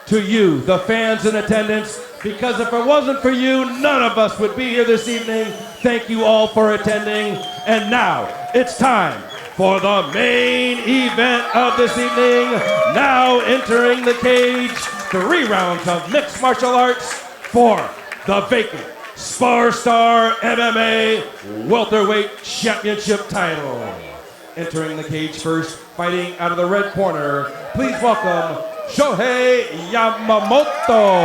to you, the fans in attendance, because if it wasn't for you, none of us would be here this evening. Thank you all for attending. And now it's time for the main event of this evening. Now entering the cage, 3 rounds of mixed martial arts for the vacant Spar Star MMA Welterweight Championship title. Entering the cage first, fighting out of the red corner, please welcome Shohei Yamamoto.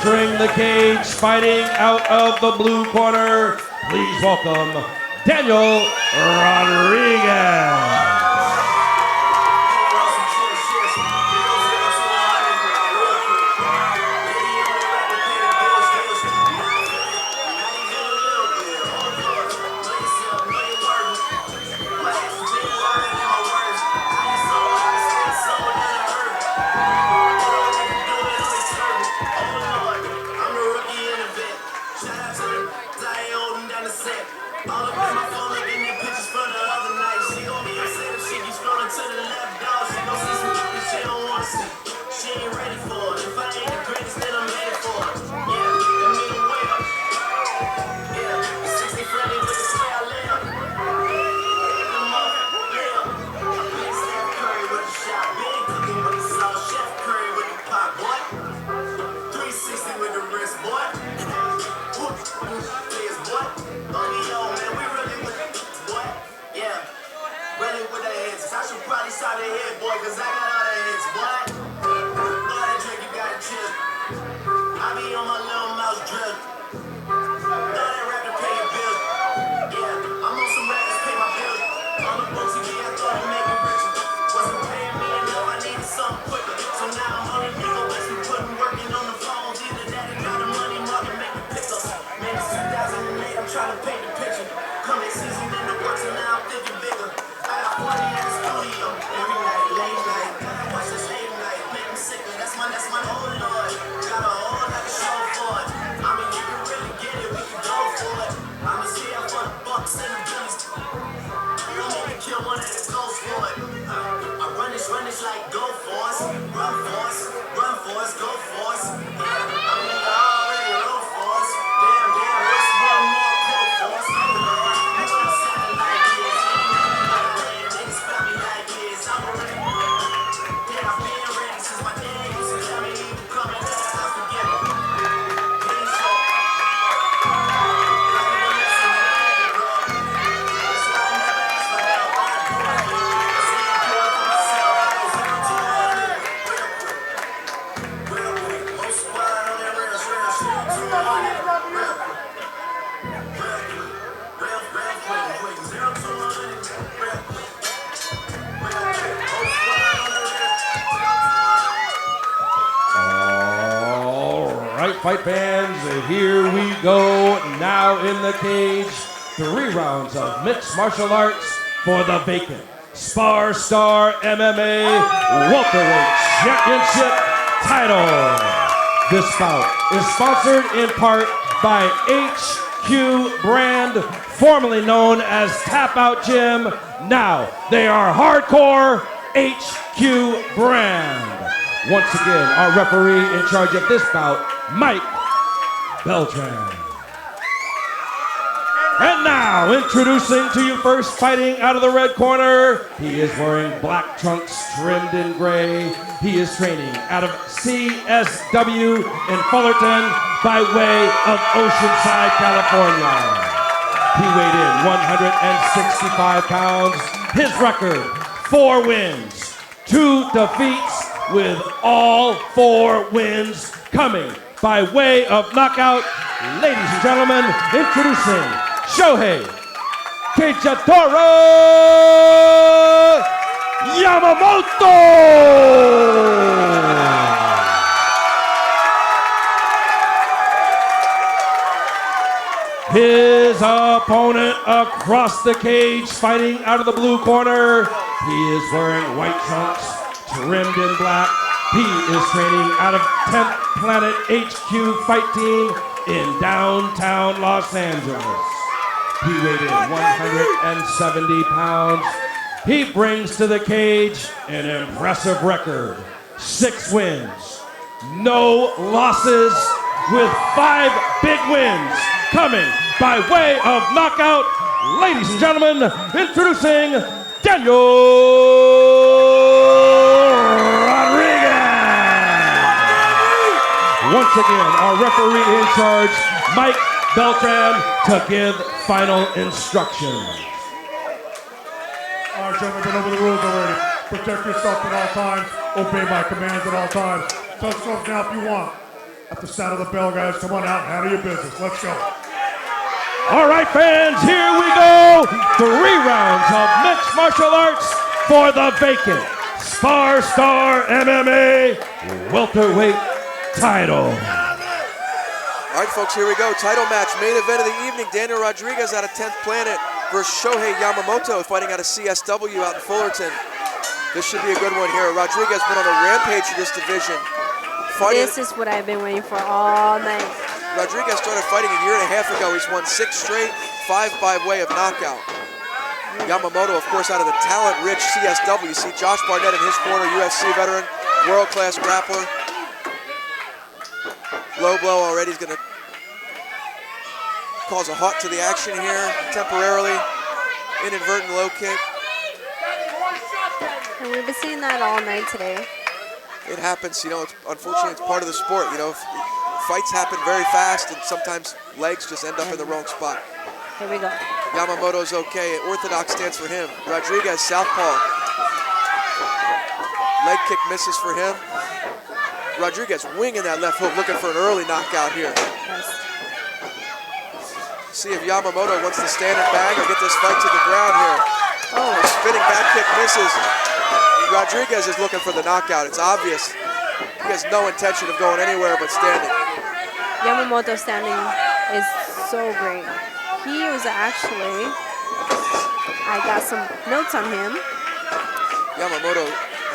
Entering the cage, fighting out of the blue corner, please welcome Daniel Rodriguez. Season in the works and now I'm thinking bigger. I got 40 in the studio every night, late night. run this like go for us. Run for us, run for us, go for us. Yeah, I mean, you already roll for us. Damn, what's one more quote for us? I'm sounding like this. Niggas felt me like this. I'm ready. Damn, I've been ready since my dad used to tell me he was coming out. I forget him. He's so. All right, fight fans, here we go. Now in the cage, 3 rounds of mixed martial arts for the vacant Spar Star MMA Welterweight Championship title. This bout is sponsored in part by HQ Brand, formerly known as Tap Out Gym. Now they are Hardcore HQ Brand. Once again, our referee in charge of this bout, Mike Beltran. And now, introducing to you first, fighting out of the red corner, he is wearing black trunks trimmed in gray. He is training out of CSW in Fullerton by way of Oceanside, California. He weighed in 165 pounds. His record, 4 wins, 2 defeats, with all 4 wins coming by way of knockout. Ladies and gentlemen, introducing Shohei Keichitaro Yamamoto! His opponent across the cage, fighting out of the blue corner. He is wearing white trunks, trimmed in black. He is training out of 10th Planet HQ Fight Team in downtown Los Angeles. He weighed in 170 pounds. He brings to the cage an impressive record. 6 wins, no losses, with 5 big wins coming by way of knockout. Ladies and gentlemen, introducing Daniel once again, our referee in charge, Mike Beltran, to give final instructions. All right, gentlemen, been over the rules already. Protect yourself at all times. Obey my commands at all times. Touch yourself now if you want. At the sound of the bell, guys, come on out and handle your business. Let's go. All right, fans, here we go. 3 rounds of mixed martial arts for the vacant Spar Star MMA welterweight title. All right, folks, here we go. Title match, main event of the evening. Daniel Rodriguez out of 10th Planet versus Shohei Yamamoto, fighting out of CSW out in Fullerton. This should be a good one here. Rodriguez been on a rampage in this division. This is what I've been waiting for all night. Rodriguez started fighting a year and a half ago. He's won 6 straight, 5 by way of knockout. Yamamoto, of course, out of the talent-rich CSW. See Josh Barnett in his corner, UFC veteran, world-class grappler. Low blow already is going to cause a halt to the action here temporarily. Inadvertent low kick. And we've been seeing that all night today. It happens, you know, unfortunately it's part of the sport. You know, fights happen very fast and sometimes legs just end up in the wrong spot. Here we go. Yamamoto's okay. Orthodox stance for him. Rodriguez, southpaw. Leg kick misses for him. Rodriguez winging that left hook, looking for an early knockout here. Yes. See if Yamamoto wants to stand and bang or get this fight to the ground here. Oh. A spinning back kick misses. Rodriguez is looking for the knockout. It's obvious. He has no intention of going anywhere but standing. Yamamoto standing is so great. He was actually, I got some notes on him. Yamamoto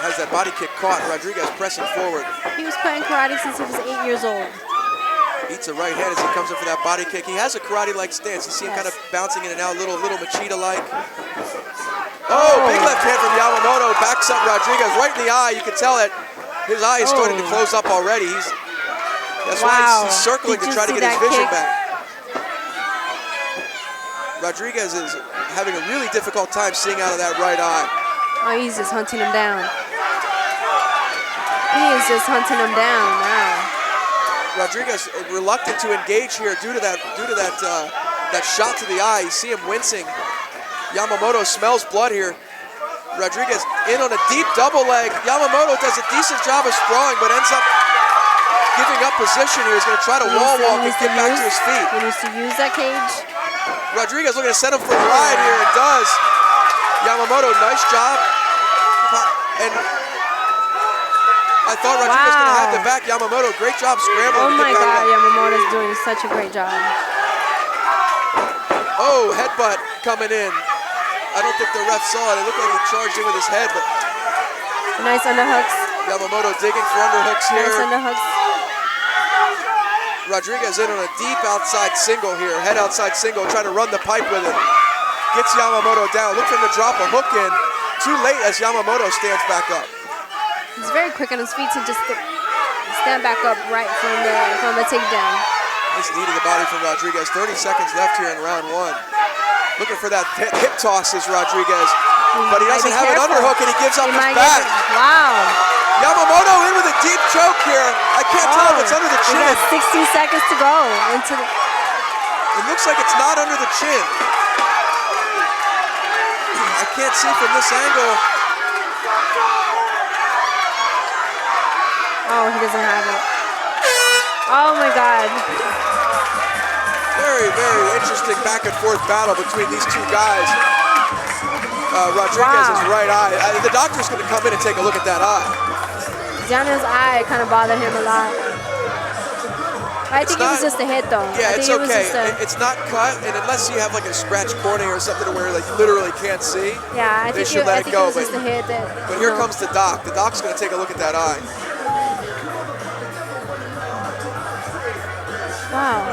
has that body kick caught. Rodriguez pressing forward. He was playing karate since he was 8 years old. Eats a right hand as he comes in for that body kick. He has a karate-like stance. You see him kind of bouncing in and out, little Machida-like. Oh, big left hand from Yamamoto, backs up Rodriguez right in the eye. You can tell that his eye is starting to close up already. That's why he's circling to try to get his vision back. Rodriguez is having a really difficult time seeing out of that right eye. Oh, he's just hunting him down. He is just hunting him down now. Rodriguez reluctant to engage here due to that shot to the eye. You see him wincing. Yamamoto smells blood here. Rodriguez in on a deep double leg. Yamamoto does a decent job of sprawling, but ends up giving up position here. He's going to try to wall walk and get back to his feet. He needs to use that cage. Rodriguez looking to set him for a ride here, and does. Yamamoto, nice job. And I thought Rodriguez was going to have the back. Yamamoto, great job scrambling. Oh my God, Yamamoto's doing such a great job. Oh, headbutt coming in. I don't think the ref saw it. It looked like he charged in with his head, but nice underhooks. Yamamoto digging for underhooks here. Nice underhooks. Rodriguez in on a deep outside single here. Head outside single, trying to run the pipe with it. Gets Yamamoto down. Look for him to drop a hook in. Too late as Yamamoto stands back up. He's very quick on his feet to just stand back up right from the takedown. Nice knee to the body from Rodriguez. 30 seconds left here in round one. Looking for that hip toss is Rodriguez. But he doesn't have an underhook and he gives up his back. Wow. Yamamoto in with a deep choke here. I can't tell if it's under the chin. We got 60 seconds to go. It looks like it's not under the chin. I can't see from this angle. Oh, he doesn't have it. Oh my God. Very, very interesting back and forth battle between these two guys. Rodriguez's right eye. The doctor's going to come in and take a look at that eye. Gianna's eye kind of bothered him a lot. I think it was just a hit though. Yeah, it's okay. It's not cut, and unless you have like a scratched cornea or something where like you literally can't see, yeah, they should let it go. It was just a hit. But here comes the doc. The doc's going to take a look at that eye. Wow.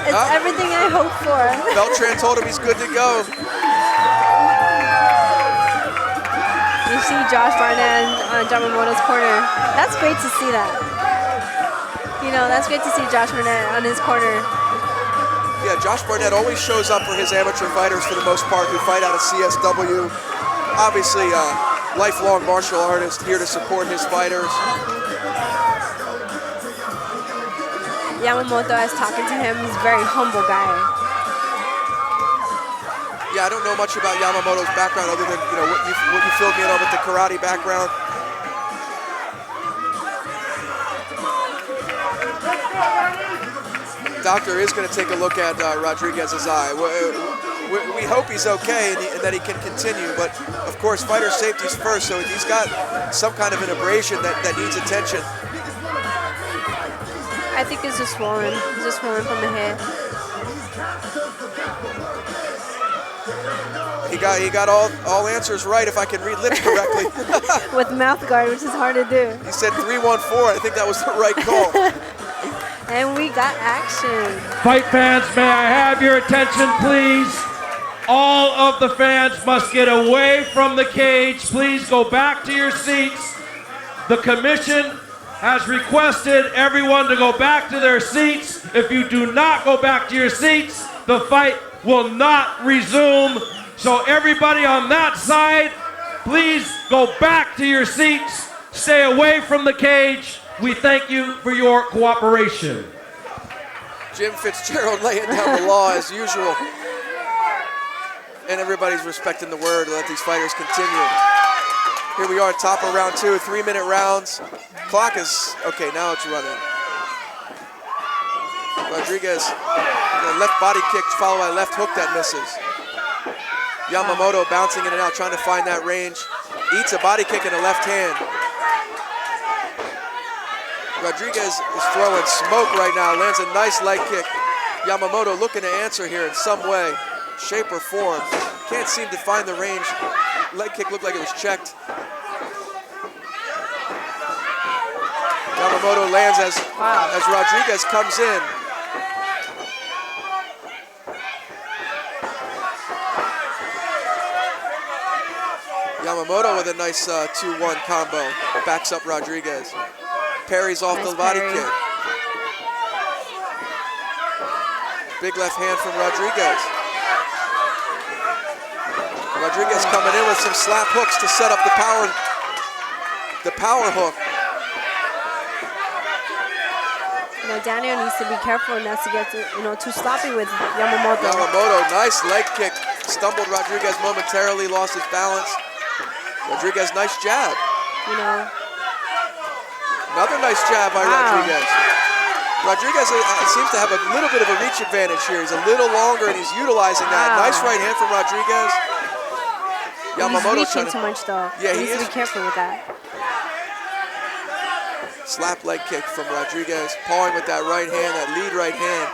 It's everything I hoped for. Beltran told him he's good to go. You see Josh Barnett on Yamamoto's corner. That's great to see that. You know, that's great to see Josh Barnett on his corner. Yeah, Josh Barnett always shows up for his amateur fighters for the most part who fight out of CSW. Obviously, a lifelong martial artist here to support his fighters. Yamamoto, I was talking to him, he's a very humble guy. Yeah, I don't know much about Yamamoto's background other than what you filled me in on with the karate background. Doctor is going to take a look at Rodriguez's eye. We hope he's okay and that he can continue, but of course fighter safety's first, so he's got some kind of an abrasion that needs attention. I think it's just swollen. It's just swollen from the head. He got all answers right, if I can read lips correctly. With mouth guard, which is hard to do. He said 3-1-4. I think that was the right call. And we got action. Fight fans, may I have your attention, please? All of the fans must get away from the cage. Please go back to your seats. The commission has requested everyone to go back to their seats. If you do not go back to your seats, the fight will not resume. So everybody on that side, please go back to your seats. Stay away from the cage. We thank you for your cooperation. Jim Fitzgerald laying down the law as usual. And everybody's respecting the word to let these fighters continue. Here we are, top of round 2, 3-minute rounds. Clock is, okay, now it's running. Rodriguez, left body kick followed by left hook that misses. Yamamoto bouncing in and out, trying to find that range. Eats a body kick in the left hand. Rodriguez is throwing smoke right now, lands a nice leg kick. Yamamoto looking to answer here in some way, shape or form. Can't seem to find the range. Leg kick looked like it was checked. Yamamoto lands as Rodriguez comes in. Yamamoto with a nice 2-1 combo. Backs up Rodriguez. Parries off the body kick. Big left hand from Rodriguez. Rodriguez coming in with some slap hooks to set up the power hook. Daniel needs to be careful not to get too sloppy with Yamamoto. Yamamoto, nice leg kick. Stumbled Rodriguez momentarily, lost his balance. Rodriguez, nice jab. Another nice jab by Rodriguez. Rodriguez seems to have a little bit of a reach advantage here. He's a little longer and he's utilizing that. Nice right hand from Rodriguez. Yamamoto he's reaching too much though. Yeah, he needs to be careful with that. Slap leg kick from Rodriguez, pawing with that right hand, that lead right hand.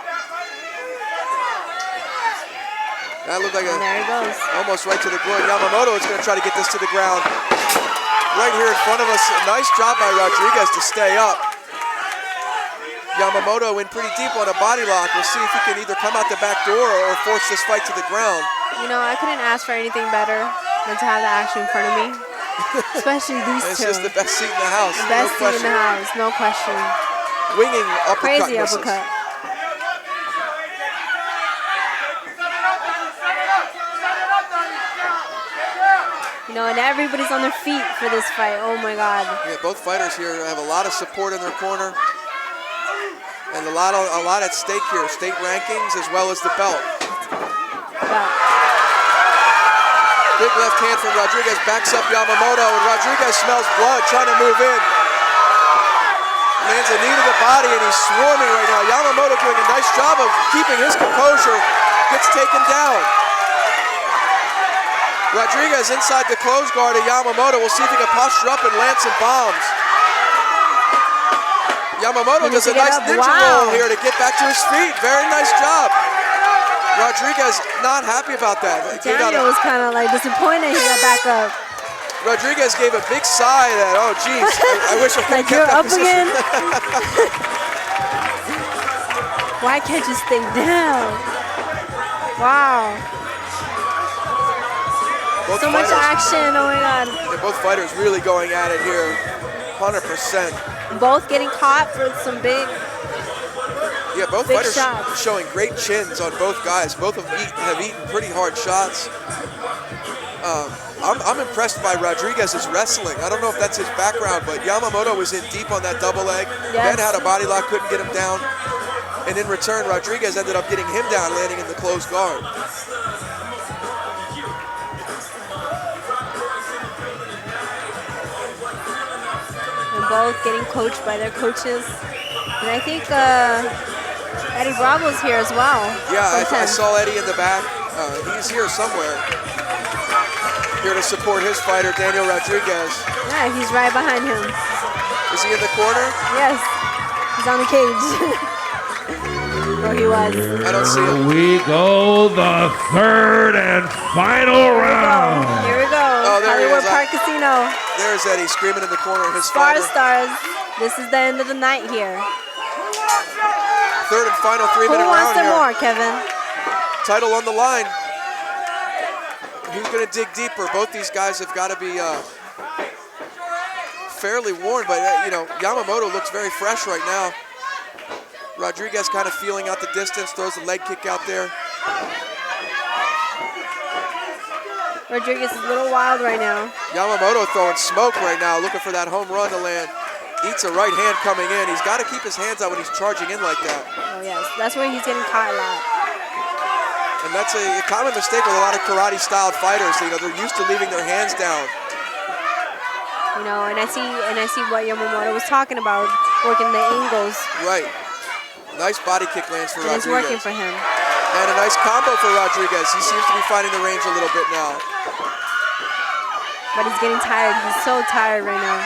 That looked like there he goes. Almost right to the groin. Yamamoto is going to try to get this to the ground. Right here in front of us. Nice job by Rodriguez to stay up. Yamamoto in pretty deep on a body lock. We'll see if he can either come out the back door or force this fight to the ground. I couldn't ask for anything better than to have the action in front of me. Especially these two. It's just the best seat in the house. The best seat in the house, no question. Winging uppercut. Crazy uppercut. And everybody's on their feet for this fight. Oh my God. Yeah, both fighters here have a lot of support in their corner. And a lot at stake here. State rankings as well as the belt. Big left hand from Rodriguez, backs up Yamamoto, and Rodriguez smells blood, trying to move in. Lands a knee to the body, and he's swarming right now. Yamamoto doing a nice job of keeping his composure, gets taken down. Rodriguez inside the close guard of Yamamoto. We'll see if he can posture up and land some bombs. Yamamoto does a nice ninja roll here to get back to his feet. Very nice job. Rodriguez not happy about that. Daniel was kind of like disappointed he got back up. Rodriguez gave a big sigh that, oh geez, I wish I could have kept that position. Again? Why can't you stay down? Wow. So much action, oh my God. And both fighters really going at it here, 100%. Both getting caught for some big both fighters showing great chins on both guys. Both have eaten pretty hard shots. I'm impressed by Rodriguez's wrestling. I don't know if that's his background, but Yamamoto was in deep on that double leg. Ben had a body lock, couldn't get him down. And in return, Rodriguez ended up getting him down, landing in the closed guard. And both getting coached by their coaches. And I think Eddie Bravo's here as well. Yeah, I saw Eddie in the back. He's here somewhere. Here to support his fighter, Daniel Rodriguez. Yeah, he's right behind him. Is he in the corner? Yes, he's on the cage. Or he was. I don't see him. We go the third and final round. Here we go. Oh, there Hollywood he is. Park Casino. There's Eddie screaming in the corner. His Spar fighter. Stars. This is the end of the night here. Third and final 3-minute Who round wants here. more, Kevin? Title on the line. Who's going to dig deeper? Both these guys have got to be fairly worn, but Yamamoto looks very fresh right now. Rodriguez kind of feeling out the distance, throws a leg kick out there. Rodriguez is a little wild right now. Yamamoto throwing smoke right now, looking for that home run to land. Eats a right hand coming in. He's got to keep his hands out when he's charging in like that. Oh yes, that's where he's getting caught a lot. And that's a common mistake with a lot of karate-styled fighters. They're used to leaving their hands down. And I see what Yamamoto was talking about, working the angles. Right. Nice body kick lands for Rodriguez. It's working for him. And a nice combo for Rodriguez. He seems to be finding the range a little bit now. But he's getting tired. He's so tired right now.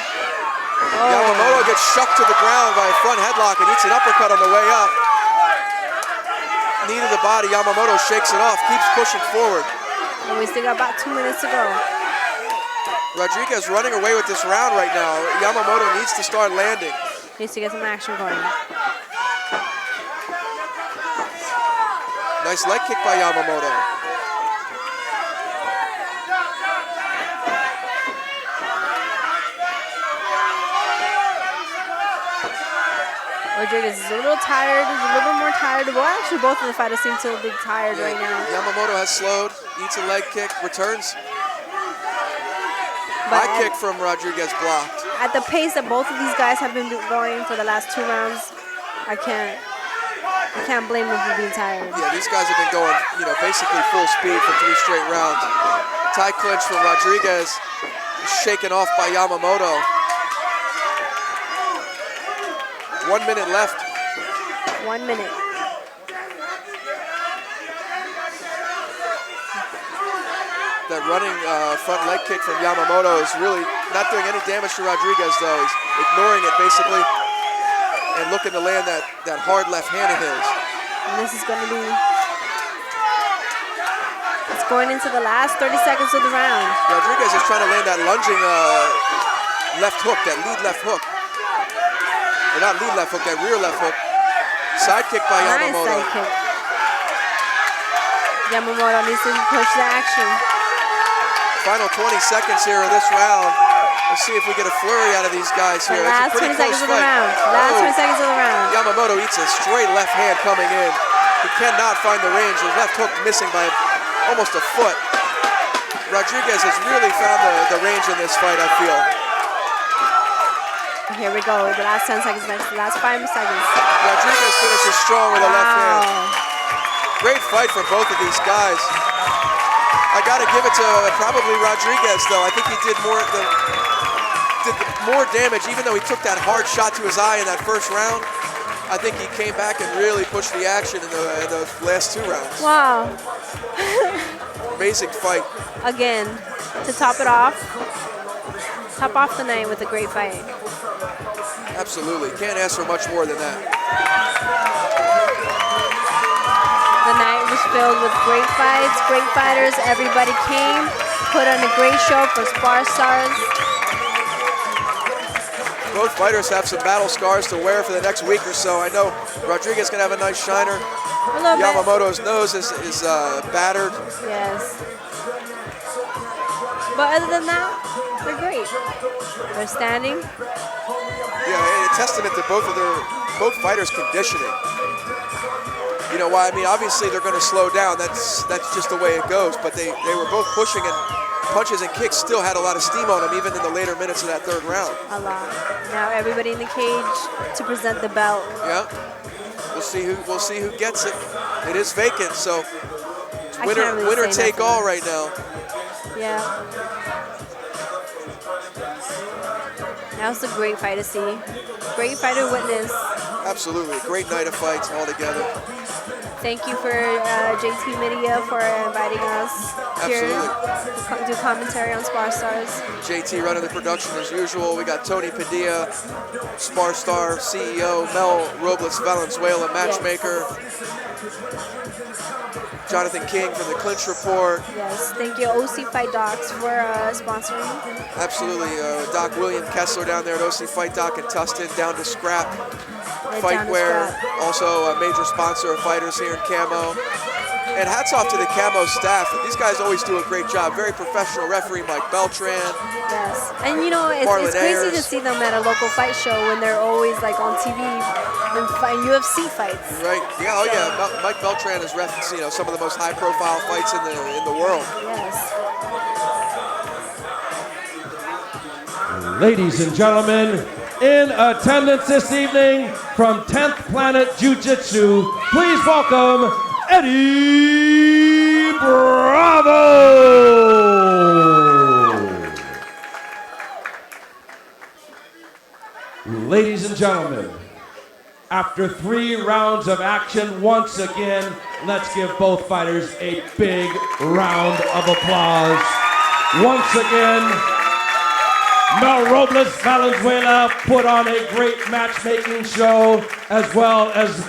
Oh. Yamamoto gets shucked to the ground by a front headlock and eats an uppercut on the way up. Knee to the body, Yamamoto shakes it off, keeps pushing forward. And we still got about 2 minutes to go. Rodriguez running away with this round right now. Yamamoto needs to start landing. Needs to get some action going. Nice leg kick by Yamamoto. Rodriguez is a little tired. He's a little bit more tired. Well, actually, both of the fighters seem to be tired right now. Yamamoto has slowed, eats a leg kick, returns. But High kick from Rodriguez blocked. At the pace that both of these guys have been going for the last 2 rounds, I can't blame them for being tired. Yeah, these guys have been going, basically full speed for 3 straight rounds. Tie clinch from Rodriguez, shaken off by Yamamoto. 1 minute left. 1 minute. That running front leg kick from Yamamoto is really not doing any damage to Rodriguez, though. He's ignoring it, basically, and looking to land that hard left hand of his. And this is going to be... It's going into the last 30 seconds of the round. Rodriguez is trying to land that lunging left hook, that lead left hook. Or not lead left hook, that rear left hook. Side kick by Yamamoto. Nice side kick. Yamamoto needs to push the action. Final 20 seconds here of this round. Let's see if we get a flurry out of these guys here. Last 20 seconds of the round. Last 20 seconds of the round. Yamamoto eats a straight left hand coming in. He cannot find the range. His left hook missing by almost a foot. Rodriguez has really found the range in this fight, I feel. Here we go. The last 10 seconds, the last 5 seconds. Rodriguez finishes strong with a left hand. Great fight for both of these guys. I got to give it to probably Rodriguez, though. I think he did more damage, even though he took that hard shot to his eye in that first round. I think he came back and really pushed the action in the last 2 rounds. Wow. Amazing fight. Again, to top it off, top off the night with a great fight. Absolutely. Can't ask for much more than that. The night was filled with great fights, great fighters. Everybody came, put on a great show for Spar Stars. Both fighters have some battle scars to wear for the next week or so. I know Rodriguez can have a nice shiner. Yamamoto's nose is battered. Yes. But other than that, they're great. They're standing. Yeah, a testament to both fighters' conditioning. You know why? I mean, obviously they're going to slow down. That's just the way it goes. But they were both pushing, and punches and kicks still had a lot of steam on them, even in the later minutes of that 3rd round. A lot. Now everybody in the cage to present the belt. Yeah. We'll see who gets it. It is vacant, so it's winner take all right now. Yeah. That was a great fight to see. Great fight to witness. Absolutely. Great night of fights all together. Thank you for JT Media for inviting us here to do commentary on Spar Stars. JT running the production as usual. We got Tony Padilla, Spar Star CEO, Mel Robles Valenzuela, matchmaker. Jonathan King from the Clinch Report. Yes, thank you OC Fight Docs for sponsoring. Absolutely. Doc William Kessler down there at OC Fight Doc in Tustin, Down to Scrap. Fightwear, also a major sponsor of fighters here in Camo. And hats off to the Camo staff. These guys always do a great job. Very professional referee Mike Beltran. Yes, and it's crazy to see them at a local fight show when they're always like on TV and UFC fights. Right? Yeah. Oh yeah. Mike Beltran has ref, some of the most high-profile fights in the world. Yes. Ladies and gentlemen, in attendance this evening from 10th Planet Jiu-Jitsu, please welcome Eddie Bravo! Ladies and gentlemen, after 3 rounds of action, once again, let's give both fighters a big round of applause. Once again, Mel Robles Valenzuela put on a great matchmaking show, as well as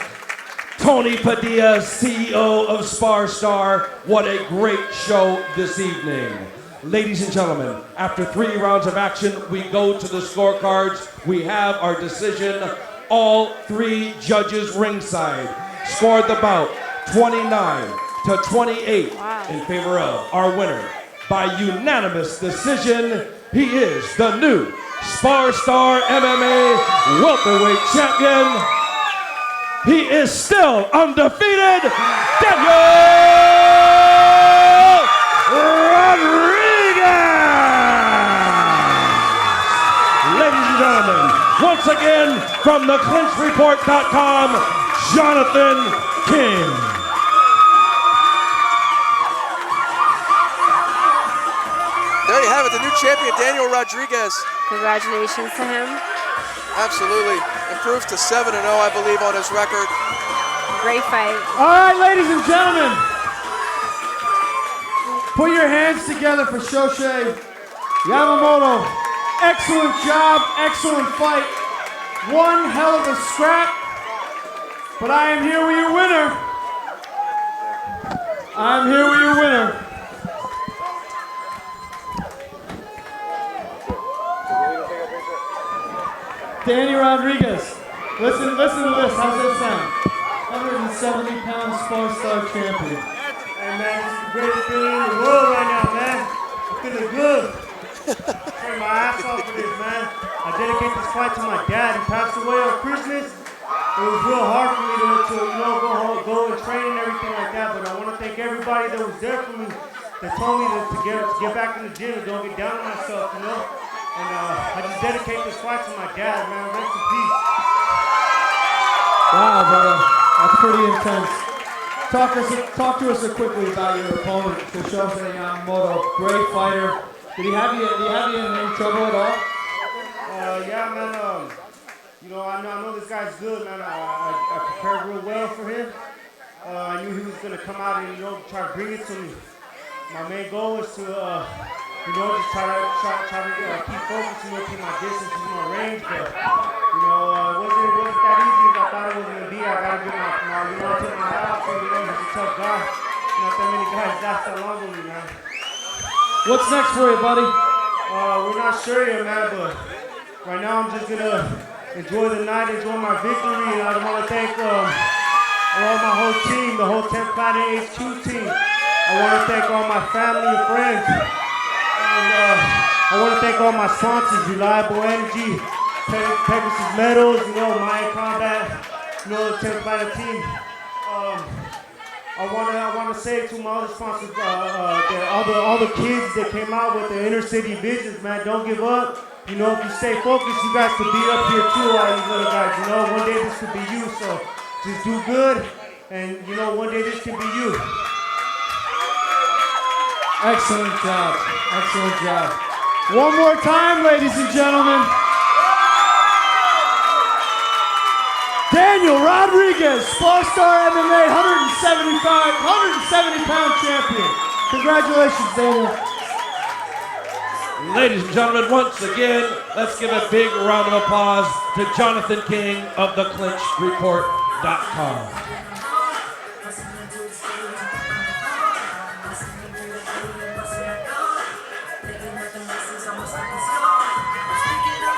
Tony Padilla, CEO of Spar Star. What a great show this evening. Ladies and gentlemen, after 3 rounds of action, we go to the scorecards. We have our decision. All 3 judges ringside scored the bout 29-28 in favor of our winner. By unanimous decision, he is the new Spar Star MMA welterweight champion, he is still undefeated, Daniel Rodriguez! Ladies and gentlemen, once again from theclinchreport.com, Jonathan King. There you have it, the new champion, Daniel Rodriguez. Congratulations to him. Absolutely. Improves to 7-0, I believe, on his record. Great fight. All right, ladies and gentlemen. Put your hands together for Shosei Yamamoto. Excellent job, excellent fight. One hell of a scrap. But I am here with your winner. I'm here with your winner. Danny Rodriguez. Listen to this. How's that sound? 170-pound Spar Star champion. Hey man, this is the greatest feeling in the world right now, man. Feeling good. Turn my ass off for this, man. I dedicate this fight to my dad. He passed away on Christmas. It was real hard for me to go and train and everything like that. But I want to thank everybody that was there for me, that told me to get back in the gym and don't get down on myself, you know. And I just dedicate this fight to my dad, man. Rest in peace. Wow, brother. That's pretty intense. Talk to us quickly about your opponent, Shosei Yamamoto. Great fighter. Did he have you in trouble at all? Yeah, man. You know, I know this guy's good, man. I prepared real well for him. I knew he was gonna come out and try to bring it to me. My main goal is to just try to keep focusing, keep my distance, keep my range, but it wasn't that easy as I thought it was gonna be. I gotta get my take my hat off to him. He's a tough guy. Not that many guys last that long with me, man. What's next for you, buddy? We're not sure yet, man, but right now I'm just gonna enjoy the night, enjoy my victory, and I want to thank all my whole team, the whole 10 Planet HQ team. I want to thank all my family and friends. And I want to thank all my sponsors, Reliable Energy, Pegasus Metals, Mayan Combat, the 10 Planet team. I want to say to my other sponsors, all the kids that came out with the inner city visions, man, don't give up. If you stay focused, you guys could be up here too, all these little guys. One day this could be you, so just do good, and one day this could be you. Excellent job. Excellent job. One more time, ladies and gentlemen. Daniel Rodriguez, Spar Star MMA 170-pound champion. Congratulations, Daniel. Ladies and gentlemen, once again, let's give a big round of applause to Jonathan King of theclinchreport.com.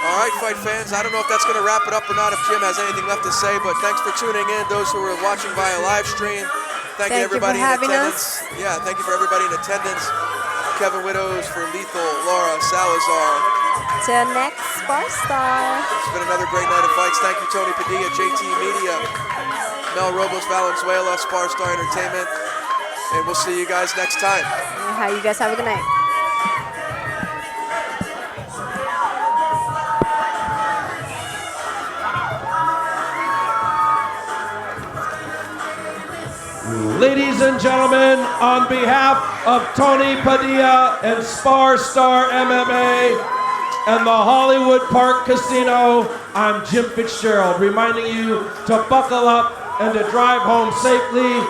All right, fight fans, I don't know if that's going to wrap it up or not, if Jim has anything left to say, but thanks for tuning in, those who are watching via live stream. Thank you everybody in attendance. Yeah, thank you for everybody in attendance. Kevin Widows for Lethal, Laura Salazar. Till next Spar Star. It's been another great night of fights. Thank you, Tony Padilla, JT Media, Mel Robles Valenzuela, Spar Star Entertainment, and we'll see you guys next time. You guys have a good night. Ladies and gentlemen, on behalf of Tony Padilla and Spar Star MMA and the Hollywood Park Casino, I'm Jim Fitzgerald, reminding you to buckle up and to drive home safely.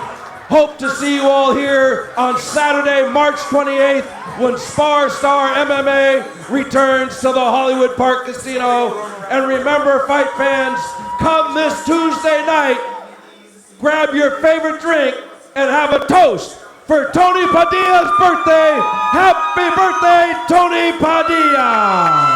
Hope to see you all here on Saturday, March 28th, when Spar Star MMA returns to the Hollywood Park Casino. And remember, fight fans, come this Tuesday night, grab your favorite drink and have a toast for Tony Padilla's birthday. Happy birthday, Tony Padilla!